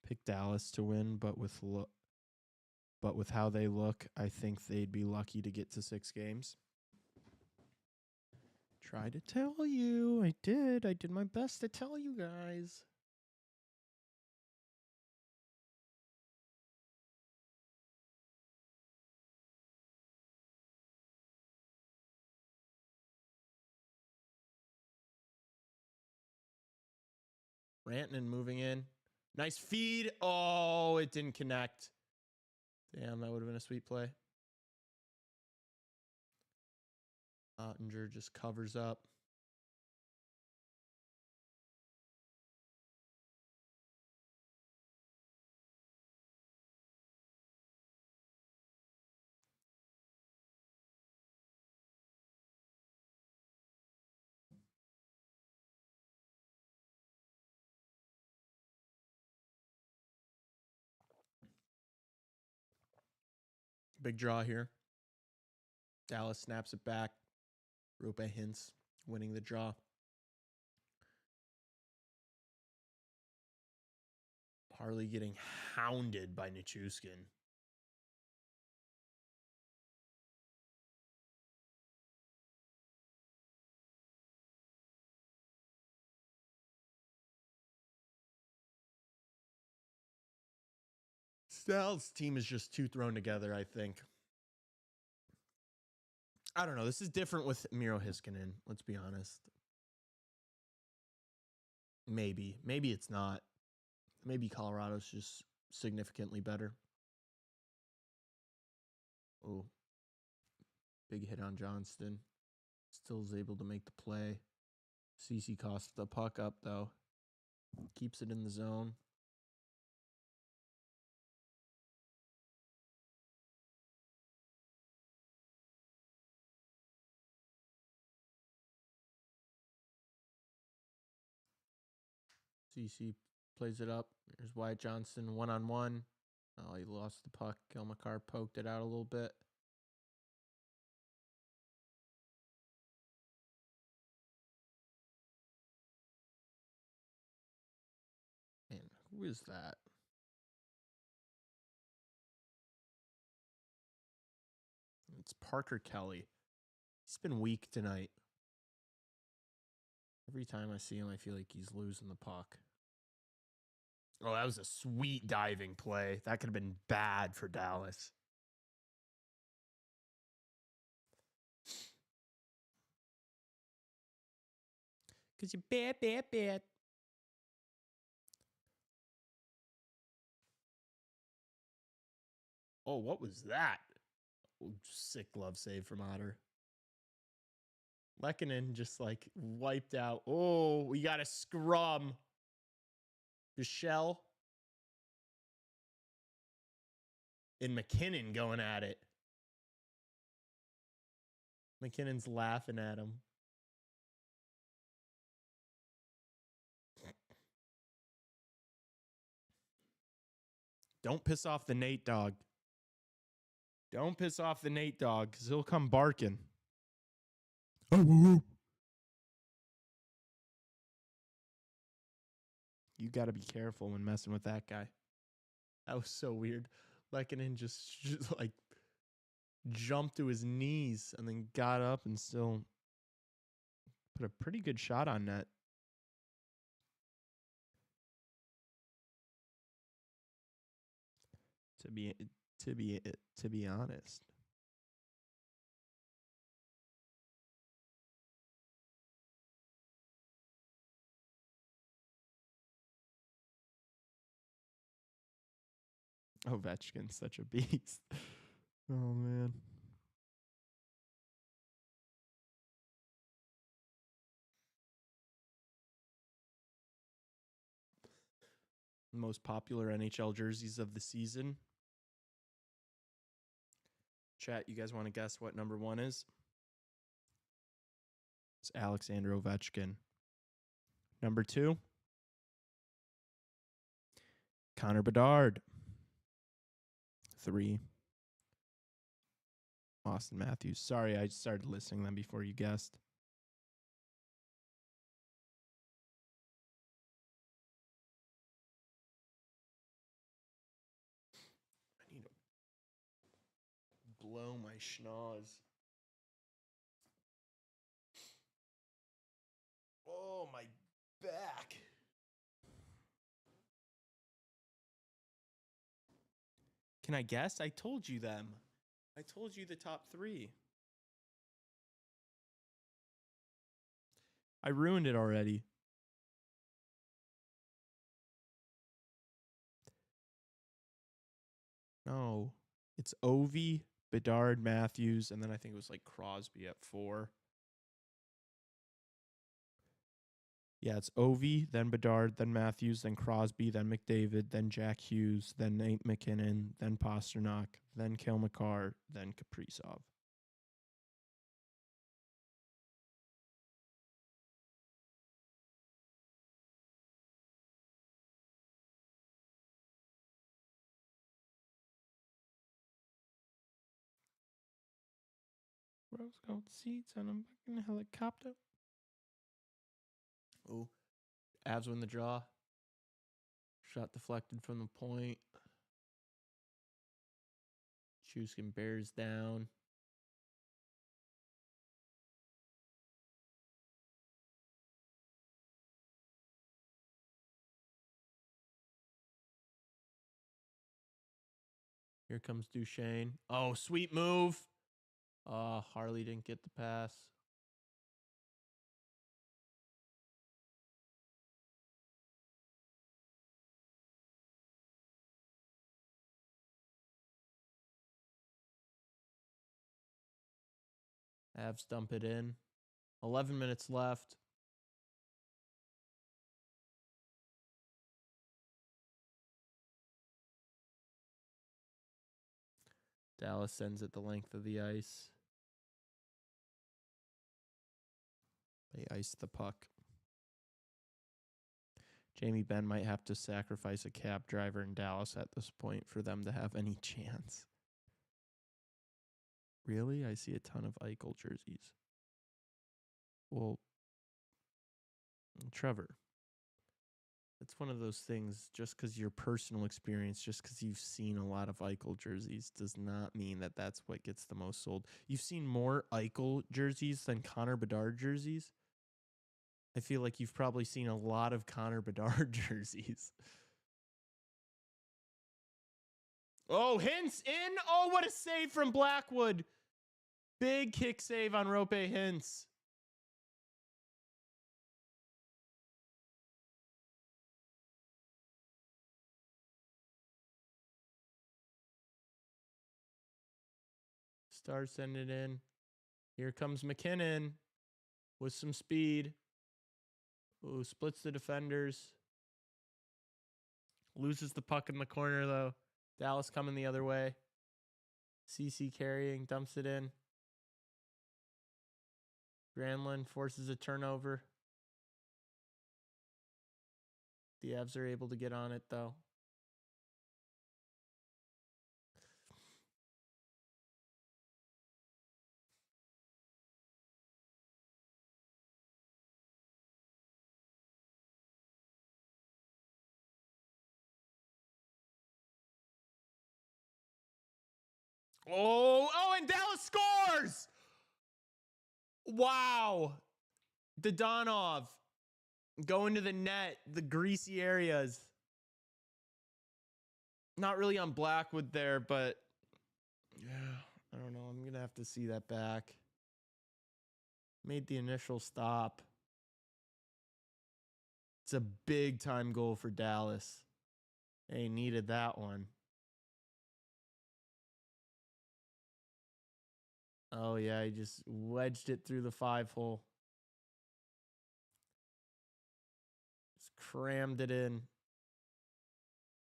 Pick Dallas to win, but with how they look, I think they'd be lucky to get to 6 games. Try to tell you. I did. I did my best to tell you guys. Rantanen moving in. Nice feed. Oh, it didn't connect. Damn, that would have been a sweet play. Ottinger just covers up. Big draw here. Dallas snaps it back. Rupe Hintz winning the draw. Harley getting hounded by Nichushkin. Sal's team is just too thrown together, I think. I don't know. This is different with Miro Heiskanen, let's be honest. Maybe. Maybe it's not. Maybe Colorado's just significantly better. Oh. Big hit on Johnston. Still is able to make the play. CC costs the puck up, though. Keeps it in the zone. CC plays it up. There's Wyatt Johnston one-on-one. Oh, he lost the puck. Gilmakar poked it out a little bit. Man, who is that? It's Parker Kelly. He's been weak tonight. Every time I see him, I feel like he's losing the puck. Oh, that was a sweet diving play. That could have been bad for Dallas. Because you're bad. Oh, what was that? Oh, sick glove save from Otter. Lehkonen just like wiped out. Oh, we got a scrum. Michelle and McKinnon going at it. McKinnon's laughing at him. Don't piss off the Nate dog. Don't piss off the Nate dog because he'll come barking. You got to be careful when messing with that guy. That was so weird. Lehkonen just like jumped to his knees and then got up and still put a pretty good shot on net. To be honest. Ovechkin's such a beast. Oh, man. Most popular NHL jerseys of the season. Chat, you guys want to guess what number 1 is? It's Alexander Ovechkin. Number 2, Connor Bedard. 3, Austin Matthews. Sorry, I started listing them before you guessed. I need to blow my schnoz. Oh, my back. Can I guess? I told you them. I told you the top 3. I ruined it already. No. It's Ovi, Bedard, Matthews, and then I think it was like Crosby at 4. Yeah, it's Ovi, then Bedard, then Matthews, then Crosby, then McDavid, then Jack Hughes, then Nate McKinnon, then Pasternak, then Kale McCarr, then Kaprizov. Rose gold seats on a fucking helicopter. Oh, Avs win the draw. Shot deflected from the point. Chuskin bears down. Here comes Duchesne. Oh, sweet move. Harley didn't get the pass. Avs dump it in. 11 minutes left. Dallas sends it the length of the ice. They ice the puck. Jamie Benn might have to sacrifice a cab driver in Dallas at this point for them to have any chance. Really? I see a ton of Eichel jerseys. Well, Trevor, it's one of those things, just because your personal experience, just because you've seen a lot of Eichel jerseys, does not mean that that's what gets the most sold. You've seen more Eichel jerseys than Connor Bedard jerseys. I feel like you've probably seen a lot of Connor Bedard jerseys. Oh, Hintz in. Oh, what a save from Blackwood. Big kick save on Rope Hintz. Stars send it in. Here comes McKinnon with some speed. Ooh, splits the defenders. Loses the puck in the corner, though. Dallas coming the other way. CC carrying, dumps it in. Granlund forces a turnover. The Avs are able to get on it, though. Oh, and Dallas scores! Wow. Dodonov going to the net, the greasy areas. Not really on Blackwood there, but yeah, I don't know. I'm going to have to see that back. Made the initial stop. It's a big time goal for Dallas. They needed that one. Oh, yeah, he just wedged it through the 5-hole. Just crammed it in.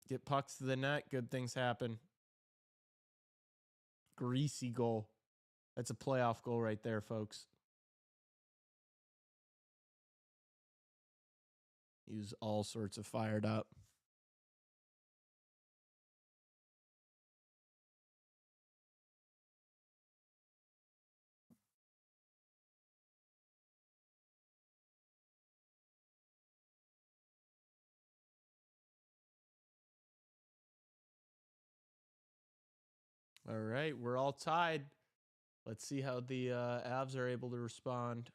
Get pucks to the net. Good things happen. Greasy goal. That's a playoff goal right there, folks. He was all sorts of fired up. All right, we're all tied. Let's see how the Avs are able to respond.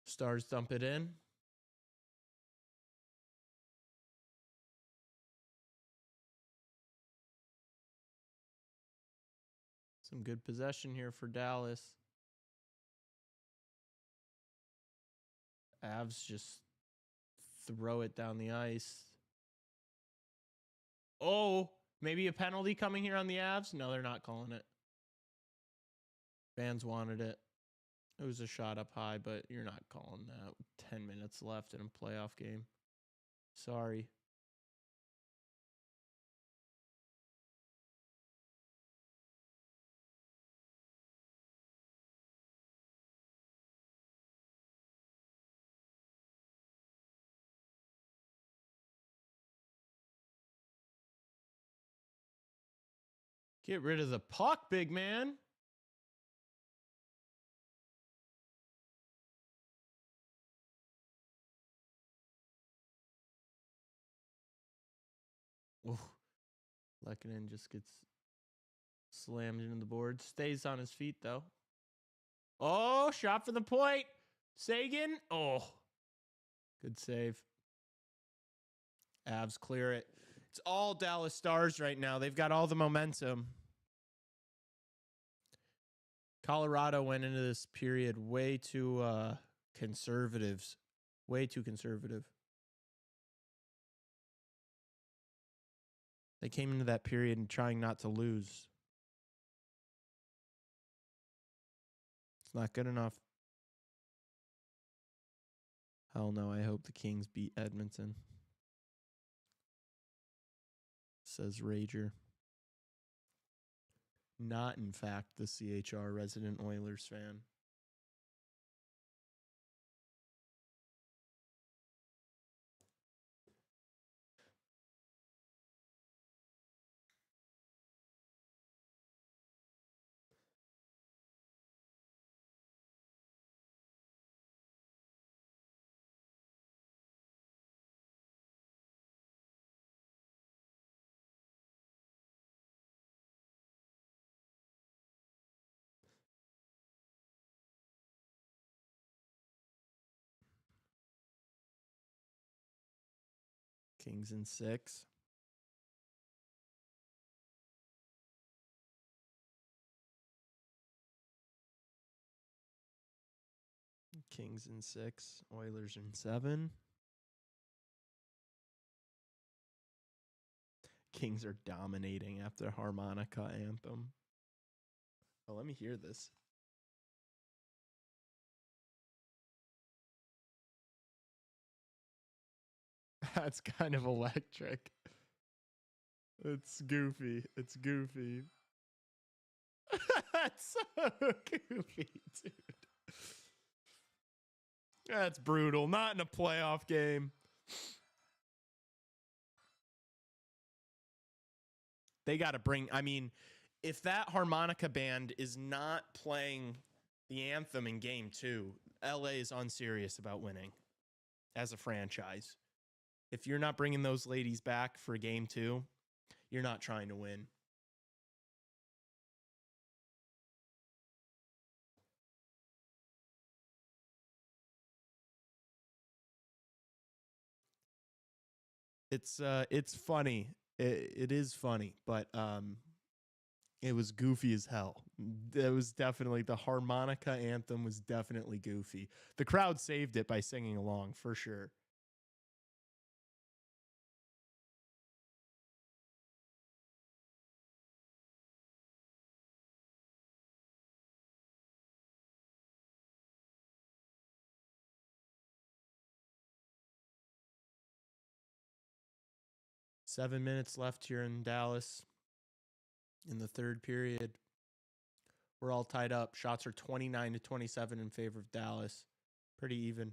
Stars dump it in. Some good possession here for Dallas. Avs just throw it down the ice. Oh, maybe a penalty coming here on the Avs? No, they're not calling it. Fans wanted it. It was a shot up high, but you're not calling that with 10 minutes left in a playoff game. Sorry. Get rid of the puck, big man. Oh, Lehkonen just gets slammed into the board. Stays on his feet, though. Oh, shot for the point. Sagan. Oh, good save. Avs clear it. It's all Dallas Stars right now. They've got all the momentum. Colorado went into this period way too conservatives. Way too conservative. They came into that period and trying not to lose. It's not good enough. Hell no, I hope the Kings beat Edmonton. Says Rager. Not, in fact, the CHR resident Oilers fan. Kings in 6. Kings in 6. Oilers in 7. Kings are dominating after harmonica anthem. Oh, let me hear this. That's kind of electric. It's goofy. It's goofy. That's so goofy, dude. That's brutal. Not in a playoff game. They got to bring, I mean, if that harmonica band is not playing the anthem in game 2, LA is unserious about winning as a franchise. If you're not bringing those ladies back for game 2, you're not trying to win. It's funny. It is funny, but it was goofy as hell. It was definitely, the harmonica anthem was definitely goofy. The crowd saved it by singing along for sure. 7 minutes left here in Dallas in the third period. We're all tied up. Shots are 29-27 in favor of Dallas. Pretty even.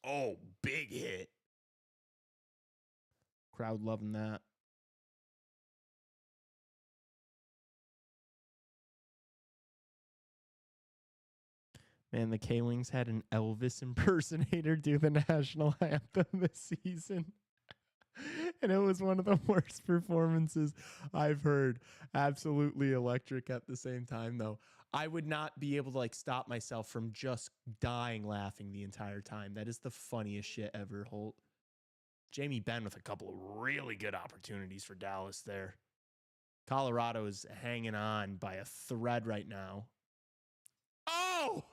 Oh, big hit. Crowd loving that. Man, the K-Wings had an Elvis impersonator do the national anthem this season. And it was one of the worst performances I've heard. Absolutely electric at the same time, though. I would not be able to like stop myself from just dying laughing the entire time. That is the funniest shit ever, Holt. Jamie Benn with a couple of really good opportunities for Dallas there. Colorado is hanging on by a thread right now. Oh!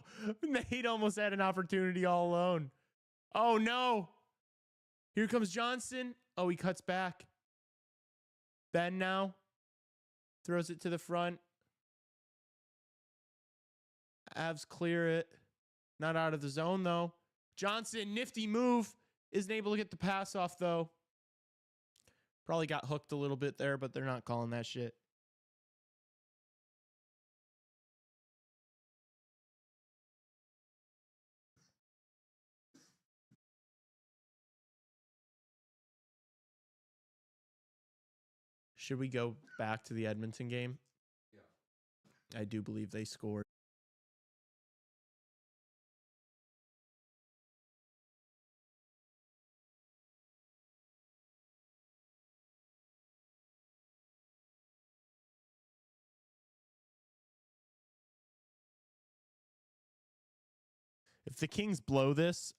Nate almost had an opportunity all alone. Oh, no. Here comes Johnson. Oh, he cuts back. Ben now throws it to the front. Avs clear it. Not out of the zone, though. Johnson, nifty move. Isn't able to get the pass off, though. Probably got hooked a little bit there, but they're not calling that shit. Should we go back to the Edmonton game? Yeah. I do believe they scored. If the Kings blow this,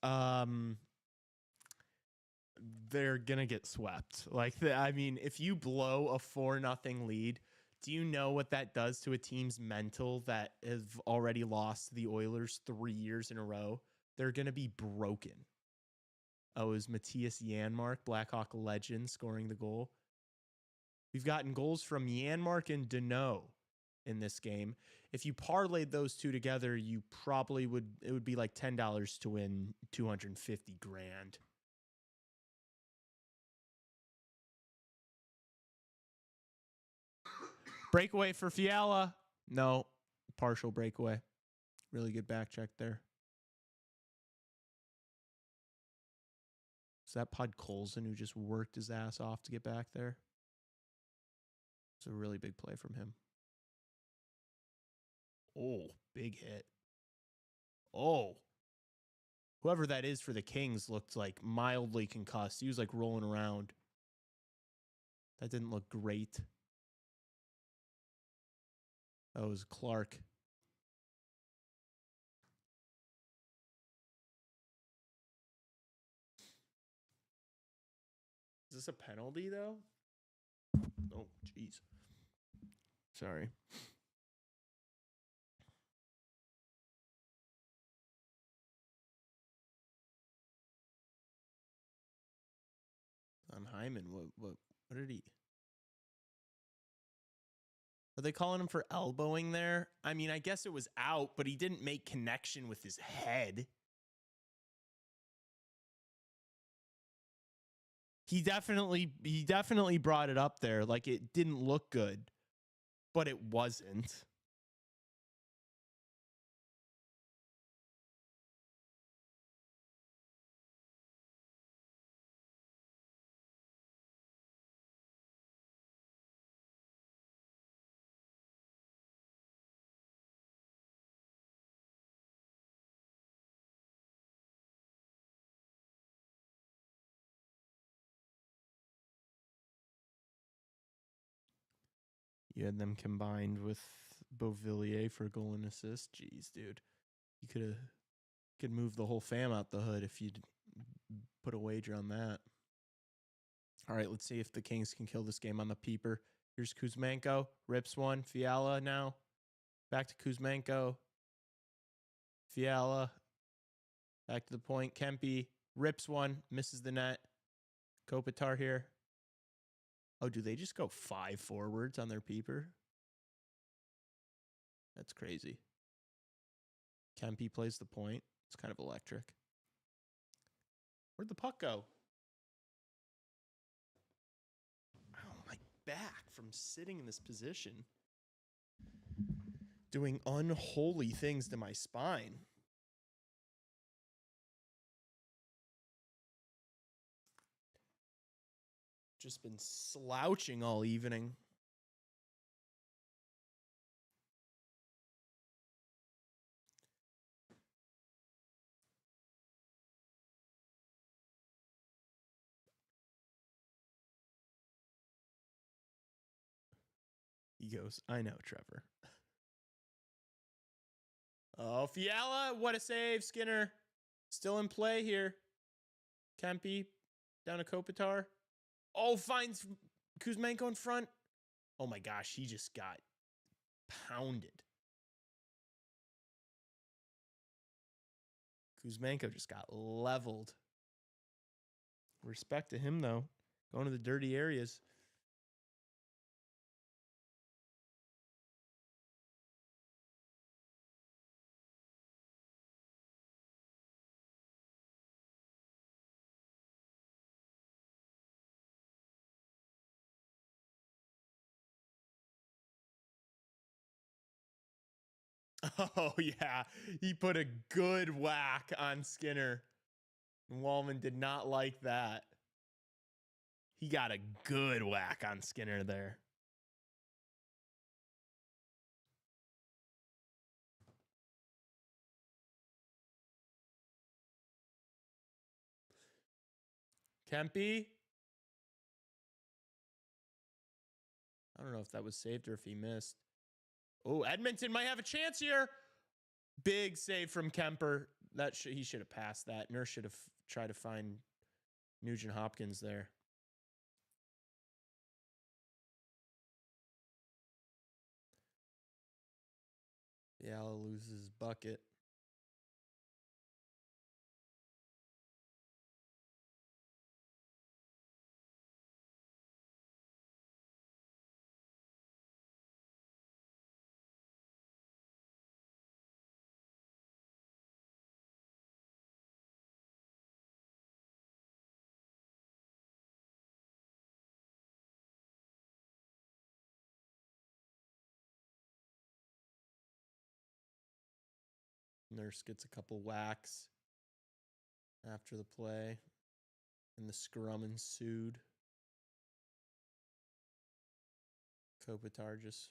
they're gonna get swept. I mean, if you blow a 4-0 lead, do you know what that does to a team's mental that have already lost to the Oilers 3 years in a row? They're gonna be broken. Oh, it was Matthias Janmark, Blackhawk legend, scoring the goal. We've gotten goals from Janmark and Deneau in this game. If you parlayed those two together, you probably would. It would be like $10 to win $250,000. Breakaway for Fiala. No, partial breakaway. Really good back check there. Is that Pod Colson who just worked his ass off to get back there? It's a really big play from him. Oh, big hit. Oh. Whoever that is for the Kings looked like mildly concussed. He was like rolling around. That didn't look great. That was Clark. Is this a penalty, though? Oh, jeez. Sorry. On Hyman, what did he? Are they calling him for elbowing there? I mean, I guess it was out, but he didn't make connection with his head. He definitely brought it up there. Like, it didn't look good, but it wasn't. You had them combined with Beauvillier for goal and assist. Jeez, dude. You could move the whole fam out the hood if you'd put a wager on that. All right, let's see if the Kings can kill this game on the peeper. Here's Kuzmenko. Rips one. Fiala now. Back to Kuzmenko. Fiala. Back to the point. Kempe. Rips one, misses the net. Kopitar here. Oh, do they just go 5 forwards on their peeper? That's crazy. Kempe plays the point. It's kind of electric. Where'd the puck go? Oh, my back from sitting in this position. Doing unholy things to my spine. Just been slouching all evening. He goes, I know, Trevor. Oh, Fiala, what a save. Skinner still in play here. Kempe down to Kopitar. Oh, finds Kuzmenko in front. Oh my gosh, he just got pounded. Kuzmenko just got leveled. Respect to him, though. Going to the dirty areas. Oh, yeah. He put a good whack on Skinner. Wallman did not like that. He got a good whack on Skinner there. Kempe. I don't know if that was saved or if he missed. Oh, Edmonton might have a chance here. Big save from Kemper. He should have passed that. Nurse should have tried to find Nugent Hopkins there. Fiala loses his bucket. Nurse gets a couple whacks after the play, and the scrum ensued. Kopitar just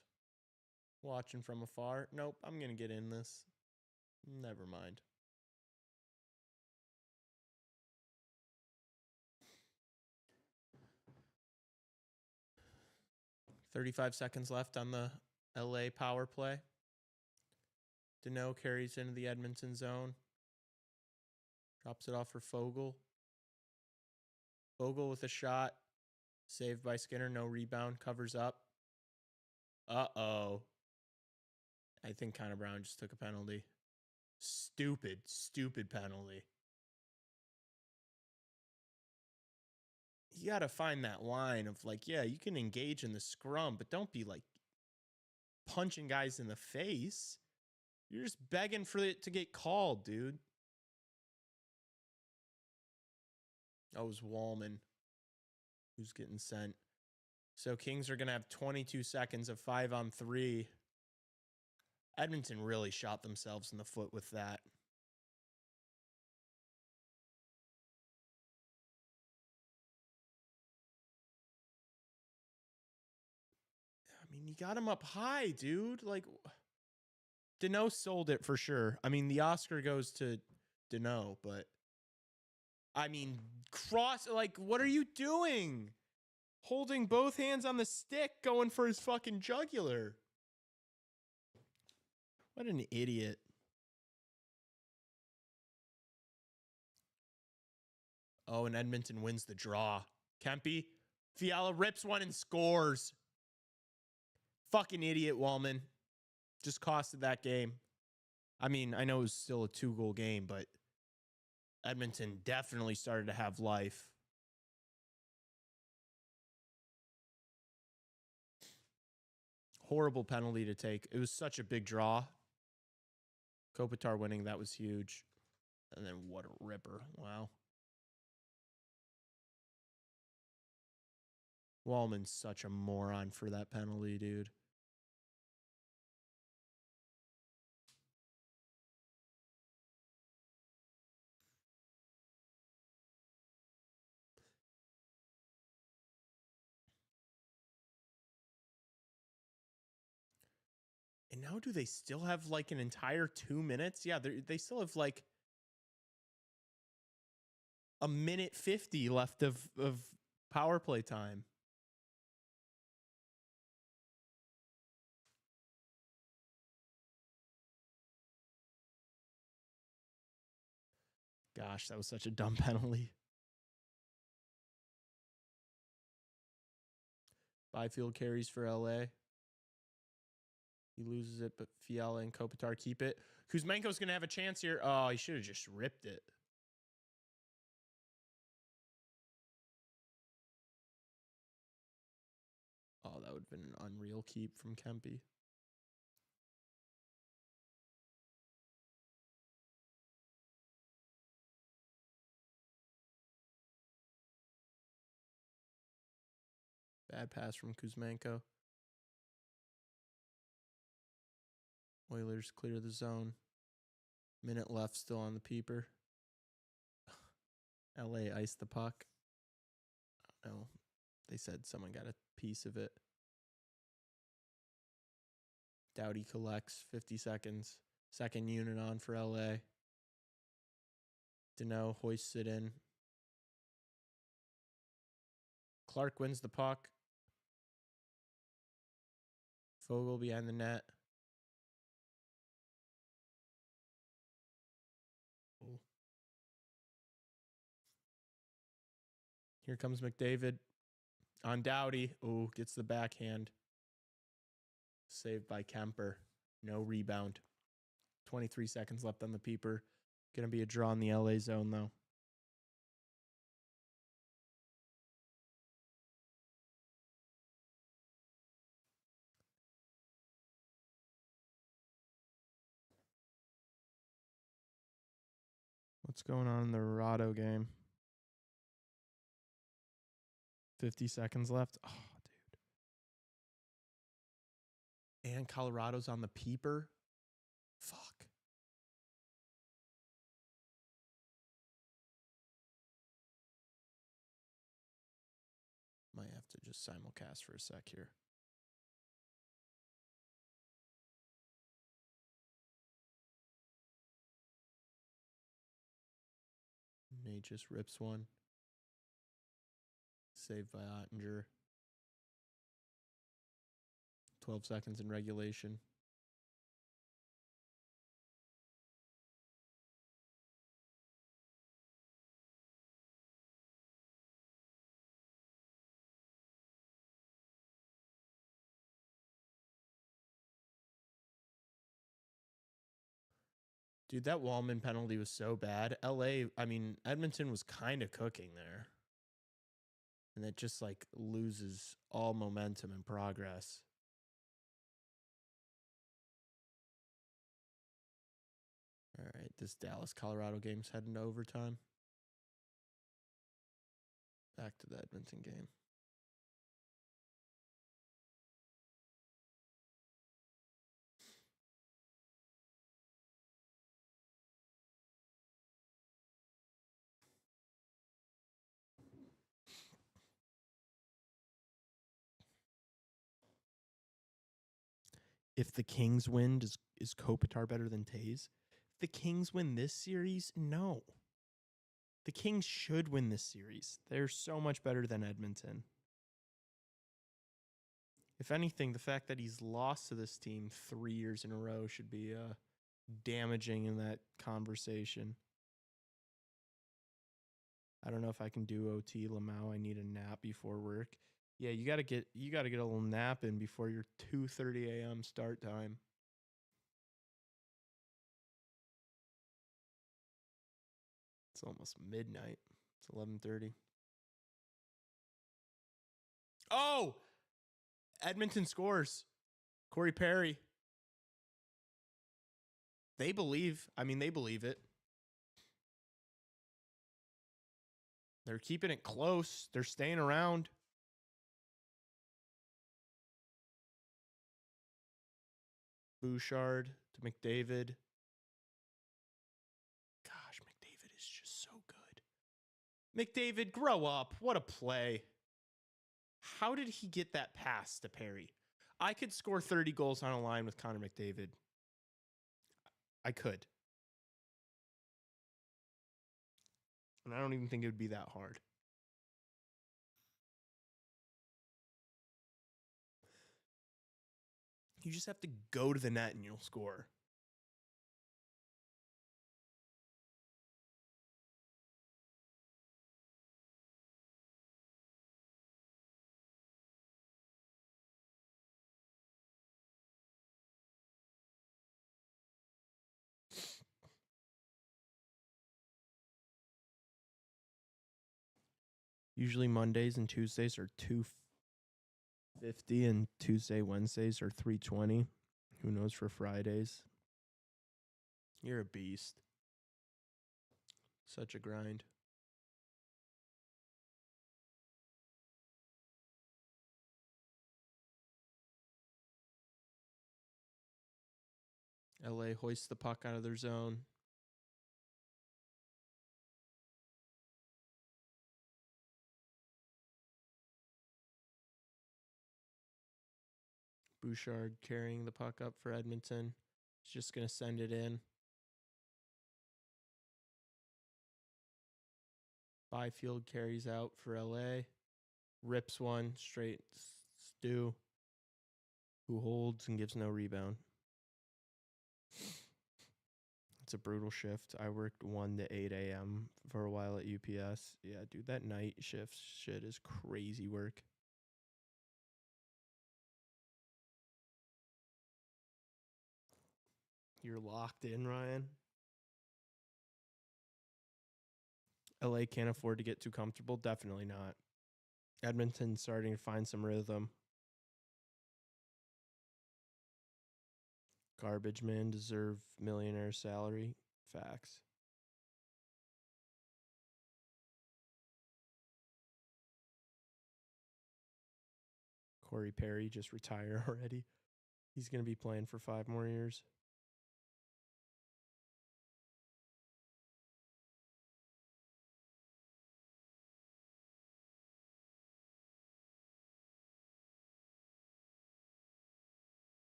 watching from afar. Nope, I'm going to get in this. Never mind. .35 seconds left on the LA power play. Deneau carries into the Edmonton zone. Drops it off for Fogle. Fogle with a shot. Saved by Skinner. No rebound. Covers up. Uh-oh. I think Connor Brown just took a penalty. Stupid penalty. You got to find that line of like, yeah, you can engage in the scrum, but don't be like punching guys in the face. You're just begging for it to get called, dude. That was Wallman who's getting sent. So Kings are going to have 22 seconds of 5-on-3. Edmonton really shot themselves in the foot with that. I mean, you got him up high, dude. Like, Deneau sold it for sure. I mean, the Oscar goes to Deneau, but I mean, what are you doing? Holding both hands on the stick, going for his fucking jugular. What an idiot. Oh, and Edmonton wins the draw. Kempe. Fiala rips one and scores. Fucking idiot, Wallman. Just costed that game. I mean, I know it was still a 2-goal game, but Edmonton definitely started to have life. Horrible penalty to take. It was such a big draw. Kopitar winning, that was huge. And then what a ripper. Wow. Wallman's such a moron for that penalty, dude. And now do they still have like an entire 2 minutes? Yeah, they still have like a minute 50 left of power play time. Gosh, that was such a dumb penalty. Byfield carries for LA. He loses it, but Fiala and Kopitar keep it. Kuzmenko's going to have a chance here. Oh, he should have just ripped it. Oh, that would have been an unreal keep from Kempe. Bad pass from Kuzmenko. Oilers clear the zone. Minute left, still on the peeper. LA iced the puck. I don't know. They said someone got a piece of it. Doughty collects 50 seconds. Second unit on for LA. Deneau hoists it in. Clark wins the puck. Fogle behind the net. Ooh. Here comes McDavid on Doughty. Ooh, gets the backhand. Saved by Kemper. No rebound. 23 seconds left on the peeper. Going to be a draw in the LA zone, though. What's going on in the Rado game? 50 seconds left. Oh, dude. And Colorado's on the peeper. Fuck. Might have to just simulcast for a sec here. Nate just rips one. Saved by Ottinger. 12 seconds in regulation. Dude, that Wallman penalty was so bad. Edmonton was kind of cooking there. And it just like loses all momentum and progress. All right, this Dallas-Colorado game's heading to overtime. Back to the Edmonton game. If the Kings win, is Kopitar better than Taze? If the Kings win this series, no. The Kings should win this series. They're so much better than Edmonton. If anything, the fact that he's lost to this team 3 years in a row should be damaging in that conversation. I don't know if I can do OT Lamau. I need a nap before work. Yeah, you gotta get a little nap in before your 2:30 a.m. start time. It's almost midnight. It's 11:30. Oh! Edmonton scores. Corey Perry. They believe. I mean, they believe it. They're keeping it close. They're staying around. Bouchard to McDavid. Gosh, McDavid is just so good. McDavid, grow up. What a play. How did he get that pass to Perry? I could score 30 goals on a line with Connor McDavid. I could. And I don't even think it would be that hard. You just have to go to the net and you'll score. Usually Mondays and Tuesdays are 250 and Wednesdays are 320. Who knows for Fridays? You're a beast. Such a grind. LA hoists the puck out of their zone. Bouchard carrying the puck up for Edmonton. He's just going to send it in. Byfield carries out for LA. Rips one straight. Stu, who holds and gives no rebound. It's a brutal shift. I worked 1 to 8 a.m. for a while at UPS. Yeah, dude, that night shift shit is crazy work. You're locked in, Ryan. LA can't afford to get too comfortable. Definitely not. Edmonton's starting to find some rhythm. Garbage men deserve millionaire salary. Facts. Corey Perry just retired already. He's going to be playing for 5 more years.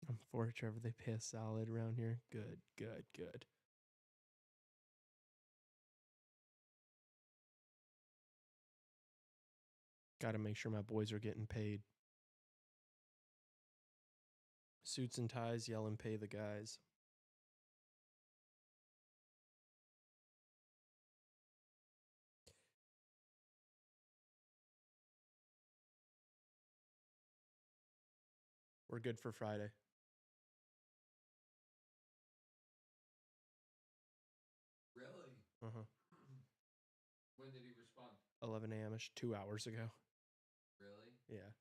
I'm for Trevor. They pay a solid around here. Good, good, good. Got to make sure my boys are getting paid. Suits and ties, yell and pay the guys. We're good for Friday. Really? Uh-huh. When did he respond? 11 a.m.-ish, 2 hours ago. Really? Yeah.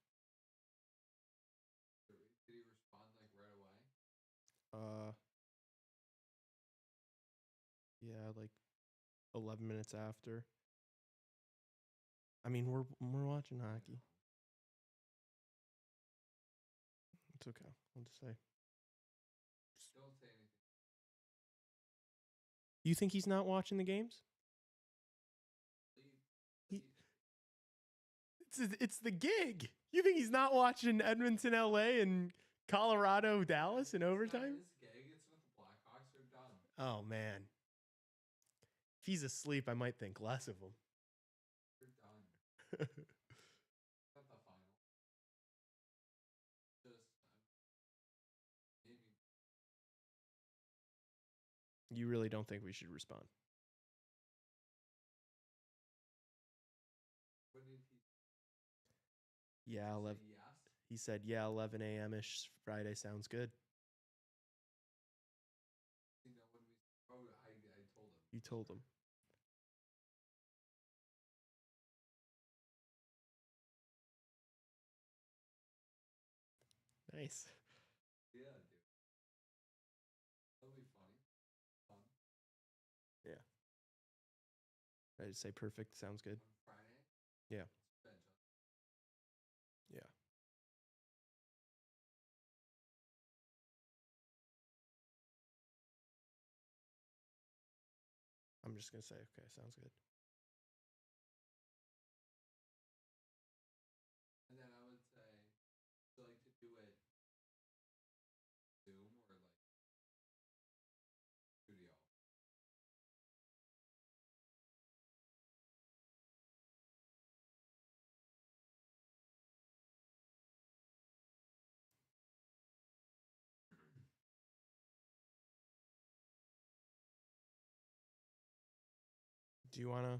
Did he respond like right away? Yeah, like 11 minutes after. I mean, we're watching hockey. It's okay. I'll just say. Don't say anything. You think he's not watching the games? It's the gig. You think he's not watching Edmonton, LA, and Colorado, Dallas in overtime? It's not his gig. It's what the Blackhawks are done. Oh, man. If he's asleep, I might think less of him. They're done. Not the final. Just maybe. You really don't think we should respond? When did he Yeah, say yes? He said, yeah, 11 a.m.-ish Friday sounds good. You know, when we wrote, I told him. You told him. Nice. Yeah, dude. That'll be funny. Fun. Yeah. I just say perfect. Sounds good. On Friday? Yeah. Bench on. Yeah. I'm just going to say, okay, sounds good. And then I would say, do you like to do it Zoom or like studio? Do you want to?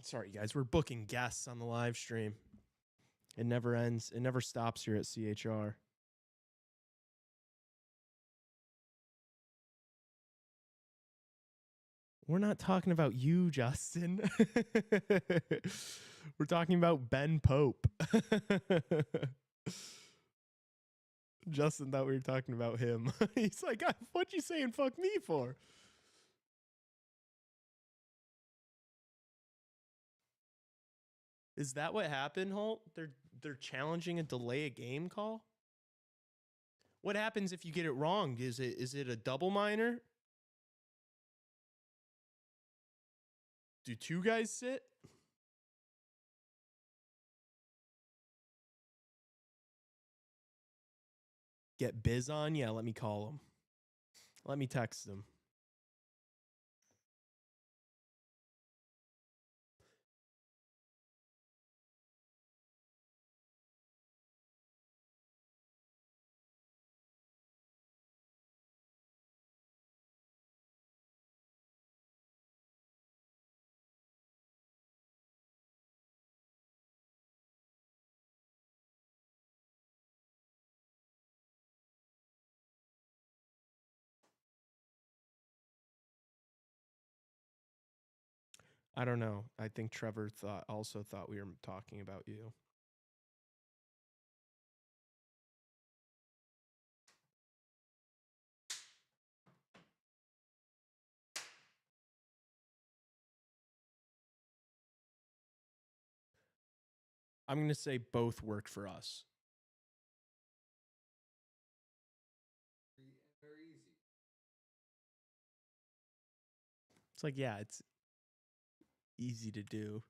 Sorry, guys. We're booking guests on the live stream. It never ends. It never stops here at CHR. We're not talking about you, Justin. We're talking about Ben Pope. Justin thought we were talking about him. He's like, what you saying fuck me for? Is that what happened, Holt? They're challenging a delay a game call? What happens if you get it wrong? Is it a double minor? Do two guys sit? Get Biz on? Yeah, let me call him. Let me text him. I don't know. I think Trevor also thought we were talking about you. I'm going to say both work for us. Very easy. It's like, yeah, it's easy to do.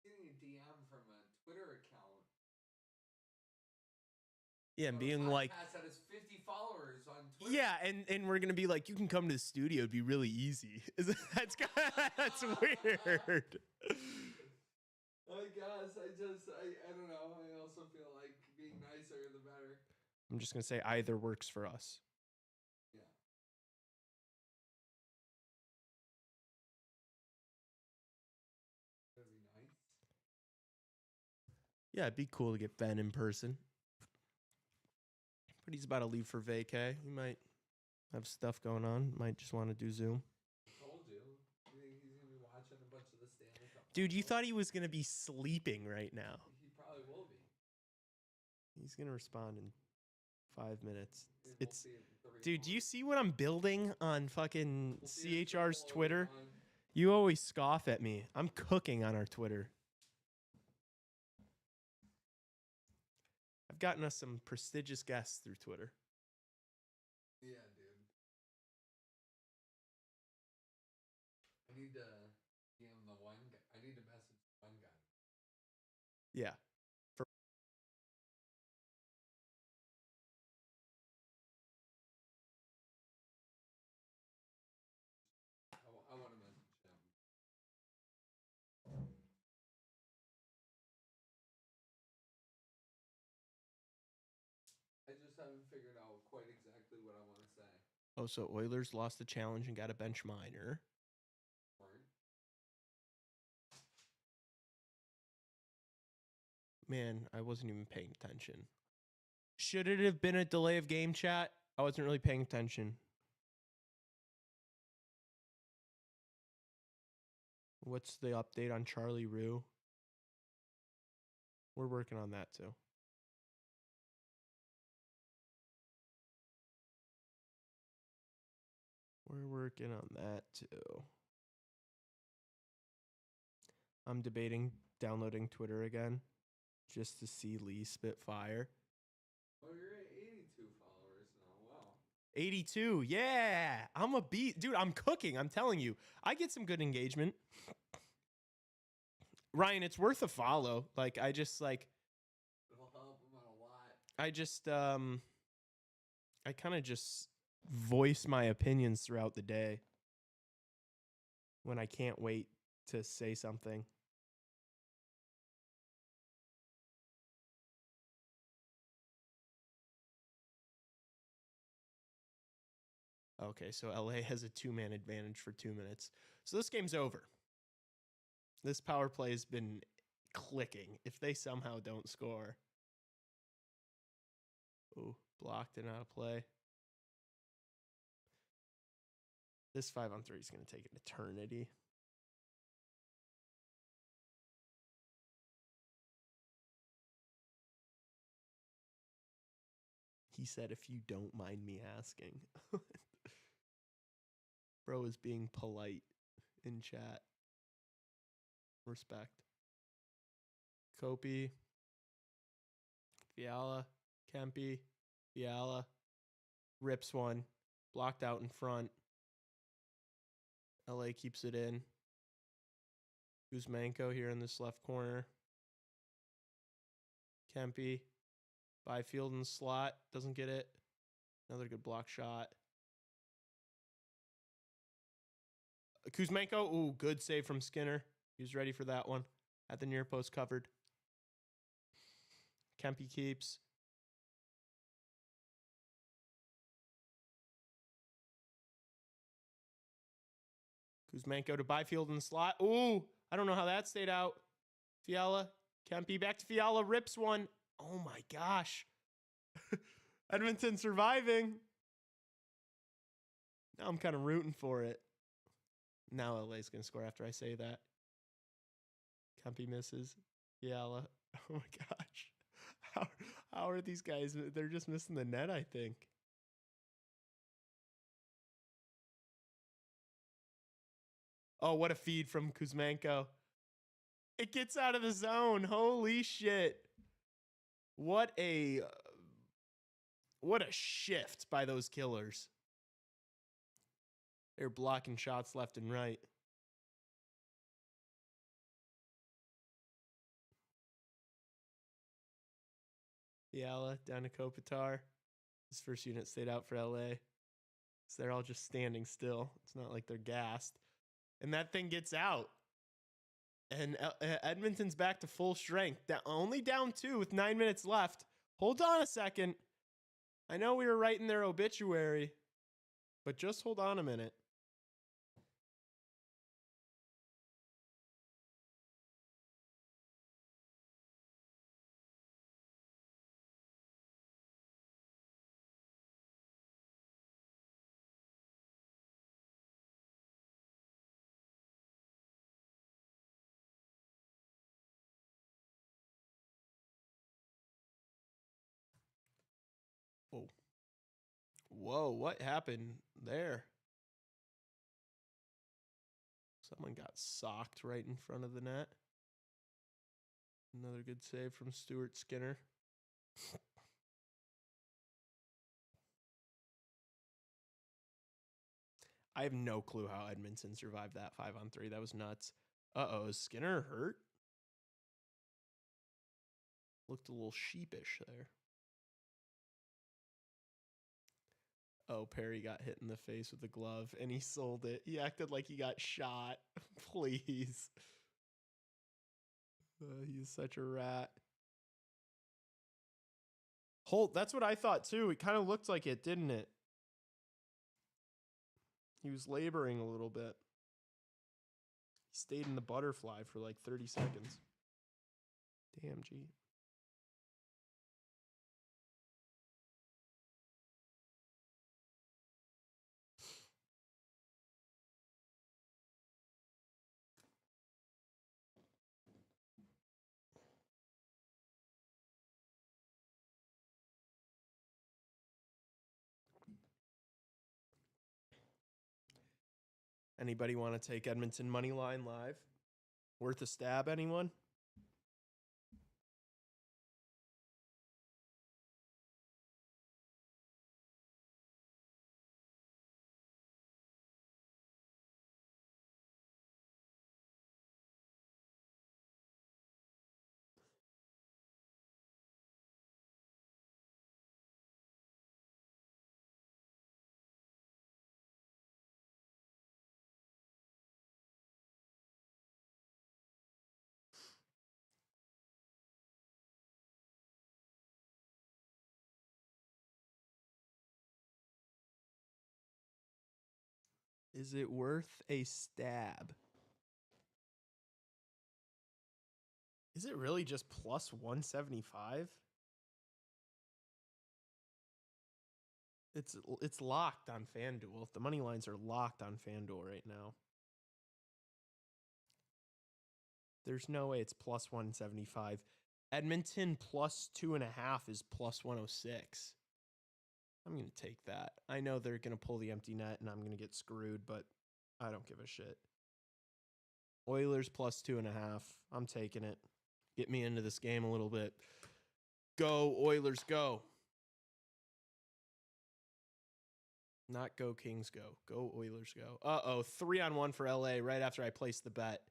Getting a DM from a Twitter account. Yeah, and being like, that has 50 followers on Twitter. yeah, and we're gonna be like, you can come to the studio. It'd be really easy. That's weird. I guess I don't know. I also feel like being nicer the better. I'm just gonna say either works for us. Yeah. That'd be nice. Yeah, it'd be cool to get Ben in person. But he's about to leave for vacay. He might have stuff going on. Might just want to do Zoom. Told you. You think he's gonna be watching a bunch of the Stanley Cup? Dude, you thought he was gonna be sleeping right now. He probably will be. He's gonna respond in 5 minutes. It's dude, do you see what I'm building on fucking CHR's Twitter? You always scoff at me. I'm cooking on our Twitter. I've gotten us some prestigious guests through Twitter. Yeah, dude. I need to DM the one guy. I need to message one guy. Yeah. I want to message him. I just haven't figured out quite exactly what I want to say. Oh, so Oilers lost the challenge and got a bench minor. Man, I wasn't even paying attention. Should it have been a delay of game, chat? I wasn't really paying attention. What's the update on Charlie Rue? We're working on that too. We're working on that too. I'm debating downloading Twitter again just to see Lee spit fire. Oh, you're at 82 followers now. Wow. 82. Yeah. I'm a beat. Dude, I'm cooking. I'm telling you. I get some good engagement. Ryan, it's worth a follow. Like, I just like. It'll help him out a lot. I kind of just voice my opinions throughout the day when I can't wait to say something. Okay, so LA has a 2-man advantage for 2 minutes. So this game's over. This power play has been clicking. If they somehow don't score. Oh, blocked and out of play. This 5-on-3 is going to take an eternity. He said, if you don't mind me asking. Bro is being polite in chat. Respect. Kopi. Fiala. Kempe. Fiala. Rips one. Blocked out in front. LA keeps it in. Kuzmenko here in this left corner. Kempe. Byfield in the slot. Doesn't get it. Another good block shot. Kuzmenko. Ooh, good save from Skinner. He was ready for that one. At the near post covered. Kempe keeps. Kuzmenko to Byfield in the slot. Ooh, I don't know how that stayed out. Fiala. Kempe back to Fiala. Rips one. Oh my gosh. Edmonton surviving. Now I'm kind of rooting for it. Now LA's going to score after I say that. Kempe misses. Fiala. Oh my gosh. How are these guys? They're just missing the net, I think. Oh, what a feed from Kuzmenko. It gets out of the zone. Holy shit. What a shift by those killers. They're blocking shots left and right. Fiala down to Kopitar. His first unit stayed out for LA. So they're all just standing still. It's not like they're gassed. And that thing gets out. And Edmonton's back to full strength. Only down 2 with 9 minutes left. Hold on a second. I know we were writing their obituary, but just hold on a minute. Oh. Whoa, what happened there? Someone got socked right in front of the net. Another good save from Stuart Skinner. I have no clue how Edmonton survived that 5-on-3. That was nuts. Uh-oh, is Skinner hurt? Looked a little sheepish there. Oh, Perry got hit in the face with a glove, and he sold it. He acted like he got shot. Please. He's such a rat. Holt, that's what I thought, too. It kind of looked like it, didn't it? He was laboring a little bit. He stayed in the butterfly for like 30 seconds. Damn, G. Anybody want to take Edmonton money line live? Worth a stab, anyone? Is it worth a stab? Is it really just plus 175? It's locked on FanDuel. The money lines are locked on FanDuel right now. There's no way it's plus 175. Edmonton plus 2.5 is plus 106. I'm going to take that. I know they're going to pull the empty net and I'm going to get screwed, but I don't give a shit. Oilers plus 2.5. I'm taking it. Get me into this game a little bit. Go, Oilers, go. Not go, Kings, go. Go, Oilers, go. Uh-oh, 3-on-1 for LA right after I placed the bet.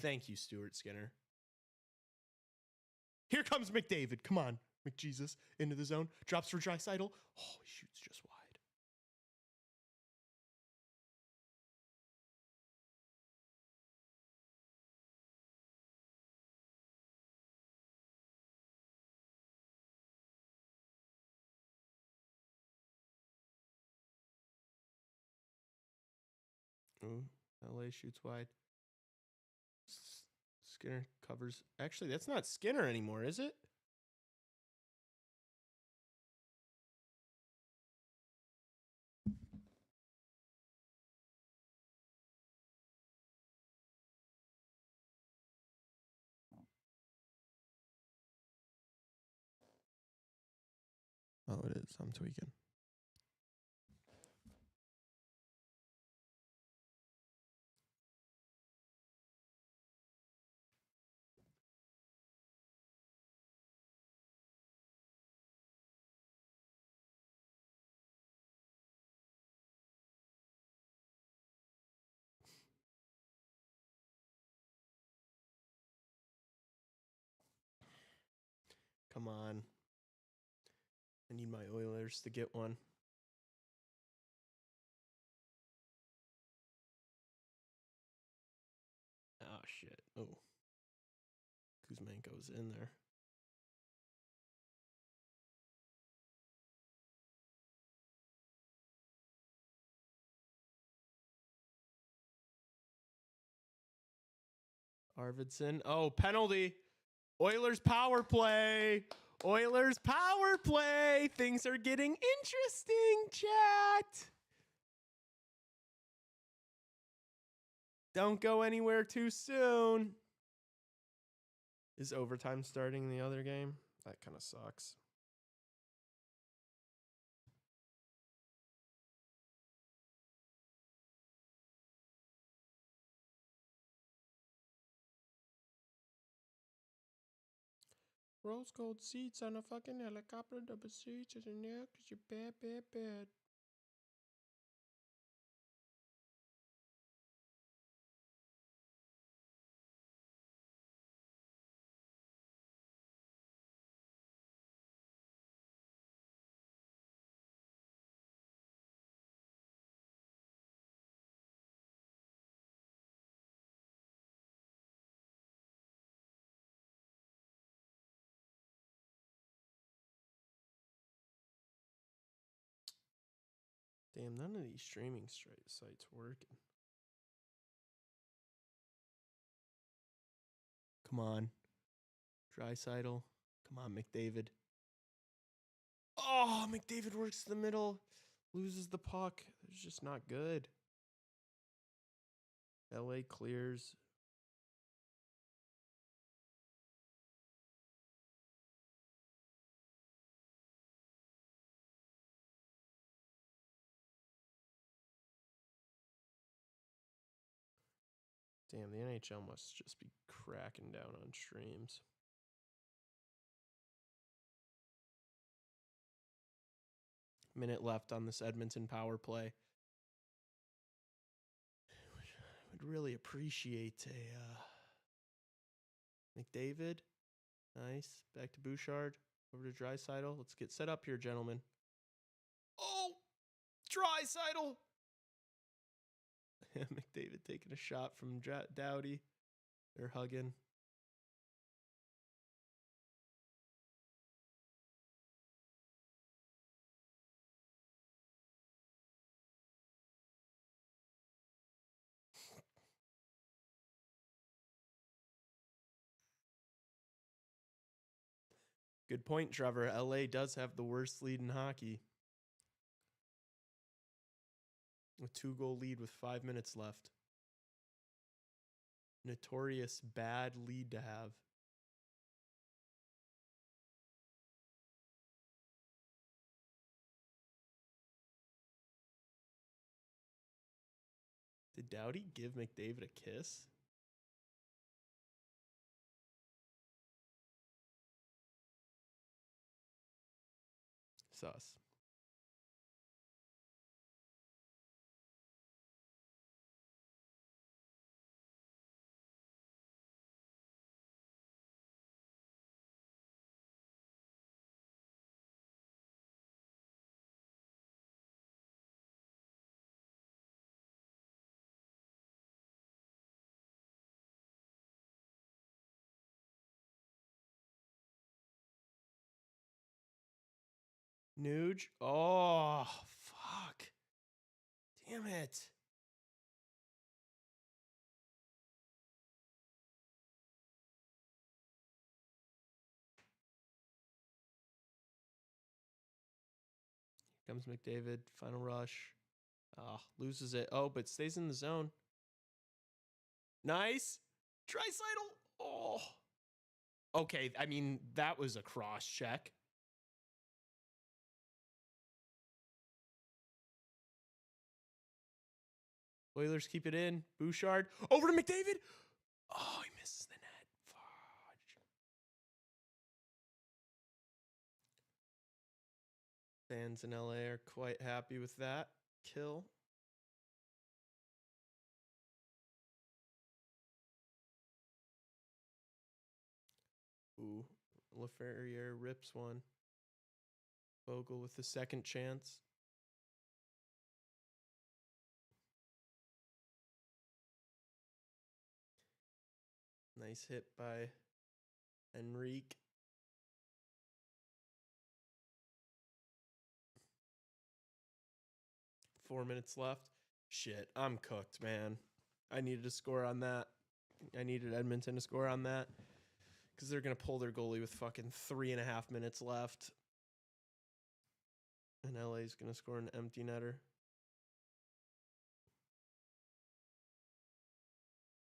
Thank you, Stuart Skinner. Here comes McDavid. Come on, McJesus. Into the zone. Drops for Draisaitl. Oh, he shoots just wide. Ooh, LA shoots wide. Skinner covers. Actually, that's not Skinner anymore, is it? Oh, it is. I'm tweaking. Come on. I need my Oilers to get one. Oh, shit. Oh. Kuzmenko's in there. Arvidsson. Oh, penalty. Oilers power play. Oilers power play. Things are getting interesting, chat. Don't go anywhere too soon. Is overtime starting in the other game? That kind of sucks. Rose gold seats on a fucking helicopter. Double seats in there because you're bad, bad, bad. Damn, none of these streaming sites working. Come on. Draisaitl. Come on, McDavid. Oh, McDavid works the middle. Loses the puck. It's just not good. LA clears. Damn, the NHL must just be cracking down on streams. Minute left on this Edmonton power play. I would really appreciate a McDavid. Nice. Back to Bouchard. Over to Draisaitl. Let's get set up here, gentlemen. Oh! Draisaitl! McDavid taking a shot from Doughty. They're hugging. Good point, Trevor. LA does have the worst lead in hockey. A 2-goal lead with 5 minutes left. Notorious bad lead to have. Did Doughty give McDavid a kiss? Sus. Nuge. Oh, fuck. Damn it. Here comes McDavid. Final rush. Oh, loses it. Oh, but stays in the zone. Nice. Draisaitl. Oh. Okay, I mean, that was a cross check. Oilers keep it in. Bouchard. Over to McDavid. Oh, he misses the net. Fudge. Fans in LA are quite happy with that kill. Ooh, LaFerriere rips one. Vogel with the second chance. Nice hit by Enrique. Four minutes left. Shit, I'm cooked, man. I needed to score on that. I needed Edmonton to score on that. Because they're going to pull their goalie with fucking 3.5 minutes left. And LA's going to score an empty netter.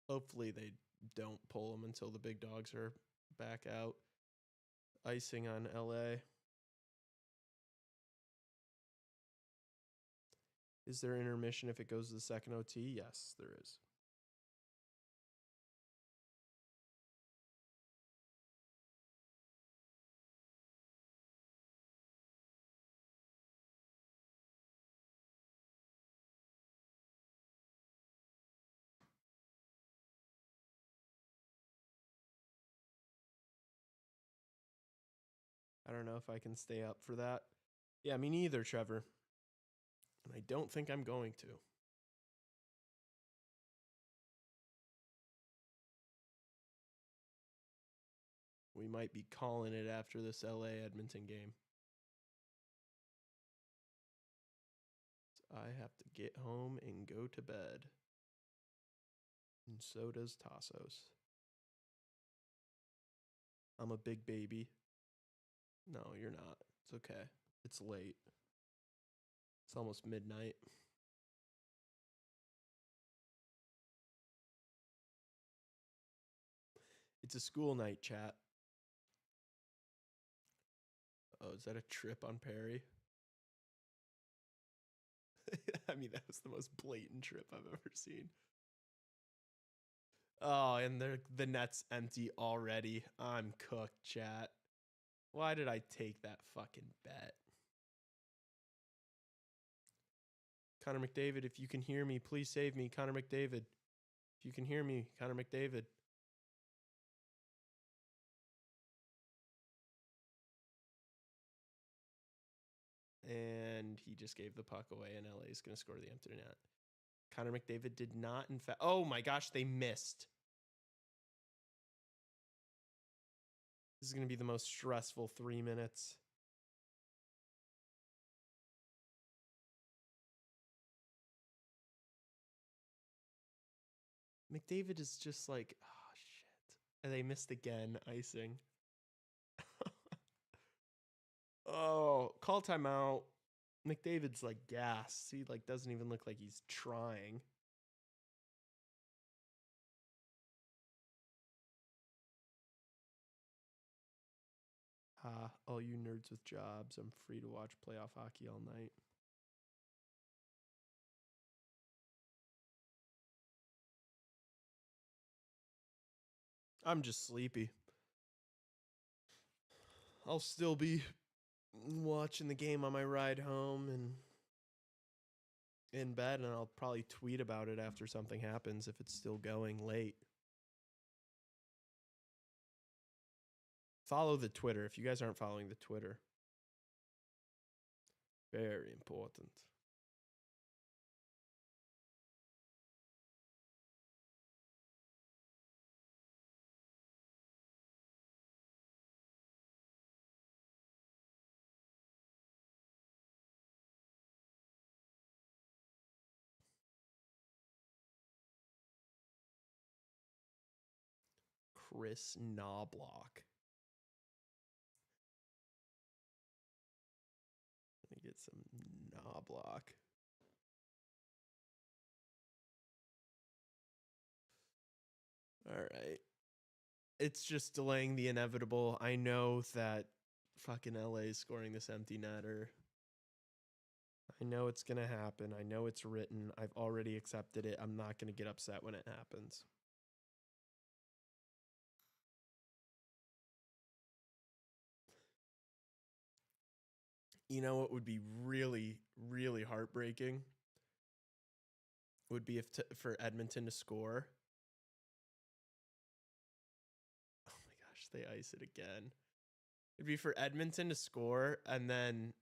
Hopefully they don't pull them until the big dogs are back out. Icing on LA. Is there intermission if it goes to the second OT? Yes, there is. I don't know if I can stay up for that. Yeah, me neither, Trevor. And I don't think I'm going to. We might be calling it after this LA Edmonton game. I have to get home and go to bed. And so does Tassos. I'm a big baby. No, you're not. It's okay. It's late. It's almost midnight. It's a school night, chat. Oh, is that a trip on Perry? I mean, that was the most blatant trip I've ever seen. Oh, and the net's empty already. I'm cooked, chat. Why did I take that fucking bet? Connor McDavid, if you can hear me, please save me. Connor McDavid. If you can hear me, Connor McDavid. And he just gave the puck away, and LA is going to score the empty net. Connor McDavid did not, in fact. Oh my gosh, they missed. This is going to be the most stressful 3 minutes. McDavid is just like, oh shit. And they missed again, icing. Oh, call timeout. McDavid's like gas. He like doesn't even look like he's trying. All you nerds with jobs, I'm free to watch playoff hockey all night. I'm just sleepy. I'll still be watching the game on my ride home and in bed, and I'll probably tweet about it after something happens if it's still going late. Follow the Twitter if you guys aren't following the Twitter. Very important. Chris Knobloch. Let me get some Knobloch. All right. It's just delaying the inevitable. I know that fucking LA is scoring this empty netter. I know it's going to happen. I know it's written. I've already accepted it. I'm not going to get upset when it happens. You know what would be really, really heartbreaking? Would be if for Edmonton to score. Oh my gosh, they ice it again. It'd be for Edmonton to score and then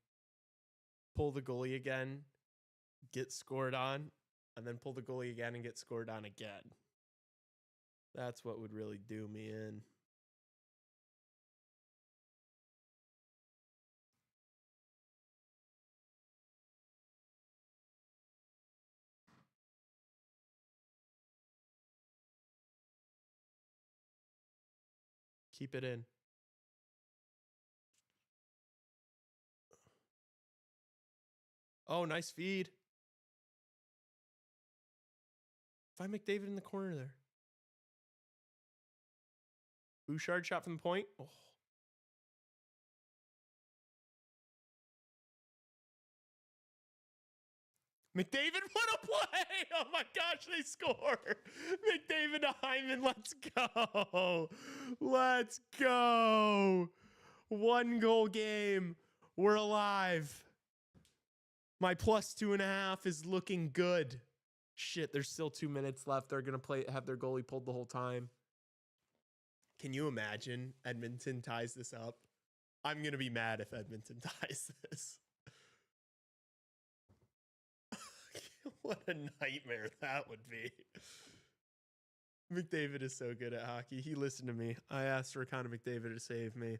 pull the goalie again, get scored on, and then pull the goalie again and get scored on again. That's what would really do me in. Keep it in. Oh, nice feed. Find McDavid in the corner there. Bouchard shot from the point. Oh. McDavid, what a play! Oh my gosh, they score! McDavid to Hyman, let's go! Let's go! 1 goal game. We're alive. My +2.5 is looking good. Shit, there's still 2 minutes left. They're gonna have their goalie pulled the whole time. Can you imagine Edmonton ties this up? I'm gonna be mad if Edmonton ties this. What a nightmare that would be. McDavid is so good at hockey. He listened to me. I asked for Connor McDavid to save me.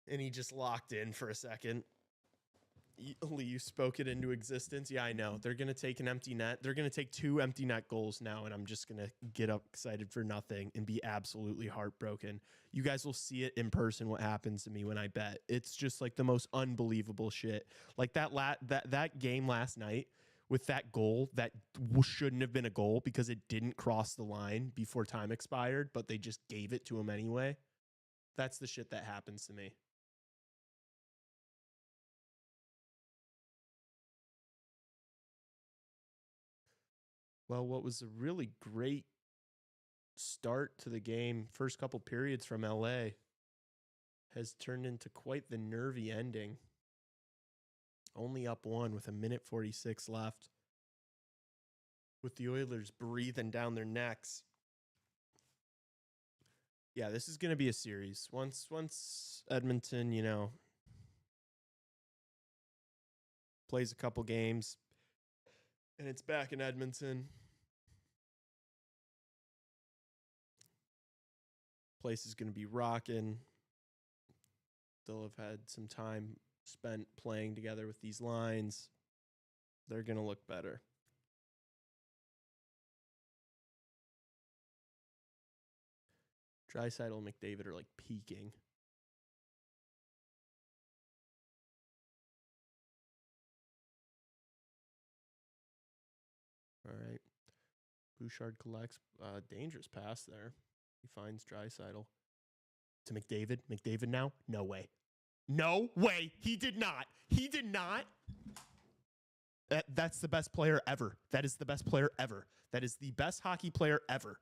And he just locked in for a second. Lee, you spoke it into existence. Yeah, I know. They're going to take an empty net. They're going to take 2 empty net goals now, and I'm just going to get up excited for nothing and be absolutely heartbroken. You guys will see it in person what happens to me when I bet. It's just like the most unbelievable shit. Like that game last night with that goal that shouldn't have been a goal because it didn't cross the line before time expired, but they just gave it to him anyway. That's the shit that happens to me. Well, what was a really great start to the game, first couple periods from LA, has turned into quite the nervy ending. Only up 1 with 1:46 left. With the Oilers breathing down their necks. Yeah, this is going to be a series. Once Edmonton, plays a couple games, and it's back in Edmonton. Place is going to be rocking. They'll have had some time spent playing together with these lines. They're going to look better. Draisaitl and McDavid are like peaking. All right. Bouchard collects. Dangerous pass there. He finds Draisaitl. To McDavid. McDavid now? No way. No way. He did not. He did not. That's the best player ever. That is the best player ever. That is the best hockey player ever.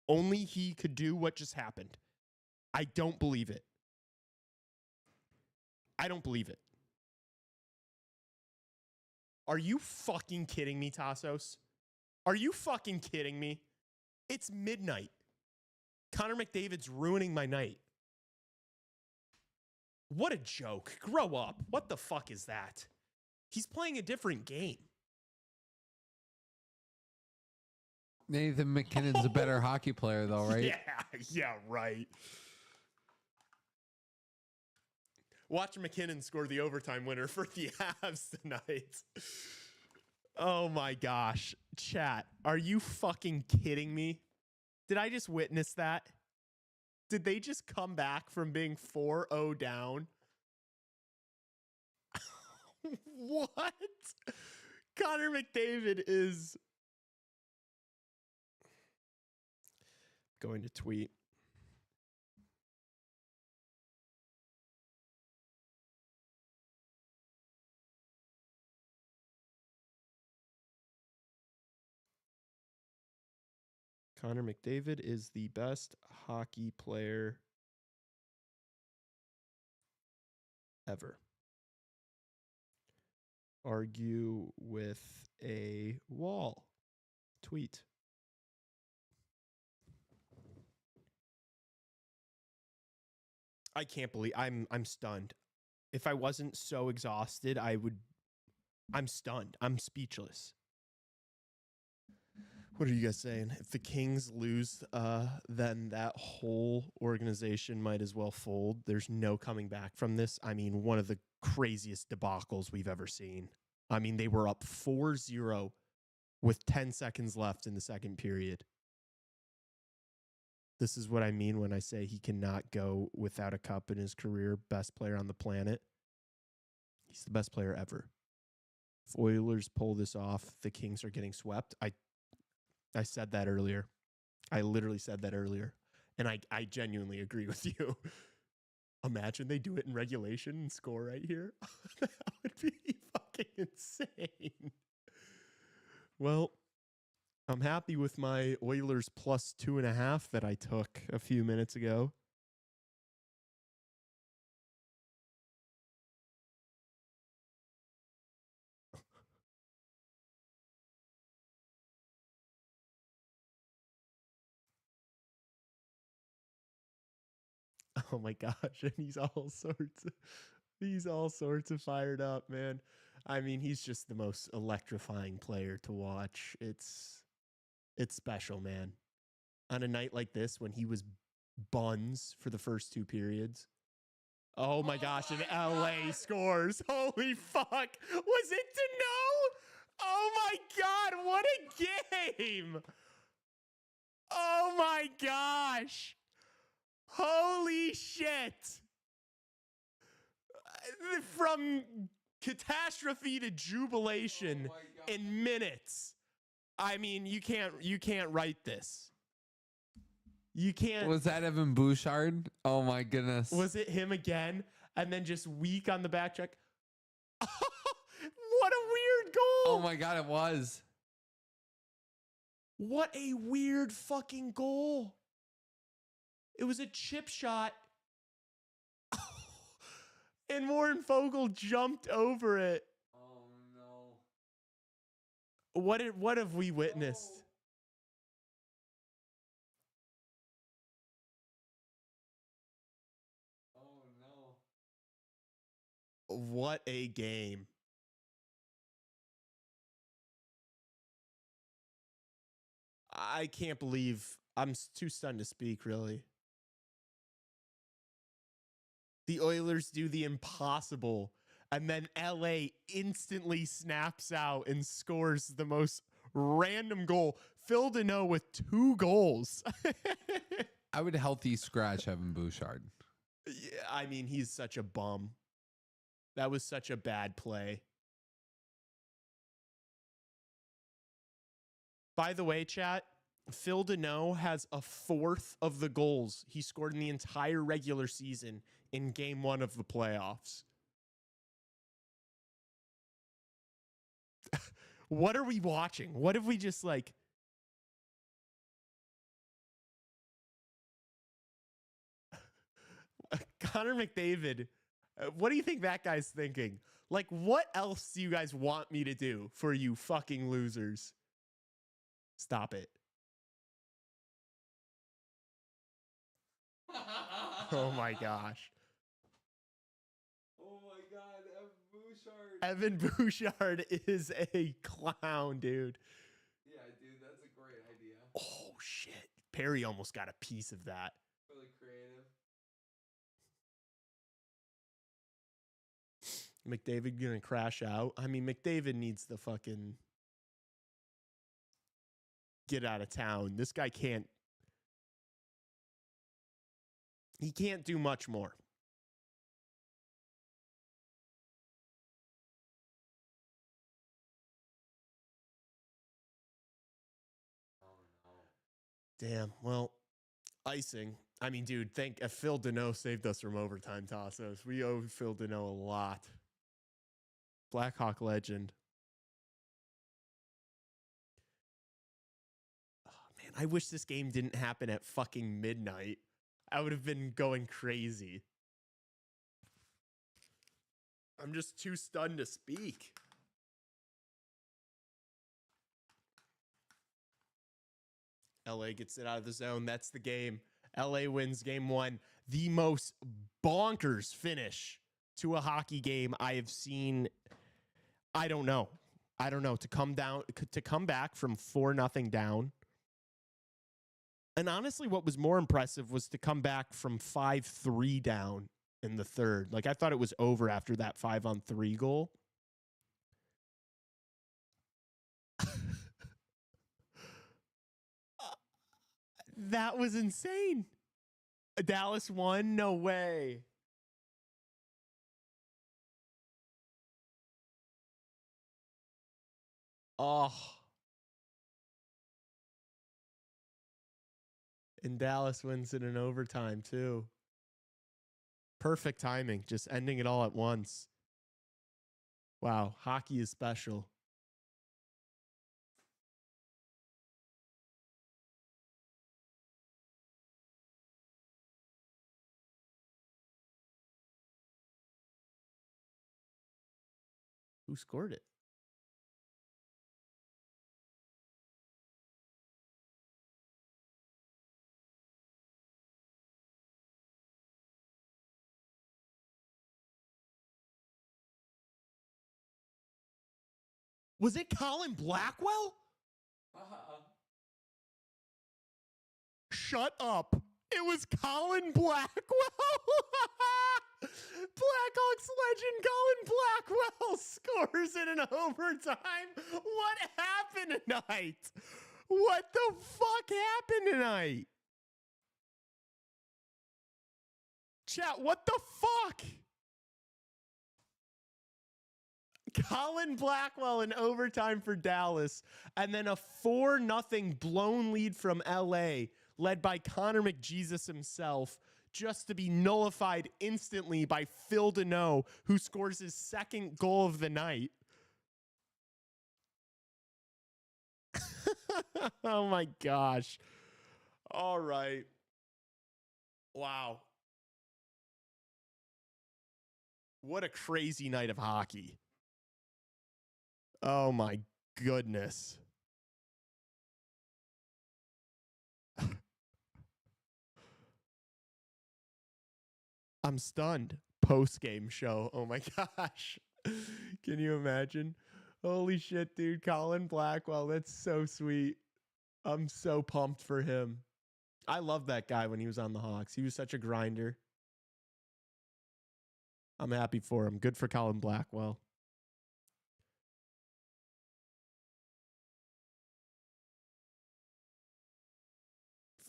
Only he could do what just happened. I don't believe it. I don't believe it. Are you fucking kidding me, Tassos? Are you fucking kidding me? It's midnight. Connor McDavid's ruining my night. What a joke. Grow up. What the fuck is that? He's playing a different game. Nathan McKinnon's a better hockey player, though, right? Yeah, right. Watch McKinnon score the overtime winner for the Avs tonight. Oh my gosh. Chat, are you fucking kidding me? Did I just witness that? Did they just come back from being 4-0 down? What? Connor McDavid is going to tweet. Connor McDavid is the best hockey player ever. Argue with a wall. Tweet. I can't believe I'm stunned. If I wasn't so exhausted, I'm stunned. I'm speechless. What are you guys saying? If the Kings lose, then that whole organization might as well fold. There's no coming back from this. I mean, one of the craziest debacles we've ever seen. I mean, they were up 4-0 with 10 seconds left in the second period. This is what I mean when I say he cannot go without a cup in his career. Best player on the planet. He's the best player ever. If Oilers pull this off, the Kings are getting swept. I said that earlier. I literally said that earlier. And I genuinely agree with you. Imagine they do it in regulation and score right here. That would be fucking insane. Well, I'm happy with my Oilers plus 2.5 that I took a few minutes ago. Oh my gosh, and he's all sorts of fired up, man. I mean, he's just the most electrifying player to watch. It's special, man. On a night like this when he was buns for the first 2 periods, Oh my gosh, and LA scores. Holy fuck. Was it Deneau? Oh my God, what a game. Oh my gosh. Holy shit. From catastrophe to jubilation in minutes. I mean, you can't write this. You can't. Was that Evan Bouchard? Oh my goodness. Was it him again? And then just weak on the back check. What a weird goal. Oh my God, it was. What a weird fucking goal. It was a chip shot. And Warren Fogle jumped over it. Oh no. What have we witnessed? Oh no. What a game. I can't believe I'm too stunned to speak, really. The Oilers do the impossible, and then LA instantly snaps out and scores the most random goal. Phil Deneau with 2 goals. I would healthy scratch Evan Bouchard. Yeah, I mean, he's such a bum. That was such a bad play. By the way, chat, Phil Deneau has a 4th of the goals he scored in the entire regular season in game 1 of the playoffs. What are we watching? What if we just like... Connor McDavid, what do you think that guy's thinking? Like, what else do you guys want me to do for you fucking losers? Stop it. Oh my gosh. Oh my God, Evan Bouchard. Evan Bouchard is a clown, dude. Yeah, dude, that's a great idea. Oh shit. Perry almost got a piece of that. Really creative. McDavid gonna crash out. I mean, McDavid needs the fucking get out of town. This guy can't. He can't do much more. Damn. Well, icing. I mean, dude, Phil Deneau saved us from overtime, Tassos. We owe Phil Deneau a lot. Blackhawk legend. Oh, man, I wish this game didn't happen at fucking midnight. I would have been going crazy. I'm just too stunned to speak. LA gets it out of the zone. That's the game. LA wins game 1. The most bonkers finish to a hockey game I have seen. I don't know. To come back from 4-0 down. And honestly, what was more impressive was to come back from 5-3 down in the third. Like, I thought it was over after that 5-on-3 goal. That was insane. Dallas won? No way. Oh. And Dallas wins it in overtime, too. Perfect timing, just ending it all at once. Wow, hockey is special. Who scored it? Was it Colin Blackwell? Shut up. It was Colin Blackwell. Blackhawks legend Colin Blackwell scores it in overtime. What happened tonight? What the fuck happened tonight? Chat, what the fuck? Colin Blackwell in overtime for Dallas, and then a 4-0 blown lead from LA, led by Connor McJesus himself, just to be nullified instantly by Phil Deneau, who scores his second goal of the night. Oh my gosh. All right. Wow. What a crazy night of hockey. Oh my goodness. I'm stunned. Post-game show. Oh my gosh. Can you imagine? Holy shit, dude. Colin Blackwell. That's so sweet. I'm so pumped for him. I loved that guy when he was on the Hawks. He was such a grinder. I'm happy for him. Good for Colin Blackwell.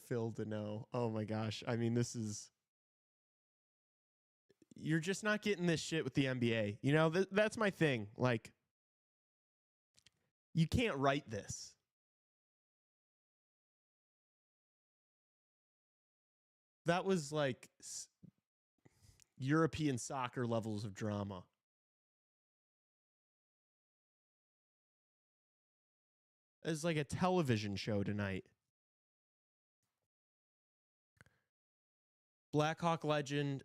Phil Deneau. Oh my gosh. I mean, this is... You're just not getting this shit with the NBA. You know, that's my thing. Like, you can't write this. That was like European soccer levels of drama. It's like a television show tonight. Blackhawk legend,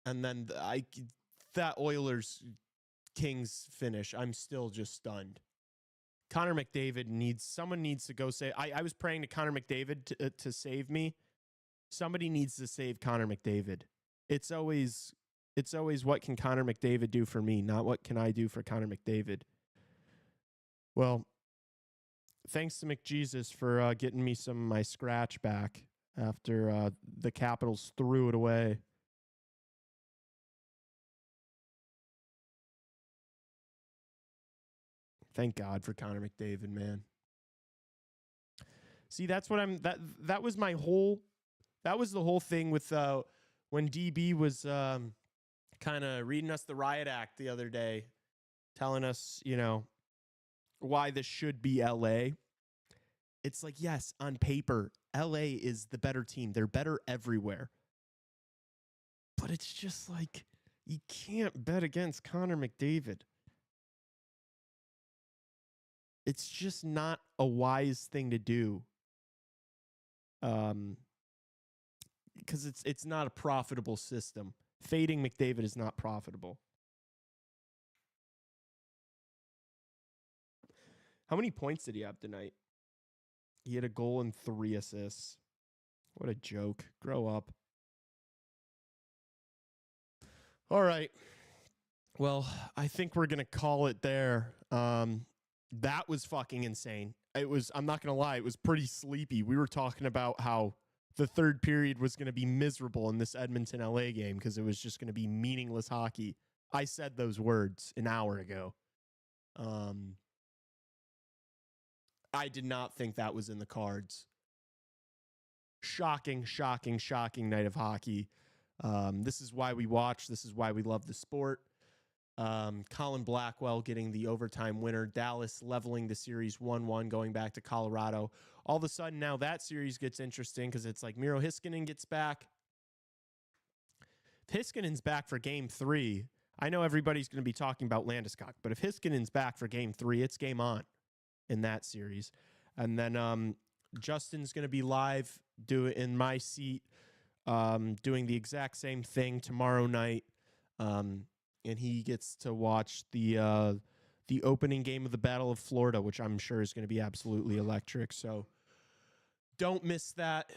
and then that Oilers Kings finish. I'm still just stunned. Connor McDavid someone needs to go say. I was praying to Connor McDavid to save me. Somebody needs to save Connor McDavid. It's always what can Connor McDavid do for me, not what can I do for Connor McDavid. Well, thanks to McJesus for getting me some of my scratch back after the Capitals threw it away. Thank God for Connor McDavid, man. See, that's what that was my whole... That was the whole thing with when DB was kind of reading us the riot act the other day, telling us, you know, why this should be LA. It's like, yes, on paper, LA is the better team. They're better everywhere. But it's just like, you can't bet against Connor McDavid. It's just not a wise thing to do. Because it's not a profitable system. Fading McDavid is not profitable. How many points did he have tonight? He had a goal and 3 assists. What a joke. Grow up. All right. Well, I think we're going to call it there. That was fucking insane. I'm not going to lie, it was pretty sleepy. We were talking about how the third period was going to be miserable in this Edmonton-LA game because it was just going to be meaningless hockey. I said those words an hour ago. I did not think that was in the cards. Shocking, shocking, shocking night of hockey. This is why we watch. This is why we love the sport. Colin Blackwell getting the overtime winner. Dallas leveling the series 1-1 going back to Colorado. All of a sudden now that series gets interesting because it's like Miro Heiskanen gets back. If Hiskanen's back for game 3, I know everybody's going to be talking about Landeskog, but if Hiskanen's back for game 3, it's game on in that series. And then Justin's going to be live in my seat doing the exact same thing tomorrow night. And he gets to watch the opening game of the Battle of Florida, which I'm sure is going to be absolutely electric. So don't miss that.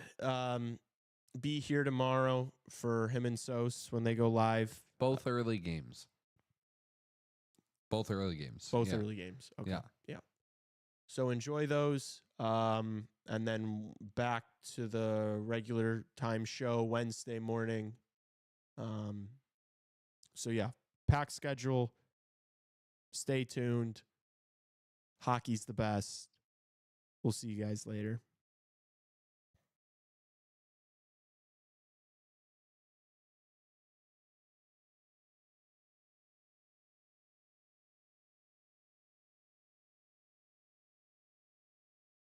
Be here tomorrow for him and Sos when they go live. Both early games. Both early games. Okay. Yeah. Yeah. So enjoy those. And then back to the regular time show Wednesday morning. So yeah, packed schedule. Stay tuned. Hockey's the best. We'll see you guys later.